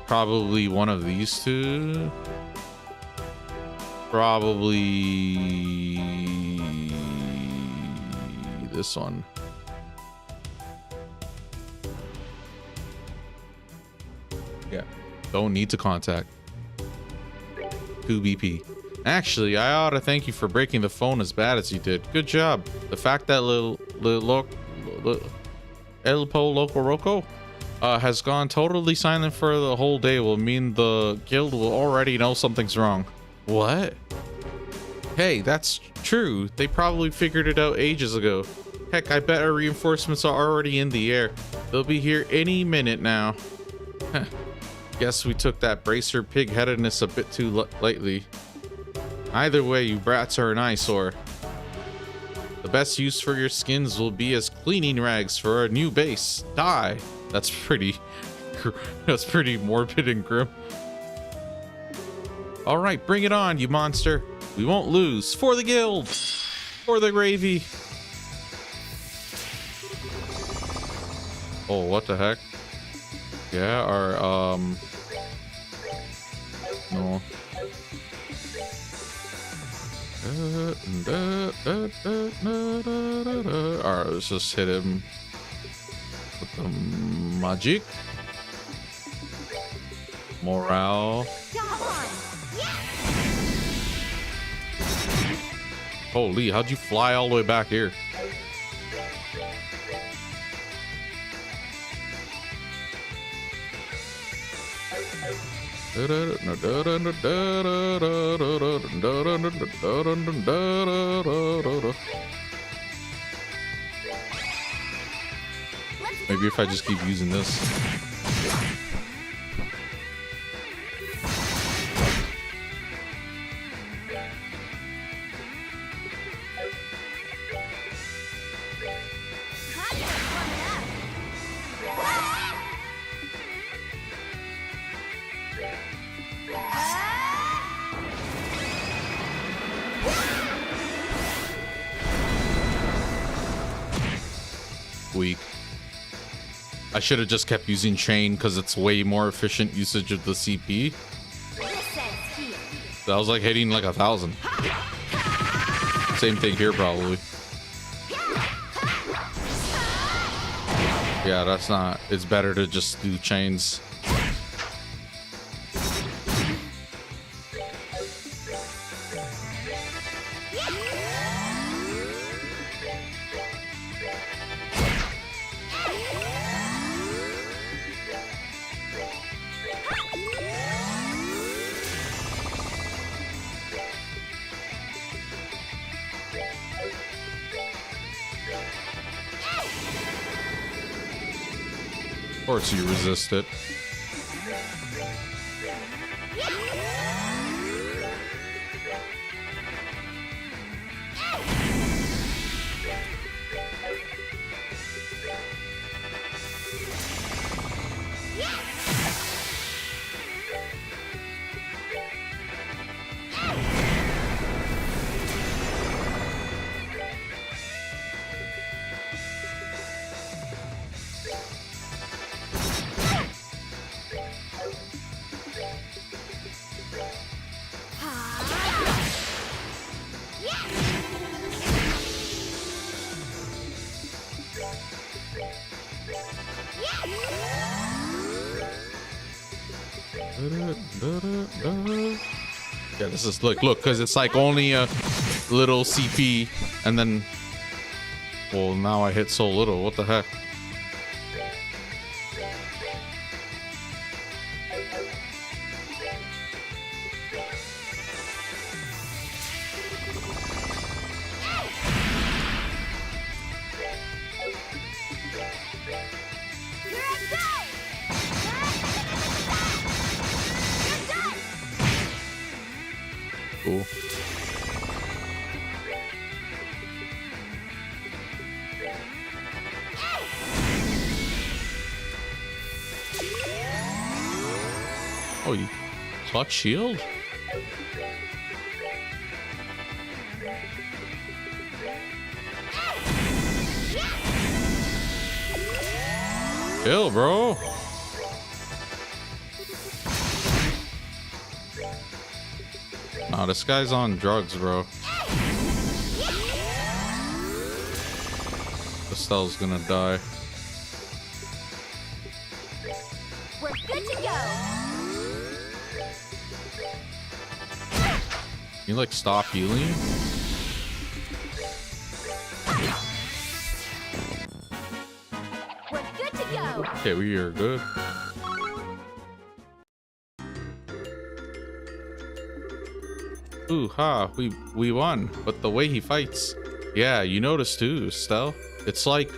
Probably one of these two. Probably this one. Yeah, don't need to contact. 2 BP. Actually, I ought to thank you for breaking the phone as bad as you did. Good job. The fact that El Po Loco Roco has gone totally silent for the whole day will mean the guild will already know something's wrong. What? Hey, that's true. They probably figured it out ages ago. Heck, I bet our reinforcements are already in the air. They'll be here any minute now. Guess we took that bracer pig-headedness a bit too lightly. Either way, you brats are an eyesore. The best use for your skins will be as cleaning rags for a new base. Die. That's pretty morbid and grim. All right, bring it on, you monster. We won't lose. For the guild. For the gravy. Oh, what the heck? Yeah, our no. Alright, let's just hit him with the magic. Morale. Holy, how'd you fly all the way back here? Maybe if I just keep using this. Weak. I should have just kept using chain because it's way more efficient usage of the CP. That was like hitting like 1,000. Same thing here probably. Yeah, that's not. It's better to just do chains. Of course you resist it. Yeah, this is look, because it's like only a little CP, and then, well, now I hit so little. What the heck? Cool. Oh, you clutch shield? Chill, bro. Nah, this guy's on drugs, bro. Estelle's gonna die. We're good to go. Can you like stop healing? We're good to go. Okay, we are good. Ooh, ha, we won. But the way he fights. Yeah, you noticed too, Estelle. It's like,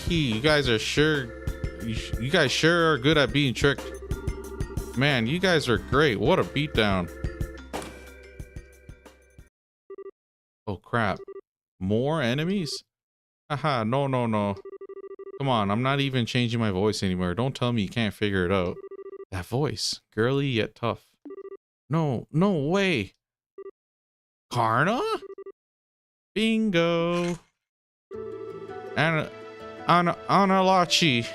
you guys are sure, you guys sure are good at being tricked. Man, you guys are great. What a beatdown. Oh crap. More enemies? Haha, no, no, no. Come on, I'm not even changing my voice anymore. Don't tell me you can't figure it out. That voice, girly yet tough. No, no way. Karna? Bingo. Analachi.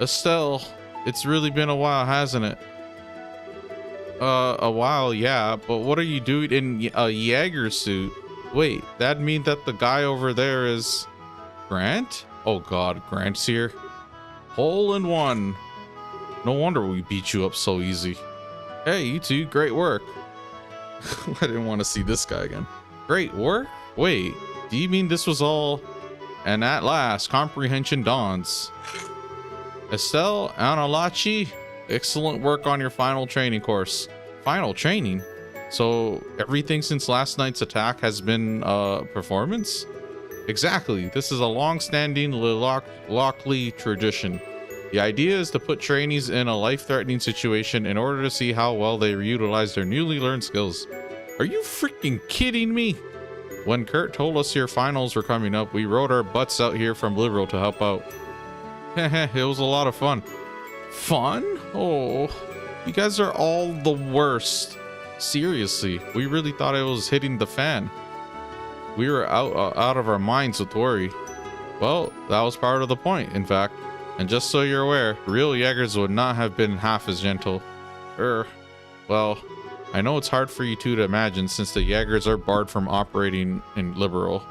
Estelle, it's really been a while, hasn't it? A while, yeah, but what are you doing in a Jaeger suit? Wait, that mean that the guy over there is Grant? Oh god, Grant's here. Hole in one. No wonder we beat you up so easy. Hey, you two, great work. I didn't want to see this guy again. Great work? Wait, do you mean this was all... And at last, comprehension dawns. Estelle, Analachi, excellent work on your final training course. Final training? So everything since last night's attack has been performance? Exactly. This is a long-standing Lockley tradition. The idea is to put trainees in a life-threatening situation in order to see how well they utilize their newly learned skills. Are you freaking kidding me? When Kurt told us your finals were coming up, we rode our butts out here from Liberal to help out. It was a lot of fun. Fun? Oh, you guys are all the worst. Seriously, we really thought it was hitting the fan. We were out of our minds with worry. Well, that was part of the point, in fact. And just so you're aware, real Jaegers would not have been half as gentle. Well, I know it's hard for you two to imagine since the Jaegers are barred from operating in Liberal.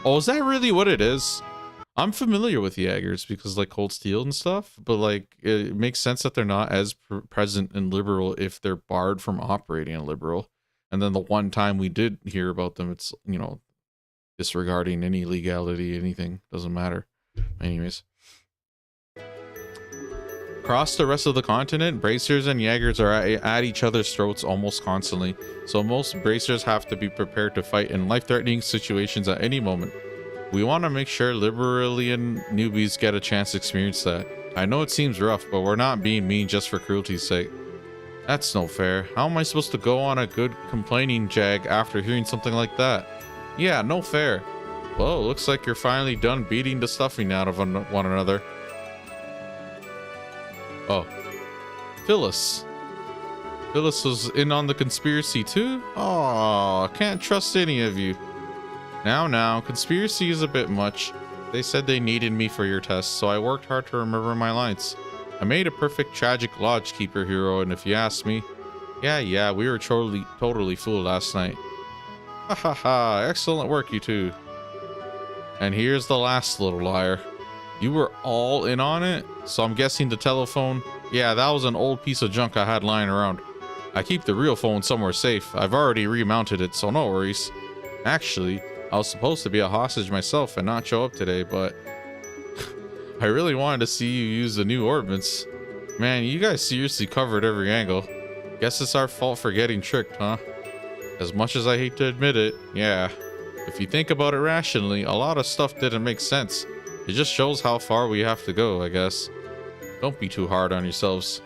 Oh, is that really what it is? I'm familiar with Jaegers because like Cold Steel and stuff, but like it makes sense that they're not as present in Liberal if they're barred from operating in Liberal. And then the one time we did hear about them, it's, you know, disregarding any legality, anything, doesn't matter. Anyways. Across the rest of the continent, bracers and Jaegers are at each other's throats almost constantly, so most bracers have to be prepared to fight in life-threatening situations at any moment. We want to make sure Liberalian newbies get a chance to experience that. I know it seems rough, but we're not being mean just for cruelty's sake. That's no fair. How am I supposed to go on a good complaining jag after hearing something like that? Yeah, no fair. Well, looks like you're finally done beating the stuffing out of one another. Oh. Phyllis. Phyllis was in on the conspiracy too? Oh, can't trust any of you. Now, conspiracy is a bit much. They said they needed me for your test, so I worked hard to remember my lines. I made a perfect tragic lodge keeper hero, and if you ask me, yeah, we were totally fooled last night. Ha ha ha, excellent work, you two. And here's the last little liar. You were all in on it? So I'm guessing the telephone, yeah, that was an old piece of junk I had lying around. I keep the real phone somewhere safe. I've already remounted it, so no worries. Actually, I was supposed to be a hostage myself and not show up today, but I really wanted to see you use the new ordnance. Man, you guys seriously covered every angle. Guess it's our fault for getting tricked, huh? As much as I hate to admit it, yeah. If you think about it rationally, a lot of stuff didn't make sense. It just shows how far we have to go, I guess. Don't be too hard on yourselves.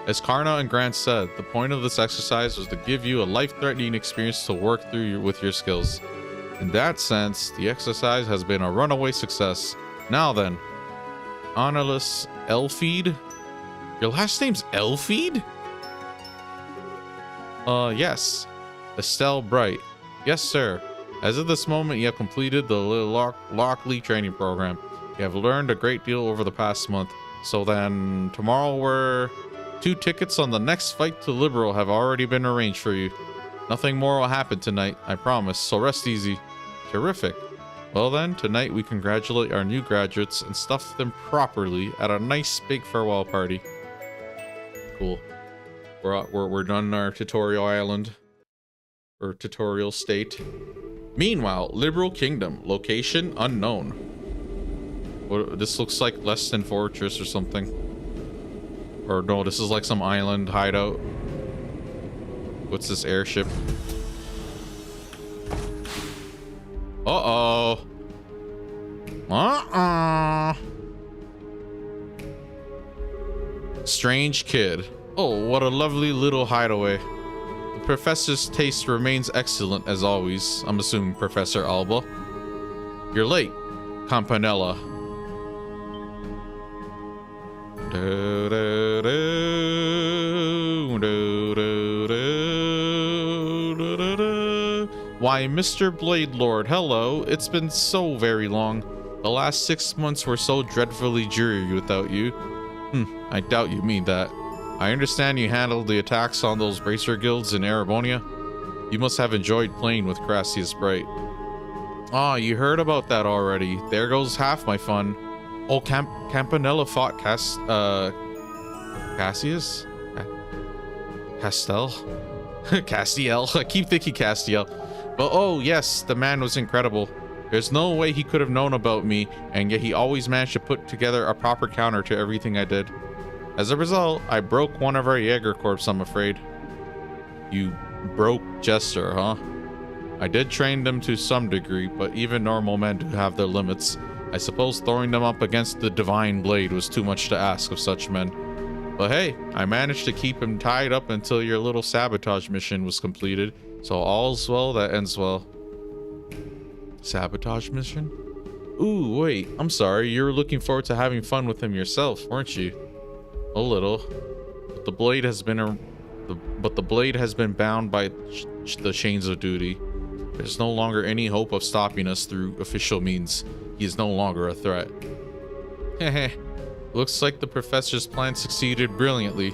As Karna and Grant said, the point of this exercise was to give you a life-threatening experience to work through with your skills. In that sense, the exercise has been a runaway success. Now then, Annalise Elfeed? Your last name's Elfeed? Yes. Estelle Bright. Yes, sir. As of this moment, you have completed the Lockley training program. You have learned a great deal over the past month. So then, tomorrow 2 tickets on the next fight to Liberal have already been arranged for you. Nothing more will happen tonight, I promise, so rest easy. Terrific. Well then, tonight we congratulate our new graduates and stuff them properly at a nice big farewell party. Cool. We're done our tutorial island. Or tutorial state. Meanwhile, Liberal Kingdom. Location unknown. What, this looks like less than Fortress or something. Or no, this is like some island hideout. What's this airship? Uh-oh. Strange kid. Oh, what a lovely little hideaway. professor's taste remains excellent as always. I'm assuming Professor Alba. You're late, Campanella. Why, Mr. Blade Lord, hello. It's been so very long. The last 6 months were so dreadfully dreary without you. I doubt you mean that. I understand you handled the attacks on those bracer guilds in Erebonia. You must have enjoyed playing with Cassius Bright. Ah, you heard about that already. There goes half my fun. Oh, Campanella fought Cassius? Castel? Castiel. I keep thinking Castiel. But oh yes, the man was incredible. There's no way he could have known about me, and yet he always managed to put together a proper counter to everything I did. As a result, I broke one of our Jaeger Corps, I'm afraid. You broke Jester, huh? I did train them to some degree, but even normal men do have their limits. I suppose throwing them up against the Divine Blade was too much to ask of such men. But hey, I managed to keep him tied up until your little sabotage mission was completed, so all's well that ends well. Sabotage mission? Ooh, wait, I'm sorry, you were looking forward to having fun with him yourself, weren't you? A little. But the blade has been bound by the chains of duty. There's no longer any hope of stopping us through official means. He is no longer a threat. Heh. Looks like the professor's plan succeeded brilliantly.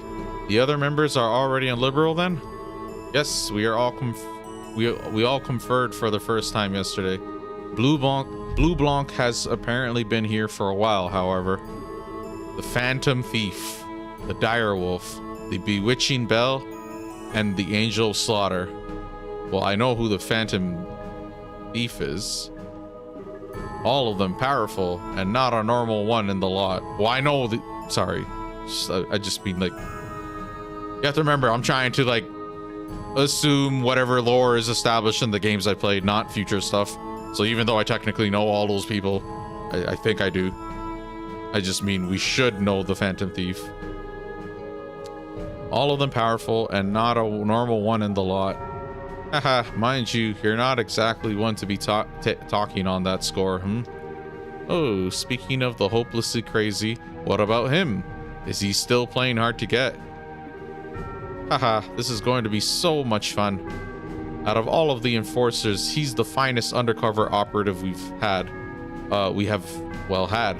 The other members are already on Liberal then? Yes, we are all we all conferred for the first time yesterday. Blue Blanc has apparently been here for a while, however. The Phantom Thief, the Dire Wolf, the Bewitching Bell, and the Angel of Slaughter. Well, I know who the Phantom Thief is. All of them powerful and not a normal one in the lot. Well, I know the... Sorry. I just mean, like... You have to remember, I'm trying to, like, assume whatever lore is established in the games I played, not future stuff. So even though I technically know all those people, I think I do. I just mean we should know the Phantom Thief. All of them powerful and not a normal one in the lot. Haha, mind you, you're not exactly one to be talking on that score, Oh, speaking of the hopelessly crazy, what about him? Is he still playing hard to get? Haha, this is going to be so much fun. Out of all of the enforcers, he's the finest undercover operative we've had. Had.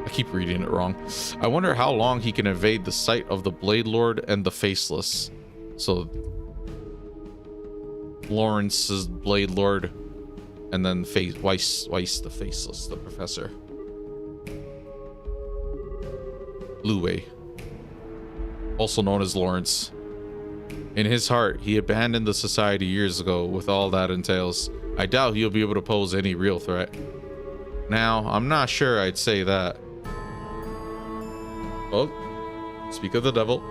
I keep reading it wrong. I wonder how long he can evade the sight of the Blade Lord and the Faceless. So Lawrence's Blade Lord, and then Weiss the Faceless, the Professor. Luwei, also known as Lawrence. In his heart, he abandoned the society years ago with all that entails. I doubt he'll be able to pose any real threat. Now, I'm not sure I'd say that. Oh, speak of the devil.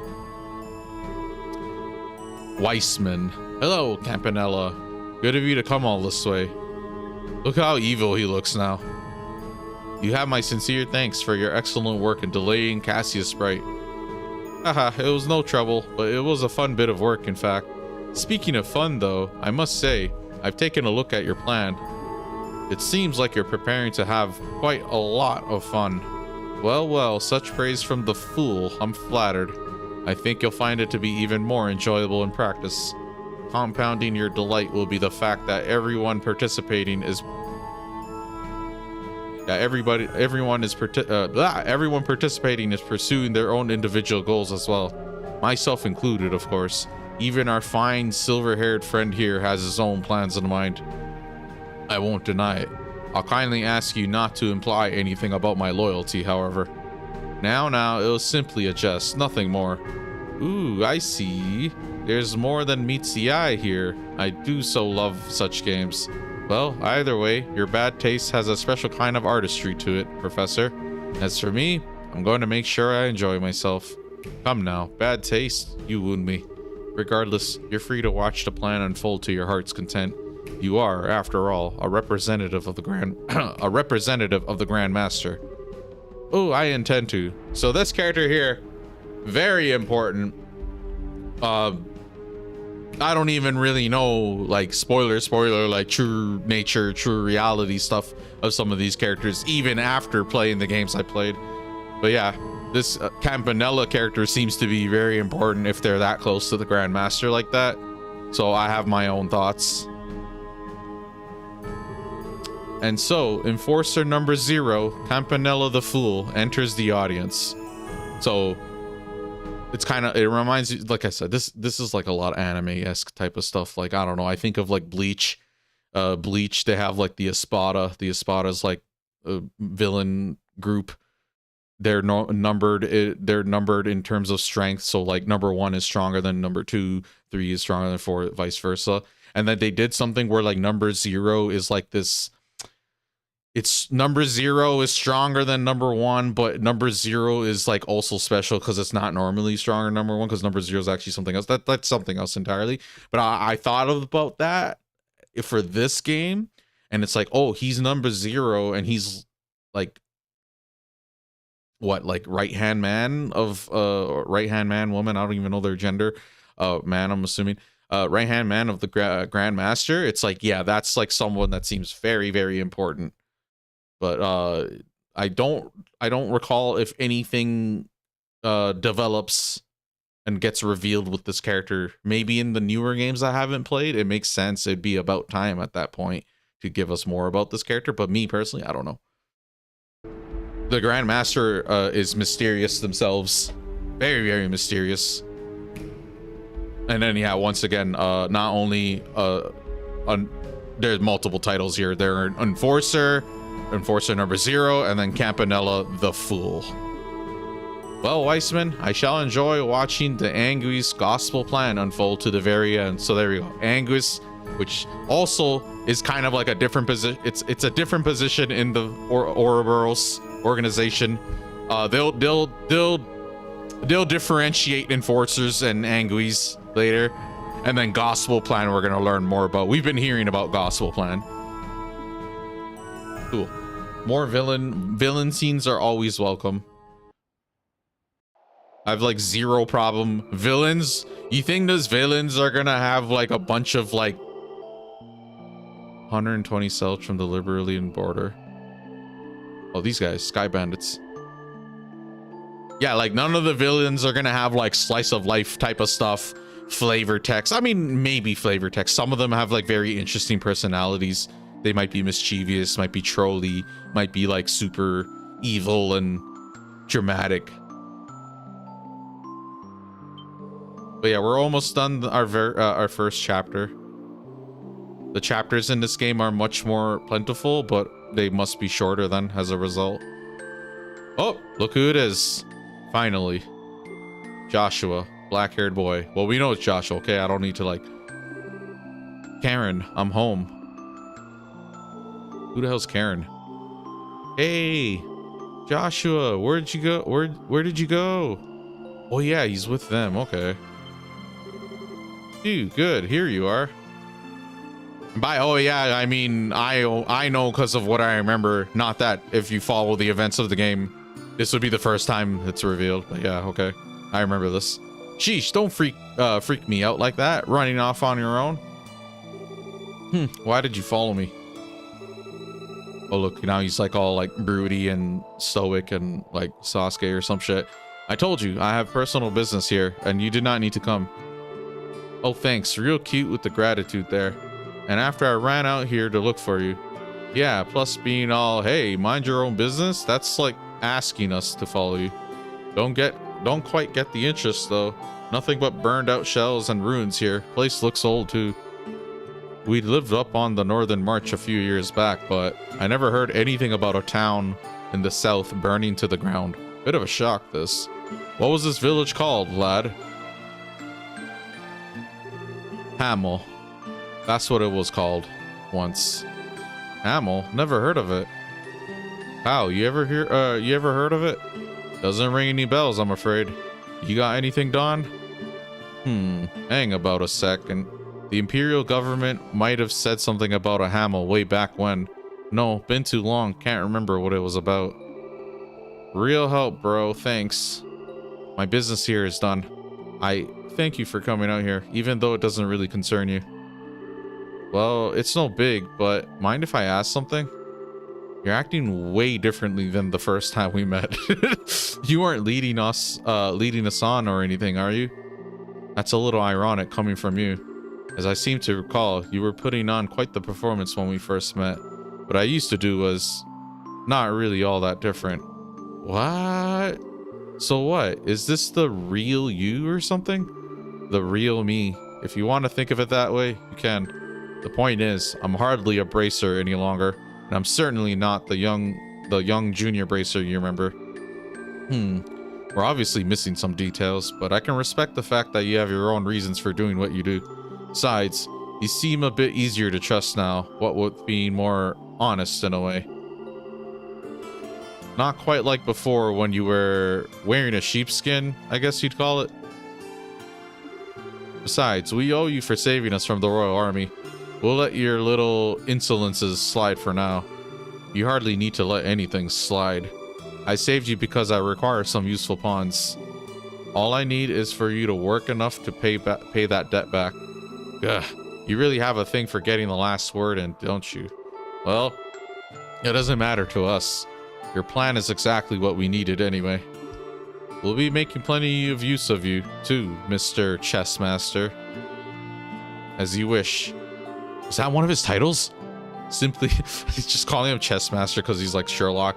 Weissman. Hello, Campanella. Good of you to come all this way. Look how evil he looks now. You have my sincere thanks for your excellent work in delaying Cassius Bright. Haha, it was no trouble, but it was a fun bit of work, in fact. Speaking of fun, though, I must say, I've taken a look at your plan. It seems like you're preparing to have quite a lot of fun. Well, such praise from the fool. I'm flattered. I think you'll find it to be even more enjoyable in practice. Compounding your delight will be the fact that everyone participating is everyone participating is pursuing their own individual goals as well, myself included, of course. Even our fine silver-haired friend here has his own plans in mind. I won't deny it. I'll kindly ask you not to imply anything about my loyalty, however. Now, it was simply a jest, nothing more. Ooh, I see. There's more than meets the eye here. I do so love such games. Well, either way, your bad taste has a special kind of artistry to it, Professor. As for me, I'm going to make sure I enjoy myself. Come now, bad taste, you wound me. Regardless, you're free to watch the plan unfold to your heart's content. You are, after all, a representative of the Grand Master. Oh, I intend to. So this character here, very important. I don't even really know, like, spoiler, like, true nature, true reality stuff of some of these characters, even after playing the games I played. But yeah, this Campanella character seems to be very important if they're that close to the Grandmaster like that. So I have my own thoughts. And so, Enforcer number 0, Campanella the Fool, enters the audience. So, it's kind of, it reminds you, like I said, this is like a lot of anime-esque type of stuff. Like, I don't know, I think of like Bleach. Bleach, they have like the Espada. The Espada is like a villain group. They're numbered in terms of strength. So like number 1 is stronger than number 2, 3 is stronger than 4, vice versa. And then they did something where like number 0 is like this. It's number 0 is stronger than number 1, but number 0 is like also special because it's not normally stronger than number 1, because number 0 is actually something else. That's something else entirely. But I thought about that for this game, and it's like, oh, he's number 0, and he's like, what, like right-hand man of right-hand man, woman, I don't even know their gender, man, I'm assuming, right-hand man of the Grandmaster. It's like, yeah, that's like someone that seems very, very important. But I don't recall if anything develops and gets revealed with this character. Maybe in the newer games I haven't played, it makes sense. It'd be about time at that point to give us more about this character. But me personally, I don't know. The Grandmaster is mysterious themselves, very, very mysterious. And then yeah, once again, not only there's multiple titles here. They're an Enforcer number 0, and then Campanella the Fool. Well, Weissman, I shall enjoy watching the Anguis gospel plan unfold to the very end. So there we go. Anguis, which also is kind of like a different position. It's a different position in the Ouroboros organization. They'll differentiate Enforcers and Anguis later, and then gospel plan we're gonna learn more about. We've been hearing about gospel plan. Cool. More villain scenes are always welcome. I have like 0 problem. Villains? You think those villains are gonna have like a bunch of like 120 cells from the Liberian border? Oh, these guys, Sky Bandits. Yeah, like none of the villains are gonna have like slice of life type of stuff, flavor text. I mean, maybe flavor text. Some of them have like very interesting personalities. They might be mischievous, might be trolly, might be like super evil and dramatic. But yeah, we're almost done our first chapter. The chapters in this game are much more plentiful, but they must be shorter then as a result. Oh, look who it is. Finally. Joshua, black-haired boy. Well, we know it's Joshua, okay? I don't need to like... Karen, I'm home. Who the hell's Karen? Hey, Joshua, where'd you go? Where did you go? Oh yeah, he's with them. Okay. Dude, good. Here you are. Oh yeah, I mean, I know because of what I remember. Not that if you follow the events of the game, this would be the first time it's revealed. But yeah, okay. I remember this. Sheesh, don't freak me out like that, running off on your own. Why did you follow me? Oh look, now he's like all like broody and stoic and like Sasuke or some shit. I told you, I have personal business here and you did not need to come. Oh thanks, real cute with the gratitude there. And after I ran out here to look for you. Yeah, plus being all, hey, mind your own business? That's like asking us to follow you. Don't quite get the interest though. Nothing but burned out shells and ruins here. Place looks old too. We lived up on the Northern March a few years back, but I never heard anything about a town in the south burning to the ground. Bit of a shock, this. What was this village called, lad? Hamel. That's what it was called once. Hamel? Never heard of it. How? You ever heard of it? Doesn't ring any bells, I'm afraid. You got anything, Don? Hang about a second. The Imperial government might have said something about a Hamel way back when. No, been too long. Can't remember what it was about. Real help, bro. Thanks. My business here is done. I thank you for coming out here, even though it doesn't really concern you. Well, it's no big, but mind if I ask something? You're acting way differently than the first time we met. You aren't leading us on or anything, are you? That's a little ironic coming from you. As I seem to recall, you were putting on quite the performance when we first met. What I used to do was not really all that different. What? So what? Is this the real you or something? The real me. If you want to think of it that way, you can. The point is, I'm hardly a bracer any longer. And I'm certainly not the young junior bracer you remember. We're obviously missing some details, but I can respect the fact that you have your own reasons for doing what you do. Besides, you seem a bit easier to trust now, what with being more honest in a way. Not quite like before when you were wearing a sheepskin, I guess you'd call it. Besides, we owe you for saving us from the Royal Army. We'll let your little insolences slide for now. You hardly need to let anything slide. I saved you because I require some useful pawns. All I need is for you to work enough to pay that debt back. Ugh, you really have a thing for getting the last word in, don't you? Well, it doesn't matter to us. Your plan is exactly what we needed anyway. We'll be making plenty of use of you, too, Mr. Chessmaster. As you wish. Is that one of his titles? Simply, he's just calling him Chessmaster because he's like Sherlock.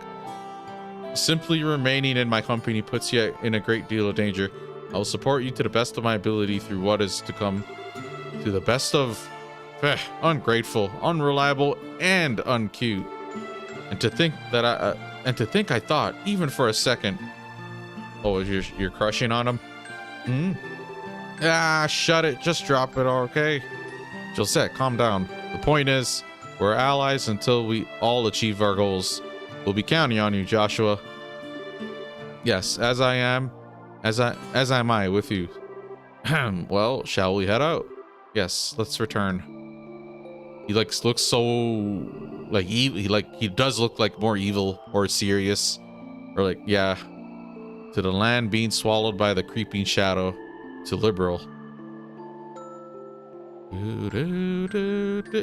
Simply remaining in my company puts you in a great deal of danger. I will support you to the best of my ability through what is to come. To the best of... ungrateful, unreliable, and uncute. And to think that I thought, even for a second... Oh, you're crushing on him? Ah, shut it. Just drop it, okay? Josette, calm down. The point is, we're allies until we all achieve our goals. We'll be counting on you, Joshua. Yes, as I am I with you. Well, shall we head out? Yes, let's return. He looks so like he does look like more evil or serious, or like, yeah. To the land being swallowed by the creeping shadow, to liberal.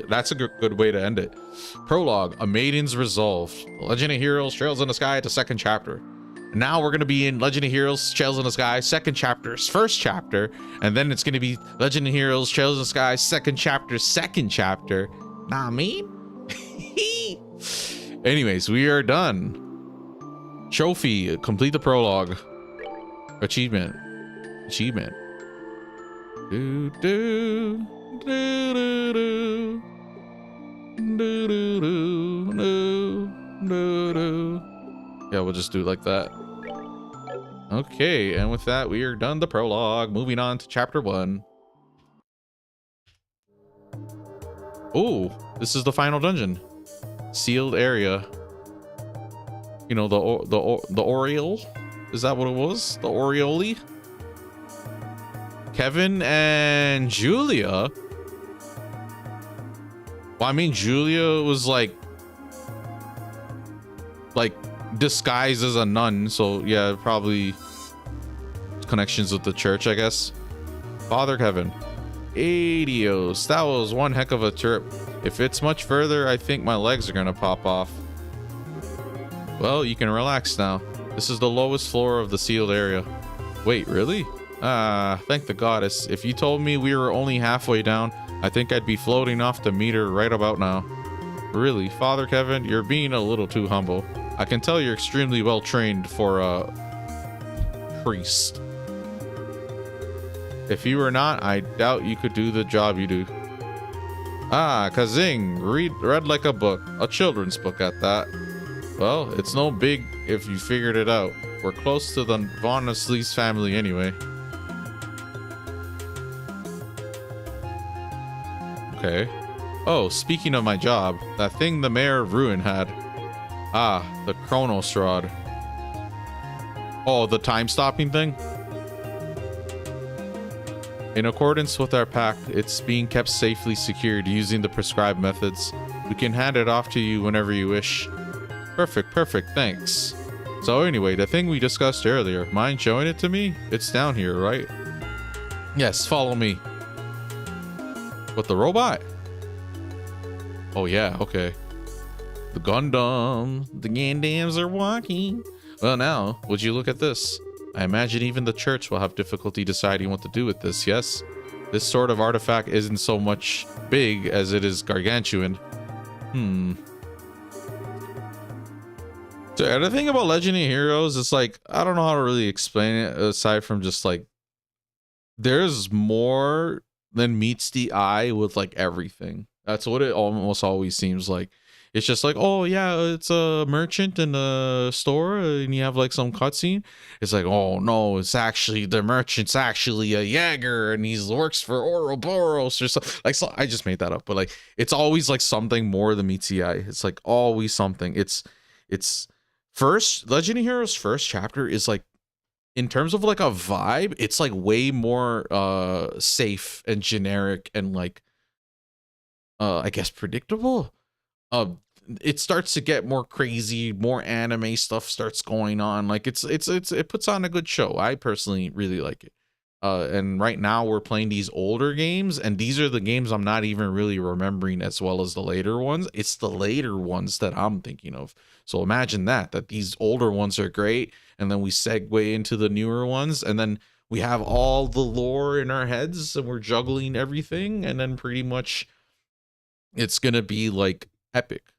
That's a good way to end it. Prologue: A Maiden's Resolve. Legend of Heroes: Trails in the Sky, the second chapter. Now we're going to be in Legend of Heroes: Trails in the Sky, second chapter's first chapter, and then it's going to be Legend of Heroes: Trails in the Sky, second chapter. Nah, I mean. Anyways, we are done. Trophy: complete the prologue. Achievement. Do do. Yeah, we'll just do it like that. Okay, and with that, we are done the prologue. Moving on to chapter 1. Oh, this is the final dungeon. Sealed area. You know, the Oriole? Is that what it was? The Oriole? Kevin and Julia. Well, I mean, Julia was like disguised as a nun, so yeah, probably connections with the church, I guess. Father Kevin. Adios. That was one heck of a trip. If it's much further, I think my legs are gonna pop off. Well, you can relax now. This is the lowest floor of the sealed area. Wait, really? Ah, thank the goddess. If you told me we were only halfway down, I think I'd be floating off the meter right about now. Really, Father Kevin, you're being a little too humble. I can tell you're extremely well trained for a priest. If you were not, I doubt you could do the job you do. Ah, Kazing, read like a book, a children's book at that. Well, it's no big if you figured it out. We're close to the Von Sleece family anyway. Okay. Oh, speaking of my job, that thing the Mayor of Ruin had. Ah, the Chronos Rod. Oh, the time-stopping thing? In accordance with our pact, it's being kept safely secured using the prescribed methods. We can hand it off to you whenever you wish. Perfect, thanks. So anyway, the thing we discussed earlier, mind showing it to me? It's down here, right? Yes, follow me. What, the robot? Oh yeah, okay. The Gundam. The Gundams are walking. Well now, would you look at this? I imagine even the church will have difficulty deciding what to do with this, yes? This sort of artifact isn't so much big as it is gargantuan. So the thing about Legendary Heroes is like, I don't know how to really explain it aside from just like, there's more than meets the eye with like everything. That's what it almost always seems like. It's just like, oh yeah, it's a merchant in a store and you have like some cutscene. It's like, oh no, it's actually, the merchant's actually a Jaeger and he works for Ouroboros or something. Like, so, I just made that up, but like, it's always like something more than meets the eye. It's like always something. It's first, Legendary Heroes first chapter is like, in terms of like a vibe, it's like way more safe and generic and like, I guess predictable. It starts to get more crazy, more anime stuff starts going on. Like it puts on a good show. I personally really like it. And right now we're playing these older games, and these are the games I'm not even really remembering as well as the later ones. It's the later ones that I'm thinking of. So imagine that these older ones are great, and then we segue into the newer ones, and then we have all the lore in our heads and we're juggling everything, and then pretty much it's gonna be like epic,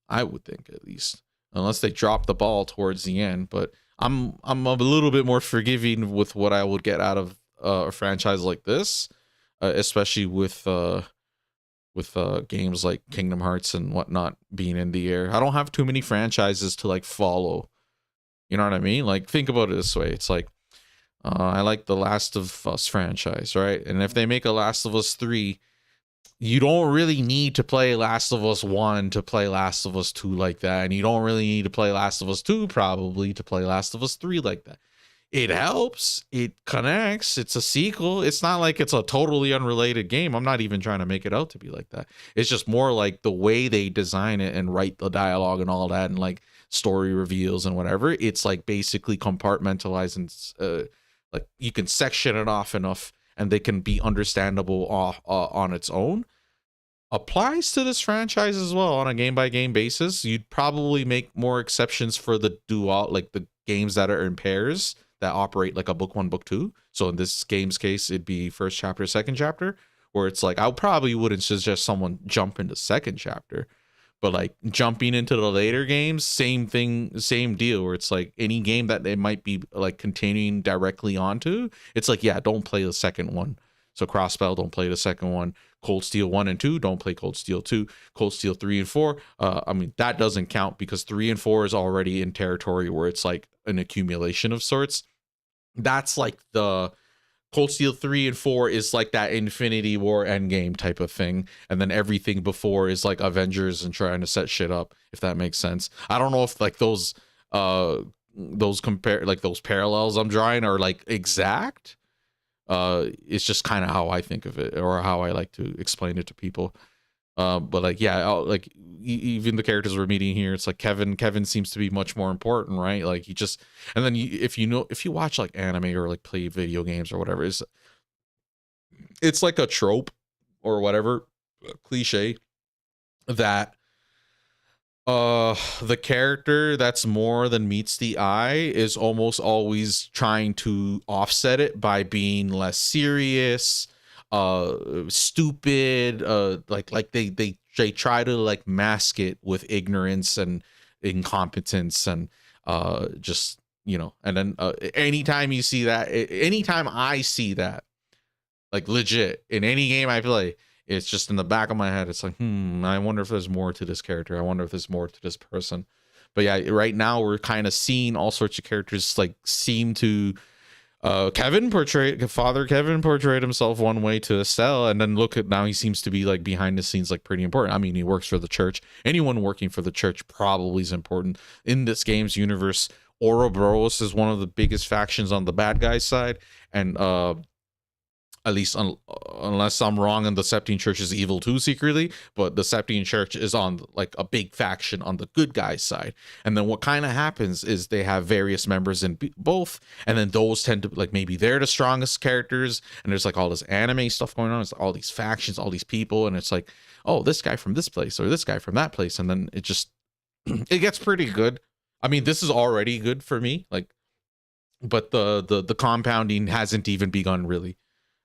I would think, at least, unless they drop the ball towards the end. But I'm a little bit more forgiving with what I would get out of a franchise like this, especially with games like Kingdom Hearts and whatnot being in the air. I don't have too many franchises to like follow. You know what I mean? Like, think about it this way. It's like, I like the Last of Us franchise, right? And if they make a Last of Us 3, you don't really need to play Last of Us 1 to play Last of Us 2 like that. And you don't really need to play Last of Us 2 probably to play Last of Us 3 like that. It helps. It connects. It's a sequel. It's not like it's a totally unrelated game. I'm not even trying to make it out to be like that. It's just more like the way they design it and write the dialogue and all that, and like story reveals and whatever. It's like basically compartmentalized, and like you can section it off enough and they can be understandable on its own. Applies to this franchise as well on a game-by-game basis. You'd probably make more exceptions for the dual, like the games that are in pairs that operate like a book 1, book 2. So in this game's case, it'd be first chapter, second chapter, where it's like, I probably wouldn't suggest someone jump into second chapter, but like jumping into the later games, same thing, same deal, where it's like any game that they might be like continuing directly onto, it's like, yeah, don't play the second one. So Crossbell, don't play the second one. Cold Steel 1 and 2, don't play Cold Steel 2. Cold Steel 3 and 4, I mean, that doesn't count because 3 and 4 is already in territory where it's like an accumulation of sorts. That's like the Cold Steel 3 and 4 is like that Infinity War Endgame type of thing, and then everything before is like Avengers and trying to set shit up, if that makes sense. I don't know if like those compare, like those parallels I'm drawing are like exact. It's just kind of how I think of it, or how I like to explain it to people. But like, yeah, like even the characters we're meeting here, it's like Kevin seems to be much more important, right? Like he just, and then if you watch like anime or like play video games or whatever, it's like a trope or whatever, cliche, that the character that's more than meets the eye is almost always trying to offset it by being less serious, stupid, like they try to like mask it with ignorance and incompetence and just, you know. And then anytime you see that, anytime I see that, like legit in any game I play, it's just in the back of my head. It's like, I wonder if there's more to this character. I wonder if there's more to this person. But yeah, right now we're kind of seeing all sorts of characters like seem to Father Kevin portrayed himself one way to Estelle, and then look at now he seems to be like behind the scenes, like pretty important. I mean, he works for the church. Anyone working for the church probably is important in this game's universe. Ouroboros is one of the biggest factions on the bad guy side, and At least unless I'm wrong and the Septine Church is evil too secretly, but the Septine Church is on like a big faction on the good guys side. And then what kind of happens is they have various members in both, and then those tend to like maybe they're the strongest characters, and there's like all this anime stuff going on. It's all these factions, all these people, and it's like, oh, this guy from this place or this guy from that place, and then it just it gets pretty good. I mean, this is already good for me, like, but the compounding hasn't even begun really.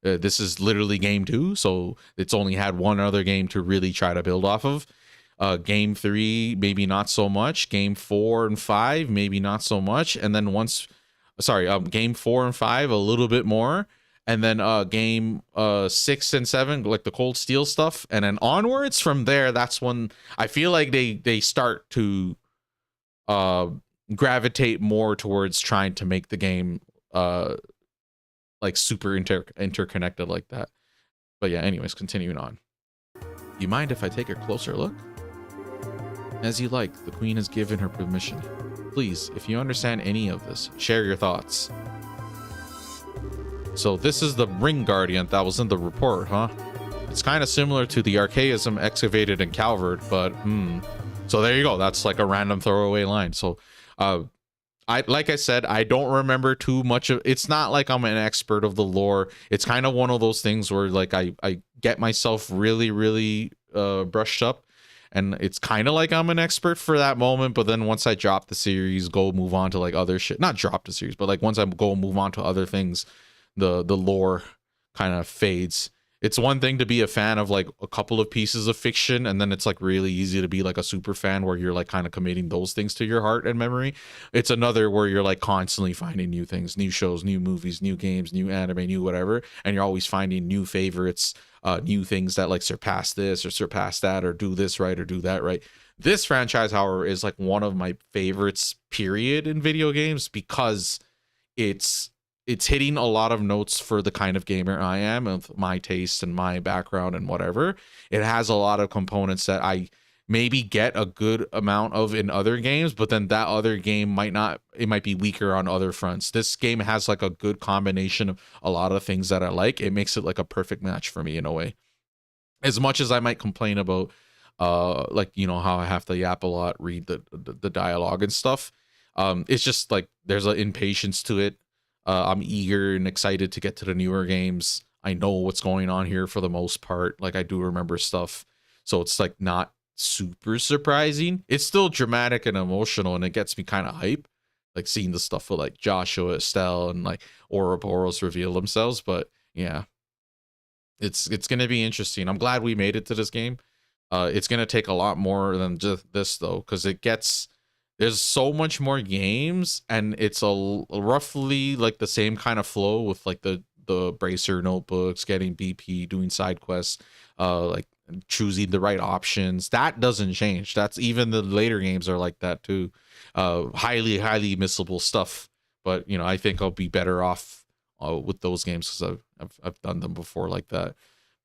This is literally game 2, so it's only had one other game to really try to build off of. Game 3, maybe not so much. Game 4 and 5, maybe not so much. And then game 4 and 5, a little bit more. And then game 6 and 7, like the Cold Steel stuff. And then onwards from there, that's when I feel like they start to gravitate more towards trying to make the game like super interconnected like that. But yeah, anyways, continuing on. You mind if I take a closer look? As you like, the Queen has given her permission. Please, if you understand any of this, share your thoughts. So this is the Ring Guardian that was in the report, huh? It's kind of similar to the Archaism excavated in Calvard, but so there you go. That's like a random throwaway line. So like I said, I don't remember too much of it's not like I'm an expert of the lore. It's kind of one of those things where like I get myself really brushed up, and it's kind of like I'm an expert for that moment, but then once I drop the series, go move on to like other shit, not drop the series, but like once I go move on to other things, the lore kind of fades. It's one thing to be a fan of like a couple of pieces of fiction, and then it's like really easy to be like a super fan where you're like kind of committing those things to your heart and memory. It's another where you're like constantly finding new things, new shows, new movies, new games, new anime, new whatever, and you're always finding new favorites, new things that like surpass this or surpass that or do this right or do that right. This franchise, however, is like one of my favorites period in video games because it's hitting a lot of notes for the kind of gamer I am, of my taste and my background and whatever. It has a lot of components that I maybe get a good amount of in other games, but then that other game might be weaker on other fronts. This game has like a good combination of a lot of things that I like. It makes it like a perfect match for me in a way. As much as I might complain about like, you know, how I have to yap a lot, read the dialogue and stuff. It's just like there's an impatience to it. I'm eager and excited to get to the newer games. I know what's going on here for the most part. Like I do remember stuff. So it's like not super surprising. It's still dramatic and emotional, and it gets me kind of hype. Like seeing the stuff with like Joshua, Estelle, and like Ouroboros reveal themselves. But yeah, it's going to be interesting. I'm glad we made it to this game. It's going to take a lot more than just this though, because there's so much more games, and it's a roughly like the same kind of flow with like the Bracer notebooks, getting BP, doing side quests, like choosing the right options. That doesn't change. That's even the later games are like that too. Highly missable stuff. But you know, I think I'll be better off with those games because I've done them before like that.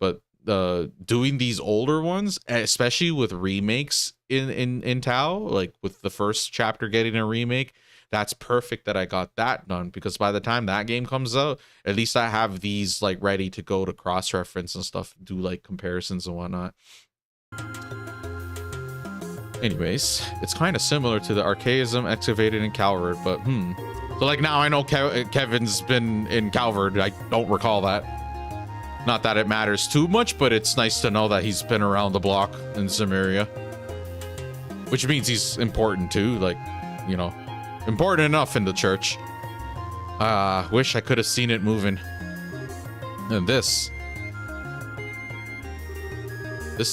But doing these older ones, especially with remakes in Tau, like with the first chapter getting a remake, that's perfect that I got that done, because by the time that game comes out, at least I have these like ready to go to cross-reference and stuff, do like comparisons and whatnot. Anyways, it's kind of similar to the Archaism excavated in Calvard, but so like now I know Kevin's been in Calvard. I don't recall that. Not that it matters too much, but it's nice to know that he's been around the block in Zemuria. Which means he's important too, like, you know, important enough in the church. Wish I could have seen it moving. And this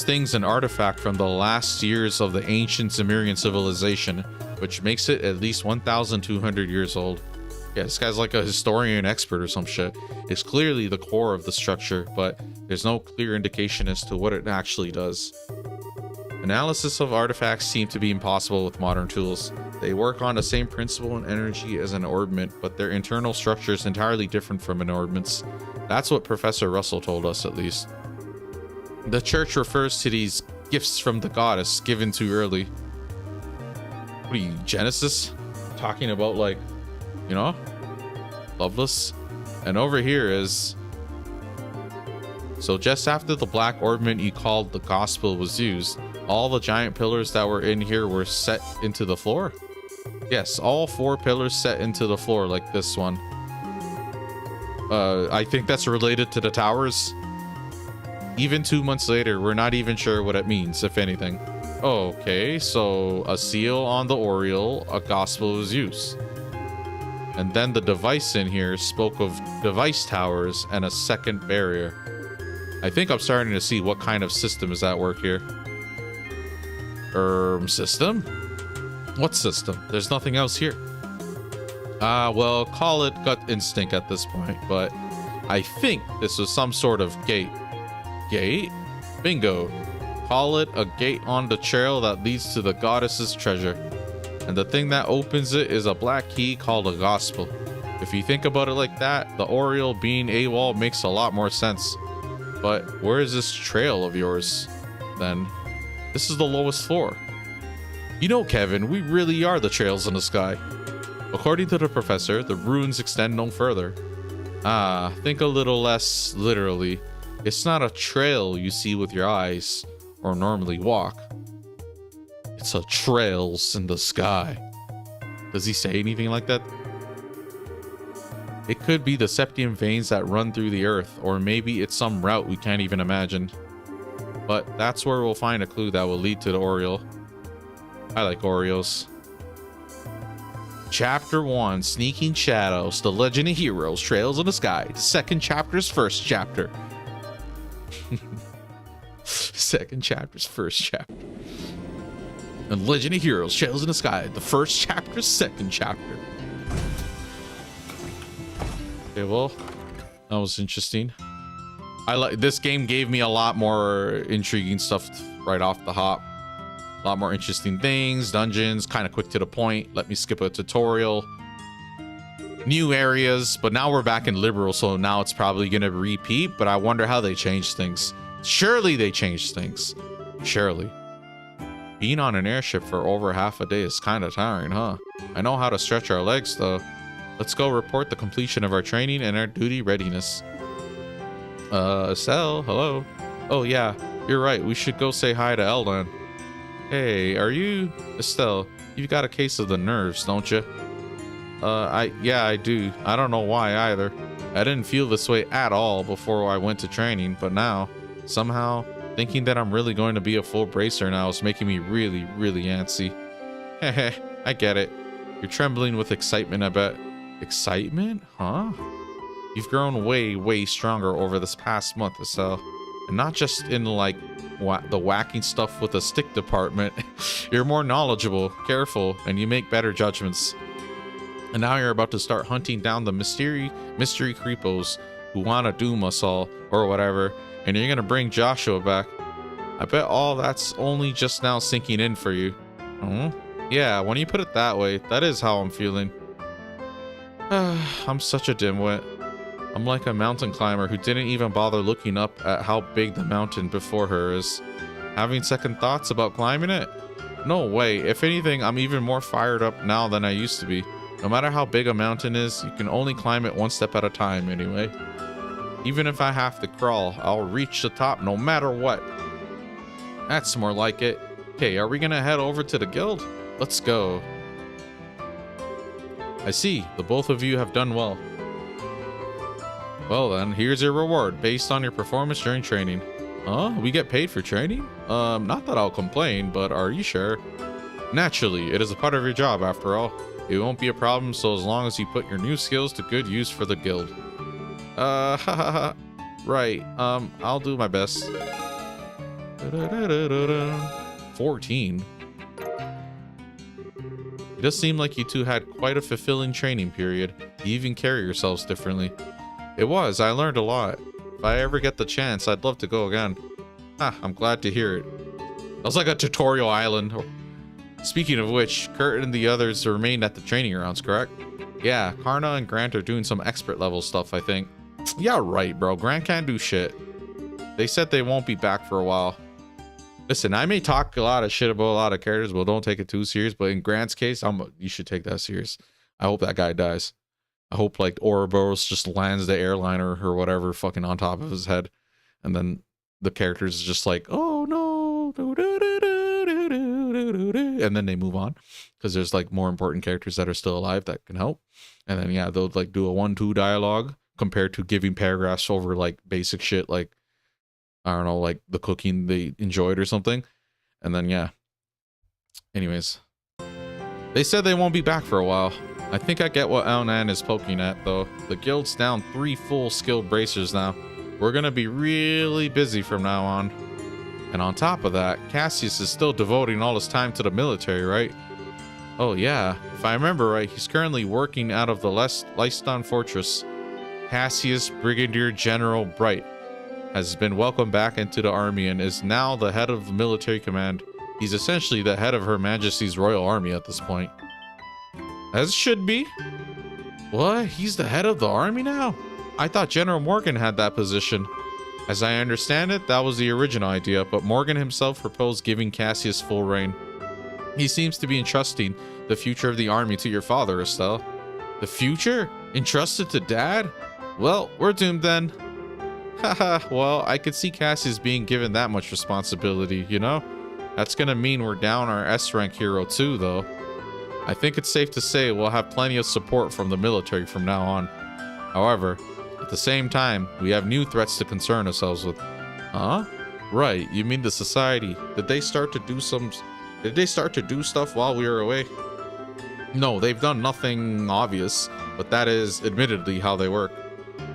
thing's an artifact from the last years of the ancient Zemurian civilization, which makes it at least 1,200 years old. Yeah, this guy's like a historian expert or some shit. It's clearly the core of the structure, but there's no clear indication as to what it actually does. Analysis of artifacts seem to be impossible with modern tools. They work on the same principle and energy as an orbment, but their internal structure is entirely different from an orbment's. That's what Professor Russell told us, at least. The church refers to these gifts from the goddess given too early. What are you, Genesis? Talking about, like, you know, Loveless? And over here is So just after the black ornament you called the gospel was used, all the giant pillars that were in here were set into the floor? Yes, all 4 pillars set into the floor like this one. I think that's related to the towers. Even 2 months later, we're not even sure what it means, if anything. Okay, so a seal on the Oriole, a gospel was used. And then the device in here spoke of device towers and a second barrier. I think I'm starting to see what kind of system is at work here. System? What system? There's nothing else here. Well, call it gut instinct at this point, but I think this was some sort of gate. Gate? Bingo. Call it a gate on the trail that leads to the goddess's treasure. And the thing that opens it is a black key called a gospel. If you think about it like that, the Oriole being AWOL makes a lot more sense. But where is this trail of yours, then? This is the lowest floor. You know, Kevin, we really are the trails in the sky. According to the professor, the ruins extend no further. Think a little less literally. It's not a trail you see with your eyes, or normally walk. It's a trails in the sky. Does he say anything like that? It could be the septium veins that run through the earth, or maybe it's some route we can't even imagine. But that's where we'll find a clue that will lead to the Oriole. I like Orioles. Chapter 1, Sneaking Shadows, The Legend of Heroes, Trails in the Sky. The second chapter's first chapter. Second chapter's first chapter. And Legend of Heroes, Trails in the Sky. The first chapter's second chapter. Okay, well, that was interesting. I like this game. Gave me a lot more intriguing stuff right off the hop. A lot more interesting things, dungeons, kind of quick to the point. Let me skip a tutorial. New areas, but now we're back in Liberal, so now it's probably gonna repeat. But I wonder how they changed things. Surely they changed things. Surely. Being on an airship for over half a day is kind of tiring, huh? I know how to stretch our legs, though. Let's go report the completion of our training and our duty readiness. Estelle, hello. Oh yeah, you're right. We should go say hi to Eldan. Hey, are you Estelle? You've got a case of the nerves, don't you? Yeah, I do. I don't know why either. I didn't feel this way at all before I went to training, but now, somehow, thinking that I'm really going to be a full bracer now is making me really, really antsy. Heh, I get it. You're trembling with excitement, I bet. Excitement? Huh? You've grown way, way stronger over this past month, Estelle. And not just in, like, the whacking stuff with the stick department. You're more knowledgeable, careful, and you make better judgments. And now you're about to start hunting down the mystery creepos who want to doom us all, or whatever. And you're gonna bring Joshua back. I bet all that's only just now sinking in for you. Yeah, when you put it that way, that is how I'm feeling. I'm such a dimwit. I'm like a mountain climber who didn't even bother looking up at how big the mountain before her is. Having second thoughts about climbing it? No way. If anything, I'm even more fired up now than I used to be. No matter how big a mountain is, you can only climb it one step at a time anyway. Even if I have to crawl, I'll reach the top no matter what. That's more like it. Okay, are we gonna head over to the guild? Let's go. I see, the both of you have done well. Well then, here's your reward based on your performance during training. Huh? We get paid for training? Not that I'll complain, but are you sure? Naturally, it is a part of your job after all. It won't be a problem so as long as you put your new skills to good use for the guild. Right, I'll do my best. 14. It does seem like you two had quite a fulfilling training period. You even carry yourselves differently. It was, I learned a lot. If I ever get the chance, I'd love to go again. I'm glad to hear it. That was like a tutorial island. Speaking of which, Kurt and the others remained at the training grounds, correct? Yeah, Karna and Grant are doing some expert level stuff, I think. Yeah, right, bro. Grant can't do shit. They said they won't be back for a while. Listen, I may talk a lot of shit about a lot of characters, but don't take it too serious. But in Grant's case, you should take that serious. I hope that guy dies. I hope like Ouroboros just lands the airliner or whatever fucking on top of his head. and then the characters is just like, oh no, and then they move on because there's like more important characters that are still alive that can help. And then yeah, they'll like do a 1-2 dialogue compared to giving paragraphs over like basic shit like, I don't know, like the cooking they enjoyed or something. And then yeah, anyways, they said they won't be back for a while. I think I get what Elnan is poking at though. The guild's down 3 full skilled bracers now. We're gonna be really busy from now on. And on top of that, Cassius is still devoting all his time to the military, right? Oh yeah, if I remember right, he's currently working out of the Leiston Fortress. Cassius Brigadier General Bright has been welcomed back into the army and is now the head of the military command. He's essentially the head of Her Majesty's Royal Army at this point. As should be. What? He's the head of the army now? I thought General Morgan had that position. As I understand it, that was the original idea, but Morgan himself proposed giving Cassius full reign. He seems to be entrusting the future of the army to your father, Estelle. The future? Entrusted to Dad? Well, we're doomed then. Haha, well, I could see Cassius being given that much responsibility, you know? That's gonna mean we're down our S-rank hero too, though. I think it's safe to say we'll have plenty of support from the military from now on. However, at the same time, we have new threats to concern ourselves with. Huh? Right, you mean the society. Did they start to do stuff while we were away? No, they've done nothing obvious, but that is admittedly how they work.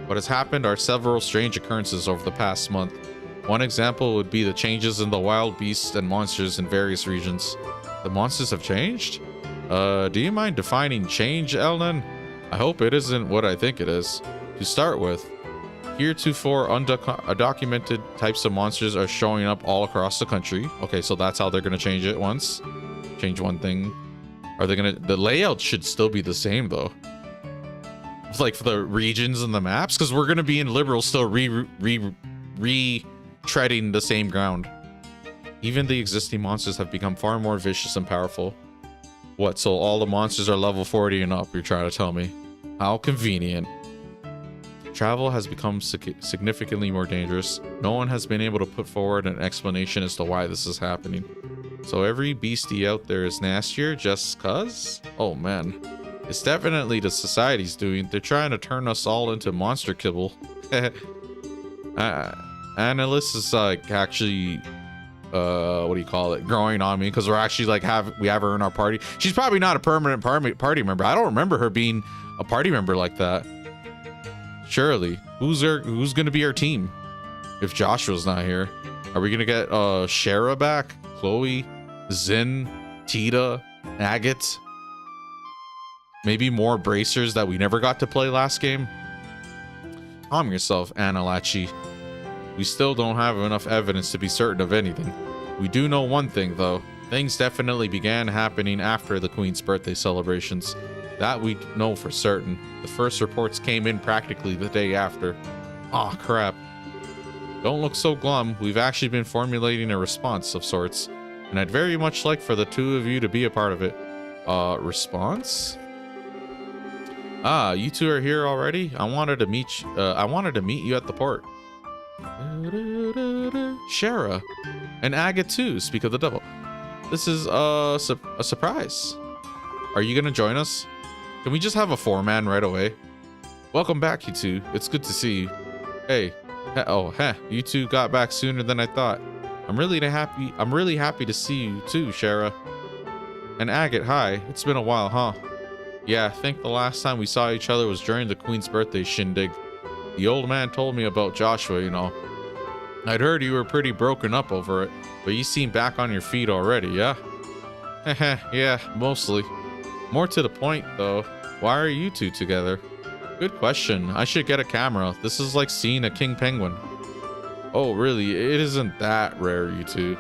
What has happened are several strange occurrences over the past month. One example would be the changes in the wild beasts and monsters in various regions. The monsters have changed? Do you mind defining change, Elnan? I hope it isn't what I think it is. To start with, heretofore undocumented types of monsters are showing up all across the country. Okay, so that's how they're gonna change it once. Change one thing. Are they gonna... The layout should still be the same, though. Like, for the regions and the maps? Because we're gonna be in Liberal still retreading the same ground. Even the existing monsters have become far more vicious and powerful. What, so all the monsters are level 40 and up, you're trying to tell me? How convenient. Travel has become significantly more dangerous. No one has been able to put forward an explanation as to why this is happening. So every beastie out there is nastier just cuz? Oh man. It's definitely the society's doing. They're trying to turn us all into monster kibble. Annalise is like actually... what do you call it, growing on me because we're actually like we have her in our party. She's probably not a permanent party member. I don't remember her being a party member like that. Surely, who's gonna be our team if Joshua's not here? Are we gonna get Shara back, Chloe, Zin, Tita, Agate, maybe more bracers that we never got to play last game? Calm yourself, Analachi. We still don't have enough evidence to be certain of anything. We do know one thing, though. Things definitely began happening after the Queen's birthday celebrations. That we know for certain. The first reports came in practically the day after. Aw, crap. Don't look so glum. We've actually been formulating a response of sorts, and I'd very much like for the two of you to be a part of it. Response? Ah, you two are here already? I wanted to meet you at the port. Shara and Agate too, speak of the devil. This is a surprise. Are you gonna join us? Can we just have a 4-man right away? Welcome back, you two. It's good to see you. Hey, you two got back sooner than I thought. I'm really happy to see you too, Shara. And Agate, hi. It's been a while, huh? Yeah, I think the last time we saw each other was during the Queen's birthday shindig. The old man told me about Joshua, you know. I'd heard you were pretty broken up over it, but you seem back on your feet already, yeah? Heh, yeah, mostly. More to the point, though, why are you two together? Good question. I should get a camera. This is like seeing a king penguin. Oh, really? It isn't that rare, you two.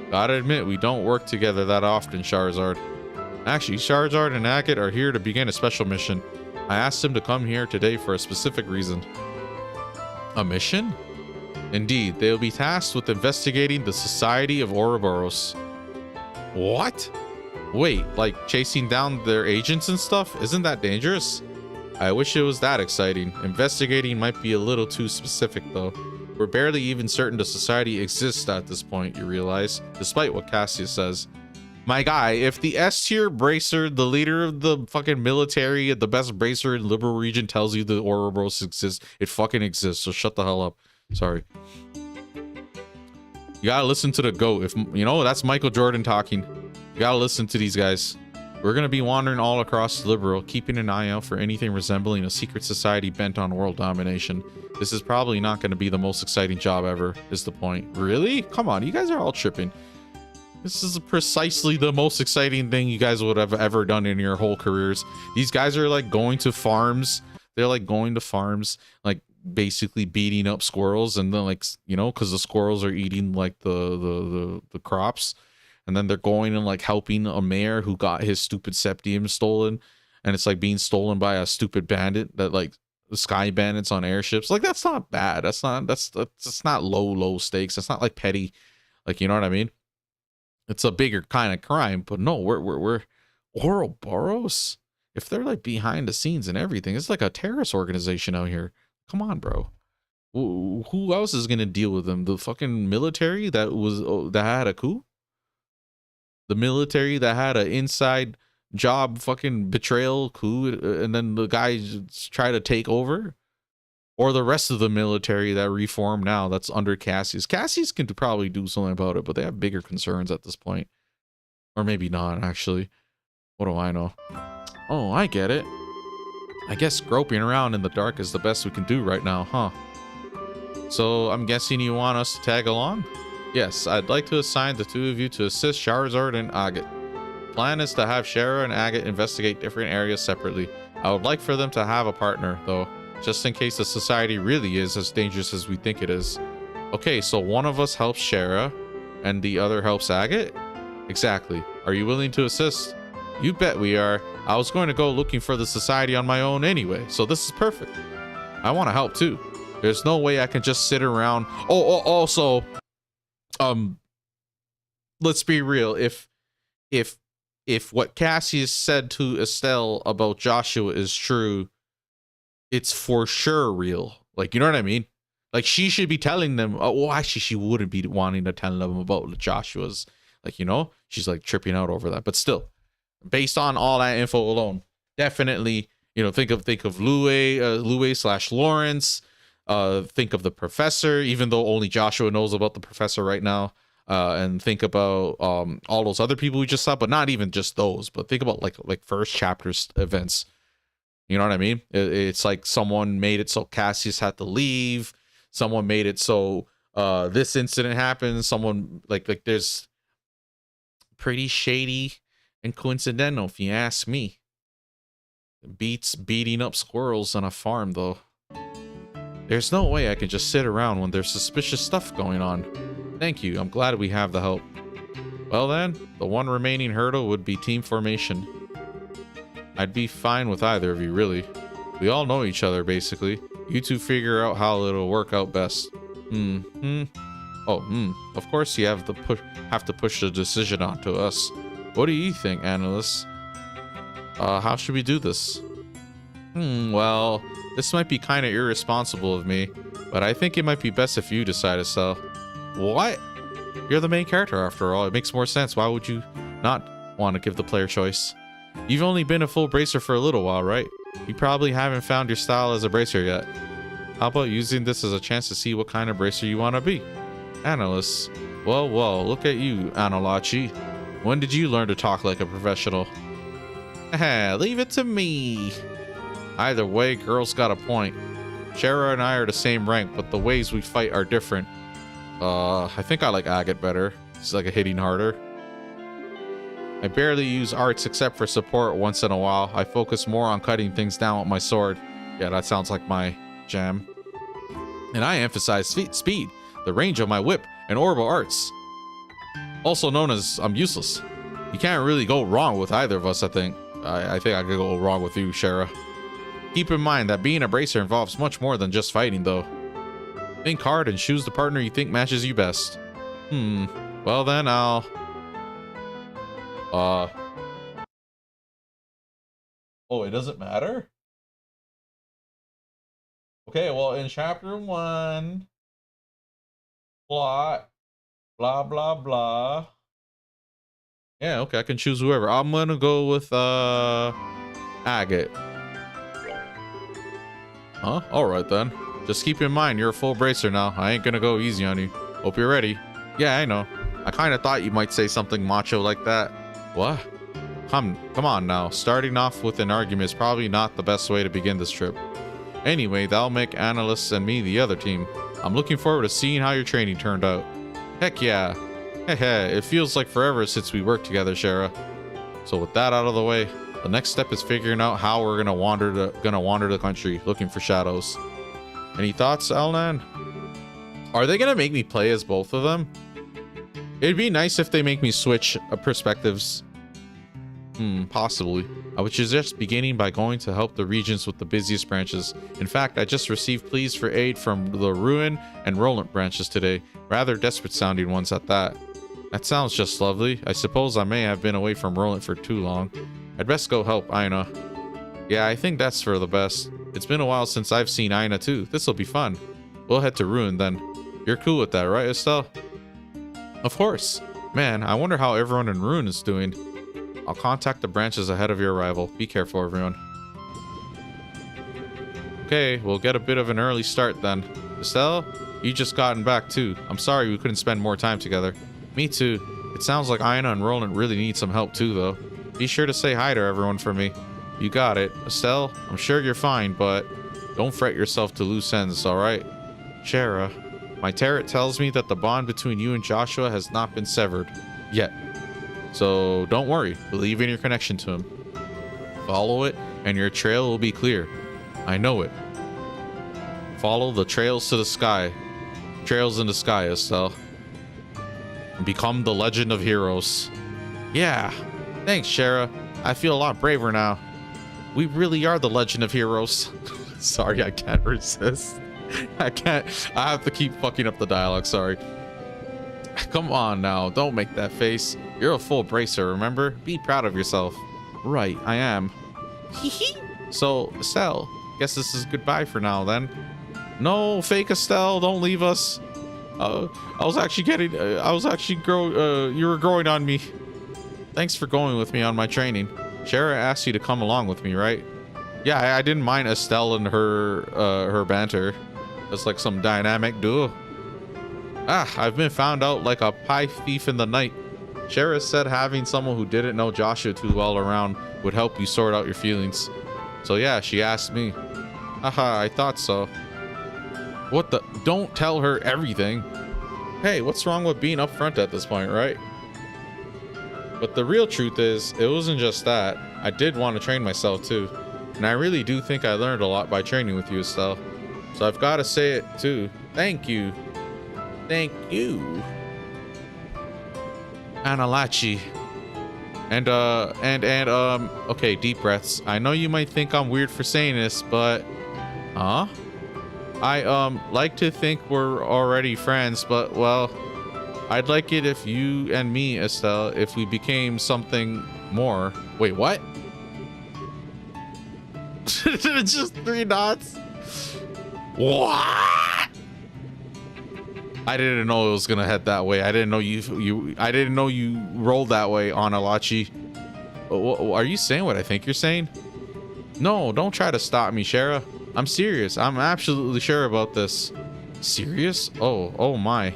Gotta admit, we don't work together that often, Charizard. Actually, Charizard and Agate are here to begin a special mission. I asked them to come here today for a specific reason. A mission? Indeed, they will be tasked with investigating the Society of Ouroboros. What? Wait, like chasing down their agents and stuff? Isn't that dangerous? I wish it was that exciting. Investigating might be a little too specific though. We're barely even certain the society exists at this point, you realize, despite what Cassius says. My guy, if the S-tier bracer, the leader of the fucking military, the best bracer in Liberal region tells you the Ouroboros exists, it fucking exists, so shut the hell up. Sorry. You gotta listen to the GOAT. If you know, that's Michael Jordan talking. You gotta listen to these guys. We're gonna be wandering all across Liberal, keeping an eye out for anything resembling a secret society bent on world domination. This is probably not gonna be the most exciting job ever, is the point. Really? Come on, you guys are all tripping. This is precisely the most exciting thing you guys would have ever done in your whole careers. These guys are like going to farms. They're like going to farms, like basically beating up squirrels, and then like, you know, because the squirrels are eating like the crops. And then they're going and like helping a mayor who got his stupid septium stolen, and it's like being stolen by a stupid bandit that like the sky bandits on airships. Like that's not bad. That's not low stakes. That's not like petty, like, you know what I mean? It's a bigger kind of crime. But no, we're Ouroboros. If they're like behind the scenes and everything, it's like a terrorist organization out here. Come on, bro. Who else is gonna deal with them? The fucking military that had a coup. The military that had an inside job fucking betrayal coup, and then the guys try to take over, or the rest of the military that reformed now that's under Cassius. Cassius can probably do something about it, but they have bigger concerns at this point, or maybe not actually. What do I know? Oh, I get it. I guess groping around in the dark is the best we can do right now, huh? So I'm guessing you want us to tag along? Yes, I'd like to assign the two of you to assist Charizard and Agate. Plan is to have Shara and Agate investigate different areas separately. I would like for them to have a partner, though, just in case the society really is as dangerous as we think it is. Okay, so one of us helps Shara, and the other helps Agate? Exactly. Are you willing to assist? You bet we are. I was going to go looking for the society on my own anyway, so this is perfect. I want to help too. There's no way I can just sit around. Also, let's be real. If what Cassius said to Estelle about Joshua is true, it's for sure real. Like, you know what I mean? Like, she should be telling them. Oh, well, actually, she wouldn't be wanting to tell them about Joshua's. Like, you know, she's like tripping out over that. But still, based on all that info alone, definitely, you know, think of Louis/Lawrence. Think of the professor, even though only Joshua knows about the professor right now. And think about all those other people we just saw, but not even just those. But think about like first chapter's events. You know what I mean? It's like someone made it so Cassius had to leave. Someone made it so this incident happened. Someone like there's pretty shady and coincidental, if you ask me. Beats beating up squirrels on a farm, though. There's no way I can just sit around when there's suspicious stuff going on. Thank you, I'm glad we have the help. Well then, the one remaining hurdle would be team formation. I'd be fine with either of you, really. We all know each other, basically. You two figure out how it'll work out best. Of course you have to push the decision onto us. What do you think, analysts? How should we do this? Well, this might be kind of irresponsible of me, but I think it might be best if you decide, Estelle. What? You're the main character after all. It makes more sense. Why would you not want to give the player choice? You've only been a full bracer for a little while, right? You probably haven't found your style as a bracer yet. How about using this as a chance to see what kind of bracer you want to be? Analysts. Well, look at you, Analachi. When did you learn to talk like a professional? Leave it to me. Either way, girl's got a point. Shara and I are the same rank, but the ways we fight are different. I think I like Agate better. She's like a hitting harder. I barely use arts except for support once in a while. I focus more on cutting things down with my sword. Yeah, that sounds like my jam. And I emphasize speed, the range of my whip, and orbital arts. Also known as I'm useless. You can't really go wrong with either of us, I think. I think I could go wrong with you, Shara. Keep in mind that being a bracer involves much more than just fighting, though. Think hard and choose the partner you think matches you best. Well then, I'll... Oh, it doesn't matter? Okay, well, in chapter 1... plot. Blah, blah, blah. Yeah, okay, I can choose whoever. I'm gonna go with Agate. Huh? Alright then. Just keep in mind, you're a full bracer now. I ain't gonna go easy on you. Hope you're ready. Yeah, I know. I kinda thought you might say something macho like that. What? Come on now. Starting off with an argument is probably not the best way to begin this trip. Anyway, that'll make Analysts and me the other team. I'm looking forward to seeing how your training turned out. Heck yeah. Heh, it feels like forever since we worked together, Shara. So with that out of the way, the next step is figuring out how we're gonna wander the country looking for shadows. Any thoughts, Alnan? Are they gonna make me play as both of them? It'd be nice if they make me switch perspectives. Possibly. I would suggest beginning by going to help the regions with the busiest branches. In fact, I just received pleas for aid from the Ruin and Roland branches today. Rather desperate sounding ones at that. That sounds just lovely. I suppose I may have been away from Roland for too long. I'd best go help Aina. Yeah, I think that's for the best. It's been a while since I've seen Aina too. This'll be fun. We'll head to Ruin then. You're cool with that, right, Estelle? Of course. Man, I wonder how everyone in Ruin is doing. I'll contact the branches ahead of your arrival. Be careful, everyone. Okay, we'll get a bit of an early start then. Estelle, you just gotten back too. I'm sorry we couldn't spend more time together. Me too. It sounds like Aina and Roland really need some help too, though. Be sure to say hi to everyone for me. You got it. Estelle, I'm sure you're fine, but don't fret yourself to loose ends, alright? Shara, my tarot tells me that the bond between you and Joshua has not been severed. Yet. So don't worry, believe in your connection to him. Follow it and your trail will be clear. I know it. Follow the trails to the sky. Trails in the sky, Estelle. And become the legend of heroes. Yeah. Thanks, Shara. I feel a lot braver now. We really are the legend of heroes. Sorry, I can't resist. I have to keep fucking up the dialogue, sorry. Come on now, don't make that face. You're a full bracer, remember? Be proud of yourself. Right, I am. So, Estelle, guess this is goodbye for now then. No, fake Estelle, don't leave us. You were growing on me. Thanks for going with me on my training. Shara asked you to come along with me, right? Yeah, I didn't mind Estelle and her banter. It's like some dynamic duo. I've been found out like a pie thief in the night. Shara said having someone who didn't know Joshua too well around would help you sort out your feelings. So yeah, she asked me. Haha, I thought so. What the? Don't tell her everything. Hey, what's wrong with being upfront at this point, right? But the real truth is, it wasn't just that. I did want to train myself too. And I really do think I learned a lot by training with you, Estelle. So I've got to say it too. Thank you. Thank you. Analachi. And okay, deep breaths. I know you might think I'm weird for saying this, but I like to think we're already friends, but well, I'd like it if you and me, Estelle, if we became something more. Wait, what? It's just 3 dots. What? I didn't know it was gonna head that way. I didn't know you rolled that way on Alachi. Are you saying what I think you're saying? No, don't try to stop me, Shara. I'm serious. I'm absolutely sure about this. Serious? Oh my.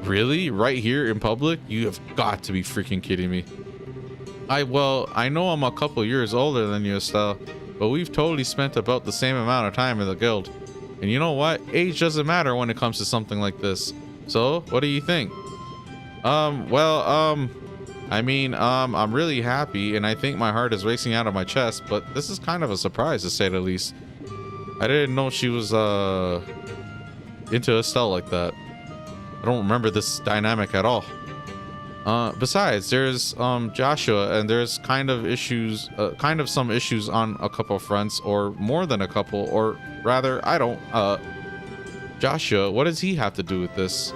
Really? Right here in public? You have got to be freaking kidding me. I know I'm a couple years older than you, Estelle, but we've totally spent about the same amount of time in the guild. And you know what? Age doesn't matter when it comes to something like this. So, what do you think? I'm really happy, and I think my heart is racing out of my chest, but this is kind of a surprise, to say the least. I didn't know she was, into Estelle like that. I don't remember this dynamic at all. Besides, there's, Joshua, and there's kind of some issues on a couple fronts, or more than a couple, or rather, Joshua, what does he have to do with this?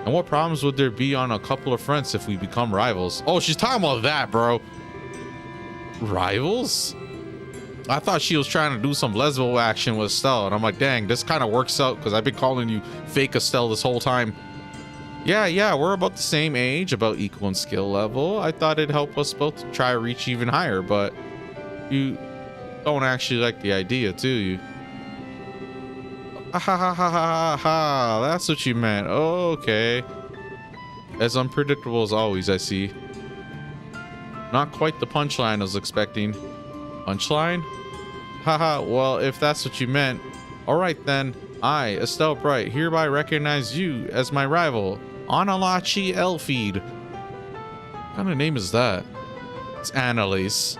And what problems would there be on a couple of fronts if we become rivals? Oh, she's talking about that, bro. Rivals? I thought she was trying to do some lesbo action with Estelle, and I'm like, dang, this kind of works out because I've been calling you fake Estelle this whole time. Yeah, we're about the same age, about equal in skill level. I thought it'd help us both to try to reach even higher, but you don't actually like the idea, do you? Ha ha ha ha ha ha, that's what you meant. Okay. As unpredictable as always, I see. Not quite the punchline I was expecting. Punchline? Haha, well, if that's what you meant. Alright then, I, Estelle Bright, hereby recognize you as my rival, Analachi Elfeed. What kind of name is that? It's Annalise.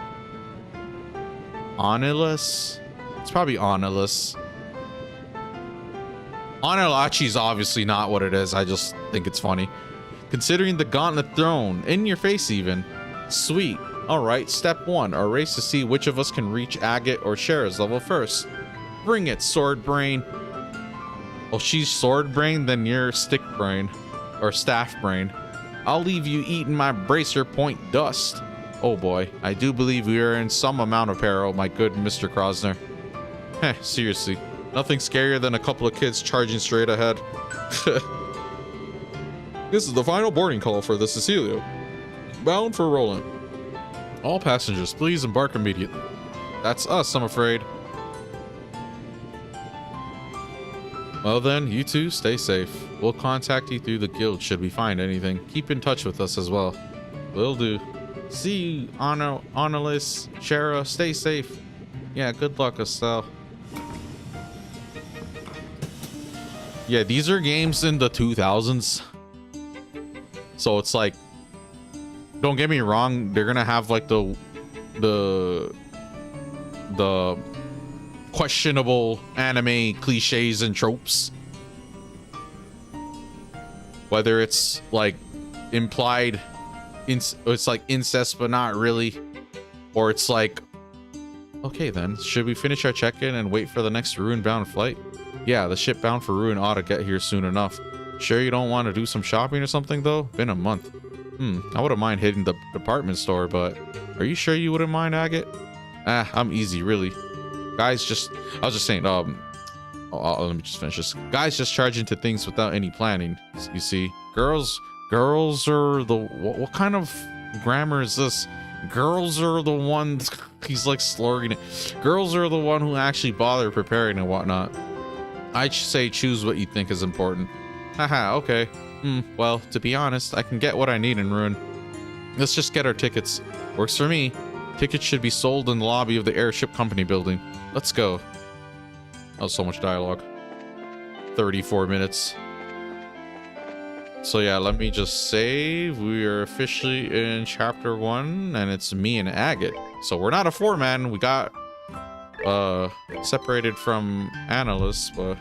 Annalise? It's probably Annalise. Analachi's obviously not what it is, I just think it's funny. Considering the gauntlet thrown, in your face even. Sweet. Alright, step 1, a race to see which of us can reach Agate or Shara's level first. Bring it, Sword Brain. Well, she's Sword Brain, then you're Stick Brain. Or Staff Brain. I'll leave you eating my Bracer Point dust. Oh boy, I do believe we are in some amount of peril, my good Mr. Krosner. Heh, seriously. Nothing scarier than a couple of kids charging straight ahead. This is the final boarding call for the Cecilio. Bound for Roland. All passengers, please embark immediately. That's us, I'm afraid. Well then, you two stay safe. We'll contact you through the guild should we find anything. Keep in touch with us as well. Will do. See you, Annalise, Shara. Stay safe. Yeah, good luck, Estelle. Yeah, these are games in the 2000s. So it's like, don't get me wrong, they're gonna have like the questionable anime cliches and tropes. Whether it's like implied, it's like incest but not really, or it's like, okay then, should we finish our check-in and wait for the next Ruin-bound flight? Yeah, the ship bound for Ruin ought to get here soon enough. Sure you don't want to do some shopping or something though? Been a month. I wouldn't mind hitting the department store, but are you sure you wouldn't mind, Agate? I'm easy, really. Guys just, I was just saying, let me just finish this. Guys just charge into things without any planning, you see. Girls are the, what kind of grammar is this? Girls are the ones, he's like slurring it. Girls are the one who actually bother preparing and whatnot. I'd say choose what you think is important. Haha, okay. Well, to be honest, I can get what I need in Ruin. Let's just get our tickets. Works for me. Tickets should be sold in the lobby of the airship company building. Let's go. That was so much dialogue. 34 minutes. So yeah, let me just save. We are officially in chapter 1, and it's me and Agate. So we're not a 4-man. We got separated from Annalise, but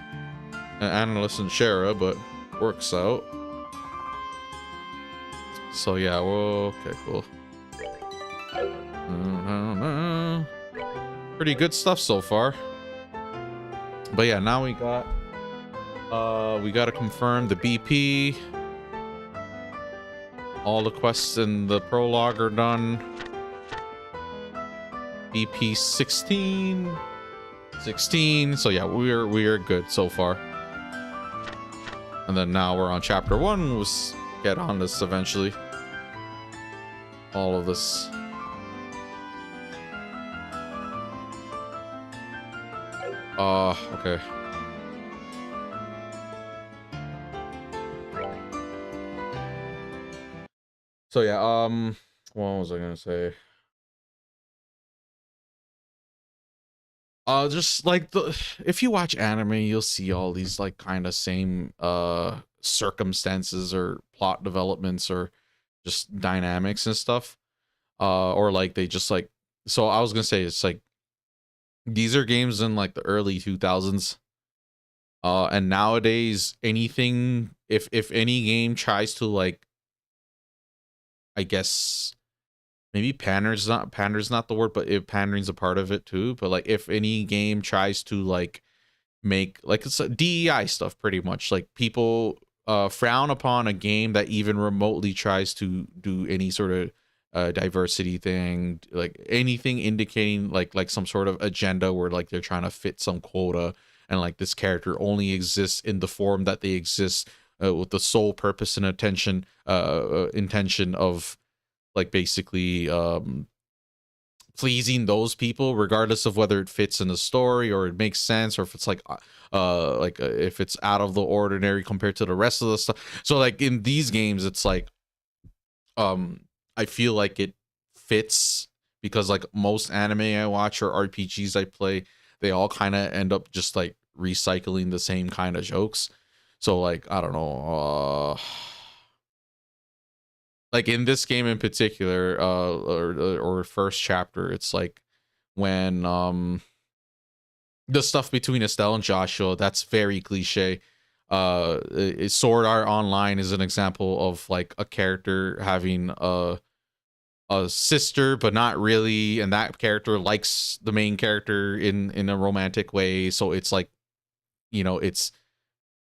Annalise and Shara, but works out. So yeah, well, okay, cool. Pretty good stuff so far. But yeah, now we got to confirm the BP. All the quests in the prologue are done. BP 16. So yeah, we are good so far. And then now we're on chapter 1. We'll get on this eventually. All of this. Okay. So yeah, what was I gonna say? Just like if you watch anime, you'll see all these like kind of same circumstances or plot developments or just dynamics and stuff. Or like they just like, so I was gonna say it's like these are games in like the early 2000s. And nowadays anything, if any game tries to like, I guess maybe pander's not the word, but if pandering's a part of it too. But like if any game tries to like make like it's DEI stuff pretty much, like people frown upon a game that even remotely tries to do any sort of diversity thing, like anything indicating like some sort of agenda where like they're trying to fit some quota, and like this character only exists in the form that they exist, with the sole purpose and intention of like basically pleasing those people, regardless of whether it fits in the story or it makes sense, or if it's like if it's out of the ordinary compared to the rest of the stuff. So like in these games, it's like I feel like it fits because like most anime I watch or RPGs I play, they all kind of end up just like recycling the same kind of jokes. So like I don't know, like in this game in particular, or first chapter, it's like when the stuff between Estelle and Joshua, that's very cliche. Sword Art Online is an example of like a character having a sister, but not really, and that character likes the main character in a romantic way. So it's like, you know, it's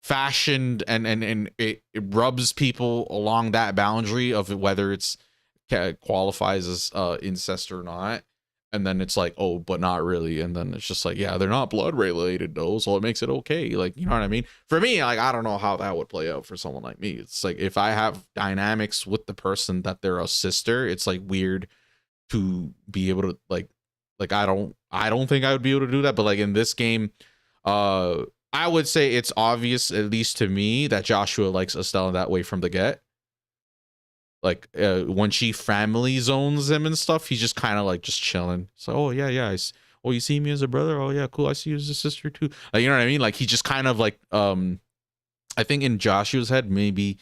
fashioned and it rubs people along that boundary of whether it's qualifies as incest or not. And then it's like, oh, but not really. And then it's just like, yeah, they're not blood related though, so it makes it okay. Like, you know what I mean? For me, like, I don't know how that would play out for someone like me. It's like if I have dynamics with the person that they're a sister, it's like weird to be able to like I don't think I would be able to do that. But like in this game, I would say it's obvious, at least to me, that Joshua likes Estelle that way from the get. Like when she family zones him and stuff, he's just kind of like just chilling. So, oh yeah, oh, you see me as a brother? Oh yeah, cool. I see you as a sister too. Like, you know what I mean? Like he just kind of like I think in Joshua's head, maybe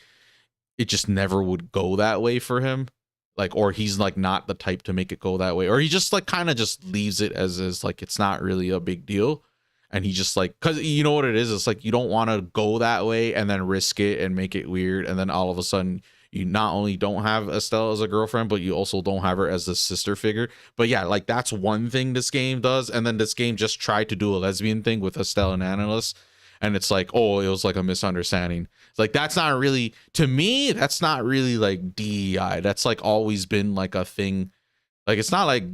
it just never would go that way for him. Like, or he's like not the type to make it go that way, or he just like kind of just leaves it as is, like it's not really a big deal. And he just like, because you know what it is, it's like you don't want to go that way and then risk it and make it weird, and then all of a sudden you not only don't have Estelle as a girlfriend, but you also don't have her as a sister figure. But yeah, like that's one thing this game does. And then this game just tried to do a lesbian thing with Estelle and Annalise, and it's like, oh, it was like a misunderstanding. It's like, that's not really, to me, that's not really like DEI. That's like always been like a thing. Like it's not like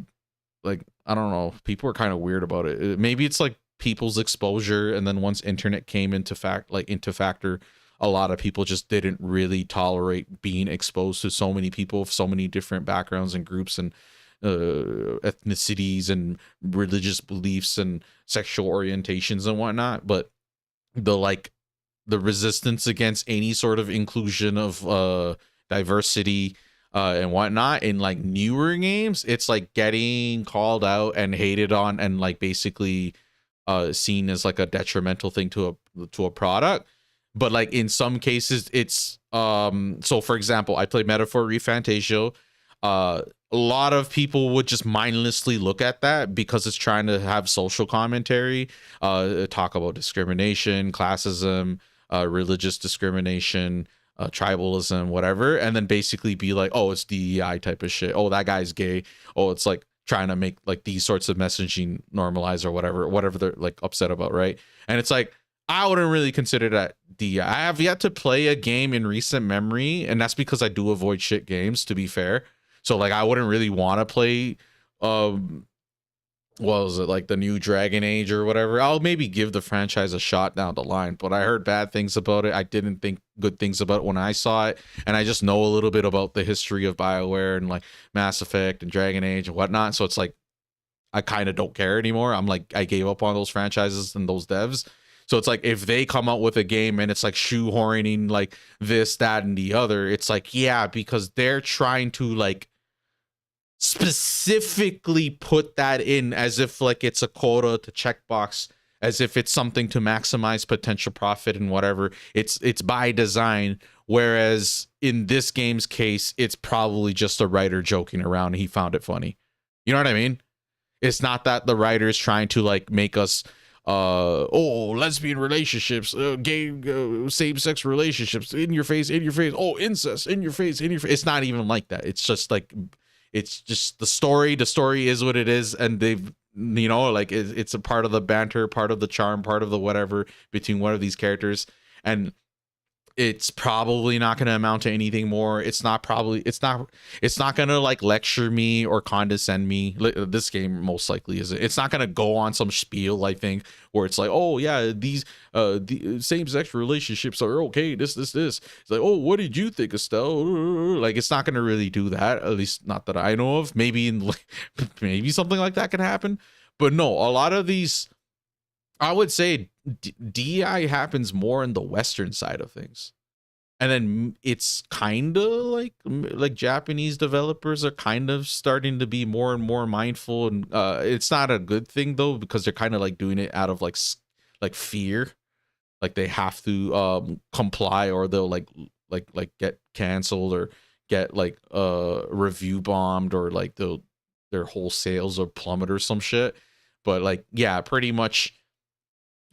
I don't know, people are kind of weird about it. Maybe it's like people's exposure, and then once internet came into factor, a lot of people just didn't really tolerate being exposed to so many people of so many different backgrounds and groups and ethnicities and religious beliefs and sexual orientations and whatnot. But the resistance against any sort of inclusion of diversity and whatnot in like newer games, it's like getting called out and hated on and like basically seen as like a detrimental thing to a product. But like in some cases it's so for example, I played Metaphor ReFantazio. A lot of people would just mindlessly look at that because it's trying to have social commentary, talk about discrimination, classism, religious discrimination, tribalism, whatever, and then basically be like, oh, it's DEI type of shit. Oh, that guy's gay. Oh, it's like trying to make like these sorts of messaging normalize or whatever they're like upset about, right? And it's like, I wouldn't really consider that DEI. I have yet to play a game in recent memory, and that's because I do avoid shit games, to be fair. So like I wouldn't really want to play what was it, like the new Dragon Age or whatever. I'll maybe give the franchise a shot down the line, but I heard bad things about it. I didn't think good things about it when I saw it, and I just know a little bit about the history of BioWare and like Mass Effect and Dragon Age and whatnot. So it's like I kind of don't care anymore. I'm like, I gave up on those franchises and those devs. So it's like if they come out with a game and it's like shoehorning like this, that, and the other, it's like, yeah, because they're trying to like specifically put that in as if like it's a quota to checkbox, as if it's something to maximize potential profit and whatever. It's by design. Whereas in this game's case, it's probably just a writer joking around and he found it funny. You know what I mean? It's not that the writer is trying to like make us lesbian relationships, gay, same-sex relationships, in your face, oh, incest, in your face. It's not even like that. It's just like, it's just the story is what it is, and they've, you know, like it's a part of the banter, part of the charm, part of the whatever between one of these characters. And it's probably not going to amount to anything more. It's not going to like lecture me or condescend me. This game most likely isn't. It's not going to go on some spiel, I think, where it's like, oh yeah, these the same-sex relationships are okay, this. It's like, oh, what did you think, Estelle? Like, it's not going to really do that, at least not that I know of. Maybe maybe something like that can happen, but no, a lot of these, I would say DEI happens more in the Western side of things. And then it's kind of like Japanese developers are kind of starting to be more and more mindful. And it's not a good thing, though, because they're kind of like doing it out of like fear. Like they have to comply or they'll like get canceled or get like review bombed or like their whole sales will plummet or some shit. But like, yeah, pretty much.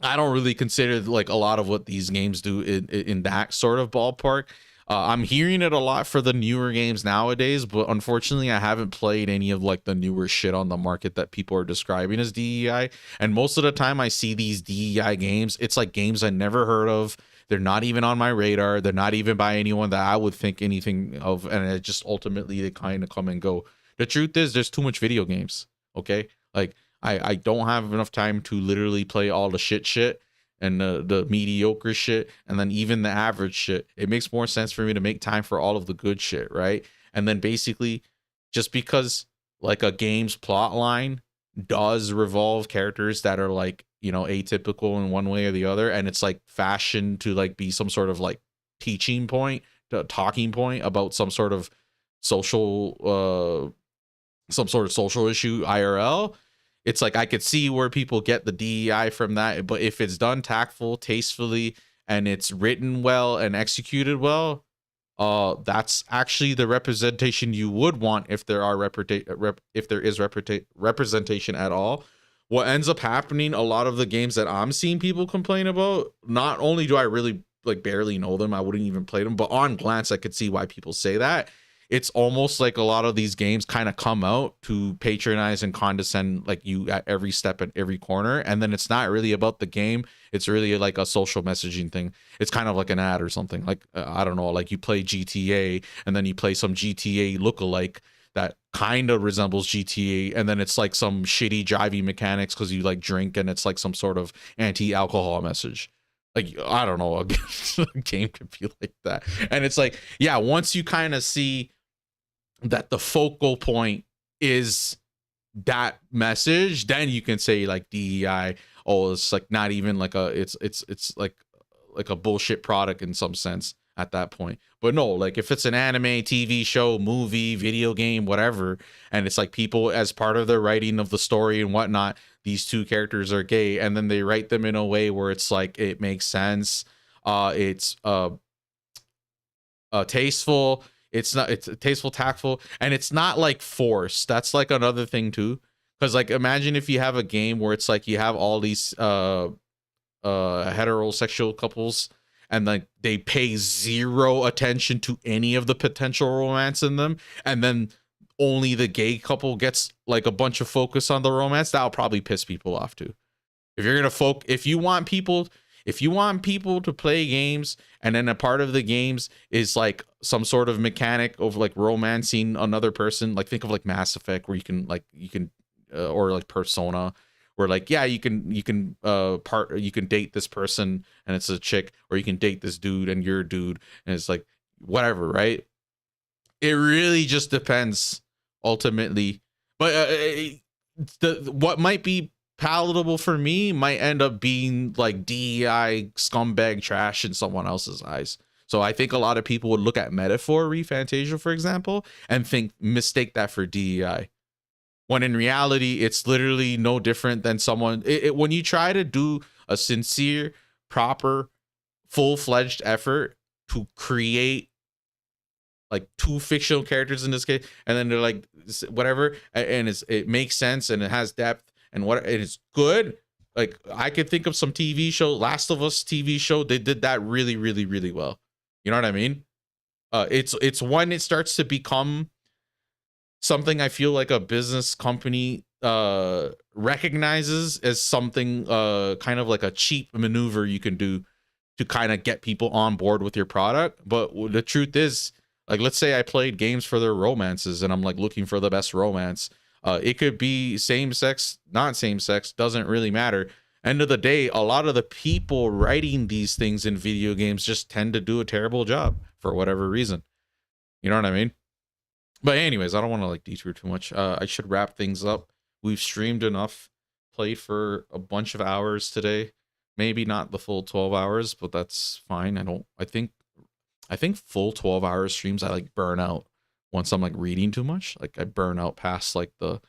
I don't really consider like a lot of what these games do in that sort of ballpark. I'm hearing it a lot for the newer games nowadays, but unfortunately I haven't played any of like the newer shit on the market that people are describing as DEI. And most of the time I see these DEI games, it's like games I never heard of. They're not even on my radar. They're not even by anyone that I would think anything of. And it just ultimately they kind of come and go. The truth is there's too much video games. Okay. Like, I don't have enough time to literally play all the shit and the mediocre shit and then even the average shit. It makes more sense for me to make time for all of the good shit, right? And then basically, just because like a game's plot line does revolve characters that are like, you know, atypical in one way or the other, and it's like fashioned to like be some sort of like teaching point, talking point about some sort of social issue IRL. It's like I could see where people get the DEI from that, but if it's done tactful, tastefully, and it's written well and executed well, that's actually the representation you would want if there are representation at all. What ends up happening, a lot of the games that I'm seeing people complain about, not only do I really like barely know them, I wouldn't even play them, but on glance I could see why people say that. It's almost like a lot of these games kind of come out to patronize and condescend like you at every step at every corner. And then it's not really about the game. It's really like a social messaging thing. It's kind of like an ad or something. Like, I don't know, like you play GTA and then you play some GTA lookalike that kind of resembles GTA. And then it's like some shitty driving mechanics because you like drink and it's like some sort of anti-alcohol message. Like, I don't know, a game could be like that. And it's like, yeah, once you kind of see that the focal point is that message, then you can say like DEI, oh, it's like not even like it's like a bullshit product in some sense at that point. But no, like if it's an anime, TV show, movie, video game, whatever, and it's like people as part of their writing of the story and whatnot, these two characters are gay, and then they write them in a way where it's like it makes sense, it's tasteful, it's tasteful, tactful, and it's not like forced. That's like another thing too, because like imagine if you have a game where it's like you have all these heterosexual couples and like they pay zero attention to any of the potential romance in them, and then only the gay couple gets like a bunch of focus on the romance, that'll probably piss people off too. If you're gonna if you want people to play games and then a part of the games is like some sort of mechanic of like romancing another person, like think of like Mass Effect where you can or like Persona where like, yeah, you can date this person and it's a chick, or you can date this dude and you're a dude and it's like whatever, right? It really just depends ultimately, but what might be palatable for me might end up being like DEI scumbag trash in someone else's eyes. So I think a lot of people would look at Metaphor ReFantasia, for example, and mistake that for DEI, when in reality it's literally no different than someone when you try to do a sincere, proper, full-fledged effort to create like two fictional characters in this case, and then they're like whatever, and it makes sense and it has depth and it's good. Like I could think of some TV show, Last of Us TV show, they did that really, really, really well. You know what I mean? It's when it starts to become something I feel like a business company recognizes as something kind of like a cheap maneuver you can do to kind of get people on board with your product. But the truth is, like, let's say I played games for their romances and I'm like looking for the best romance. It could be same sex, not same sex, doesn't really matter. End of the day, a lot of the people writing these things in video games just tend to do a terrible job for whatever reason. You know what I mean? But anyways, I don't want to like detour too much. I should wrap things up. We've streamed enough, played for a bunch of hours today. Maybe not the full 12 hours, but that's fine. I think full 12-hour streams I like burn out once I'm like reading too much. Like I burn out past like the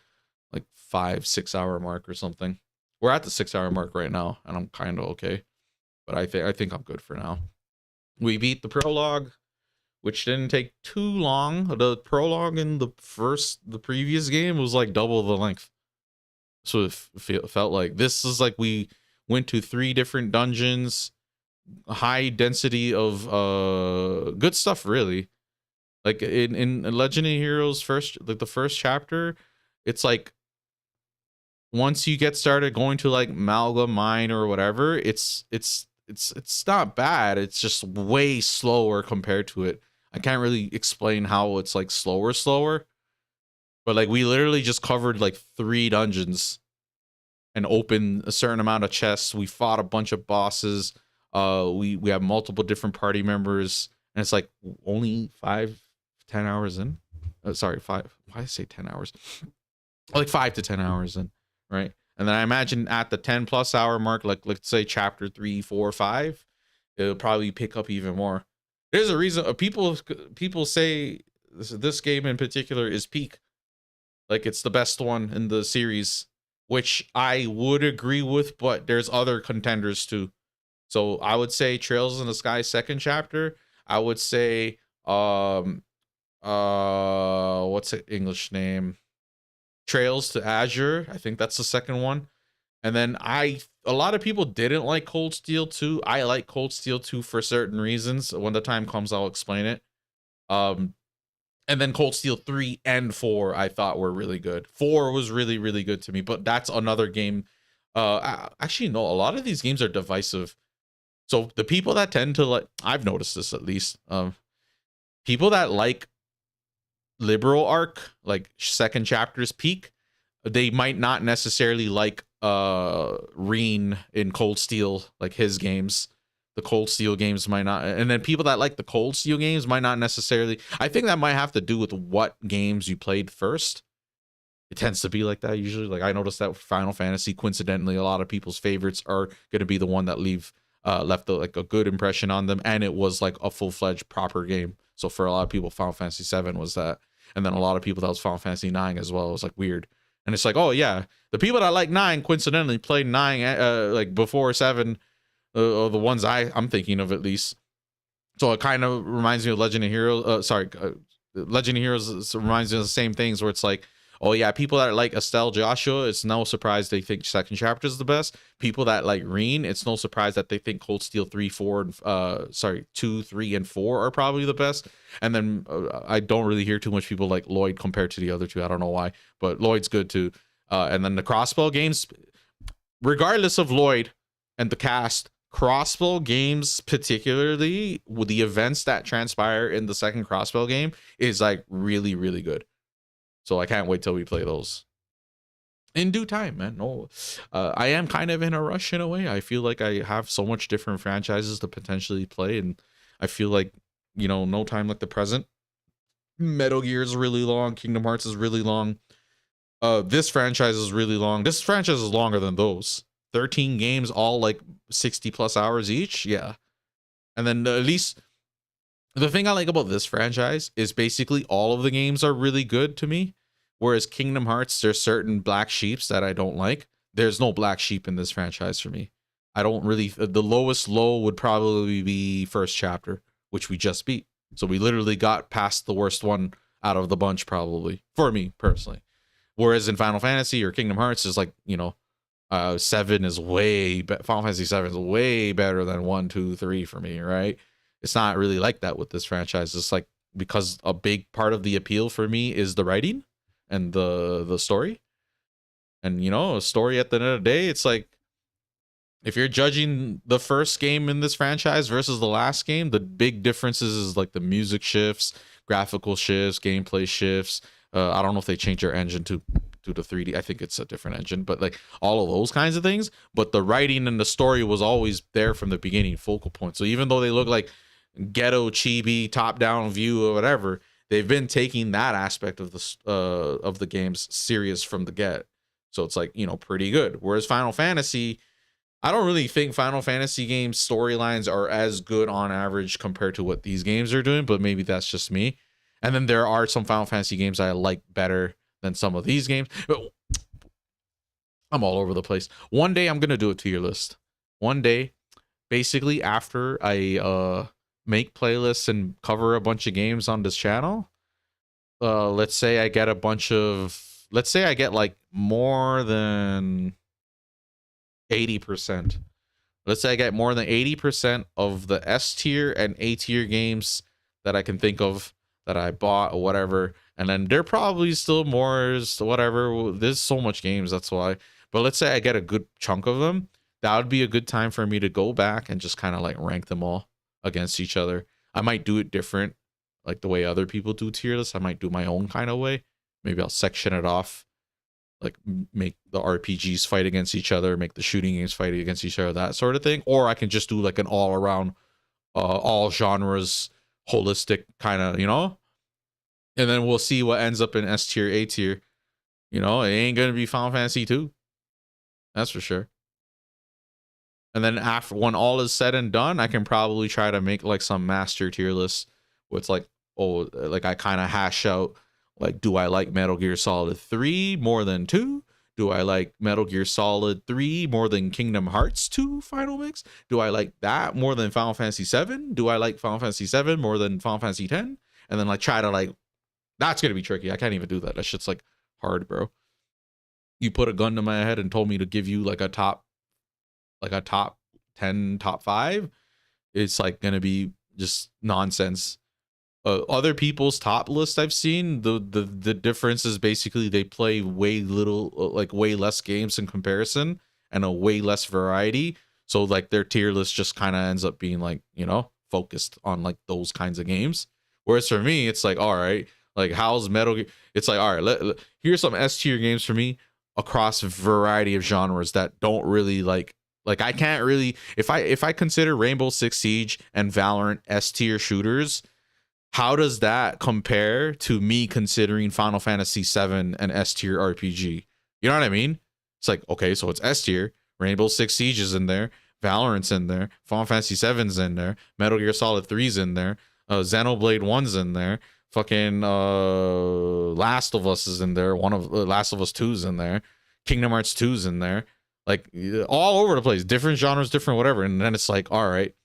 5-6 hour mark or something. We're at the 6-hour mark right now, and I'm kind of okay. But I think I'm good for now. We beat the prologue, which didn't take too long. The prologue in the previous game was like double the length. So it felt like this is like we went to 3 different dungeons, high density of good stuff, really. Like in Legend of Heroes the first chapter, it's like once you get started going to like Malga Mine or whatever, it's not bad. It's just way slower compared to it. I can't really explain how it's like slower, but like we literally just covered like 3 dungeons and opened a certain amount of chests. We fought a bunch of bosses. We have multiple different party members, and it's like only 5-10 hours in. Sorry, 5. Why did I say 10 hours? Like 5 to 10 hours in, right? And then I imagine at the 10+ hour mark, like let's say chapter 3, 4, 5, it'll probably pick up even more. There's a reason people say this game in particular is peak, like it's the best one in the series, which I would agree with, but there's other contenders too. So I would say Trails in the Sky second chapter. I would say what's the English name? Trails to Azure. I think that's the second one. And then a lot of people didn't like Cold Steel 2. I like Cold Steel 2 for certain reasons. When the time comes, I'll explain it. And then Cold Steel 3 and 4 I thought were really good. 4 was really, really good to me, but that's another game. Actually, no, a lot of these games are divisive. So the people that tend to like, I've noticed this at least, people that like liberal arc, like second chapter's peak, they might not necessarily like Reen in Cold Steel, like his games. The Cold Steel games might not, and then people that like the Cold Steel games might not necessarily. I think that might have to do with what games you played first. It tends to be like that usually. Like I noticed that Final Fantasy, coincidentally, a lot of people's favorites are going to be the one that left like a good impression on them, and it was like a full-fledged proper game. So for a lot of people, Final Fantasy 7 was that, and then a lot of people that was Final Fantasy 9 as well. It was like weird. And it's like, oh yeah, the people that like 9 coincidentally played 9 like before 7, the ones I'm thinking of at least. So it kind of reminds me of Legend of Heroes. Legend of Heroes reminds me of the same things where it's like, oh yeah, people that like Estelle Joshua, it's no surprise they think second chapter is the best. People that like Reen, it's no surprise that they think Cold Steel 3, 4, and 2, 3, and 4 are probably the best. And then I don't really hear too much people like Lloyd compared to the other two. I don't know why, but Lloyd's good too. And then the Crossbow games, regardless of Lloyd and the cast, Crossbow games, particularly with the events that transpire in the second Crossbow game, is like really, really good. So I can't wait till we play those in due time, man. No, I am kind of in a rush in a way. I feel like I have so much different franchises to potentially play, and I feel like, you know, no time like the present. Metal Gear is really long. Kingdom Hearts is really long. This franchise is really long. This franchise is longer than those. 13 games, all like 60+ hours each. Yeah. And then at least the thing I like about this franchise is basically all of the games are really good to me. Whereas Kingdom Hearts, there's certain black sheeps that I don't like. There's no black sheep in this franchise for me. I don't really, the lowest low would probably be first chapter, which we just beat. So we literally got past the worst one out of the bunch, probably, for me personally. Whereas in Final Fantasy or Kingdom Hearts is like, you know, 7 is Final Fantasy 7 is way better than 1, 2, 3 for me, right? It's not really like that with this franchise. It's like, because a big part of the appeal for me is the writing and the story. And, you know, a story at the end of the day, it's like, if you're judging the first game in this franchise versus the last game, the big differences is like the music shifts, graphical shifts, gameplay shifts. I don't know if they changed their engine to the 3D. I think it's a different engine, but like all of those kinds of things. But the writing and the story was always there from the beginning, focal point. So even though they look like ghetto chibi top down view or whatever, they've been taking that aspect of the games serious from the get. So it's like, you know, pretty good. Whereas Final Fantasy, I don't really think Final Fantasy games storylines are as good on average compared to what these games are doing, but maybe that's just me. And then there are some Final Fantasy games I like better than some of these games. But I'm all over the place. One day I'm gonna do a tier list. One day, basically after I make playlists and cover a bunch of games on this channel. Let's say I get like more than 80%. Let's say I get more than 80% of the S tier and A tier games that I can think of that I bought or whatever. And then there probably still more, whatever. There's so much games, that's why. But let's say I get a good chunk of them. That would be a good time for me to go back and just kind of like rank them all against each other. I might do it different, like the way other people do tier lists. I might do my own kind of way. Maybe I'll section it off, like make the RPGs fight against each other, make the shooting games fight against each other, that sort of thing. Or I can just do like an all around, all genres, holistic kind of, you know. And then we'll see what ends up in S tier, A tier. You know, it ain't gonna be Final Fantasy 2. That's for sure. And then after, when all is said and done, I can probably try to make like some master tier list where it's like, oh, like I kind of hash out, like, do I like Metal Gear Solid 3 more than 2? Do I like Metal Gear Solid 3 more than Kingdom Hearts 2 Final Mix? Do I like that more than Final Fantasy 7? Do I like Final Fantasy 7 more than Final Fantasy 10? And then like try to like, that's going to be tricky. I can't even do that. That shit's like hard, bro. You put a gun to my head and told me to give you like a top 10, top 5, it's like gonna be just nonsense. Other people's top list I've seen, the difference is basically they play way less games in comparison and a way less variety. So like their tier list just kind of ends up being like, you know, focused on like those kinds of games. Whereas for me, it's like, all right, like how's Metal Gear? It's like, all right, here's some S tier games for me across a variety of genres that don't really like I can't really, if I consider Rainbow Six Siege and Valorant S tier shooters, how does that compare to me considering Final Fantasy 7 an S tier RPG? You know what I mean? It's like, okay, so it's S tier, Rainbow Six Siege is in there, Valorant's in there, Final Fantasy 7's in there, Metal Gear Solid 3's in there, Xenoblade 1's in there, fucking Last of Us is in there, Last of Us 2's in there, Kingdom Hearts 2's in there. Like all over the place, different genres, different whatever. And then it's like, all right,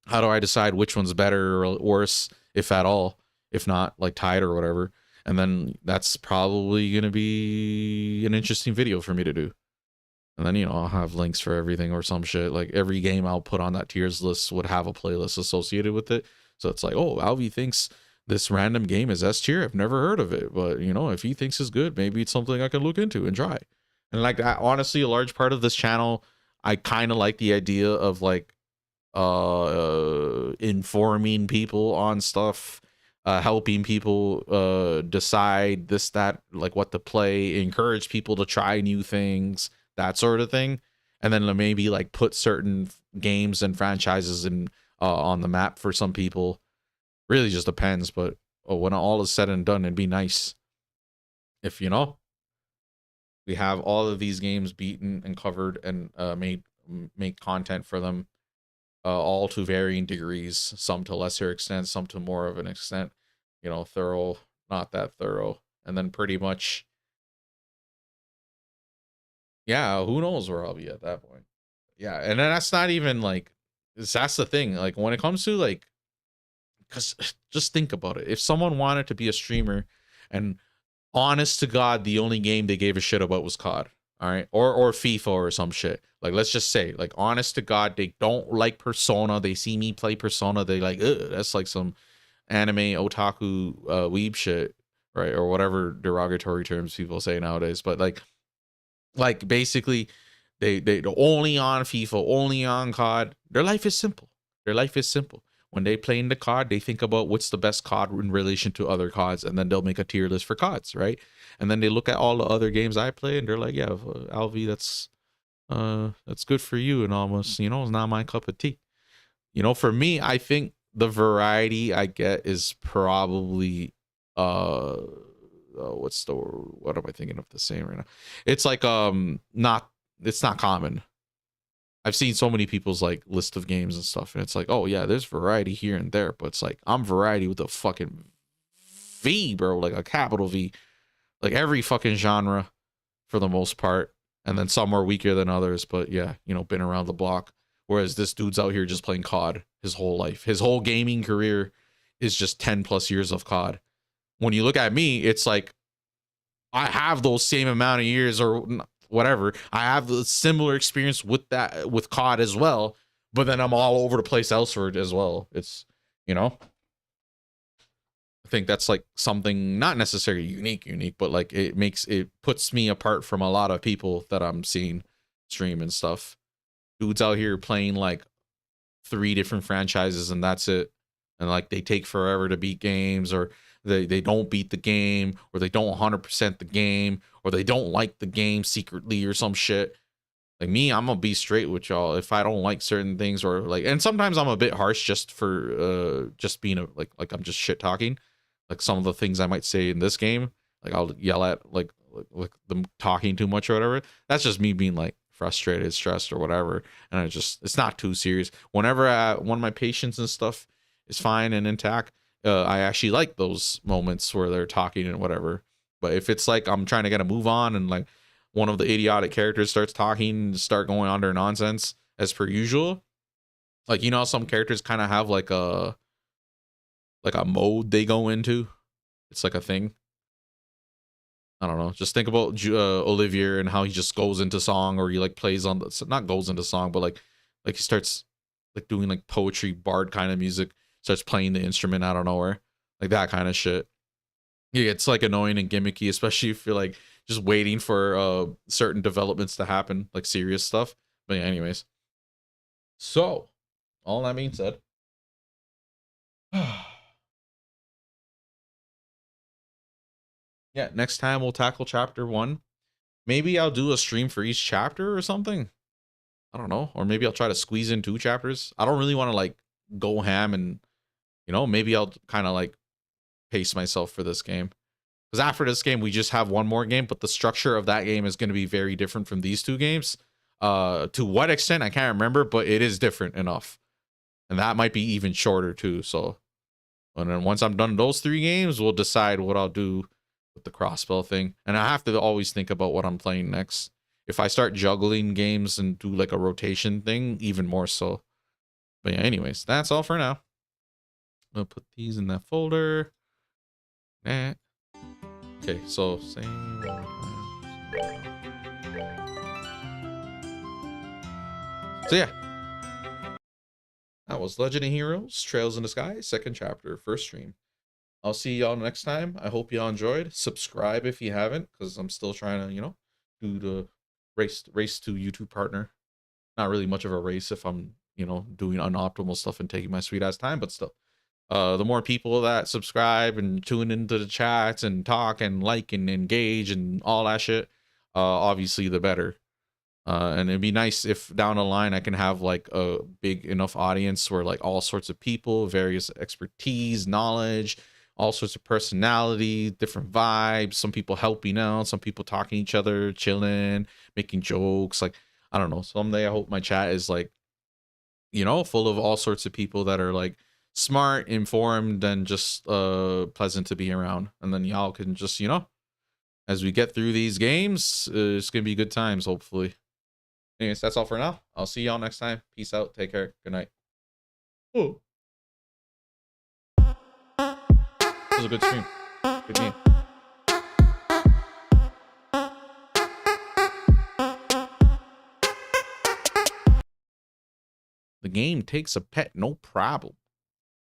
how do I decide which one's better or worse, if at all, if not like tied or whatever? And then that's probably going to be an interesting video for me to do. And then, you know, I'll have links for everything or some shit. Like every game I'll put on that tiers list would have a playlist associated with it. So it's like, oh, Alvi thinks this random game is S tier. I've never heard of it. But, you know, if he thinks it's good, maybe it's something I can look into and try. And like honestly, a large part of this channel, I kind of like the idea of like informing people on stuff, helping people decide this, that, like what to play, encourage people to try new things, that sort of thing. And then maybe like put certain games and franchises in on the map for some people. Really just depends, but when all is said and done, it'd be nice if, you know, we have all of these games beaten and covered and made content for them, all to varying degrees, some to lesser extent, some to more of an extent, you know, thorough, not that thorough. And then pretty much, yeah, who knows where I'll be at that point. Yeah, and then that's not even like, that's the thing. Like when it comes to like, because just think about it. If someone wanted to be a streamer and honest to God, the only game they gave a shit about was COD, all right, or FIFA or some shit. Like, let's just say, like, honest to God, they don't like Persona. They see me play Persona, they like, ugh, that's like some anime otaku weeb shit, right, or whatever derogatory terms people say nowadays. But like basically, They only on FIFA, only on COD. Their life is simple. Their life is simple. When they play in the COD, they think about what's the best COD in relation to other CODs, and then they'll make a tier list for CODs, right? And then they look at all the other games I play, and they're like, yeah, Alvi, that's good for you, and almost, you know, it's not my cup of tea. You know, for me, I think the variety I get is probably what am I thinking of the same right now? It's like it's not common. I've seen so many people's like list of games and stuff, and it's like, oh yeah, there's variety here and there, but it's like I'm variety with a fucking V, bro, like a capital V. Like every fucking genre for the most part, and then some are weaker than others, but yeah, you know, been around the block. Whereas this dude's out here just playing COD his whole life. His whole gaming career is just 10 plus years of COD. When you look at me, it's like I have those same amount of years or whatever. I have a similar experience with COD as well, but then I'm all over the place elsewhere as well. It's, you know, I think that's like something not necessarily unique, but like it puts me apart from a lot of people that I'm seeing stream and stuff. Dudes out here playing like 3 different franchises and that's it. And like they take forever to beat games, or they don't beat the game, or they don't 100% the game, or they don't like the game secretly or some shit. Like me, I'm gonna be straight with y'all. If I don't like certain things, or like, and sometimes I'm a bit harsh just for just being like I'm just shit talking. Like some of the things I might say in this game, like I'll yell at like them talking too much or whatever. That's just me being like frustrated, stressed, or whatever. And it's not too serious. Whenever one of my patients and stuff is fine and intact, I actually like those moments where they're talking and whatever. But if it's like I'm trying to get a move on and like one of the idiotic characters starts talking, start going on their nonsense as per usual, like, you know, some characters kind of have like a mode they go into. It's like a thing. I don't know. Just think about Olivier and how he just goes into song, or he like plays on the, not goes into song, but like he starts like doing like poetry bard kind of music, starts playing the instrument out of nowhere, like that kind of shit. Yeah, it's like annoying and gimmicky, especially if you're like just waiting for certain developments to happen, like serious stuff. But yeah, anyways. So, all that being said, yeah, next time we'll tackle chapter 1. Maybe I'll do a stream for each chapter or something. I don't know. Or maybe I'll try to squeeze in 2 chapters. I don't really want to like go ham, and, you know, maybe I'll kind of like pace myself for this game. Because after this game, we just have one more game, but the structure of that game is going to be very different from these 2 games. To what extent, I can't remember, but it is different enough. And that might be even shorter too. So, and then once I'm done those 3 games, we'll decide what I'll do with the crossbow thing. And I have to always think about what I'm playing next. If I start juggling games and do like a rotation thing, even more so. But yeah, anyways, that's all for now. I'll put these in that folder. Okay, so same. So yeah, that was Legend of Heroes Trails in the Sky, 2nd chapter, 1st stream. I'll see y'all next time. I hope y'all enjoyed. Subscribe if you haven't, because I'm still trying to, you know, do the race to YouTube partner. Not really much of a race if I'm, you know, doing unoptimal stuff and taking my sweet ass time, but still. The more people that subscribe and tune into the chats and talk and like and engage and all that shit, obviously the better. And it'd be nice if down the line I can have like a big enough audience where like all sorts of people, various expertise, knowledge, all sorts of personality, different vibes, some people helping out, some people talking to each other, chilling, making jokes. Like, I don't know, someday I hope my chat is like, you know, full of all sorts of people that are like smart, informed, and just pleasant to be around. And then y'all can just, you know, as we get through these games, it's gonna be good times, hopefully. Anyways, that's all for now. I'll see y'all next time. Peace out. Take care. Good night. Oh, this was a good stream. Good game. The game takes a pet, no problem.